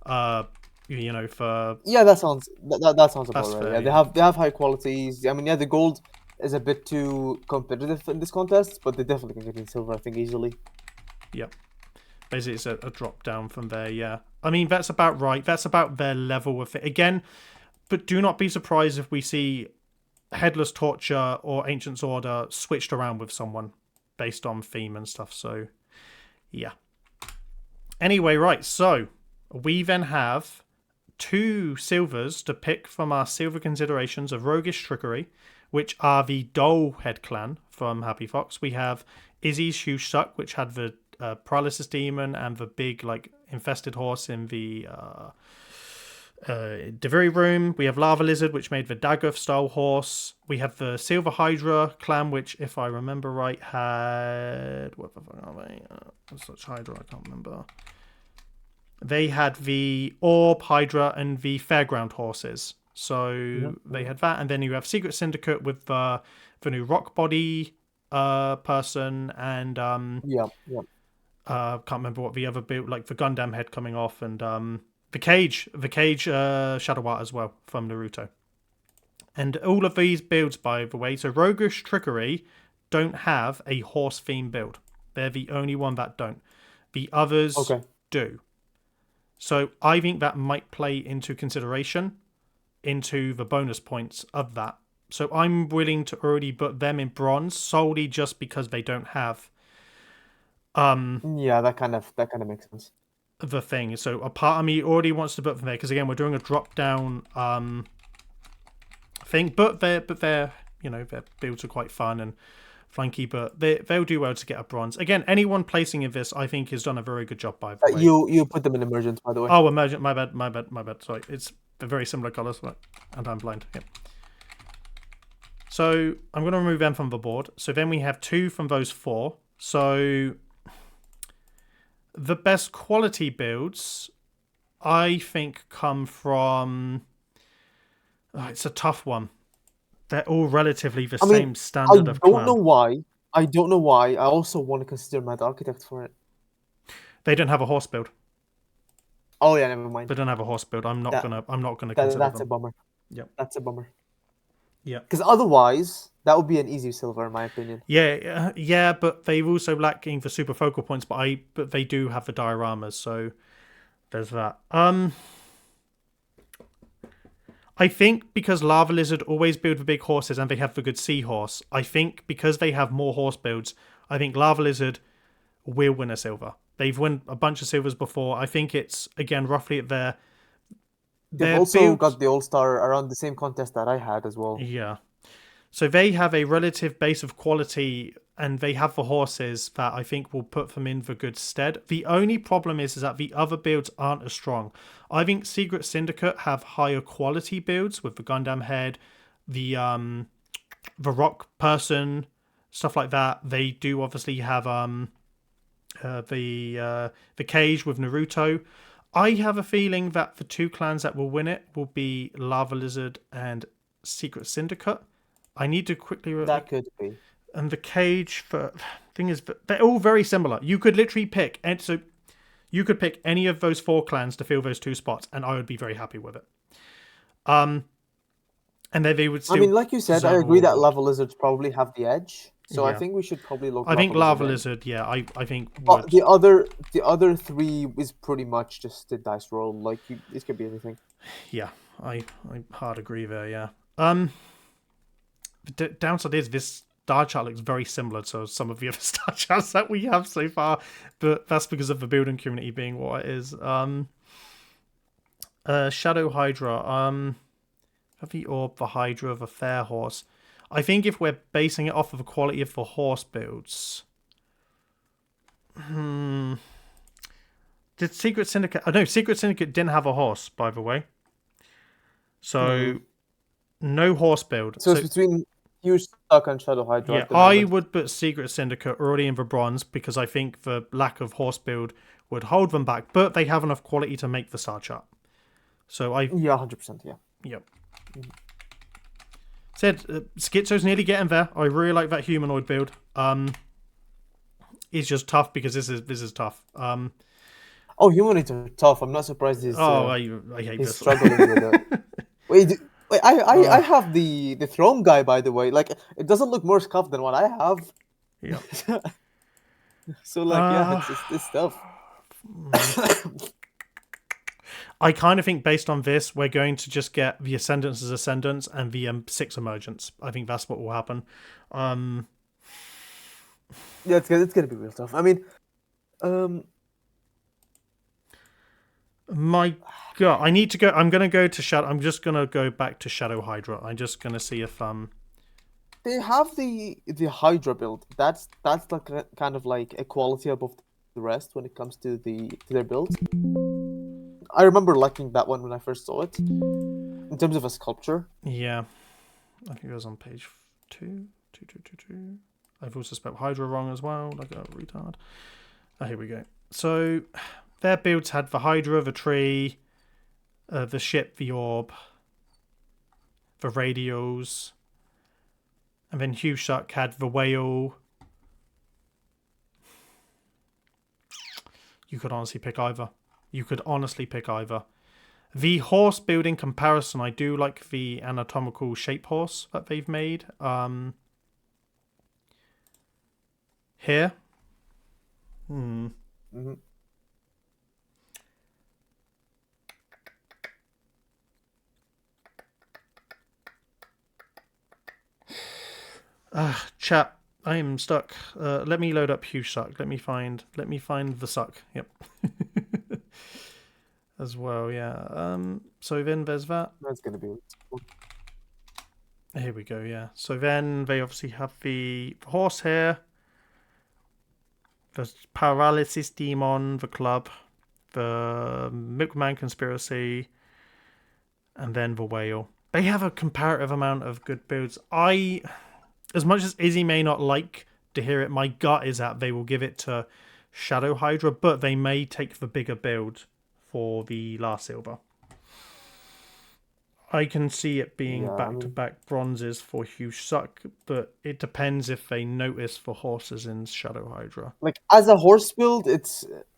for... Yeah, that sounds about right. fair, Yeah, they have high qualities. I mean, yeah, the gold is a bit too competitive in this contest, but they definitely can get in silver, I think, easily. Yep. Basically, it's a drop down from there, yeah. I mean, that's about right. That's about their level of it. Again, but do not be surprised if we see Headless Torture or Ancient's Order switched around with someone based on theme and stuff, so yeah. Anyway, right, so we then have 2 silvers to pick from our silver considerations of Roguish Trickery, which are the Dole head clan from Happy Fox. We have Izzy's Huge Suck, which had the Paralysis Demon and the big like infested horse in the Deviri room. We have Lava Lizard, which made the Dagoth style horse. We have the Silver Hydra clan, which, if I remember right, had what the fuck are they? Such Hydra, I can't remember. They had the Orb Hydra and the Fairground horses. So they had that, and then you have Secret Syndicate with the new Rock Body person, and can't remember what the other build, like the Gundam head coming off, and the cage Shadow Art as well from Naruto. And all of these builds, by the way, so Roguish Trickery don't have a horse theme build. They're the only one that don't. The others do. So I think that might play into consideration into the bonus points of that. So I'm willing to already put them in bronze solely just because they don't have that kind of makes sense. The thing. So a part of me already wants to put them there because again we're doing a drop down thing, but they're you know, their builds are quite fun and flanky, but they'll do well to get a bronze. Again, anyone placing in this I think has done a very good job, by the way. You put them in emergence, by the way. Oh, emergent, my bad. Sorry, it's the very similar colours, and I'm blind. Yep. So I'm going to remove them from the board. So then we have 2 from those 4. So the best quality builds, I think, come from... it's a tough one. They're all relatively the same standard of clan. I don't know why. I also want to consider Mad Architect for it. They don't have a horse build. Oh yeah, never mind. They don't have a horse build. I'm not gonna consider that's them. a bummer. Yep. That's a bummer. Yeah. Because otherwise, that would be an easy silver, in my opinion. Yeah, but they're also lacking for super focal points. But they do have the dioramas, so there's that. I think because Lava Lizard always build the big horses and they have the good seahorse, I think because they have more horse builds, I think Lava Lizard will win a silver. They've won a bunch of silvers before. I think it's, again, roughly at their They've also got the All-Star around the same contest that I had as well. Yeah. So they have a relative base of quality and they have the horses that I think will put them in for good stead. The only problem is that the other builds aren't as strong. I think Secret Syndicate have higher quality builds with the Gundam head, the rock person, stuff like that. They do obviously have the cage with Naruto. I have a feeling that the 2 clans that will win it will be Lava Lizard and Secret Syndicate. I need to quickly... That could be. And the cage, thing is, they're all very similar. You could literally pick... And so you could pick any of those 4 clans to fill those 2 spots, and I would be very happy with it. And then they would still... I mean, like you said, I agree that Lava Lizards probably have the edge. So yeah. I think we should probably look. I think Lava Lizard, yeah, I think. But the other 3 is pretty much just a dice roll. Like it could be anything. Yeah, I hard agree there. Yeah. The downside is this star chart looks very similar to some of the other star charts that we have so far, but that's because of the building community being what it is. Shadow Hydra. The Orb, the Hydra, the Fair Horse. I think if we're basing it off of the quality of the horse builds... Did Secret Syndicate... no, Secret Syndicate didn't have a horse, by the way. So, no horse build. So it's between Huge Suck and Shadow Hydra. Yeah, I would put Secret Syndicate already in the bronze because I think the lack of horse build would hold them back, but they have enough quality to make the star chart. So I... Yeah, 100%, yeah. Yep. Said Schizo's nearly getting there. I really like that humanoid build. It's just tough because this is tough. Humanoids are tough. I'm not surprised he's. I hate he's this. struggling with it. Wait, I have the throne guy, by the way. Like it doesn't look more scuffed than what I have. Yeah. So like it's tough. I kind of think based on this, we're going to just get the Ascendants as Ascendants and the 6 Emergents. I think that's what will happen. Yeah, it's gonna be real tough. I mean, My God, I need to go. I'm gonna go to Shadow. I'm just gonna go back to Shadow Hydra. I'm just gonna see if They have the Hydra build. That's like kind of like a quality above the rest when it comes to their build. I remember liking that one when I first saw it. In terms of a sculpture. Yeah, I think it was on page 2. I've also spelled Hydra wrong as well, like a retard. Oh, here we go. So their builds had the Hydra, the tree, the ship, the orb, the radials, and then Hugh Shuck had the whale. You could honestly pick either. The horse building comparison, I do like the anatomical shape horse that they've made. Here. Mm-hmm. Chat. I am stuck. Let me load up Hugh Suck. Let me find the suck. Yep. As well, yeah. So then there's that. That's gonna be. Here we go, yeah. So then they obviously have the horse here, the paralysis demon, the club, the Milkman conspiracy, and then the whale. They have a comparative amount of good builds. As much as Izzy may not like to hear it, my gut is that they will give it to Shadow Hydra, but they may take the bigger build for the last silver. I can see it being back-to-back bronzes for Hugh Suck, but it depends if they notice for horses in Shadow Hydra. Like as a horse build,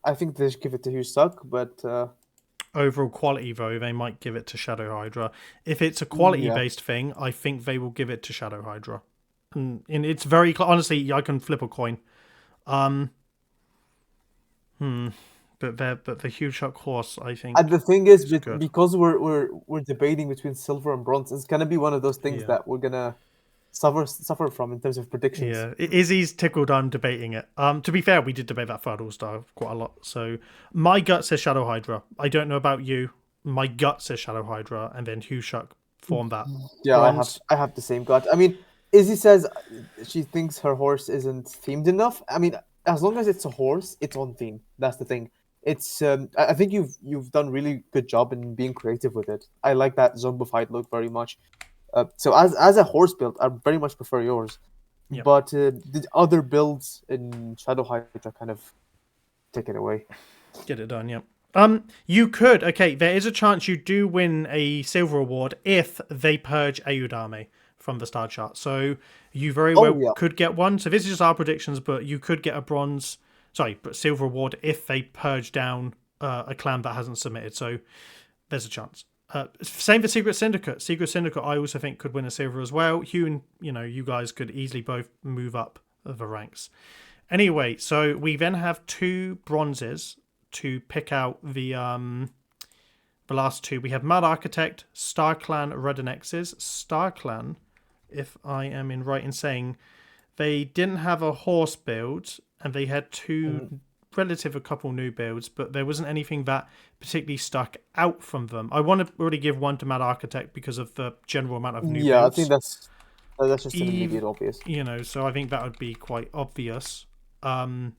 I think they should give it to Hugh Suck, but overall quality though, they might give it to Shadow Hydra. If it's a quality-based thing, I think they will give it to Shadow Hydra. And it's very honestly, I can flip a coin. But the Huge Shuck horse, I think. And the thing is, because we're debating between silver and bronze, it's gonna be one of those things that we're gonna suffer from in terms of predictions. Yeah, Izzy's tickled I'm debating it. To be fair, we did debate that third All-Star quite a lot. So my gut says Shadow Hydra. I don't know about you. My gut says Shadow Hydra, and then Hugh Shuck formed that. Yeah, I have the same gut. I mean, Izzy says she thinks her horse isn't themed enough. I mean, as long as it's a horse, it's on theme. That's the thing. It's I think you've done really good job in being creative with it. I like that zombified look very much. So as a horse build, I very much prefer yours. Yep. But the other builds in Shadow Hydra kind of take it away. Get it done, yep. You could, okay, there is a chance you do win a silver award if they purge Ayudame from the star chart. So you very well could get one. So this is just our predictions, but you could get a silver award if they purge down a clan that hasn't submitted. So there's a chance. Same for Secret Syndicate. Secret Syndicate, I also think, could win a silver as well. Hugh and you guys could easily both move up the ranks. Anyway, so we then have 2 bronzes to pick out the last 2. We have Mad Architect, Star Clan, Red and X's. Star Clan, if I am right in saying, they didn't have a horse build, and they had 2 a couple new builds, but there wasn't anything that particularly stuck out from them. I want to already give one to Mad Architect because of the general amount of new builds. Yeah, I think that's just an immediate obvious. So I think that would be quite obvious. And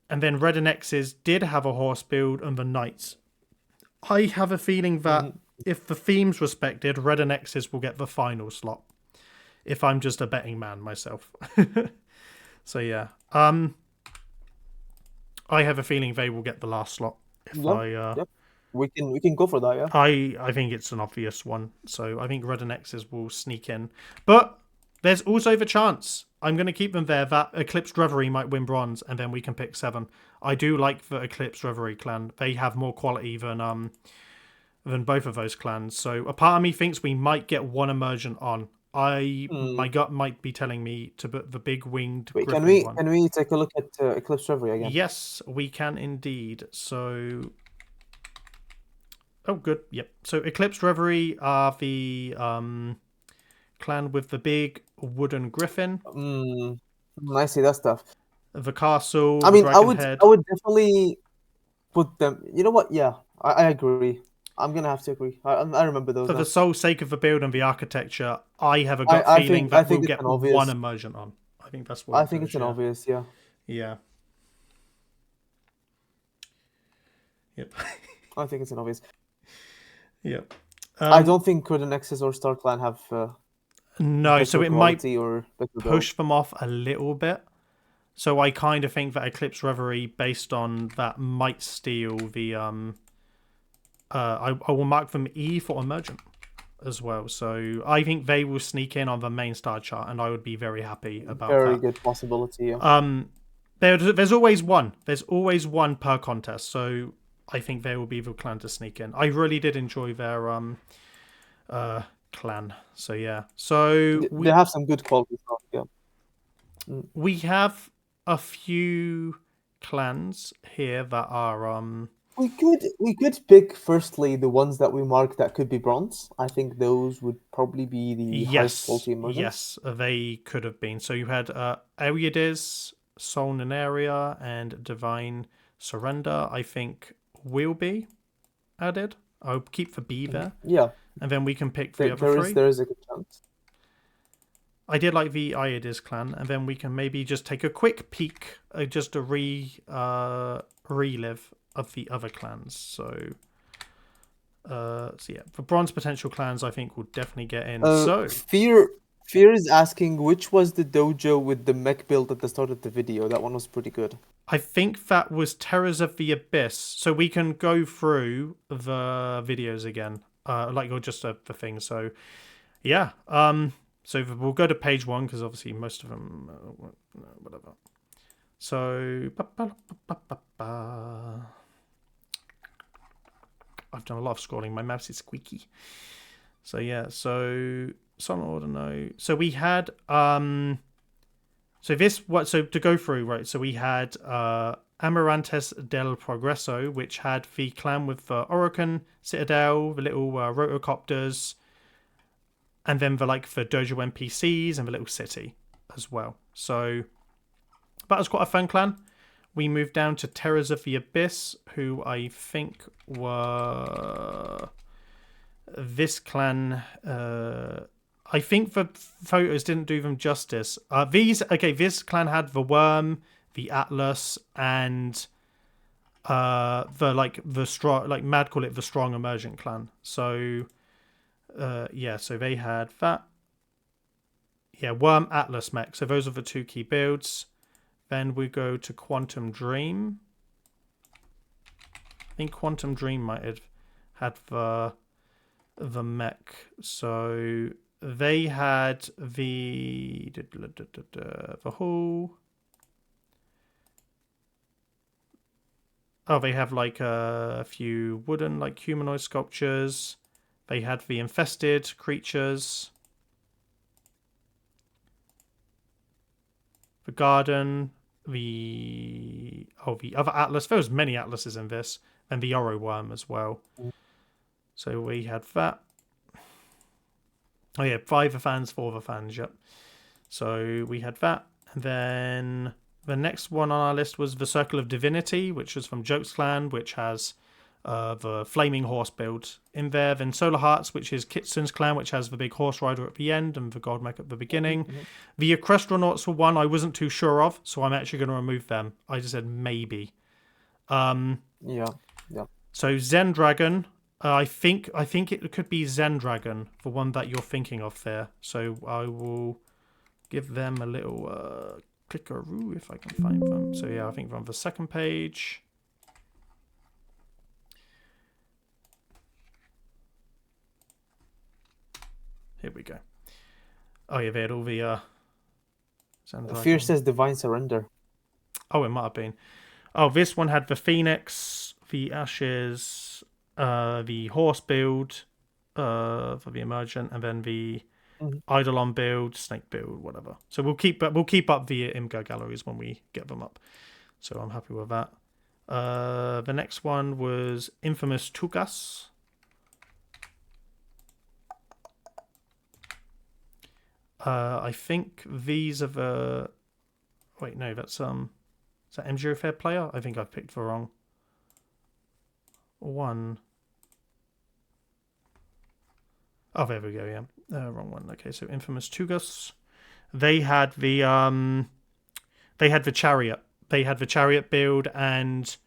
then Red and X's did have a horse build and the Knights. I have a feeling that if the theme's respected, Red and X's will get the final slot. If I'm just a betting man myself. So yeah. I have a feeling they will get the last slot. We can go for that, yeah. I think it's an obvious one. So I think Red and X's will sneak in. But there's also the chance, I'm going to keep them there, that Eclipsed Reverie might win bronze, and then we can pick 7. I do like the Eclipsed Reverie clan. They have more quality than both of those clans. So a part of me thinks we might get one emergent on. My gut might be telling me to put the big winged. Wait, can we take a look at Eclipsed Reverie again? Yes, we can indeed. So, oh, good. Yep. So Eclipsed Reverie are the clan with the big wooden griffin. I see that stuff. The castle. I mean, I would definitely put them. You know what? Yeah, I agree. I'm gonna have to agree. I remember those For the now. sole sake of the build and the architecture, I have a gut feeling I that we'll think it's get an one obvious. emergent on. I think that's where I it think it's goes. an Yeah. obvious. Yeah. Yeah. Yep. I think it's an obvious. Yep. I don't think Coden Nexus or Star Clan have No, so better it might quality or better push builds. them off a little bit. So I kind of think that Eclipse Reverie, based on that, might steal the I will mark them E for emergent as well. So I think they will sneak in on the main star chart, and I would be very happy about Very that. good possibility. Yeah. There's always one. There's always one per contest. So I think they will be the clan to sneak in. I really did enjoy their clan. So yeah. So They have some good quality stuff. Yeah. Mm. we have a few clans here that are We could pick firstly the ones that we mark that could be bronze. I think those would probably be the highest yes, quality emergents. yes, they could have been. So you had Ayudame, Solnaria, and Divine Surrender. I think will be added. I'll keep the B there, Yeah, and then we can pick the other three. there is a good chance. I did like the Ayudis clan, and then we can maybe just take a quick peek, just a relive of the other clans. So yeah, for bronze potential clans, I think we'll definitely get in. So Fear is asking which was the dojo with the mech build at the start of the video. That one was pretty good. I think that was Terrors of the Abyss. So we can go through the videos again, or just the thing. So yeah, so we'll go to page 1 because obviously most of them, whatever. So I've done a lot of scrolling. My mouse is squeaky. So yeah, so Solid Order no. So we had so to go through, right? So we had Amarantes del Progreso, which had the clan with the Orokin Citadel, the little rotocopters, and then the Dojo NPCs and the little city as well. So that was quite a fun clan. We moved down to Terrors of the Abyss, who I think were this clan. I think the photos didn't do them justice. This clan had the Worm, the Atlas, and the strong, Mad call it the strong emergent clan. So yeah, so they had that. Yeah, Worm, Atlas, Mech. So those are the two key builds. Then we go to Quantum Dream. I think Quantum Dream might have had the mech. So they had the whole. Oh, they have a few wooden humanoid sculptures. They had the infested creatures. The garden. The other Atlas. There was many Atlases in this, and the Oro Worm as well. So we had that. Oh yeah, 5 the fans, 4 the fans. Yep. So we had that, and then the next one on our list was the Circle of Divinity, which was from Jokes Clan, which has the Flaming Horse build in there. Then Solar Hearts, which is Kitsun's clan, which has the big horse rider at the end and the god mech at the beginning. The Equestronauts were one I wasn't too sure of, so I'm actually going to remove them. I just said maybe. Yeah. So Zen Dragon, I think it could be Zen Dragon, the one that you're thinking of there. So I will give them a little clickaroo if I can find them. So yeah, I think they're on the second page. Here we go. Oh yeah, they had all the Fear says Divine Surrender. Oh, it might have been. Oh, this one had the Phoenix, the Ashes, the Horse build for the Emergent, and then the Eidolon build, Snake build, whatever. So we'll keep up the Imgur galleries when we get them up. So I'm happy with that. The next one was Infamous Tugas. I think these are the. Wait, no, that's is that MGO Fair Player? I think I've picked the wrong. one. Oh, there we go. Yeah, wrong one. Okay, so Infamous Tugus. They had the chariot. They had the chariot build and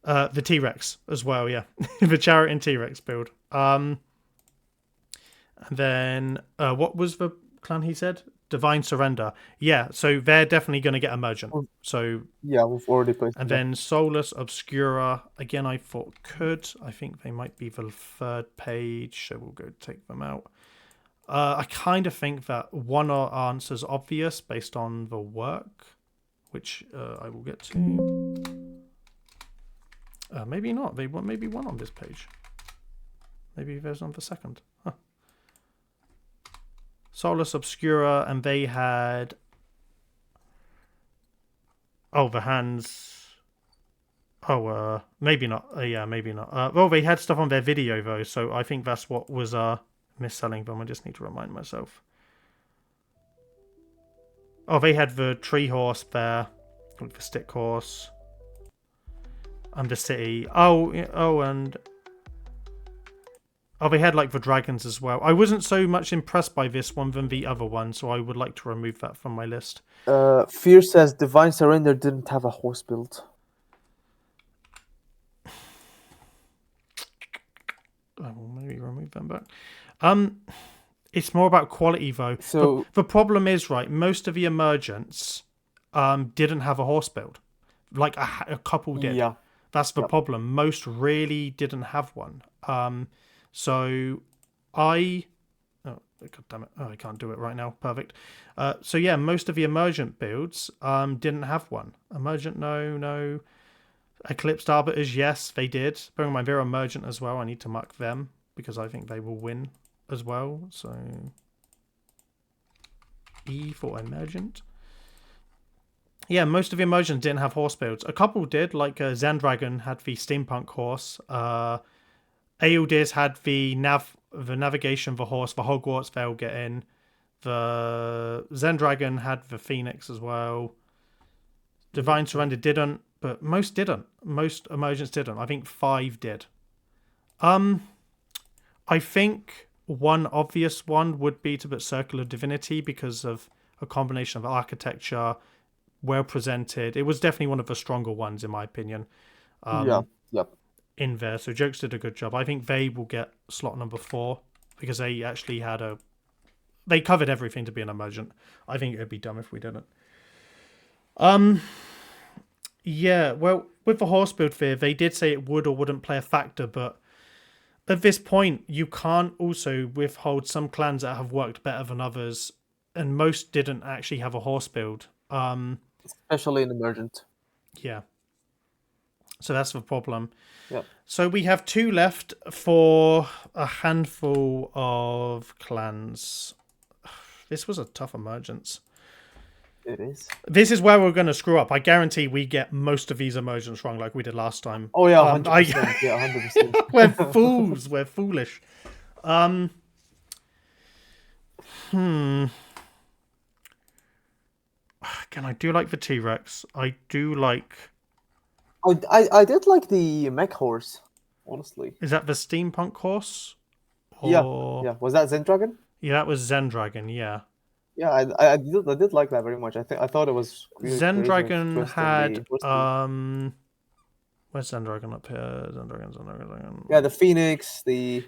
the T-Rex as well. Yeah, the chariot and T-Rex build. And then what was the clan he said? Divine Surrender. Yeah, so they're definitely going to get Emergent. So yeah, we've already placed. And then Solus Obscura. Again, I thought could. I think they might be the third page, so we'll go take them out. I kind of think that one answer's obvious based on the work, which I will get to. Maybe not. They want maybe one on this page. Maybe there's on the second. Huh. Solus Obscura, and they had. Oh, the hands. Oh, maybe not. Yeah, maybe not. Well, they had stuff on their video though, so I think that's what was mis-selling them. I just need to remind myself. Oh, they had the tree horse there, with the stick horse, and the city. And they had like the dragons as well. I wasn't so much impressed by this one than the other one, so I would like to remove that from my list. Fear says Divine Surrender didn't have a horse build. I will maybe remove them back. It's more about quality though. So the problem is, right, most of the emergents didn't have a horse build. Like a couple did. Yeah. That's the problem. Most really didn't have one. So I... Oh, God damn it. Oh, I can't do it right now. Perfect. So yeah, most of the emergent builds didn't have one. Emergent, no. Eclipsed Arbiters, yes, they did. Bearing in mind, they're emergent as well. I need to mark them because I think they will win as well. So E for emergent. Yeah, most of the emergents didn't have horse builds. A couple did, like Zendragon had the steampunk horse. Ayudame had the navigation, the horse, the Hogwarts they'll get in. The Zendragon had the Phoenix as well. Divine Surrender didn't, but most didn't. Most emergents didn't. I think 5 did. I think one obvious one would be to put Circle of Divinity because of a combination of architecture, well presented. It was definitely one of the stronger ones in my opinion. In there. So Jokes did a good job. I think they will get slot number 4 because they actually had they covered everything to be an emergent. I think it would be dumb if we didn't. Yeah, well, with the horse build fear, they did say it would or wouldn't play a factor, but at this point, you can't also withhold some clans that have worked better than others, and most didn't actually have a horse build. Especially in emergent. Yeah. So that's the problem. Yeah. So we have 2 left for a handful of clans. This was a tough emergence. It is. This is where we're going to screw up. I guarantee we get most of these emergents wrong like we did last time. Oh, yeah, 100%. Yeah, 100%. We're fools. We're foolish. Again, I do like the T-Rex. I do like... I did like the mech horse, honestly. Is that the steampunk horse? Or... Yeah. Was that Zendragon? Yeah, that was Zendragon, yeah. Yeah, I did like that very much. I thought it was really Zendragon had where's Zendragon up here? Zendragon. Yeah, the Phoenix, the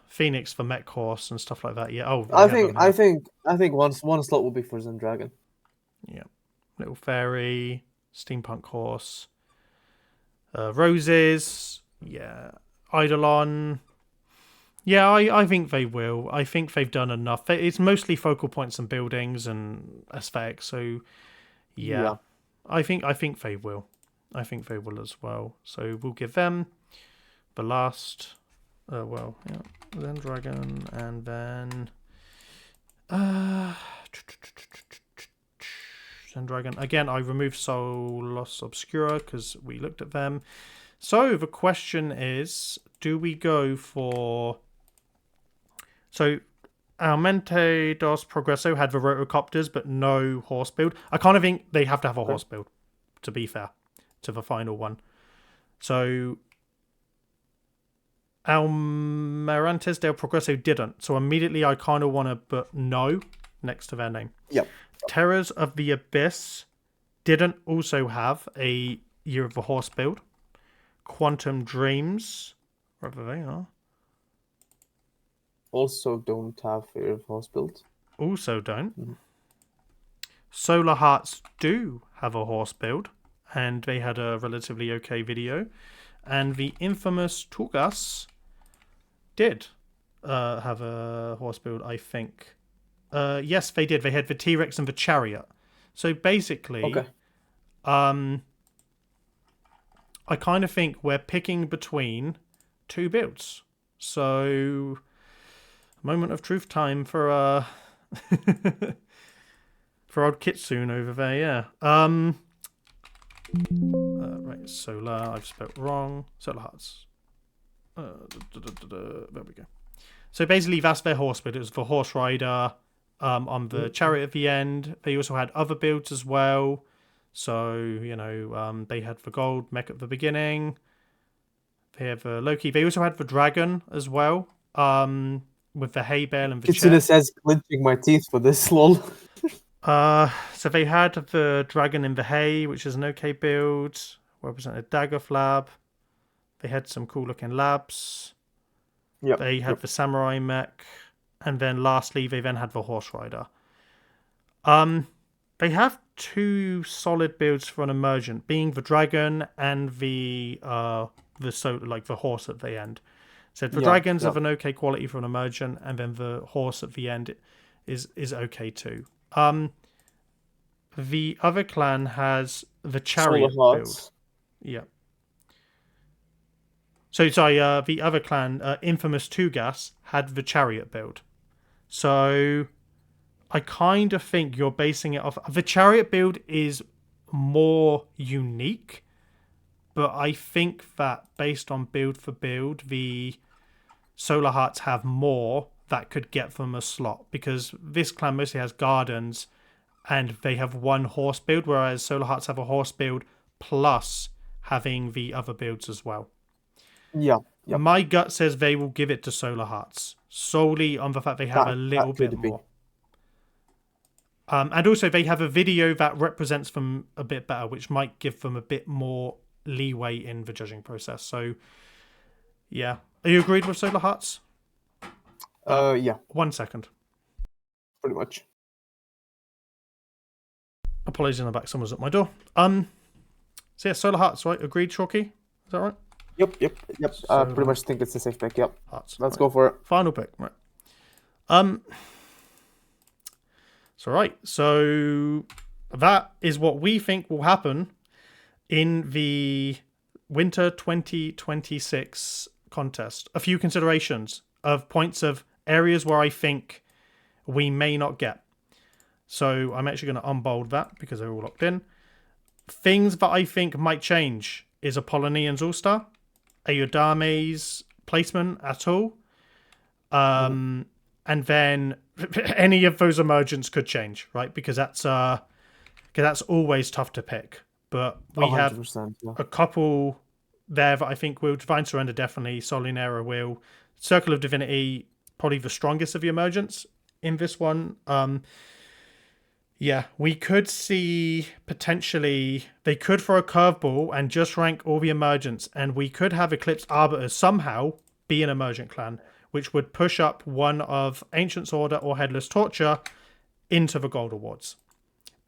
Phoenix, the mech horse and stuff like that. Yeah. Oh, I think one slot will be for Zendragon. Yeah, little fairy, steampunk horse, roses. Yeah, Eidolon. Yeah, I think they will. I think they've done enough. It's mostly focal points and buildings and aesthetics. So, yeah. I think they will. I think they will as well. So we'll give them the last. Then Dragon and then Zendragon. Again, I removed Solus Obscura because we looked at them. So the question is, do we go for... So, Aumente dos Progresso had the rotocopters, but no horse build. I kind of think they have to have a horse build, to be fair, to the final one. So Almirantes del Progreso didn't. So immediately I kind of want to put no next to their name. Yep. Terrors of the Abyss didn't also have a Year of the Horse build. Quantum Dreams, wherever they are, Also don't have Fear of Horse build. also don't. Mhm. Solar Hearts do have a horse build, and they had a relatively okay video. And the infamous Turgas did have a horse build, I think. Yes, they did. They had the T-Rex and the Chariot. So basically, Okay. I kind of think we're picking between two builds. So, moment of truth time for for old Kitsune over there, yeah. Right, Solar, I've spelled wrong. Solar Hearts. There we go. So basically, that's their horse build. It was the Horse Rider on the Chariot at the end. They also had other builds as well. So, you know, they had the gold mech at the beginning. They have Loki. They also had the dragon as well, with the hay bale and the Kitsune chair. says clenching my teeth for this lol. So they had the dragon in the hay, which is an okay build. Represented Dagger Flab. They had some cool looking labs. Yep. They had the samurai mech, and then lastly, they then had the horse rider. They have two solid builds for an emergent, being the dragon and the horse at the end. So the dragon's of an okay quality for an emergent, and then the horse at the end is okay too. The other clan has the chariot build. Yeah. So sorry, the other clan, Infamous Tugas, had the chariot build. So I kind of think you're basing it off. The chariot build is more unique, but I think that based on build for build, the Solar Hearts have more that could get them a slot, because this clan mostly has gardens and they have one horse build, whereas Solar Hearts have a horse build plus having the other builds as well. Yeah. My gut says they will give it to Solar Hearts solely on the fact they have a little bit more. And also they have a video that represents them a bit better, which might give them a bit more leeway in the judging process. So, yeah. Are you agreed with Solar Hearts? Yeah. 1 second. Pretty much. Apologies in the back, someone's at my door. So yeah, Solar Hearts, right? Agreed, Chalky? Is that right? Yep. I pretty much think it's a safe pick. Yep. Hearts. Let's go for it. Final pick, right? So right, so that is what we think will happen in the Winter 2026 contest. A few considerations of points of areas where I think we may not get. So I'm actually going to unbold that because they're all locked in. Things that I think might change is Apollonian's All-Star, Ayudame's placement at all, and then any of those emergents could change, right? Because that's always tough to pick. But we have a couple there that I think will. Divine Surrender definitely, Solinera will. Circle of Divinity, probably the strongest of the emergents in this one. Yeah, we could see potentially they could throw a curveball and just rank all the emergents, and we could have Eclipsed Arbiters somehow be an emergent clan, which would push up one of Ancient's Order or Headless Torture into the Gold Awards.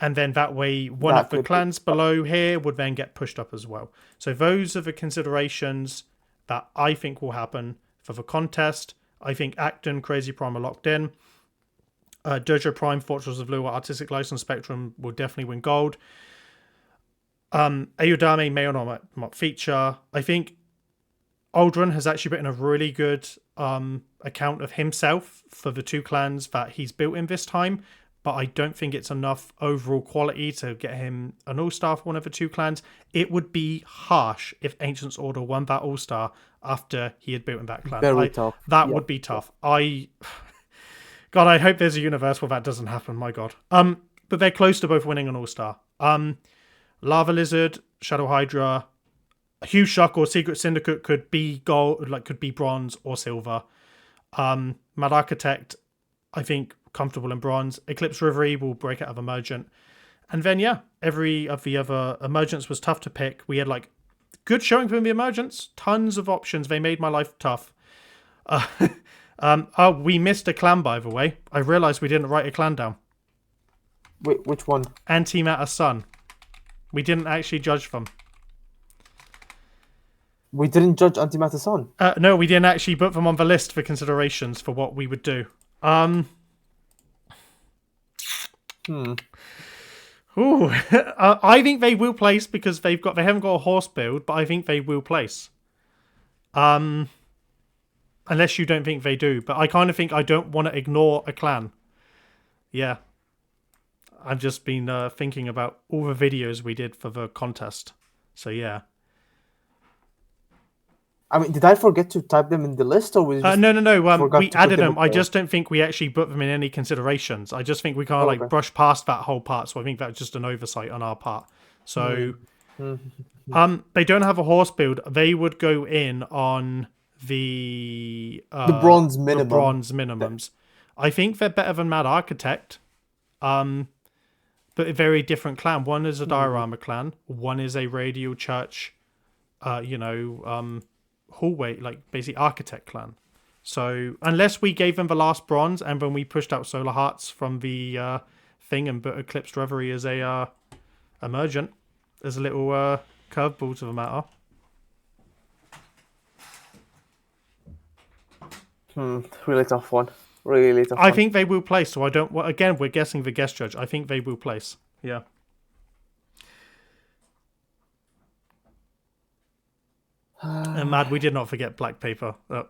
And then that way, one of the clans below here would then get pushed up as well. So those are the considerations that I think will happen for the contest. I think Acton, Crazy Prime are locked in. Dojo Prime, Fortress of Lua, Artistic License, Spectrum will definitely win gold. Ayudame may or not feature. I think Aldrin has actually written a really good account of himself for the two clans that he's built in this time, but I don't think it's enough overall quality to get him an all-star for one of the two clans. It would be harsh if Ancient's Order won that all-star after he had built in that clan. Very tough. That would be tough. God, I hope there's a universe where that doesn't happen, my God. But they're close to both winning an all-star. Lava Lizard, Shadow Hydra, Huge Shuck or Secret Syndicate could be gold, like could be bronze or silver. Mad Architect, I think comfortable in bronze. Eclipsed Reverie will break out of Emergent. And then yeah, every of the other Emergents was tough to pick. We had like good showing from the Emergents, tons of options. They made my life tough. We missed a clan, by the way. I realised we didn't write a clan down. Wait, which one? Antimatter Sun. We didn't actually judge them. We didn't judge Antimatter Sun. No, we didn't actually put them on the list for considerations for what we would do. Ooh, I think they will place because they haven't got a horse build, but I think they will place. Unless you don't think they do, but I kind of think I don't want to ignore a clan. Yeah, I've just been thinking about all the videos we did for the contest, so yeah. I mean, did I forget to type them in the list, or was it no. We added them. I just don't think we actually put them in any considerations. I just think we kind of like brush past that whole part. So I think that's just an oversight on our part. So, they don't have a horse build. They would go in on the bronze minimum. The bronze minimums. I think they're better than Mad Architect. But a very different clan. One is a diorama clan. One is a Radial Church. Hallway, like basically architect clan. So unless we gave them the last bronze and when we pushed out Solar Hearts from the thing and put Eclipsed Reverie as a emergent, there's a little curveball to the matter. Really tough one. Really tough. I think they will place. So I don't. Well, again, we're guessing the guest judge. I think they will place. Yeah. And Mad, we did not forget Black Paper. Oh.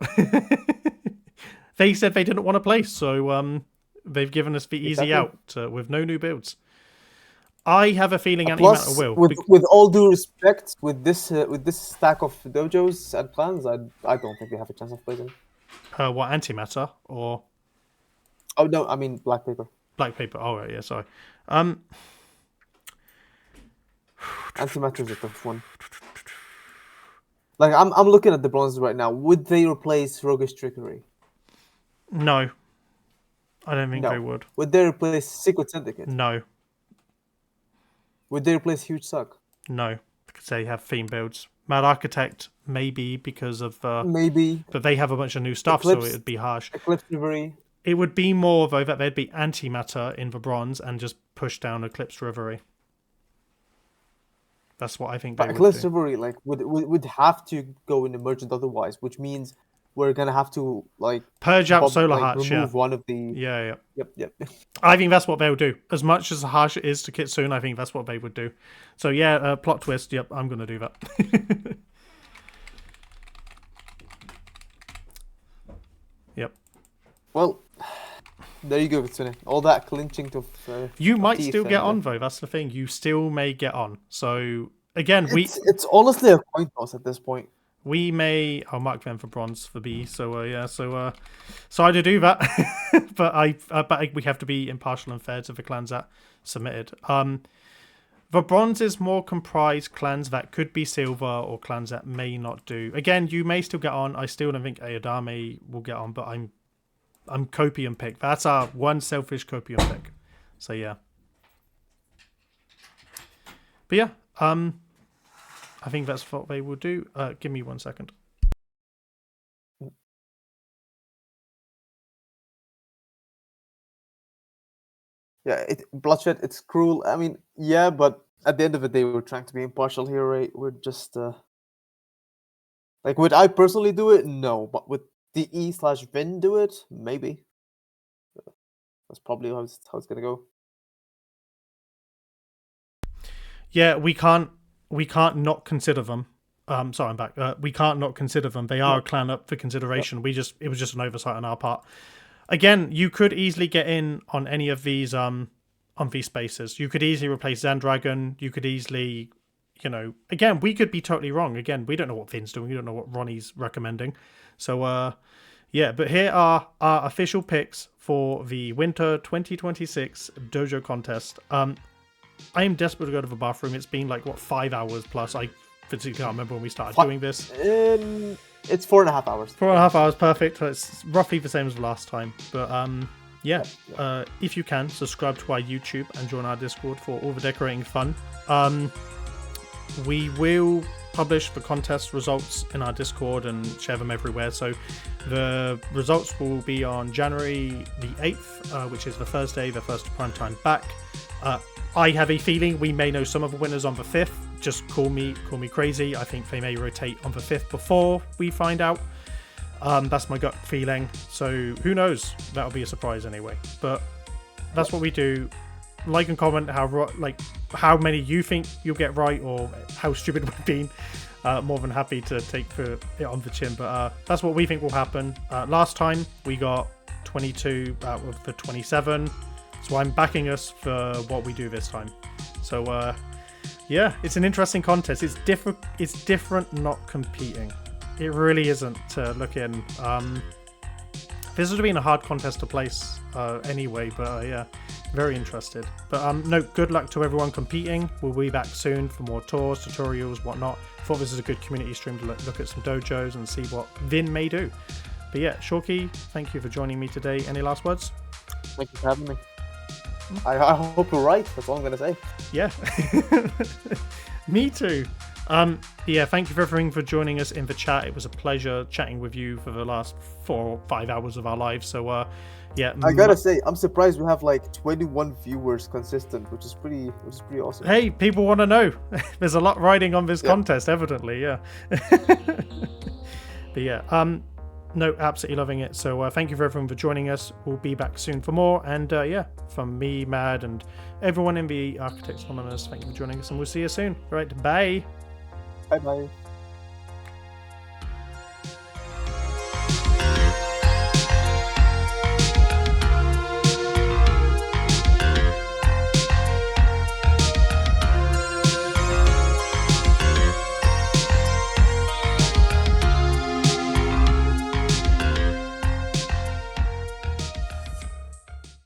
They said they didn't want to place, so they've given us the easy out with no new builds. I have a feeling Antimatter will. With all due respect, with this stack of dojos and clans, I don't think they have a chance of placing. What, Antimatter or? Oh no, I mean Black Paper. Black Paper. Oh right, yeah, sorry. Antimatter is a tough one. Like I'm looking at the bronzes right now. Would they replace Roguish Trickery? No, I don't think they would. Would they replace Secret Syndicate? No. Would they replace Huge Suck? No, because they have theme builds. Mad Architect maybe because of maybe, but they have a bunch of new stuff, so it would be harsh. Eclipsed Reverie. It would be more though that they'd be Antimatter in the bronze and just push down Eclipsed Reverie. That's what I think they would do. Eclipsed Reverie would have to go in Emergent otherwise, which means we're gonna have to like purge out Solar Hearts, remove one of the Yep. I think that's what they'll do. As much as harsh it is to Kitsune, I think that's what they would do. So yeah, plot twist. Yep, I'm gonna do that. Yep. Well, there you go, Kitsune. All that clinching to. You might still get on though. That's the thing. You still may get on. So again, it's honestly a coin toss at this point. We may. I'll mark them for bronze for B. So yeah. So I do that, but we have to be impartial and fair to the clans that submitted. The bronze is more comprised clans that could be silver or clans that may not do. Again, you may still get on. I still don't think Ayudame will get on, but I'm copium pick. That's our one selfish copium pick. So yeah. But yeah. I think that's what they will do. Give me 1 second. Yeah, Bloodshed, it's cruel. I mean, yeah, but at the end of the day, we're trying to be impartial here, right? We're just... Like, would I personally do it? No. But would Dihh/Vin do it? Maybe. That's probably how it's going to go. Yeah, we can't not consider them. Sorry, I'm back. We can't not consider them. They are a clan up for consideration. It was just an oversight on our part. Again, you could easily get in on any of these on these spaces. You could easily replace Zandragon. You could easily, again, we could be totally wrong. Again, we don't know what Vin's doing. We don't know what Ronnie's recommending. So yeah, but here are our official picks for the Winter 2026 Dojo contest. I am desperate to go to the bathroom. It's been like 5 hours plus. physically can't remember when we started Fi- doing this. It's 4.5 hours. 4.5 hours, perfect. It's roughly the same as last time. But yeah, if you can, subscribe to our YouTube and join our Discord for all the decorating fun. We will publish the contest results in our Discord and share them everywhere. So the results will be on January the 8th, which is the Thursday, the first prime time back. I have a feeling we may know some of the winners on the 5th. Just call me crazy. I think they may rotate on the 5th before we find out. That's my gut feeling. So who knows? That'll be a surprise anyway. But that's what we do. Like and comment how many you think you'll get right or how stupid we've been. More than happy to take it on the chin. But that's what we think will happen. Last time we got 22 out of the 27. So I'm backing us for what we do this time. So yeah, it's an interesting contest. It's different not competing. It really isn't to look in. This would have been a hard contest to place anyway, but yeah, very interested. But no, good luck to everyone competing. We'll be back soon for more tours, tutorials, whatnot. Thought this is a good community stream to look at some dojos and see what Vin may do. But yeah, Shorky, thank you for joining me today. Any last words? Thank you for having me. I hope you're right. That's all I'm gonna say. Yeah, me too. Yeah, thank you for everything for joining us in the chat. It was a pleasure chatting with you for the last 4 or 5 hours of our lives. So yeah, I gotta say, I'm surprised we have like 21 viewers consistent, which is pretty awesome. Hey, people want to know. There's a lot riding on this contest, evidently. Yeah. But yeah, no, absolutely loving it. So thank you for everyone for joining us. We'll be back soon for more. And yeah, from me, Mad, and everyone in the Architects Anonymous, thank you for joining us, and we'll see you soon. All right, bye. Bye bye.